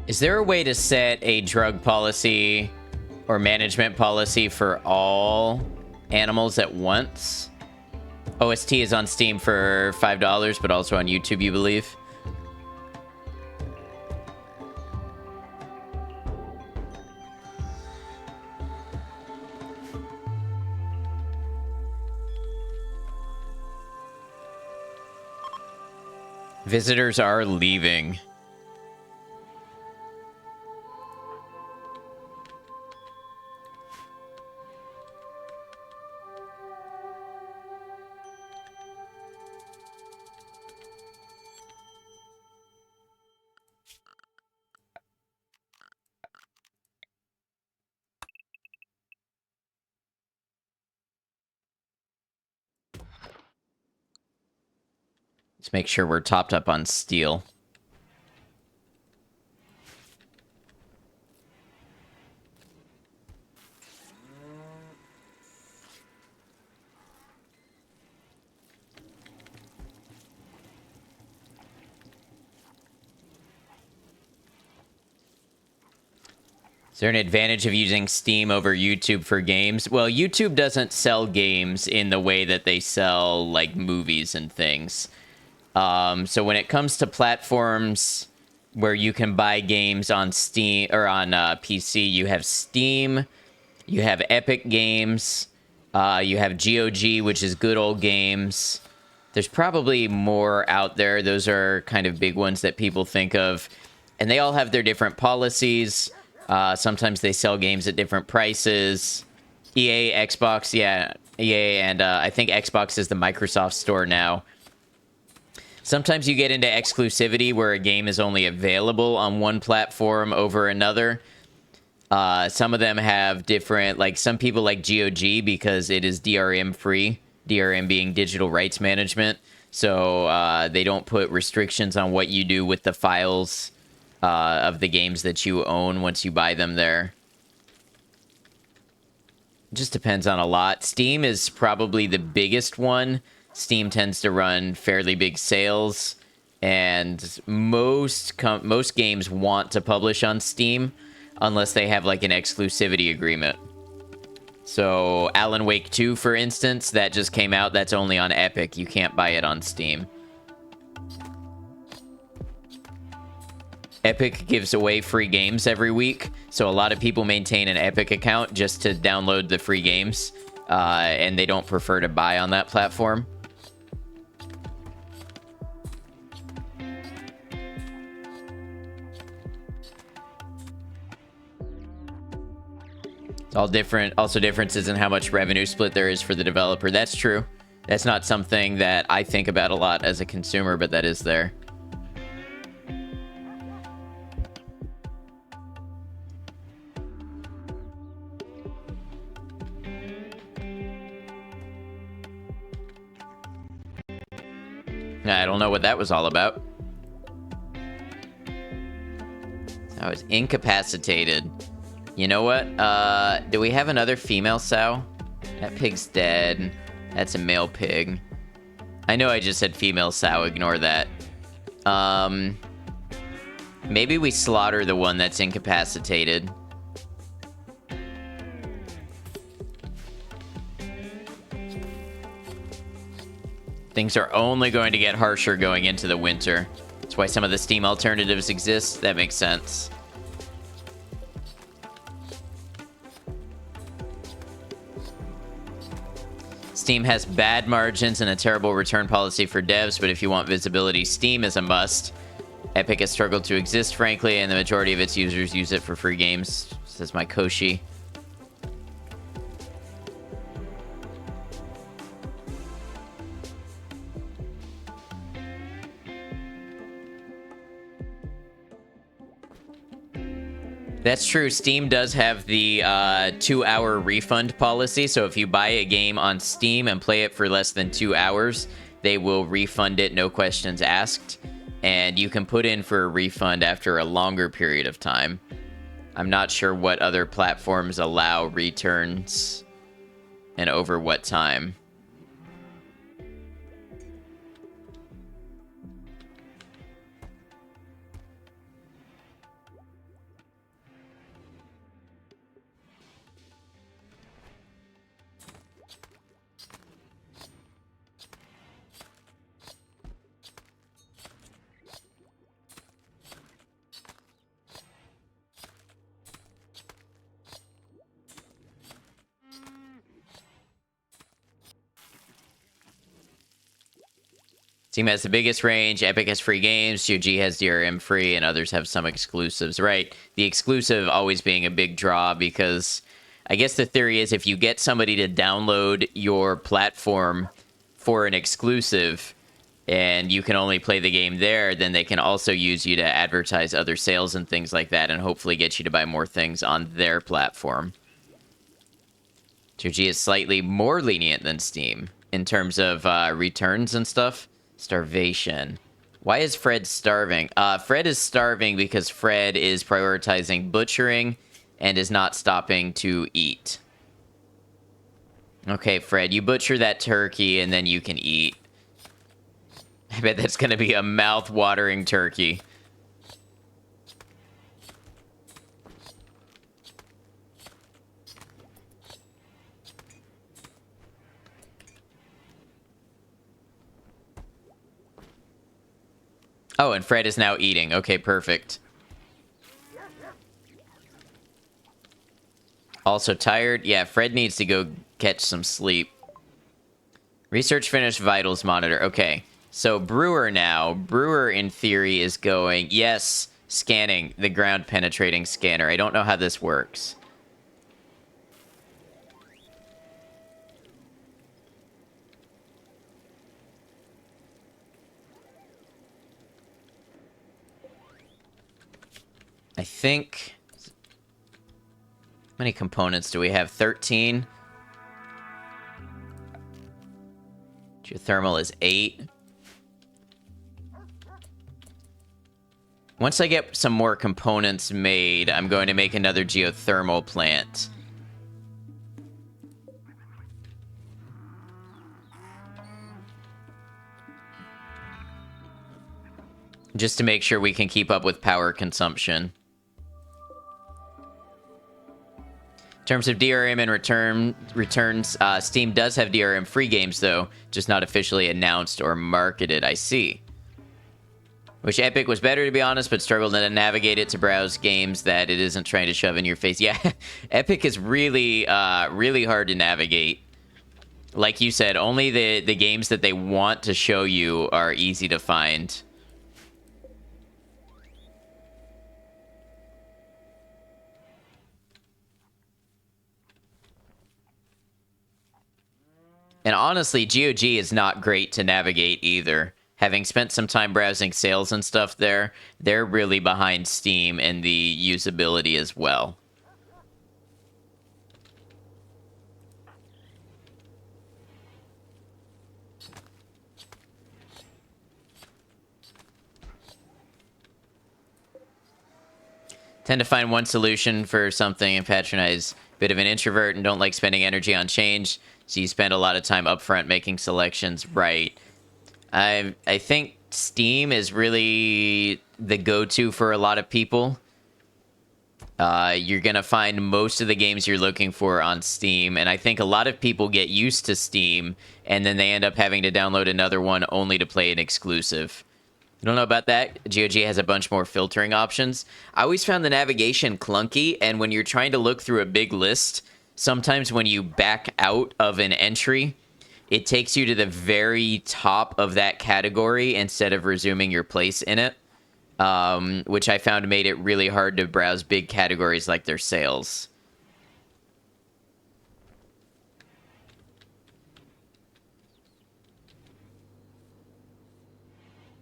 Is there a way to set a drug policy or management policy for all animals at once? OST is on Steam for $5, but also on YouTube, you believe? Visitors are leaving. Let's make sure we're topped up on steel. Is there an advantage of using Steam over YouTube for games? Well, YouTube doesn't sell games in the way that they sell, like, movies and things. So when it comes to platforms where you can buy games on Steam or on PC, you have Steam, you have Epic Games, you have GOG, which is Good Old Games. There's probably more out there. Those are kind of big ones that people think of. And they all have their different policies. Sometimes they sell games at different prices. EA, Xbox, yeah, EA, and I think Xbox is the Microsoft store now. Sometimes you get into exclusivity where a game is only available on one platform over another. Some of them have different, like some people like GOG because it is DRM free, DRM being digital rights management. So they don't put restrictions on what you do with the files of the games that you own once you buy them there. It just depends on a lot. Steam is probably the biggest one. Steam tends to run fairly big sales, and most games want to publish on Steam unless they have like an exclusivity agreement. So Alan Wake 2, for instance, that just came out. That's only on Epic. You can't buy it on Steam. Epic gives away free games every week, so a lot of people maintain an Epic account just to download the free games, and they don't prefer to buy on that platform. It's all different. Also differences in how much revenue split there is for the developer. That's true. That's not something that I think about a lot as a consumer, but that is there. I don't know what that was all about. I was incapacitated. You know what? Do we have another female sow? That pig's dead. That's a male pig. I know I just said female sow. Ignore that. Maybe we slaughter the one that's incapacitated. Things are only going to get harsher going into the winter. That's why some of the Steam alternatives exist. That makes sense. Steam has bad margins and a terrible return policy for devs, but if you want visibility, Steam is a must. Epic has struggled to exist, frankly, and the majority of its users use it for free games, says my Koshi. That's true. Steam does have the 2-hour refund policy. So if you buy a game on Steam and play it for less than 2 hours, they will refund it, no questions asked. And you can put in for a refund after a longer period of time. I'm not sure what other platforms allow returns and over what time. Steam has the biggest range, Epic has free games, GOG has DRM free, and others have some exclusives, right? The exclusive always being a big draw because I guess the theory is if you get somebody to download your platform for an exclusive and you can only play the game there, then they can also use you to advertise other sales and things like that and hopefully get you to buy more things on their platform. GOG is slightly more lenient than Steam in terms of returns and stuff. Starvation. Why is Fred starving? Fred is starving because Fred is prioritizing butchering and is not stopping to eat. Okay, Fred, you butcher that turkey and then you can eat. I bet that's going to be a mouth-watering turkey. Oh, and Fred is now eating. Okay, perfect. Also tired? Yeah, Fred needs to go catch some sleep. Research finished, vitals monitor. Okay, so Brewer now. Brewer, in theory, is going... Yes, scanning. The ground penetrating scanner. I don't know how this works. I think... How many components do we have? 13. Geothermal is 8. Once I get some more components made, I'm going to make another geothermal plant. Just to make sure we can keep up with power consumption. In terms of DRM and returns, Steam does have DRM free games, though, just not officially announced or marketed. I see. Wish Epic was better, to be honest, but struggled to navigate it to browse games that it isn't trying to shove in your face. Yeah, Epic is really, really hard to navigate. Like you said, only the games that they want to show you are easy to find. And honestly, GOG is not great to navigate either. Having spent some time browsing sales and stuff there, they're really behind Steam in the usability as well. Tend to find one solution for something and patronize a bit of an introvert and don't like spending energy on change. So you spend a lot of time upfront making selections. Right. I think Steam is really the go-to for a lot of people. You're going to find most of the games you're looking for on Steam. And I think a lot of people get used to Steam and then they end up having to download another one only to play an exclusive. I don't know about that. GOG has a bunch more filtering options. I always found the navigation clunky, and when you're trying to look through a big list, sometimes when you back out of an entry, it takes you to the very top of that category instead of resuming your place in it, which I found made it really hard to browse big categories like their sales.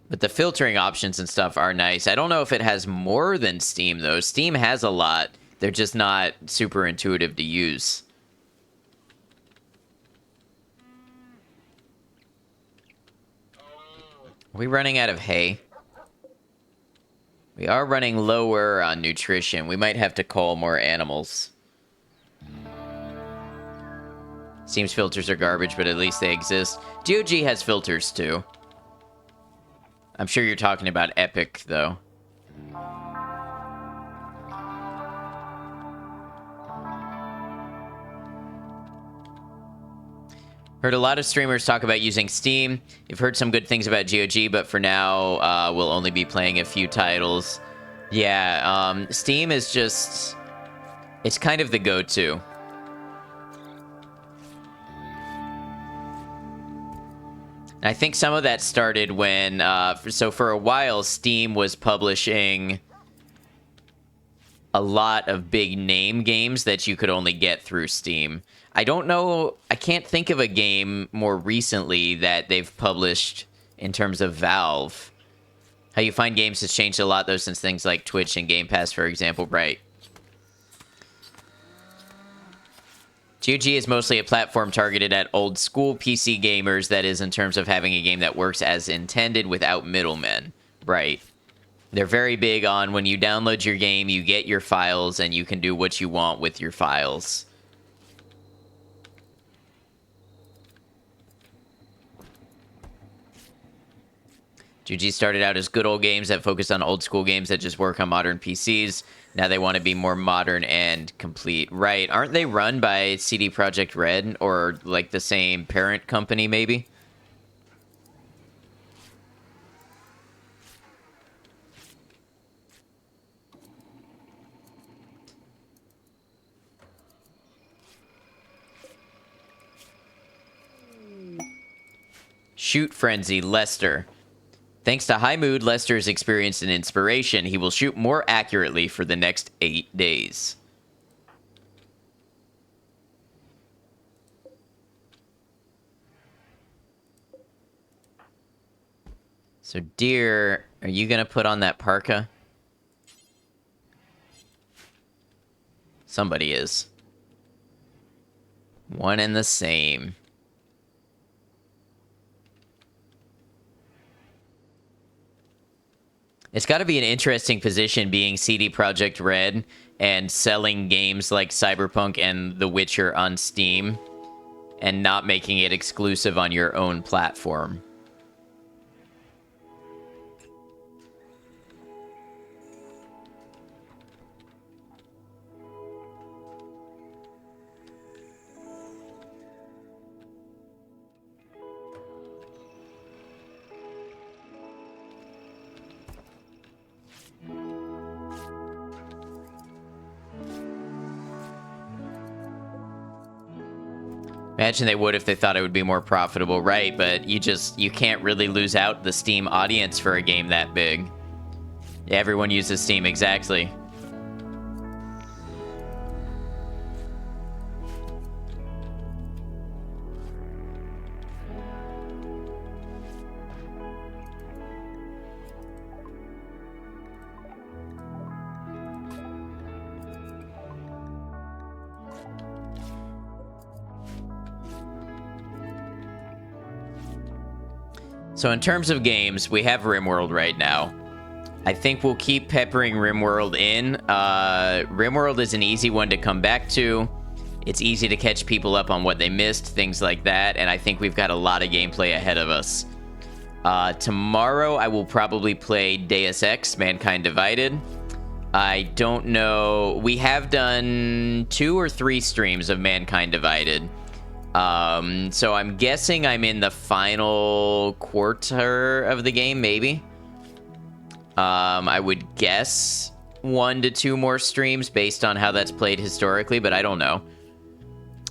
But the filtering options and stuff are nice. I don't know if it has more than Steam, though. Steam has a lot. They're just not super intuitive to use. Are we running out of hay? We are running lower on nutrition. We might have to cull more animals. Steam's filters are garbage, but at least they exist. GOG has filters, too. I'm sure you're talking about Epic, though. Heard a lot of streamers talk about using Steam. You've heard some good things about GOG, but for now, we'll only be playing a few titles. Yeah, Steam is just... It's kind of the go-to. I think some of that started when, so for a while, Steam was publishing a lot of big name games that you could only get through Steam. I don't know, I can't think of a game more recently that they've published in terms of Valve. How you find games has changed a lot, though, since things like Twitch and Game Pass, for example, right? GOG is mostly a platform targeted at old school PC gamers, that is, in terms of having a game that works as intended without middlemen. Right. They're very big on when you download your game, you get your files, and you can do what you want with your files. GOG started out as good old games that focused on old school games that just work on modern PCs. Now they want to be more modern and complete. Right. Aren't they run by CD Projekt Red or like the same parent company, maybe? Shoot Frenzy, Lester. Thanks to high mood, Lester has experienced an inspiration. He will shoot more accurately for the next 8 days. So, dear, are you going to put on that parka? Somebody is. One and the same. It's got to be an interesting position being CD Projekt Red and selling games like Cyberpunk and The Witcher on Steam and not making it exclusive on your own platform. Imagine they would if they thought it would be more profitable, right? But you can't really lose out the Steam audience for a game that big. Everyone uses Steam, exactly. So in terms of games, we have Rimworld right now. I think we'll keep peppering Rimworld in. Rimworld is an easy one to come back to. It's easy to catch people up on what they missed, things like that, and I think we've got a lot of gameplay ahead of us. Tomorrow, I will probably play Deus Ex, Mankind Divided. I don't know. We have done 2 or 3 streams of Mankind Divided. So I'm guessing I'm in the final quarter of the game, maybe. I would guess 1 to 2 more streams based on how that's played historically, but I don't know.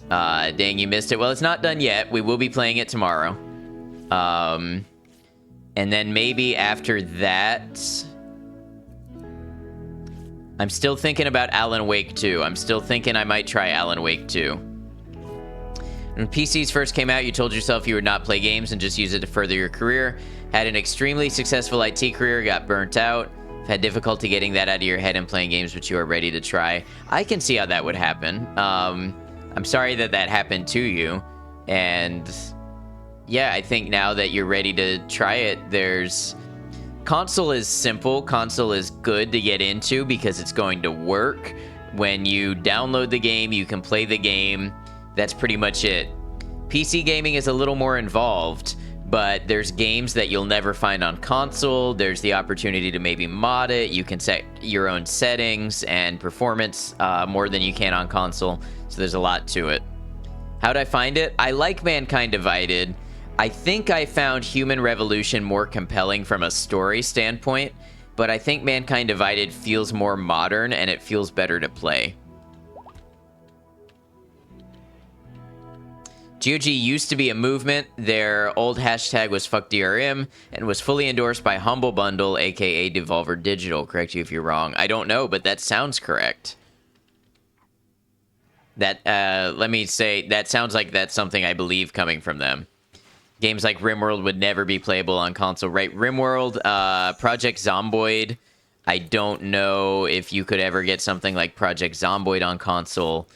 Dang, you missed it. Well, it's not done yet. We will be playing it tomorrow. And then maybe after that, I'm still thinking about Alan Wake 2. I'm still thinking I might try Alan Wake 2. When PCs first came out, you told yourself you would not play games and just use it to further your career. Had an extremely successful IT career, got burnt out. Had difficulty getting that out of your head and playing games, but you are ready to try. I can see how that would happen. I'm sorry that that happened to you. And yeah, I think now that you're ready to try it, console is simple. Console is good to get into because it's going to work. When you download the game, you can play the game. That's pretty much it. PC gaming is a little more involved, but there's games that you'll never find on console. There's the opportunity to maybe mod it. You can set your own settings and performance more than you can on console, so there's a lot to it. How'd I find it? I like Mankind Divided. I think I found Human Revolution more compelling from a story standpoint, but I think Mankind Divided feels more modern and it feels better to play. GOG used to be a movement. Their old hashtag was FuckDRM and was fully endorsed by Humble Bundle, aka Devolver Digital. Correct you if you're wrong. I don't know, but that sounds correct. Let me say, that sounds like that's something I believe coming from them. Games like Rimworld would never be playable on console, right? Rimworld, Project Zomboid. I don't know if you could ever get something like Project Zomboid on console.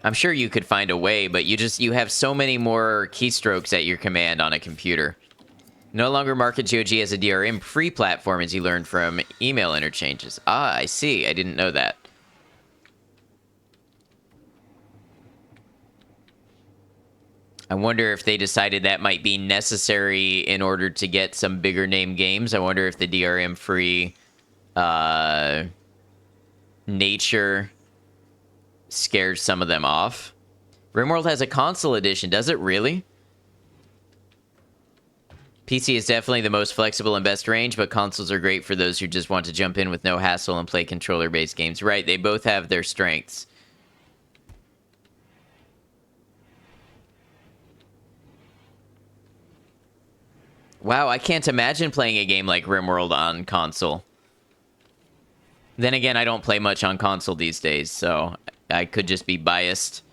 I'm sure you could find a way, but you have so many more keystrokes at your command on a computer. No longer market GOG as a DRM-free platform, as you learned from email interchanges. Ah, I see. I didn't know that. I wonder if they decided that might be necessary in order to get some bigger name games. I wonder if the DRM-free nature scares some of them off. Rimworld has a console edition. Does it really? PC is definitely the most flexible and best range, but consoles are great for those who just want to jump in with no hassle and play controller-based games. Right, they both have their strengths. Wow, I can't imagine playing a game like Rimworld on console. Then again, I don't play much on console these days, so I could just be biased.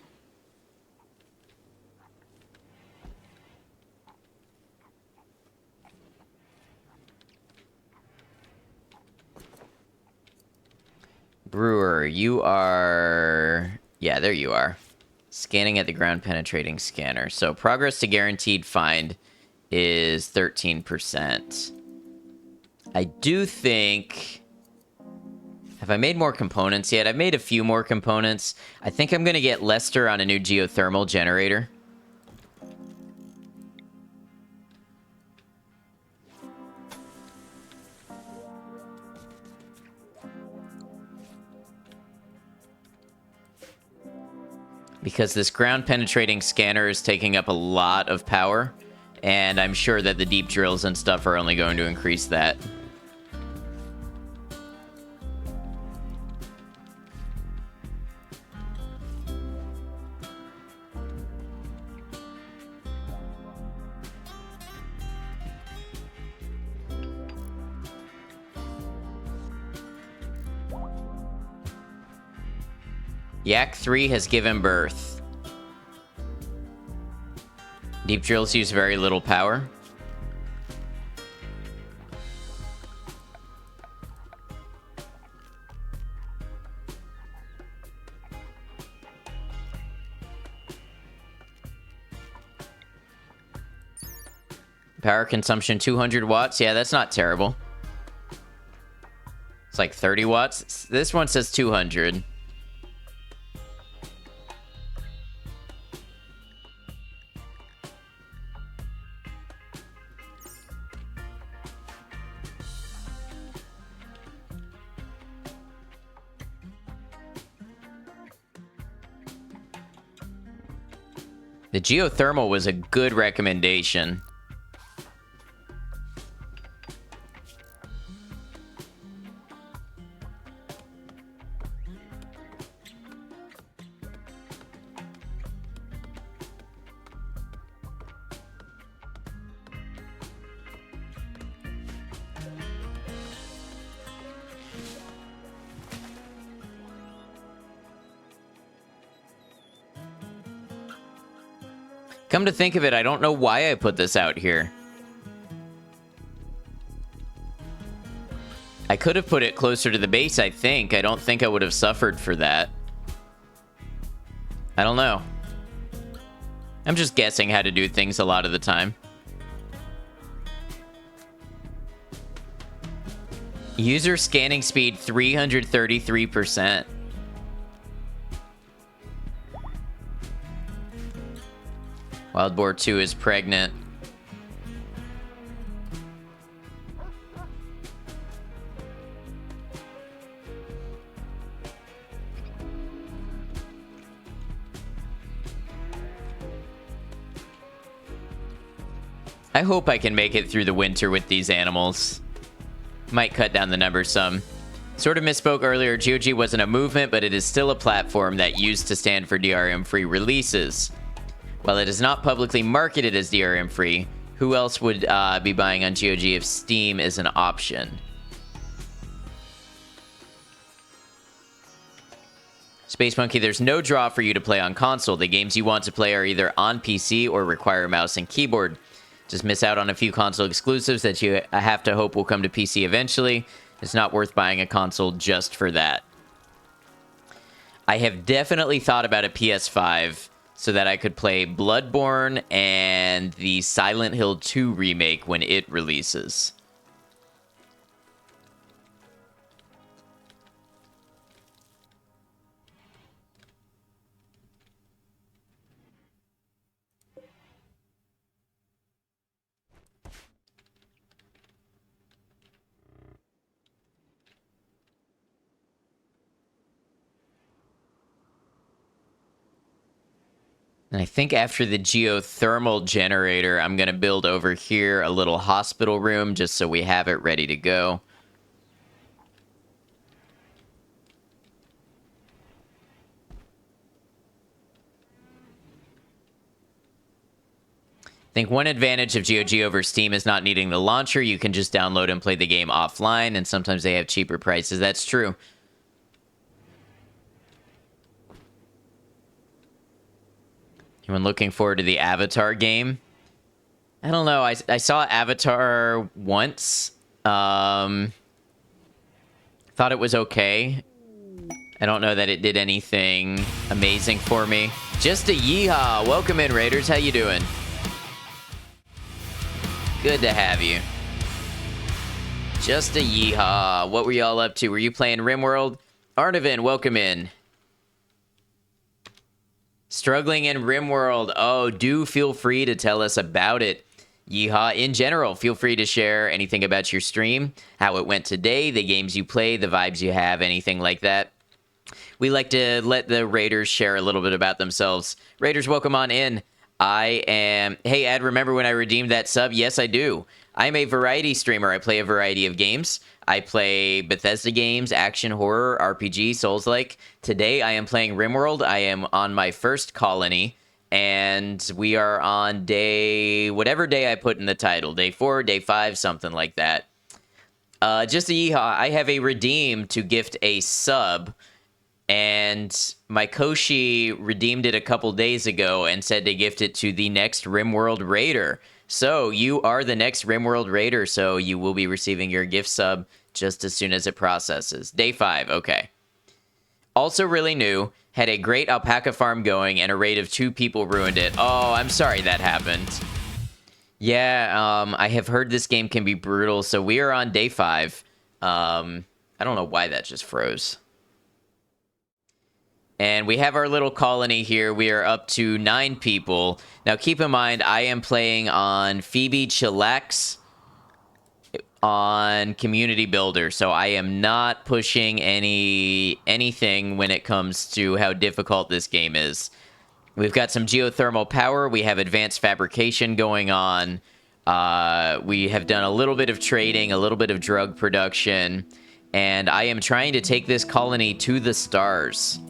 Brewer, you are... Yeah, there you are. Scanning at the ground penetrating scanner. So progress to guaranteed find is 13%. I do think... Have I made more components yet? I've made a few more components. I think I'm going to get Lester on a new geothermal generator. Because this ground penetrating scanner is taking up a lot of power, and I'm sure that the deep drills and stuff are only going to increase that. Yak 3 has given birth. Deep drills use very little power. Power consumption 200 watts. Yeah, that's not terrible. It's like 30 watts. This one says 200. The geothermal was a good recommendation. Come to think of it, I don't know why I put this out here. I could have put it closer to the base, I think. I don't think I would have suffered for that. I don't know. I'm just guessing how to do things a lot of the time. User scanning speed 333%. Wild Boar 2 is pregnant. I hope I can make it through the winter with these animals. Might cut down the numbers some. Sort of misspoke earlier, GOG wasn't a movement, but it is still a platform that used to stand for DRM-free releases. While it is not publicly marketed as DRM-free, who else would be buying on GOG if Steam is an option? Space Monkey, there's no draw for you to play on console. The games you want to play are either on PC or require a mouse and keyboard. Just miss out on a few console exclusives that you have to hope will come to PC eventually. It's not worth buying a console just for that. I have definitely thought about a PS5 so that I could play Bloodborne and the Silent Hill 2 remake when it releases. And I think after the geothermal generator, I'm going to build over here a little hospital room just so we have it ready to go. I think one advantage of GOG over Steam is not needing the launcher. You can just download and play the game offline, and sometimes they have cheaper prices. That's true. Anyone looking forward to the Avatar game? I don't know. I saw Avatar once. Thought it was okay. I don't know that it did anything amazing for me. Just a yeehaw. Welcome in, Raiders. How you doing? Good to have you. Just a yeehaw. What were y'all up to? Were you playing Rimworld? Arnavin, welcome in. Struggling in Rimworld. Oh, do feel free to tell us about it. Yeehaw. In general, feel free to share anything about your stream, how it went today, the games you play, the vibes you have, anything like that. We like to let the Raiders share a little bit about themselves. Raiders, welcome on in. I am... Hey, Ed, remember when I redeemed that sub? Yes, I do. I'm a variety streamer. I play a variety of games. I play Bethesda games, action, horror, RPG, Souls-like. Today, I am playing Rimworld. I am on my first colony, and we are on day... whatever day I put in the title. Day 4, day 5, something like that. Just a yeehaw. I have a redeem to gift a sub, and my Koshi redeemed it a couple days ago and said to gift it to the next Rimworld Raider. So you are the next Rimworld Raider, so you will be receiving your gift sub just as soon as it processes. Day 5, okay. Also really new, had a great alpaca farm going and a raid of 2 people ruined it. Oh, I'm sorry that happened. Yeah, I have heard this game can be brutal, so we are on day 5. I don't know why that just froze. And we have our little colony here. We are up to 9 people. Now, keep in mind, I am playing on Phoebe Chillax on Community Builder, so I am not pushing anything when it comes to how difficult this game is. We've got some geothermal power. We have advanced fabrication going on. We have done a little bit of trading, a little bit of drug production, and I am trying to take this colony to the stars.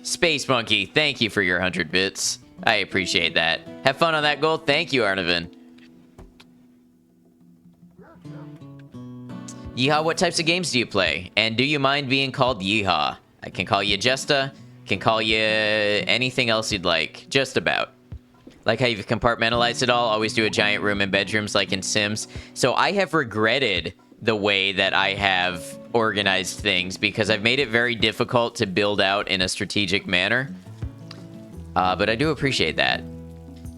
Space Monkey, thank you for your 100 bits. I appreciate that. Have fun on that goal. Thank you, Arnavin. Yeehaw, what types of games do you play? And do you mind being called Yeehaw? I can call you Jesta, can call you anything else you'd like. Just about. Like how you've compartmentalized it all. Always do a giant room and bedrooms like in Sims. So I have regretted the way that I have organized things because I've made it very difficult to build out in a strategic manner. But I do appreciate that.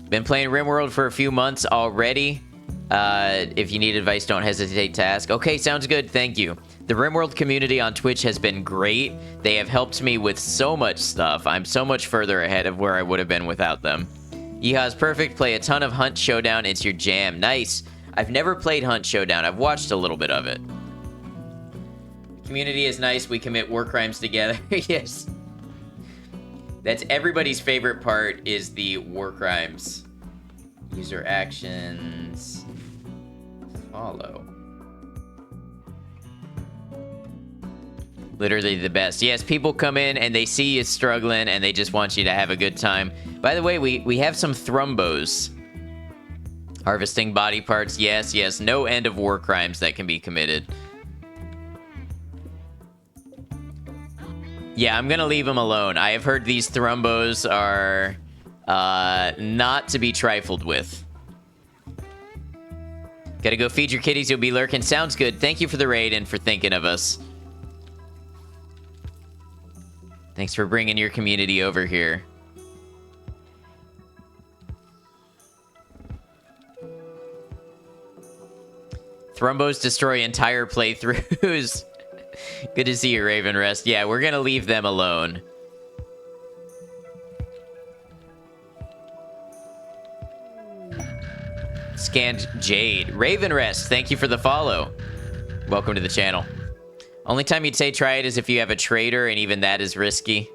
Been playing Rimworld for a few months already. If you need advice, don't hesitate to ask. Okay, sounds good. Thank you. The Rimworld community on Twitch has been great. They have helped me with so much stuff. I'm so much further ahead of where I would have been without them. Yeehaw's perfect. Play a ton of Hunt Showdown. It's your jam. Nice. I've never played Hunt Showdown. I've watched a little bit of it. Community is nice. We commit war crimes together. Yes. That's everybody's favorite part is the war crimes. User actions. Follow. Literally the best. Yes, people come in and they see you struggling and they just want you to have a good time. By the way, we have some thrumbos. Harvesting body parts. Yes, yes. No end of war crimes that can be committed. Yeah, I'm gonna leave them alone. I have heard these thrumbos are not to be trifled with. Gotta go feed your kitties, you'll be lurking. Sounds good. Thank you for the raid and for thinking of us. Thanks for bringing your community over here. Thrumbos destroy entire playthroughs. Good to see you, Raven Rest. Yeah, we're gonna leave them alone. Scanned Jade. Raven Rest, thank you for the follow. Welcome to the channel. Only time you'd say try it is if you have a trader, and even that is risky.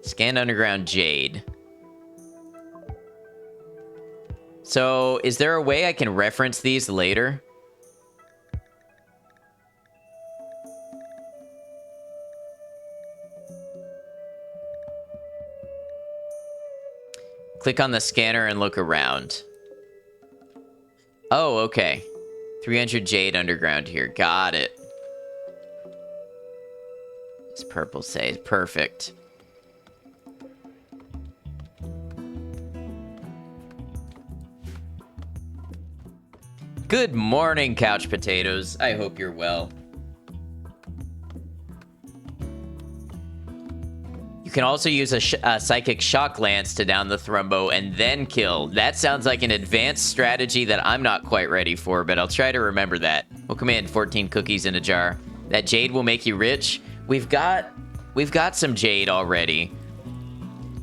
Scanned Underground Jade. So, is there a way I can reference these later? Click on the scanner and look around. Oh, okay. 300 jade underground here. Got it. This purple says perfect. Good morning, couch potatoes. I hope you're well. You can also use a psychic shock lance to down the Thrumbo and then kill. That sounds like an advanced strategy that I'm not quite ready for, but I'll try to remember that. Welcome in, 14 cookies in a jar. That jade will make you rich. We've got some jade already.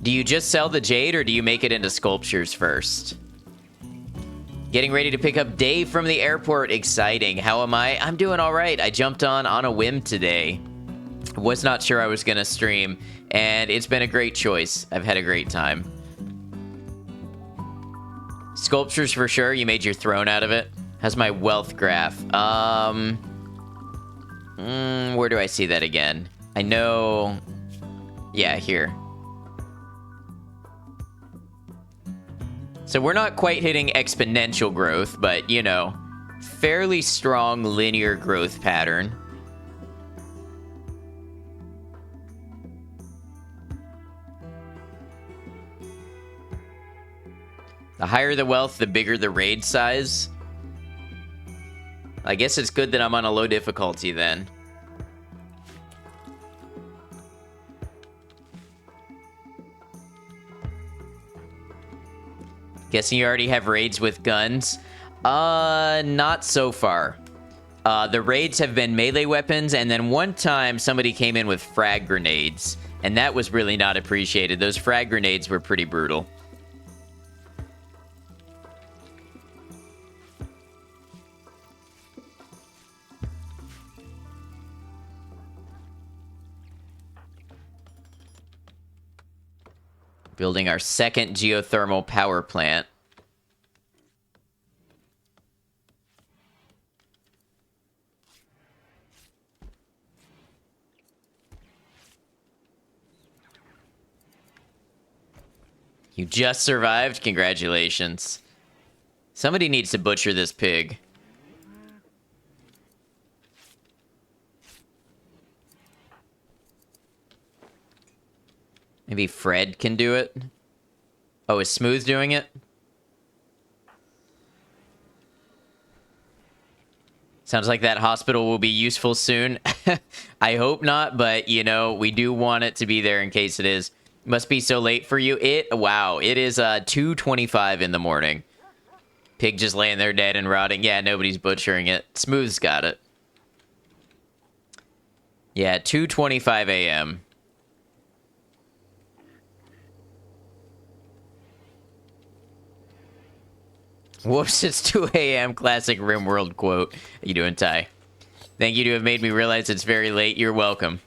Do you just sell the jade or do you make it into sculptures first? Getting ready to pick up Dave from the airport. Exciting. How am I? I'm doing all right. I jumped on a whim today. Was not sure I was going to stream, and it's been a great choice. I've had a great time. Sculptures for sure. You made your throne out of it. How's my wealth graph? Where do I see that again? I know... Yeah, here. So we're not quite hitting exponential growth, but, you know, fairly strong linear growth pattern. The higher the wealth, the bigger the raid size. I guess it's good that I'm on a low difficulty then. Guessing you already have raids with guns? Not so far. The raids have been melee weapons, and then one time somebody came in with frag grenades, and that was really not appreciated. Those frag grenades were pretty brutal. Building our second geothermal power plant. You just survived? Congratulations. Somebody needs to butcher this pig. Maybe Fred can do it? Oh, is Smooth doing it? Sounds like that hospital will be useful soon. I hope not, but, you know, we do want it to be there in case it is. Must be so late for you. Wow, it is 2:25 in the morning. Pig just laying there dead and rotting. Yeah, nobody's butchering it. Smooth's got it. Yeah, 2:25 a.m. Whoops, it's 2 a.m. Classic Rimworld quote. How you doing, Ty? Thank you to have made me realize it's very late. You're welcome.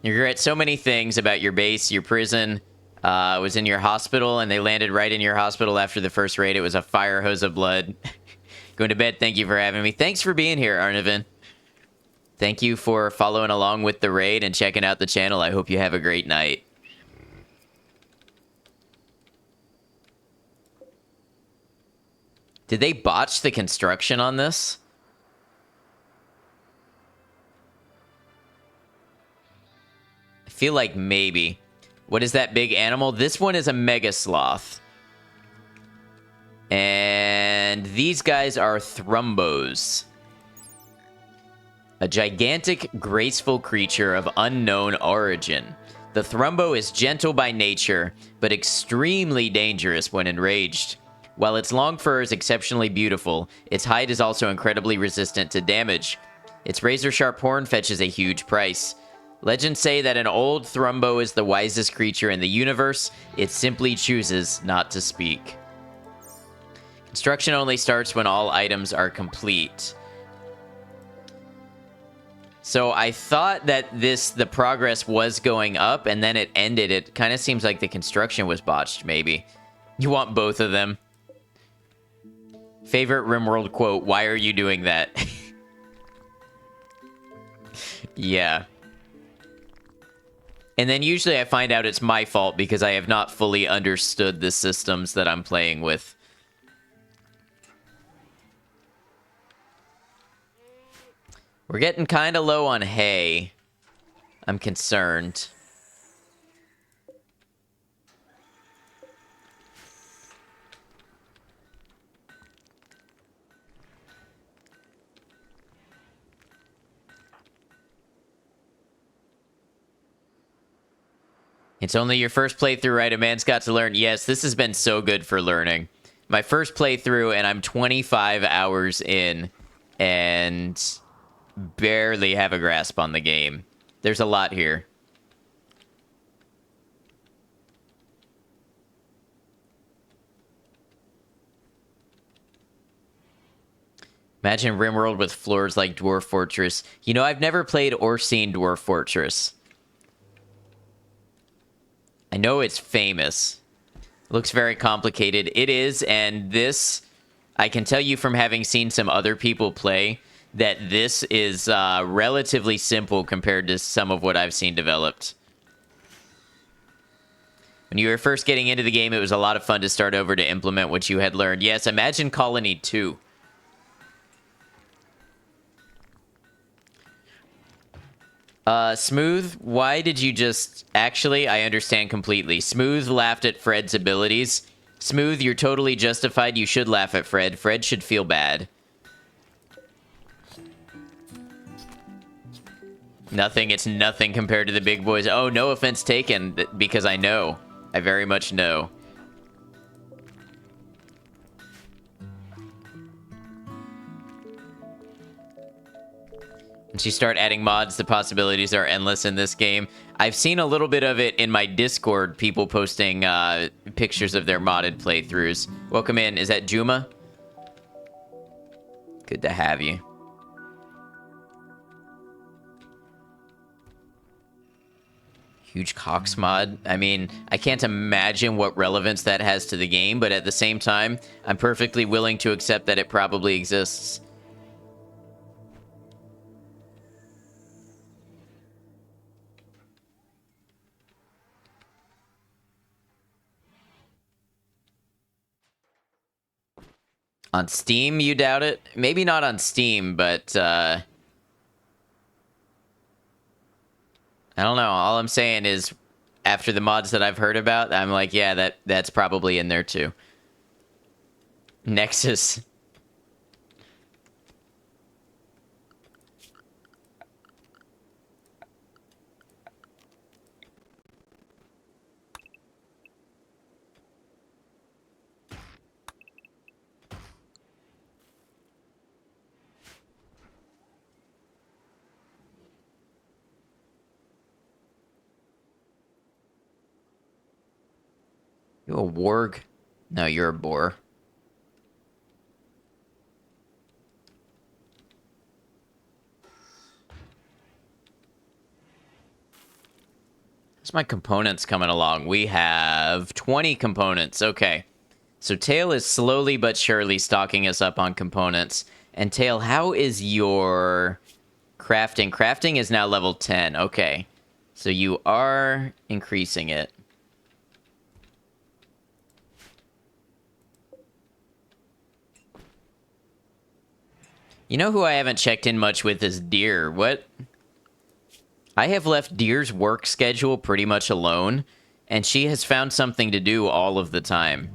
You regret so many things about your base, your prison. Was in your hospital, and they landed right in your hospital after the first raid. It was a fire hose of blood. Going to bed. Thank you for having me. Thanks for being here, Arnavin. Thank you for following along with the raid and checking out the channel. I hope you have a great night. Did they botch the construction on this? I feel like maybe. What is that big animal? This one is a mega sloth. And these guys are Thrumbos. A gigantic, graceful creature of unknown origin. The Thrumbo is gentle by nature, but extremely dangerous when enraged. While its long fur is exceptionally beautiful, its hide is also incredibly resistant to damage. Its razor-sharp horn fetches a huge price. Legends say that an old Thrumbo is the wisest creature in the universe. It simply chooses not to speak. Construction only starts when all items are complete. So I thought that the progress was going up, and then it ended. It kind of seems like the construction was botched, maybe. You want both of them. Favorite Rimworld quote, why are you doing that? Yeah. And then usually I find out it's my fault because I have not fully understood the systems that I'm playing with. We're getting kind of low on hay. I'm concerned. It's only your first playthrough, right? A man's got to learn. Yes, this has been so good for learning. My first playthrough, and I'm 25 hours in, and barely have a grasp on the game. There's a lot here. Imagine Rimworld with floors like Dwarf Fortress. You know, I've never played or seen Dwarf Fortress. I know it's famous. It looks very complicated. It is, and this, I can tell you from having seen some other people play, that this is relatively simple compared to some of what I've seen developed. When you were first getting into the game, it was a lot of fun to start over to implement what you had learned. Yes, imagine Colony 2. Smooth, why did you just... Actually, I understand completely. Smooth laughed at Fred's abilities. Smooth, you're totally justified. You should laugh at Fred. Fred should feel bad. Nothing, it's nothing compared to the big boys. Oh, no offense taken, because I know. I very much know. Once you start adding mods, the possibilities are endless in this game. I've seen a little bit of it in my Discord, people posting pictures of their modded playthroughs. Welcome in. Is that Juma? Good to have you. Huge Cox mod. I mean, I can't imagine what relevance that has to the game, but at the same time, I'm perfectly willing to accept that it probably exists. On Steam, you doubt it? Maybe not on Steam, but, I don't know. All I'm saying is, after the mods that I've heard about, I'm like, yeah, that's probably in there too. Nexus. You a warg? No, you're a boar. How's my components coming along? We have 20 components. Okay. So Tail is slowly but surely stocking us up on components. And Tail, how is your crafting? Crafting is now level 10. Okay. So you are increasing it. You know who I haven't checked in much with is Deer. What? I have left Deer's work schedule pretty much alone, and she has found something to do all of the time.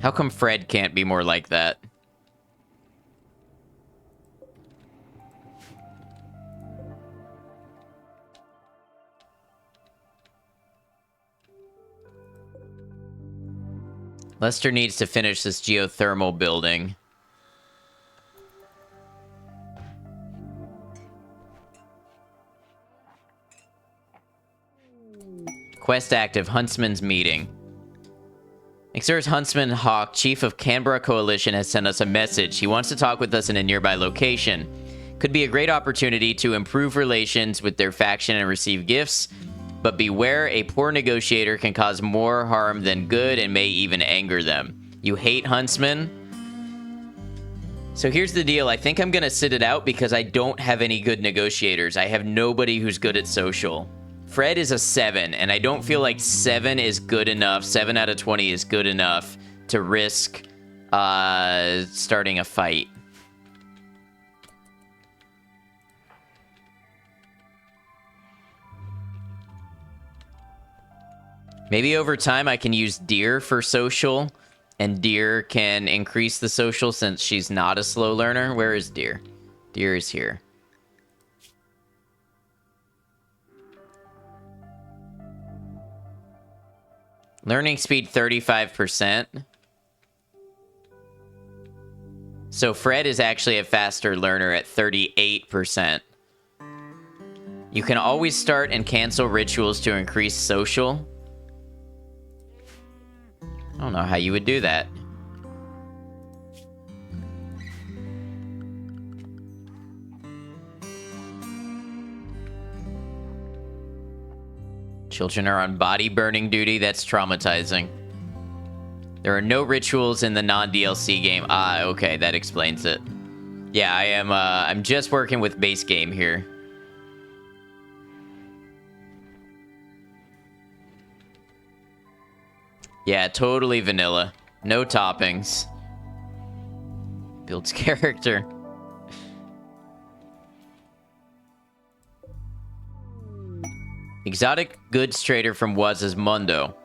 How come Fred can't be more like that? Lester needs to finish this geothermal building. Quest active, Huntsman's meeting. Exer's Huntsman Hawk, chief of Canberra Coalition, has sent us a message. He wants to talk with us in a nearby location. Could be a great opportunity to improve relations with their faction and receive gifts, but beware, a poor negotiator can cause more harm than good and may even anger them. You hate huntsmen? So here's the deal. I think I'm going to sit it out because I don't have any good negotiators. I have nobody who's good at social. Fred is a 7, and I don't feel like 7 is good enough. 7 out of 20 is good enough to risk starting a fight. Maybe over time I can use Deer for social, and Deer can increase the social since she's not a slow learner. Where is Deer? Deer is here. Learning speed 35%. So Fred is actually a faster learner at 38%. You can always start and cancel rituals to increase social. I don't know how you would do that. Children are on body burning duty. That's traumatizing. There are no rituals in the non-DLC game. Ah, okay, that explains it. Yeah, I'm just working with base game here. Yeah, totally vanilla. No toppings. Builds character. Exotic goods trader from Waz's Mundo.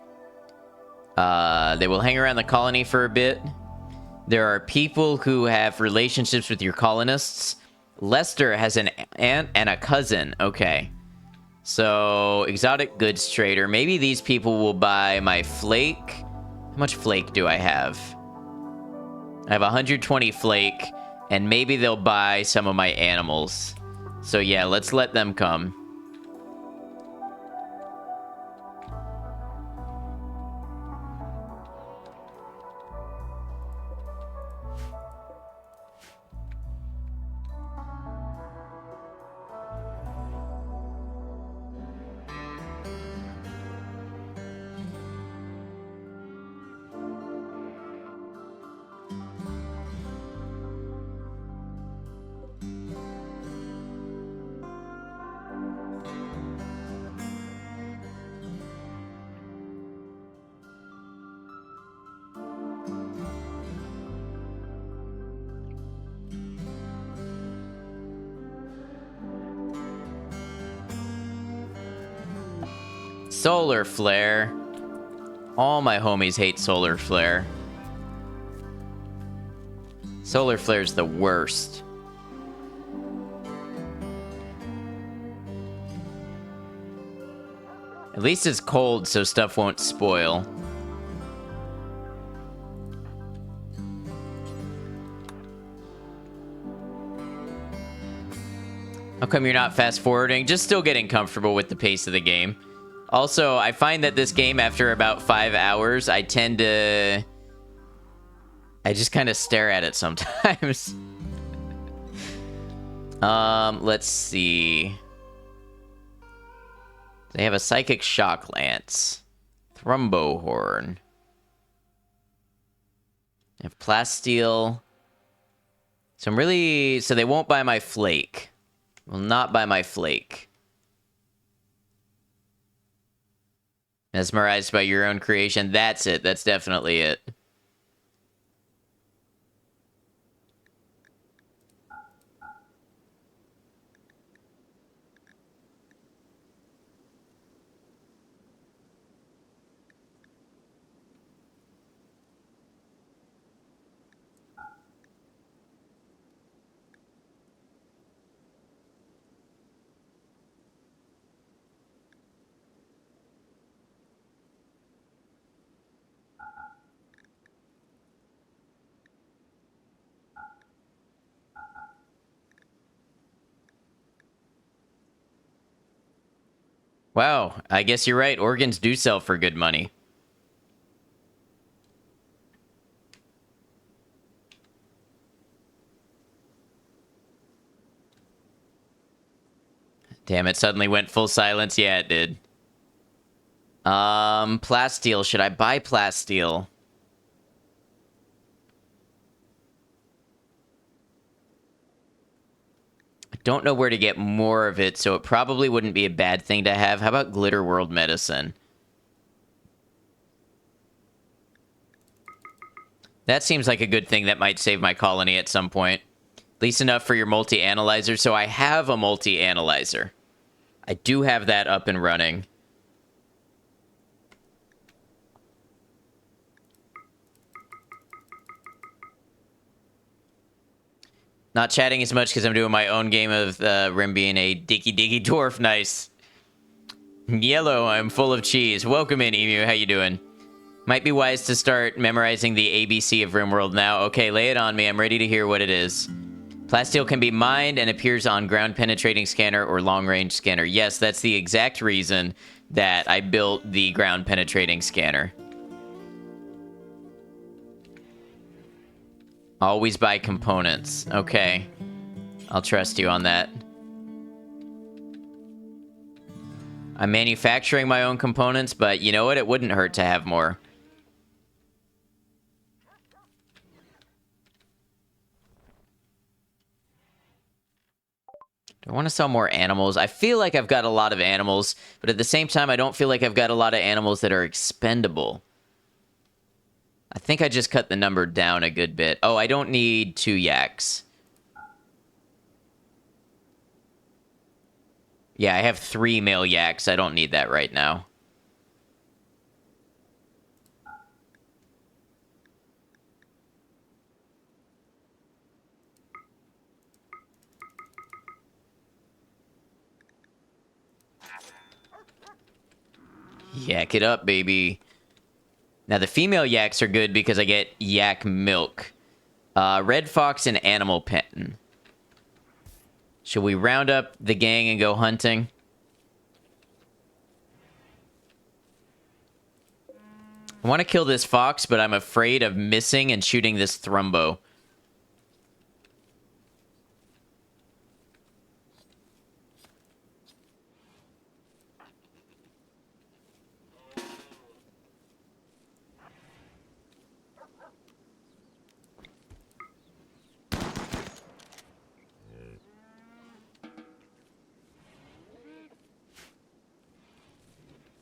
They will hang around the colony for a bit. There are people who have relationships with your colonists. Lester has an aunt and a cousin. Okay. So, exotic goods trader. Maybe these people will buy my flake. How much flake do I have? I have 120 flake, and maybe they'll buy some of my animals. So yeah, let's let them come. Solar flare. All my homies hate solar flare. Solar flare's the worst. At least it's cold, so stuff won't spoil. How come you're not fast forwarding? Just still getting comfortable with the pace of the game. Also, I find that this game, after about 5 hours, I just kind of stare at it sometimes. Let's see. They have a Psychic Shock Lance. Thrumbo Horn. They have Plasteel. So they won't buy my Flake. Will not buy my Flake. Mesmerized by your own creation. That's it. That's definitely it. Wow, I guess you're right. Organs do sell for good money. Damn, it suddenly went full silence. Yeah, it did. Plasteel. Should I buy plasteel? I don't know where to get more of it, so it probably wouldn't be a bad thing to have. How about Glitter World Medicine? That seems like a good thing that might save my colony at some point. At least enough for your multi-analyzer. So I have a multi-analyzer. I do have that up and running. Not chatting as much because I'm doing my own game of Rim being a dicky dwarf. Nice. Yellow, I'm full of cheese. Welcome in, Emu. How you doing? Might be wise to start memorizing the ABC of Rimworld now. Okay, lay it on me. I'm ready to hear what it is. Plasteel can be mined and appears on ground-penetrating scanner or long-range scanner. Yes, that's the exact reason that I built the ground-penetrating scanner. Always buy components. Okay. I'll trust you on that. I'm manufacturing my own components, but you know what? It wouldn't hurt to have more. Do I want to sell more animals? I feel like I've got a lot of animals, but at the same time, I don't feel like I've got a lot of animals that are expendable. I think I just cut the number down a good bit. Oh, I don't need 2 yaks. Yeah, I have 3 male yaks. I don't need that right now. Yak it up, baby. Now, the female yaks are good because I get yak milk. Red fox and animal pen. Should we round up the gang and go hunting? I want to kill this fox, but I'm afraid of missing and shooting this thrumbo.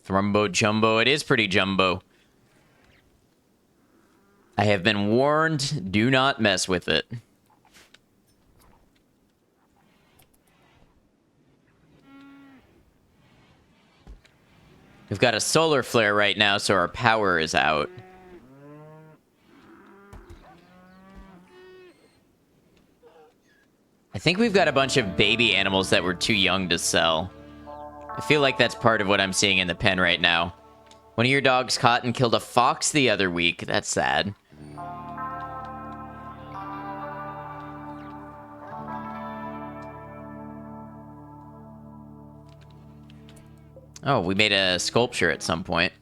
Thrumbo jumbo. It is pretty jumbo. I have been warned. Do not mess with it. We've got a solar flare right now, so our power is out. I think we've got a bunch of baby animals that were too young to sell. I feel like that's part of what I'm seeing in the pen right now. One of your dogs caught and killed a fox the other week. That's sad. Oh, we made a sculpture at some point.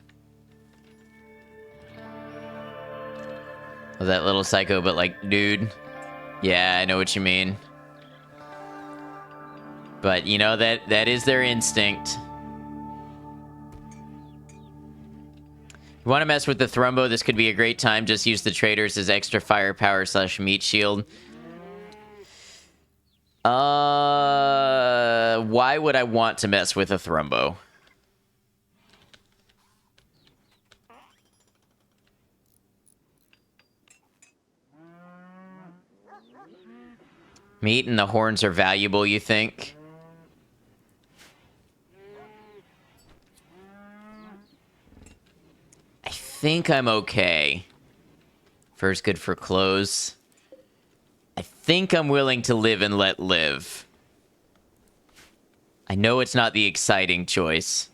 Was that little psycho, but like, dude. Yeah, I know what you mean. But, you know, that is their instinct. You want to mess with the Thrumbo, this could be a great time. Just use the traders as extra firepower / meat shield. Why would I want to mess with a Thrumbo? Meat and the horns are valuable, you think? I think I'm okay. Fur's good for clothes. I think I'm willing to live and let live. I know it's not the exciting choice.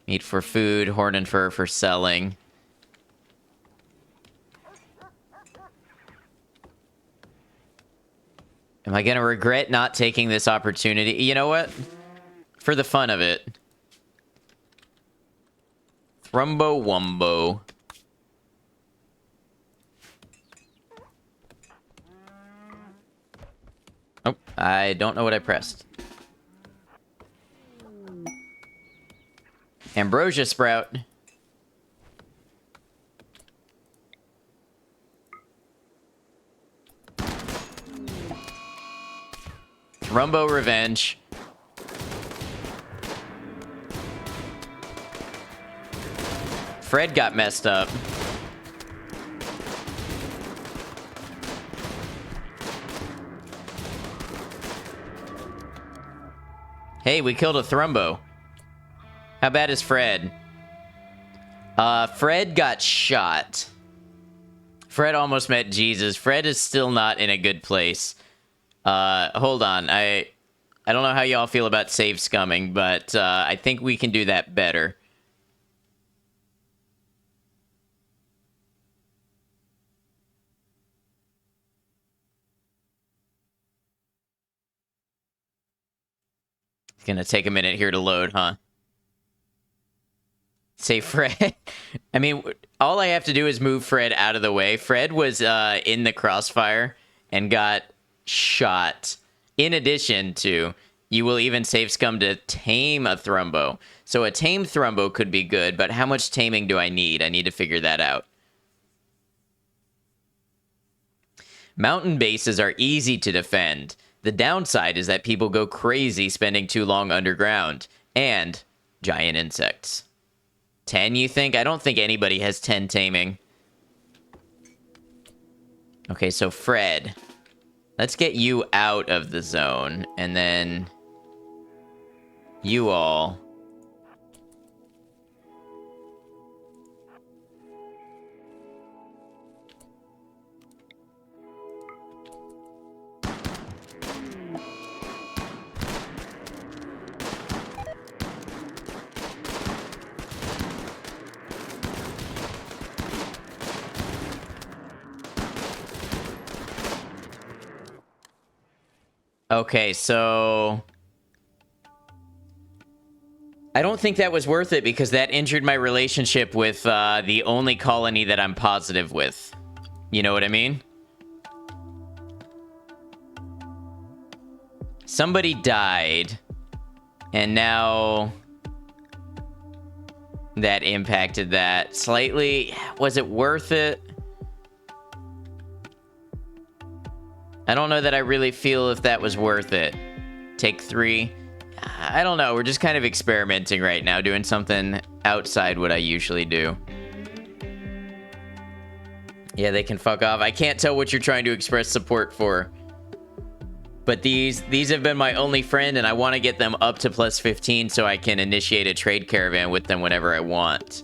Meat for food, horn and fur for selling. Am I gonna regret not taking this opportunity? You know what? For the fun of it. Thrumbo Wumbo. Oh, I don't know what I pressed. Ambrosia Sprout. Rumbo Revenge. Fred got messed up. Hey, we killed a Thrumbo. How bad is Fred? Fred got shot. Fred almost met Jesus. Fred is still not in a good place. Hold on. I don't know how y'all feel about save scumming, but I think we can do that better. It's gonna take a minute here to load, huh? Say Fred. I mean, all I have to do is move Fred out of the way. Fred was in the crossfire and got shot. In addition to, you will even save scum to tame a Thrumbo. So a tame Thrumbo could be good, but how much taming do I need? I need to figure that out. Mountain bases are easy to defend. The downside is that people go crazy spending too long underground. And giant insects. 10, you think? I don't think anybody has 10 taming. Okay, so Fred. Let's get you out of the zone. And then you all. Okay, so I don't think that was worth it because that injured my relationship with the only colony that I'm positive with. You know what I mean? Somebody died, and now that impacted that slightly. Was it worth it? I don't know that I really feel if that was worth it. Take 3. I don't know. We're just kind of experimenting right now, doing something outside what I usually do. Yeah, they can fuck off. I can't tell what you're trying to express support for. But these have been my only friend, and I want to get them up to plus 15 so I can initiate a trade caravan with them whenever I want.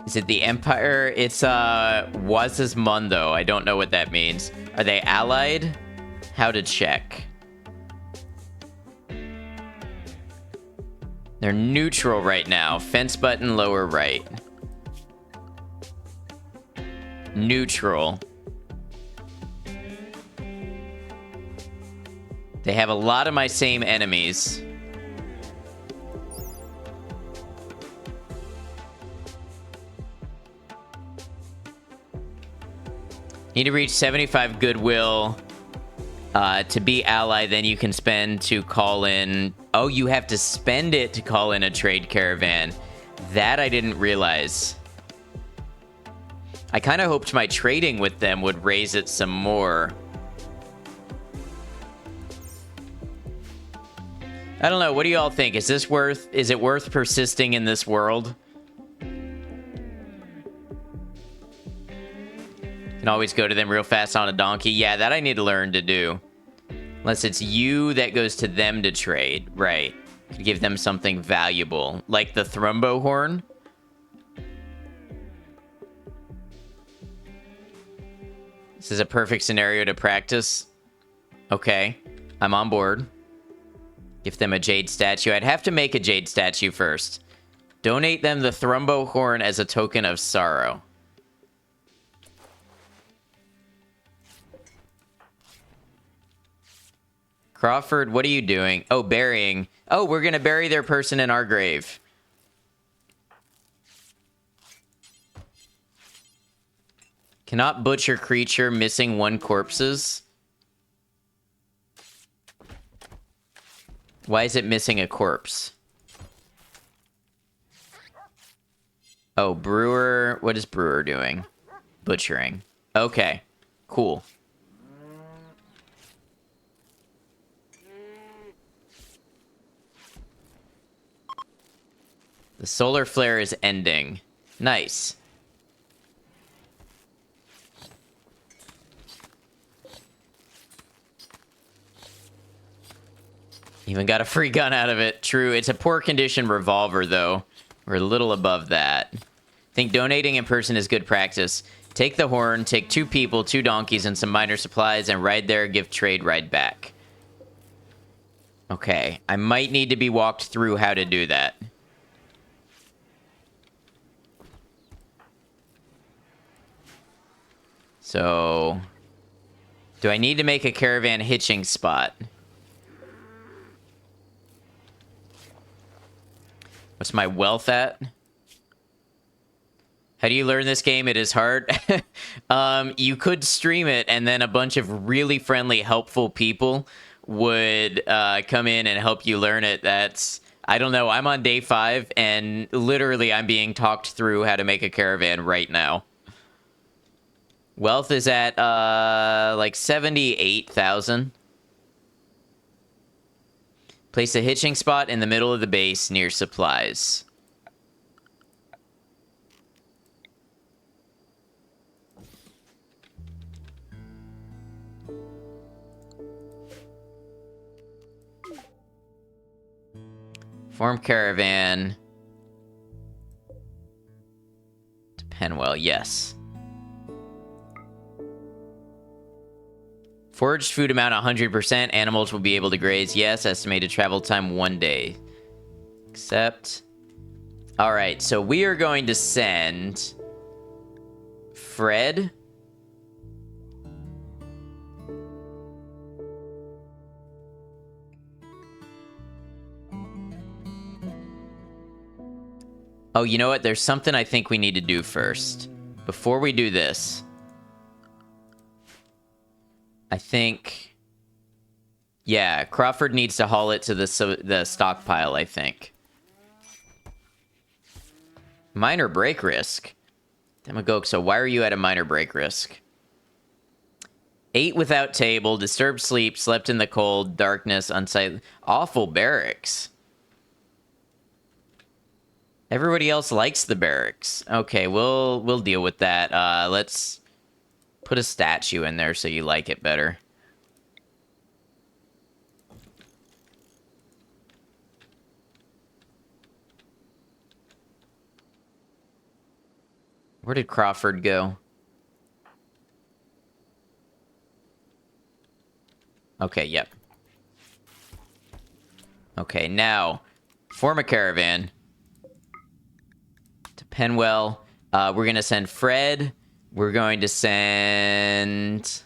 Is it the Empire? It's, Mundo. I don't know what that means. Are they allied? How to check. They're neutral right now. Fence button, lower right. Neutral. They have a lot of my same enemies. Need to reach 75 goodwill to be ally, then you can spend to call in... Oh, you have to spend it to call in a trade caravan. That I didn't realize. I kind of hoped my trading with them would raise it some more. I don't know, what do y'all think? Is it worth persisting in this world? Can always go to them real fast on a donkey. Yeah, that I need to learn to do. Unless it's you that goes to them to trade. Right. Could give them something valuable. Like the Thrumbo horn. This is a perfect scenario to practice. Okay. I'm on board. Give them a jade statue. I'd have to make a jade statue first. Donate them the Thrumbo horn as a token of sorrow. Crawford, what are you doing? Oh, burying. Oh, we're going to bury their person in our grave. Cannot butcher creature missing 1 corpses. Why is it missing a corpse? Oh, brewer. What is brewer doing? Butchering. Okay. Cool. The solar flare is ending. Nice. Even got a free gun out of it. True. It's a poor condition revolver, though. We're a little above that. I think donating in person is good practice. Take the horn, take 2 people, 2 donkeys, and some minor supplies, and ride there, give trade, ride back. Okay. I might need to be walked through how to do that. So... do I need to make a caravan hitching spot? What's my wealth at? How do you learn this game? It is hard. You could stream it, and then a bunch of really friendly, helpful people would come in and help you learn it. That's... I don't know. I'm on day 5, and literally I'm being talked through how to make a caravan right now. Wealth is at, like 78,000. Place a hitching spot in the middle of the base near supplies. Form caravan. To Penwell, yes. Foraged food amount 100%. Animals will be able to graze. Yes. Estimated travel time 1 day. Accept. Alright, so we are going to send... Fred? Oh, you know what? There's something I think we need to do first. Before we do this... I think... yeah, Crawford needs to haul it to the stockpile, I think. Minor break risk? Demagogue, so why are you at a minor break risk? 8 without table, disturbed sleep, slept in the cold, darkness, unsightly... awful barracks. Everybody else likes the barracks. Okay, we'll deal with that. Let's... put a statue in there so you like it better. Where did Crawford go? Okay, yep. Okay, now, form a caravan. To Penwell. We're going to send Fred... we're going to send...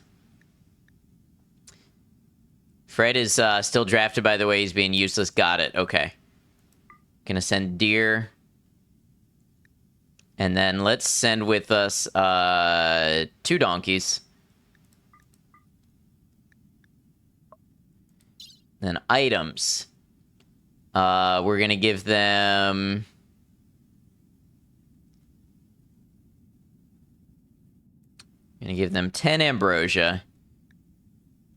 Fred is still drafted, by the way. He's being useless. Got it. Okay. Gonna send Deer. And then let's send with us 2 donkeys. Then items. We're gonna give them... gonna give them 10 ambrosia.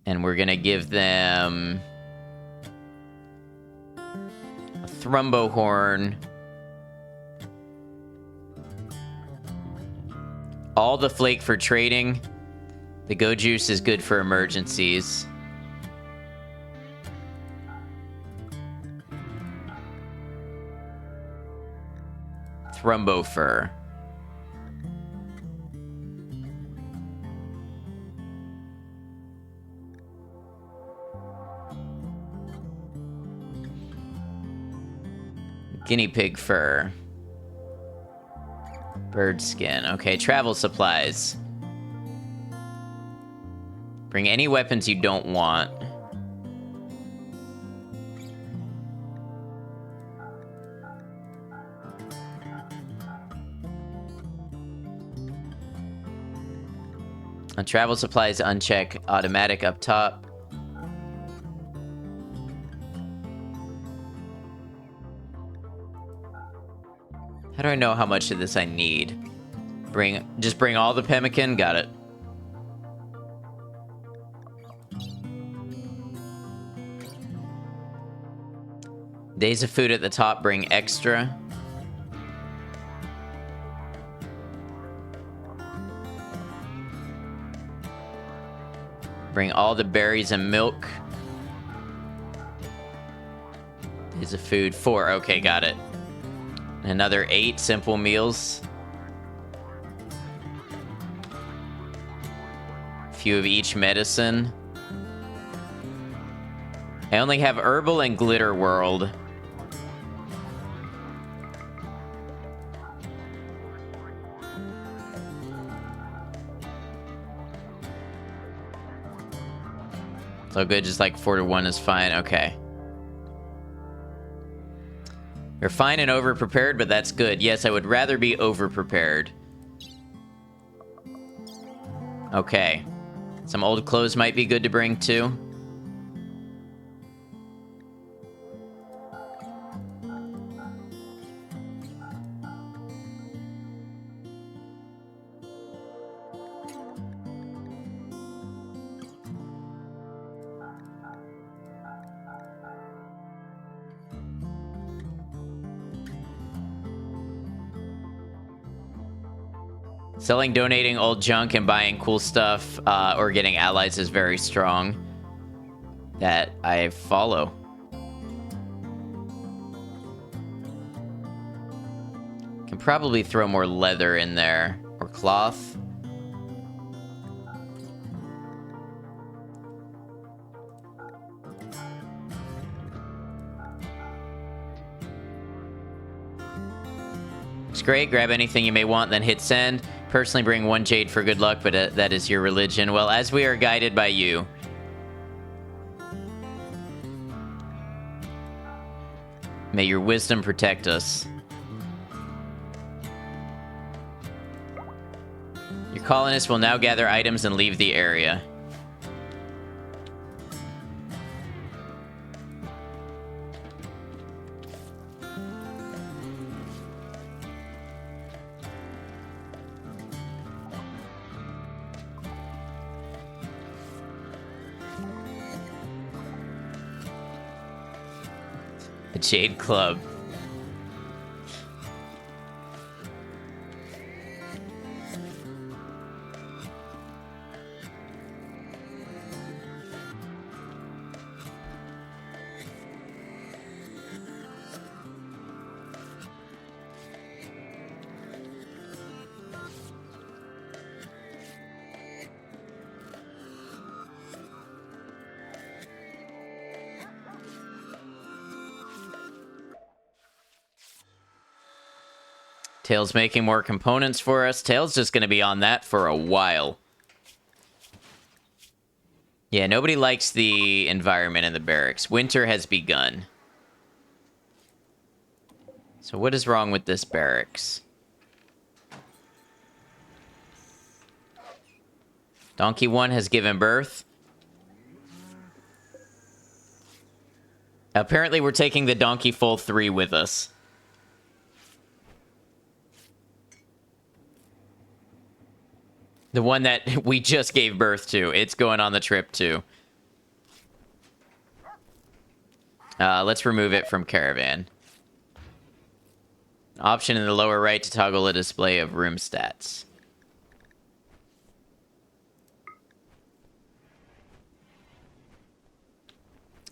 And we're gonna give them... a thrumbo horn. All the flake for trading. The go juice is good for emergencies. Thrumbo fur. Guinea pig fur. Bird skin. Okay, travel supplies. Bring any weapons you don't want. On travel supplies, uncheck automatic up top. How do I know how much of this I need? Just bring all the pemmican? Got it. Days of food at the top, bring extra. Bring all the berries and milk. Days of food, 4. Okay, got it. Another 8 simple meals. Few of each medicine. I only have herbal and glitter world. So good, just like 4 to 1 is fine. Okay. You're fine and over-prepared, but that's good. Yes, I would rather be over-prepared. Okay. Some old clothes might be good to bring, too. Selling, donating old junk, and buying cool stuff, or getting allies is very strong. That I follow. Can probably throw more leather in there. Or cloth. It's great. Grab anything you may want, then hit send. Personally, bring 1 jade for good luck, but that is your religion. Well, as we are guided by you. May your wisdom protect us. Your colonists will now gather items and leave the area. The Jade Club. Tails making more components for us. Tails just going to be on that for a while. Yeah, nobody likes the environment in the barracks. Winter has begun. So what is wrong with this barracks? Donkey 1 has given birth. Apparently we're taking the Donkey Foal 3 with us. The one that we just gave birth to. It's going on the trip, too. Let's remove it from Caravan. Option in the lower right to toggle a display of room stats.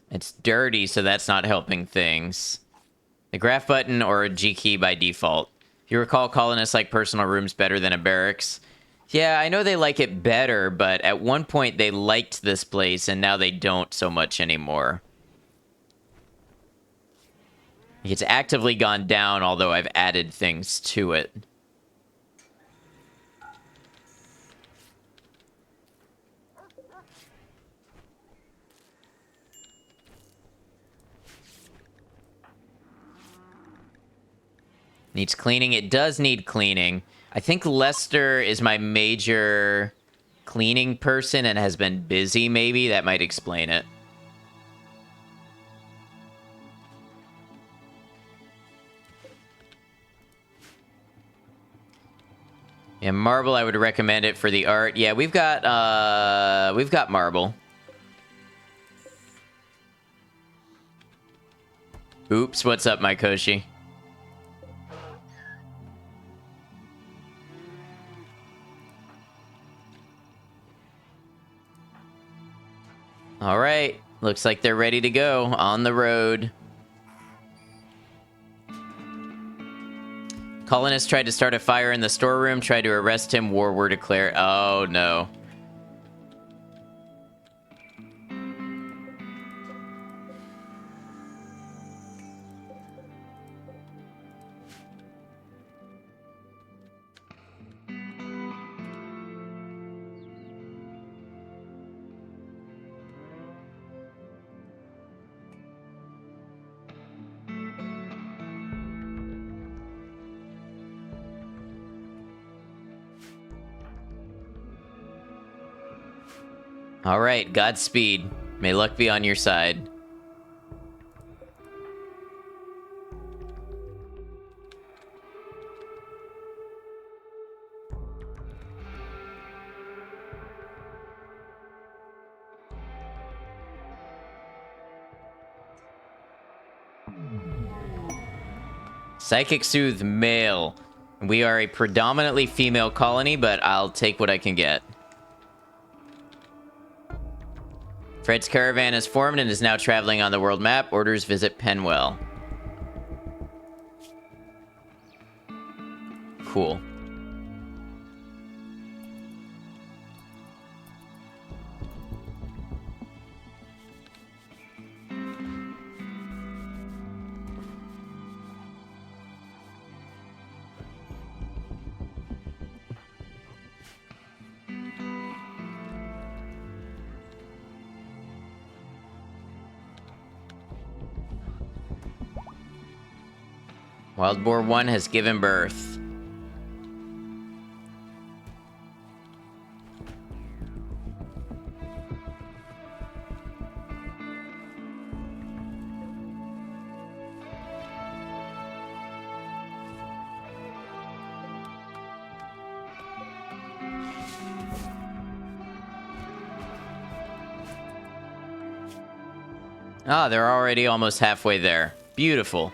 It's dirty, so that's not helping things. The graph button or a G key by default. If you recall, colonists like personal rooms better than a barracks. Yeah, I know they like it better, but at one point they liked this place, and now they don't so much anymore. It's actively gone down, although I've added things to it. Needs cleaning. It does need cleaning. I think Leicester is my major cleaning person and has been busy, maybe. That might explain it. Yeah, marble, I would recommend it for the art. Yeah, we've got marble. Oops, what's up, my Koshi? All right, looks like they're ready to go on the road. Colonists tried to start a fire in the storeroom, tried to arrest him, war were declared. Oh, no. All right, Godspeed. May luck be on your side. Psychic Soothe male. We are a predominantly female colony, but I'll take what I can get. Fred's caravan is formed and is now traveling on the world map. Orders visit Penwell. Cool. Wild Boar 1 has given birth. Ah, they're already almost halfway there. Beautiful.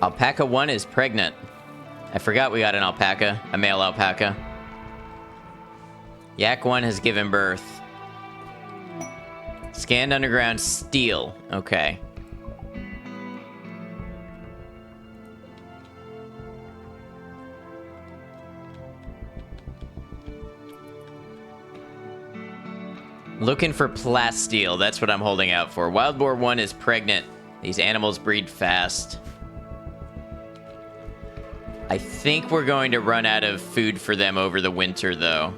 Alpaca 1 is pregnant. I forgot we got an alpaca, a male alpaca. Yak 1 has given birth. Scanned underground steel. Okay. Looking for plasteel. That's what I'm holding out for. Wild Boar 1 is pregnant. These animals breed fast. I think we're going to run out of food for them over the winter, though.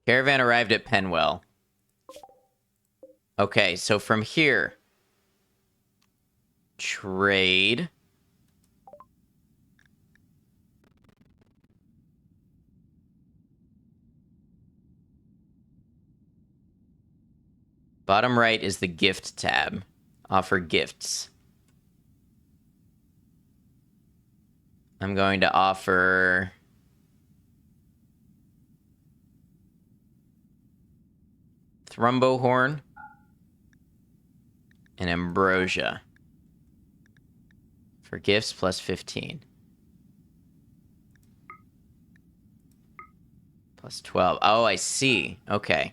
Caravan arrived at Penwell. Okay, so from here, trade. Bottom right is the gift tab. Offer gifts. I'm going to offer Thrumbo Horn and Ambrosia for gifts plus 15. Plus 12. Oh, I see. Okay.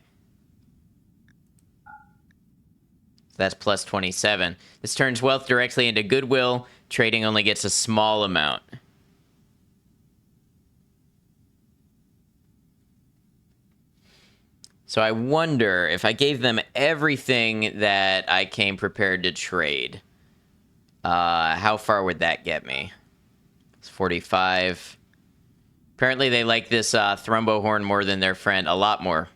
That's plus 27. This turns wealth directly into goodwill. Trading only gets a small amount. So I wonder if I gave them everything that I came prepared to trade, how far would that get me? It's 45. Apparently they like this Thrumbo horn more than their friend. A lot more.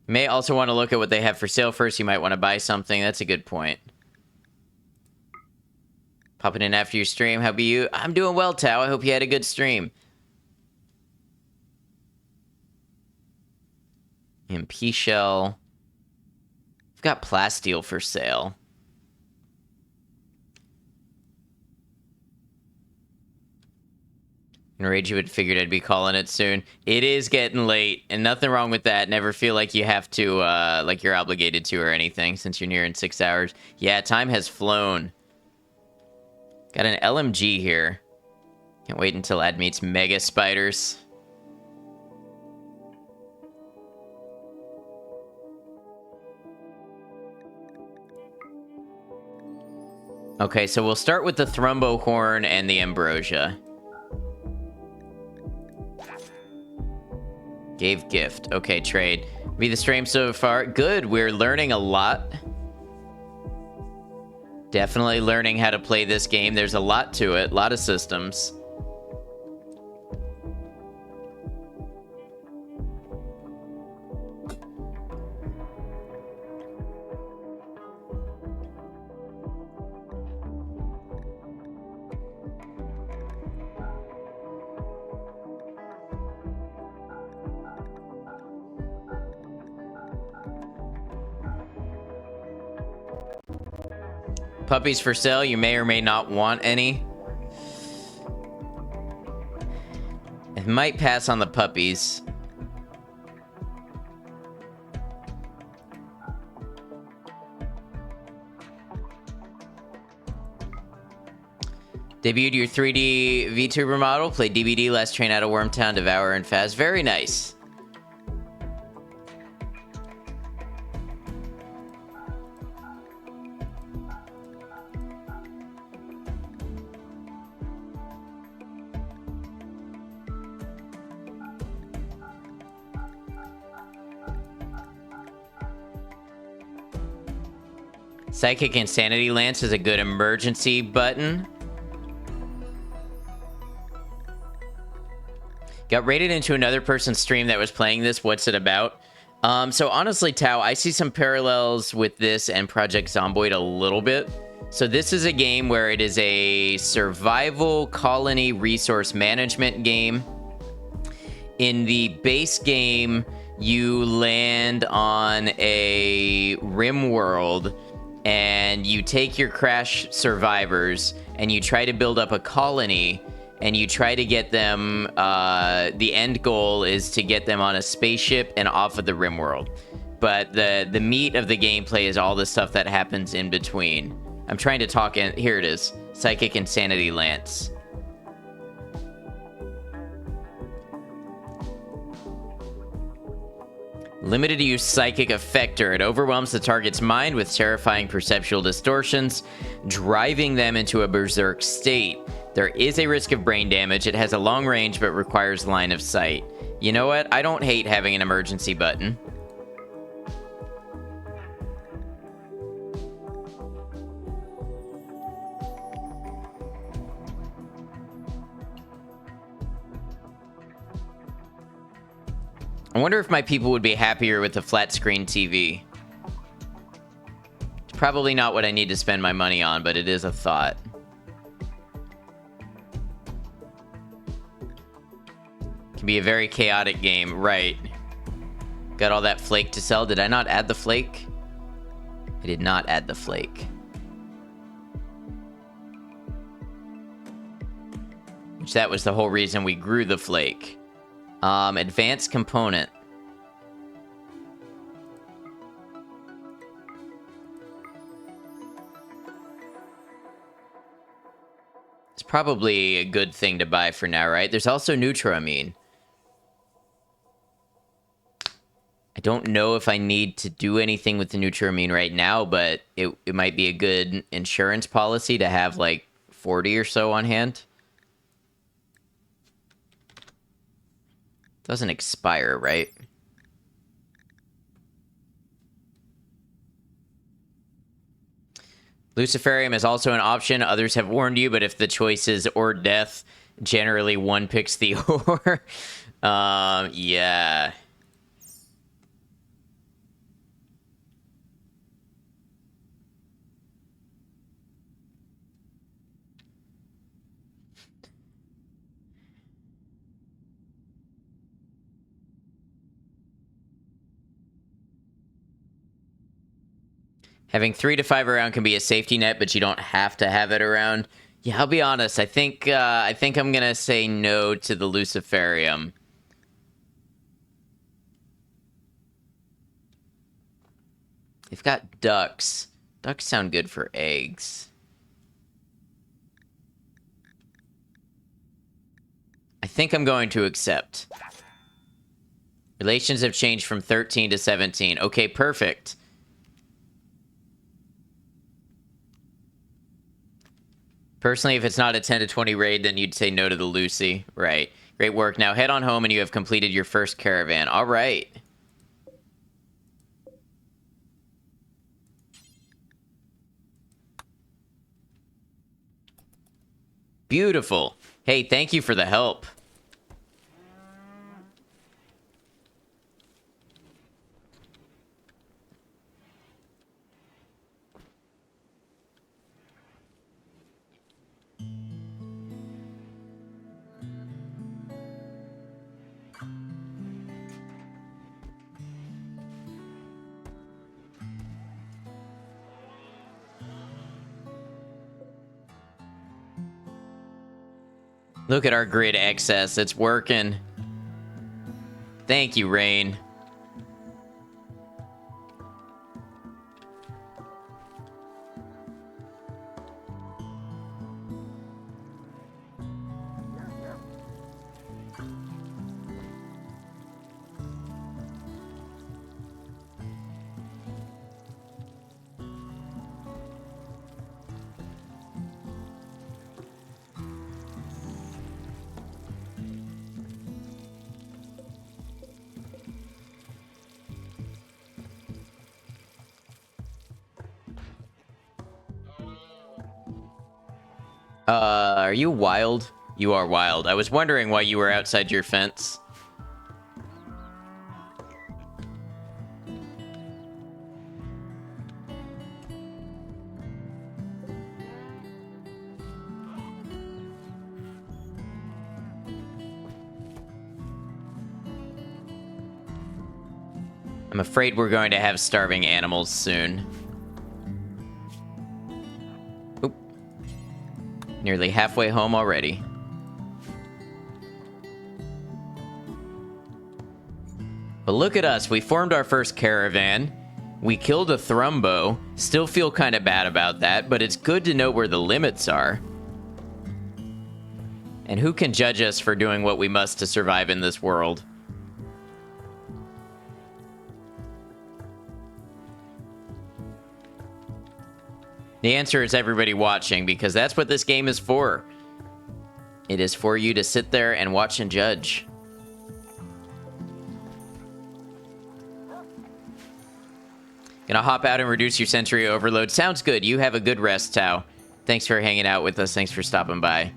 May also want to look at what they have for sale first. You might want to buy something. That's a good point. Popping in after your stream. How be you? I'm doing well, Tao. I hope you had a good stream. MP shell. I've got plasteel for sale. Enrage, you would figured I'd be calling it soon. It is getting late, and nothing wrong with that. Never feel like you have to, like you're obligated to or anything, since you're nearing 6 hours. Yeah, time has flown. Got an LMG here. Can't wait until Ad meets Mega Spiders. Okay, so we'll start with the Thrumbo horn and the Ambrosia. Gave gift. Okay, trade. Be the stream so far. Good. We're learning a lot. Definitely learning how to play this game. There's a lot to it. A lot of systems. Puppies for sale. You may or may not want any. I might pass on the puppies. Debuted your 3D VTuber model. Played DBD, Last Train Out of Wormtown, Devour, and Faz. Very nice. Psychic Insanity Lance is a good emergency button. Got raided into another person's stream that was playing this. What's it about? So honestly, Tao, I see some parallels with this and Project Zomboid a little bit. So this is a game where it is a survival colony resource management game. In the base game, you land on a Rimworld, and you take your crash survivors and you try to build up a colony, and you try to get them, the end goal is to get them on a spaceship and off of the Rimworld. But the meat of the gameplay is all the stuff that happens in between. I'm trying to talk in, here it is. Psychic Insanity Lance. Limited use Psychic Effector. It overwhelms the target's mind with terrifying perceptual distortions, driving them into a berserk state. There is a risk of brain damage. It has a long range, but requires line of sight. You know what? I don't hate having an emergency button. I wonder if my people would be happier with a flat screen TV. It's probably not what I need to spend my money on, but it is a thought. Can be a very chaotic game, right? Got all that flake to sell. Did I not add the flake? I did not add the flake. Which that was the whole reason we grew the flake. Advanced component. It's probably a good thing to buy for now, right? There's also Neutramine. I don't know if I need to do anything with the Neutramine right now, but it might be a good insurance policy to have like 40 or so on hand. Doesn't expire, right? Luciferium is also an option. Others have warned you, but if the choice is or death, generally one picks the or. Yeah. Having 3 to 5 around can be a safety net, but you don't have to have it around. Yeah, I'll be honest. I think I'm gonna say no to the Luciferium. They've got ducks. Ducks sound good for eggs. I think I'm going to accept. Relations have changed from 13 to 17. Okay, perfect. Personally, if it's not a 10 to 20 raid, then you'd say no to the Lucy. Right. Great work. Now head on home and you have completed your first caravan. All right. Beautiful. Hey, thank you for the help. Look at our grid excess. It's working. Thank you, Rain. Are you wild? You are wild. I was wondering why you were outside your fence. I'm afraid we're going to have starving animals soon. Oop. Nearly halfway home already. But look at us. We formed our first caravan. We killed a Thrumbo. Still feel kind of bad about that, but it's good to know where the limits are. And who can judge us for doing what we must to survive in this world? The answer is everybody watching, because that's what this game is for. It is for you to sit there and watch and judge. Gonna hop out and reduce your sensory overload. Sounds good. You have a good rest, Tao. Thanks for hanging out with us. Thanks for stopping by.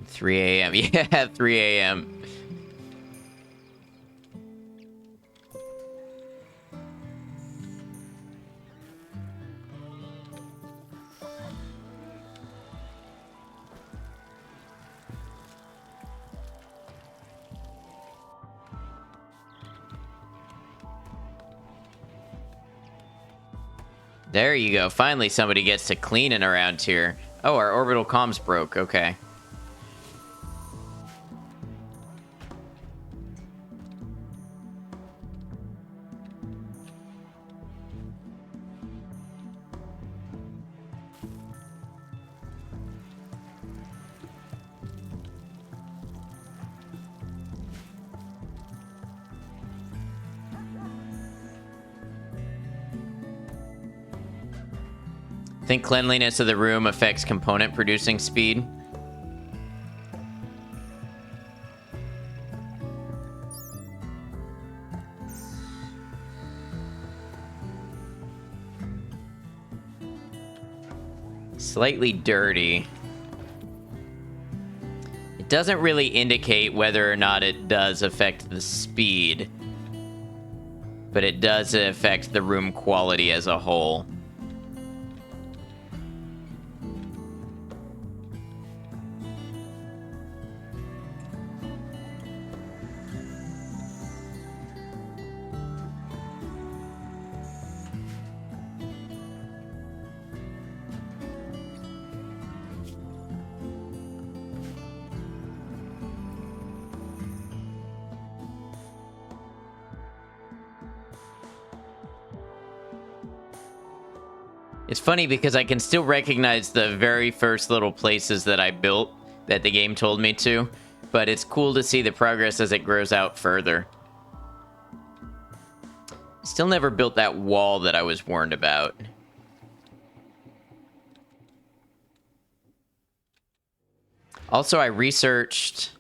$3 a.m. Yeah, 3 a.m. There you go. Finally, somebody gets to cleaning around here. Oh, our orbital comms broke. Okay. think cleanliness of the room affects component producing speed. Slightly dirty. It doesn't really indicate whether or not it does affect the speed, but it does affect the room quality as a whole. It's funny because I can still recognize the very first little places that I built that the game told me to, but it's cool to see the progress as it grows out further. Still never built that wall that I was warned about. Also, I researched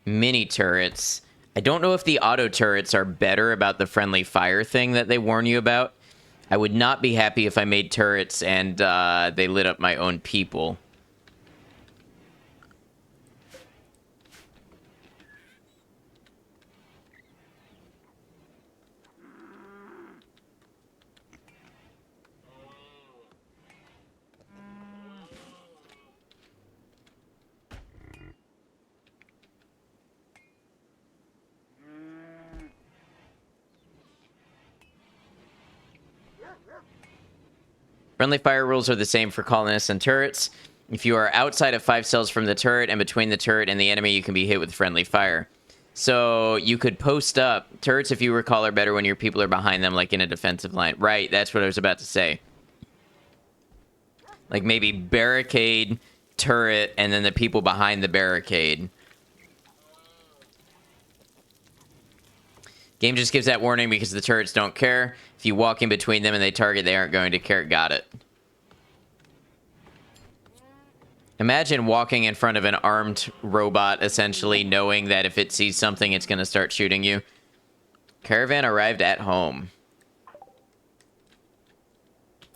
mini turrets. I don't know if the auto turrets are better about the friendly fire thing that they warn you about. I would not be happy if I made turrets and they lit up my own people. Friendly fire rules are the same for colonists and turrets. If you are outside of 5 cells from the turret and between the turret and the enemy, you can be hit with friendly fire. So you could post up. Turrets, if you recall, are better when your people are behind them, like in a defensive line. Right, that's what I was about to say. Like maybe barricade, turret, and then the people behind the barricade. Game just gives that warning because the turrets don't care. If you walk in between them and they target, they aren't going to care. Got it. Imagine walking in front of an armed robot, essentially, knowing that if it sees something, it's going to start shooting you. Caravan arrived at home.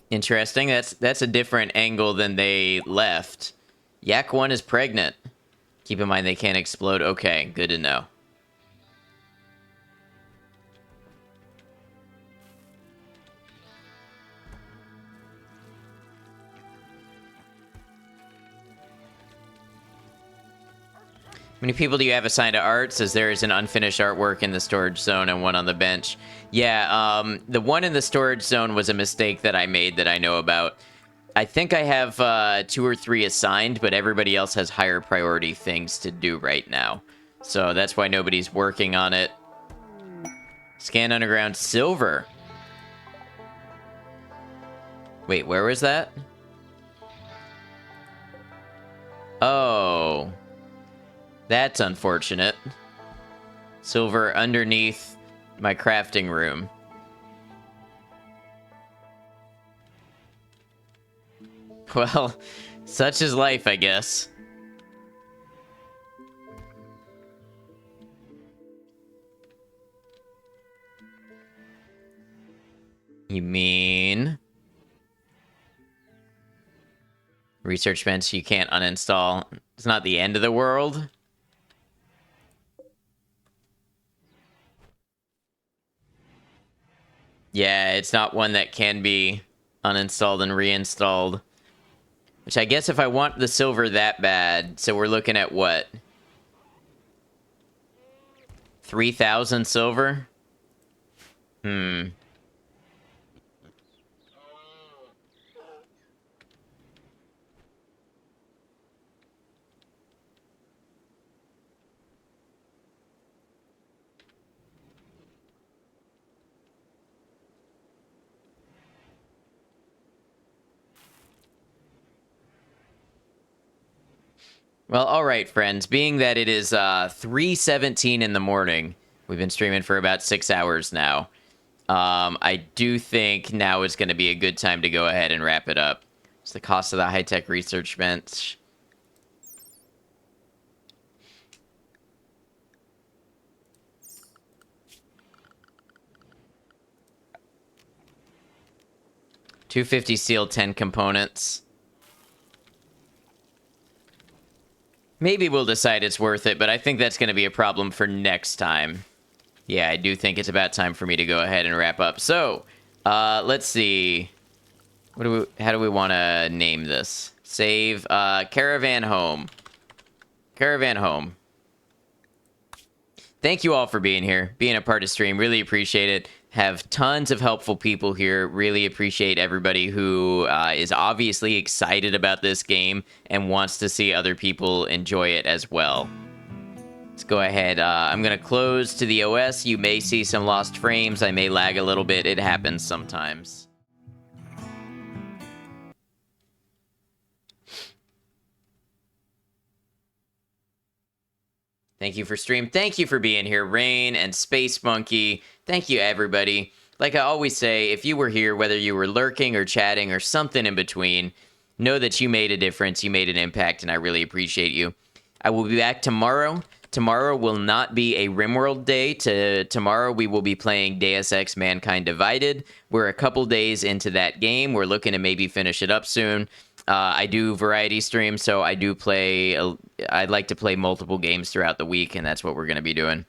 Interesting. That's a different angle than they left. Yak 1 is pregnant. Keep in mind they can't explode. Okay, good to know. How many people do you have assigned to art? Says there is an unfinished artwork in the storage zone and one on the bench. Yeah, the one in the storage zone was a mistake that I made that I know about. I think I have 2 or 3 assigned, but everybody else has higher priority things to do right now. So that's why nobody's working on it. Scan underground silver. Wait, where was that? Oh. That's unfortunate. Silver underneath my crafting room. Well, such is life, I guess. You mean... research bench you can't uninstall. It's not the end of the world. Yeah, it's not one that can be uninstalled and reinstalled. Which I guess if I want the silver that bad, so we're looking at what? 3,000 silver? Well, all right, friends. Being that it is 3:17 in the morning, we've been streaming for about 6 hours now. I do think now is going to be a good time to go ahead and wrap it up. It's the cost of the high-tech research bench. $250 steel, 10 components. Maybe we'll decide it's worth it, but I think that's going to be a problem for next time. Yeah, I do think it's about time for me to go ahead and wrap up. So, let's see. How do we want to name this? Save, Caravan Home. Caravan Home. Thank you all for being here, being a part of stream. Really appreciate it. Have tons of helpful people here. Really appreciate everybody who is obviously excited about this game and wants to see other people enjoy it as well. Let's go ahead. I'm going to close to the OS. You may see some lost frames. I may lag a little bit. It happens sometimes. Thank you for stream. Thank you for being here, Rain and Space Monkey. Thank you, everybody. Like I always say, if you were here, whether you were lurking or chatting or something in between, know that you made a difference, you made an impact, and I really appreciate you. I will be back tomorrow. Tomorrow will not be a Rimworld day. Tomorrow we will be playing Deus Ex Mankind Divided. We're a couple days into that game. We're looking to maybe finish it up soon. I do variety streams, so I do play. I'd like to play multiple games throughout the week, and that's what we're going to be doing.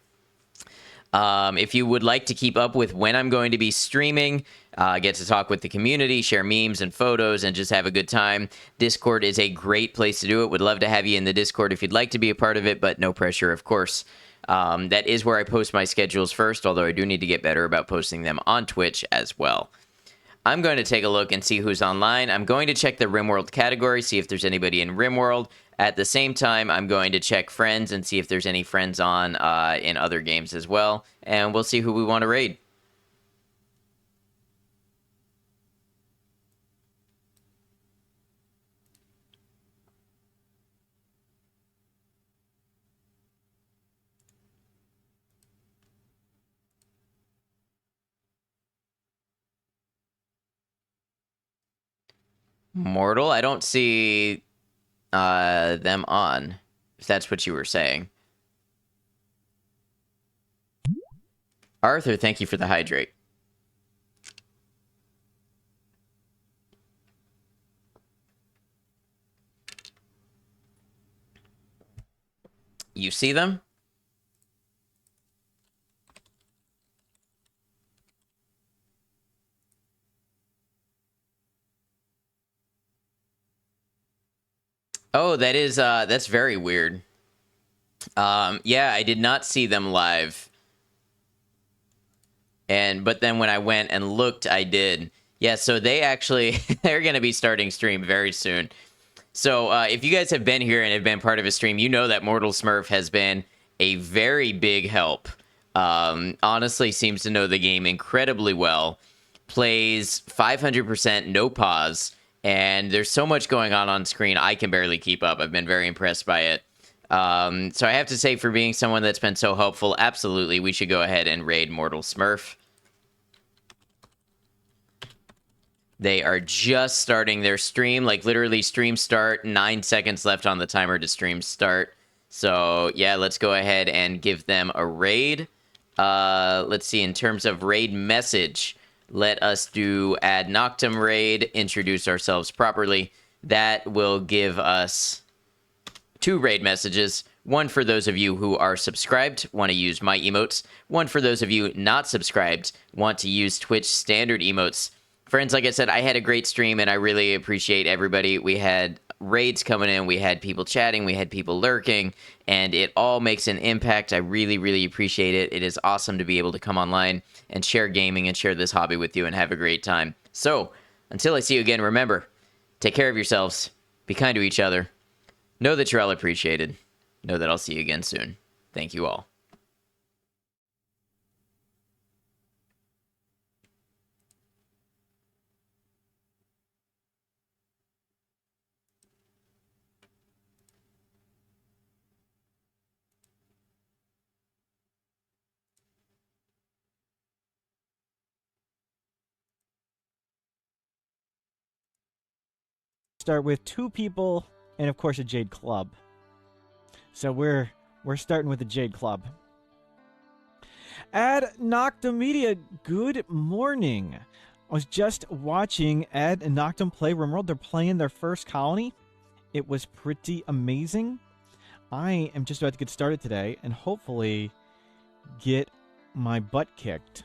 If you would like to keep up with when I'm going to be streaming, get to talk with the community, share memes and photos, and just have a good time, Discord is a great place to do it. Would love to have you in the Discord if you'd like to be a part of it, but no pressure, of course. That is where I post my schedules first, although I do need to get better about posting them on Twitch as well. I'm going to take a look and see who's online. I'm going to check the Rimworld category, see if there's anybody in Rimworld. At the same time, I'm going to check friends and see if there's any friends on in other games as well. And we'll see who we want to raid. Mortal? I don't see them on, if that's what you were saying. Arthur, thank you for the hydrate. You see them? Oh, that's very weird. Yeah, I did not see them live. But then when I went and looked, I did. Yeah, so they actually, they're going to be starting stream very soon. So if you guys have been here and have been part of a stream, you know that Mortal Smurf has been a very big help. Honestly, seems to know the game incredibly well. Plays 500%, no pause. And there's so much going on screen, I can barely keep up. I've been very impressed by it. So I have to say, for being someone that's been so helpful, absolutely, we should go ahead and raid Mortal Smurf. They are just starting their stream, like literally stream start, 9 seconds left on the timer to stream start. So yeah, let's go ahead and give them a raid. Let's see, in terms of raid message, let us do ad noctem raid, introduce ourselves properly. That will give us 2 raid messages. One for those of you who are subscribed, want to use my emotes. One for those of you not subscribed, want to use Twitch standard emotes. Friends, like I said, I had a great stream, and I really appreciate everybody. We had raids coming in, we had people chatting, we had people lurking, and it all makes an impact. I really, really appreciate it. It is awesome to be able to come online and share gaming and share this hobby with you and have a great time. So, until I see you again, remember, take care of yourselves, be kind to each other, know that you're all appreciated, know that I'll see you again soon. Thank you all. start with 2 people and of course a Jade Club. So we're starting with the Jade Club. Ad Noctum Media, good morning. I was just watching Ad and Noctum play Rimworld. They're playing their first colony. It was pretty amazing. I am just about to get started today and hopefully get my butt kicked.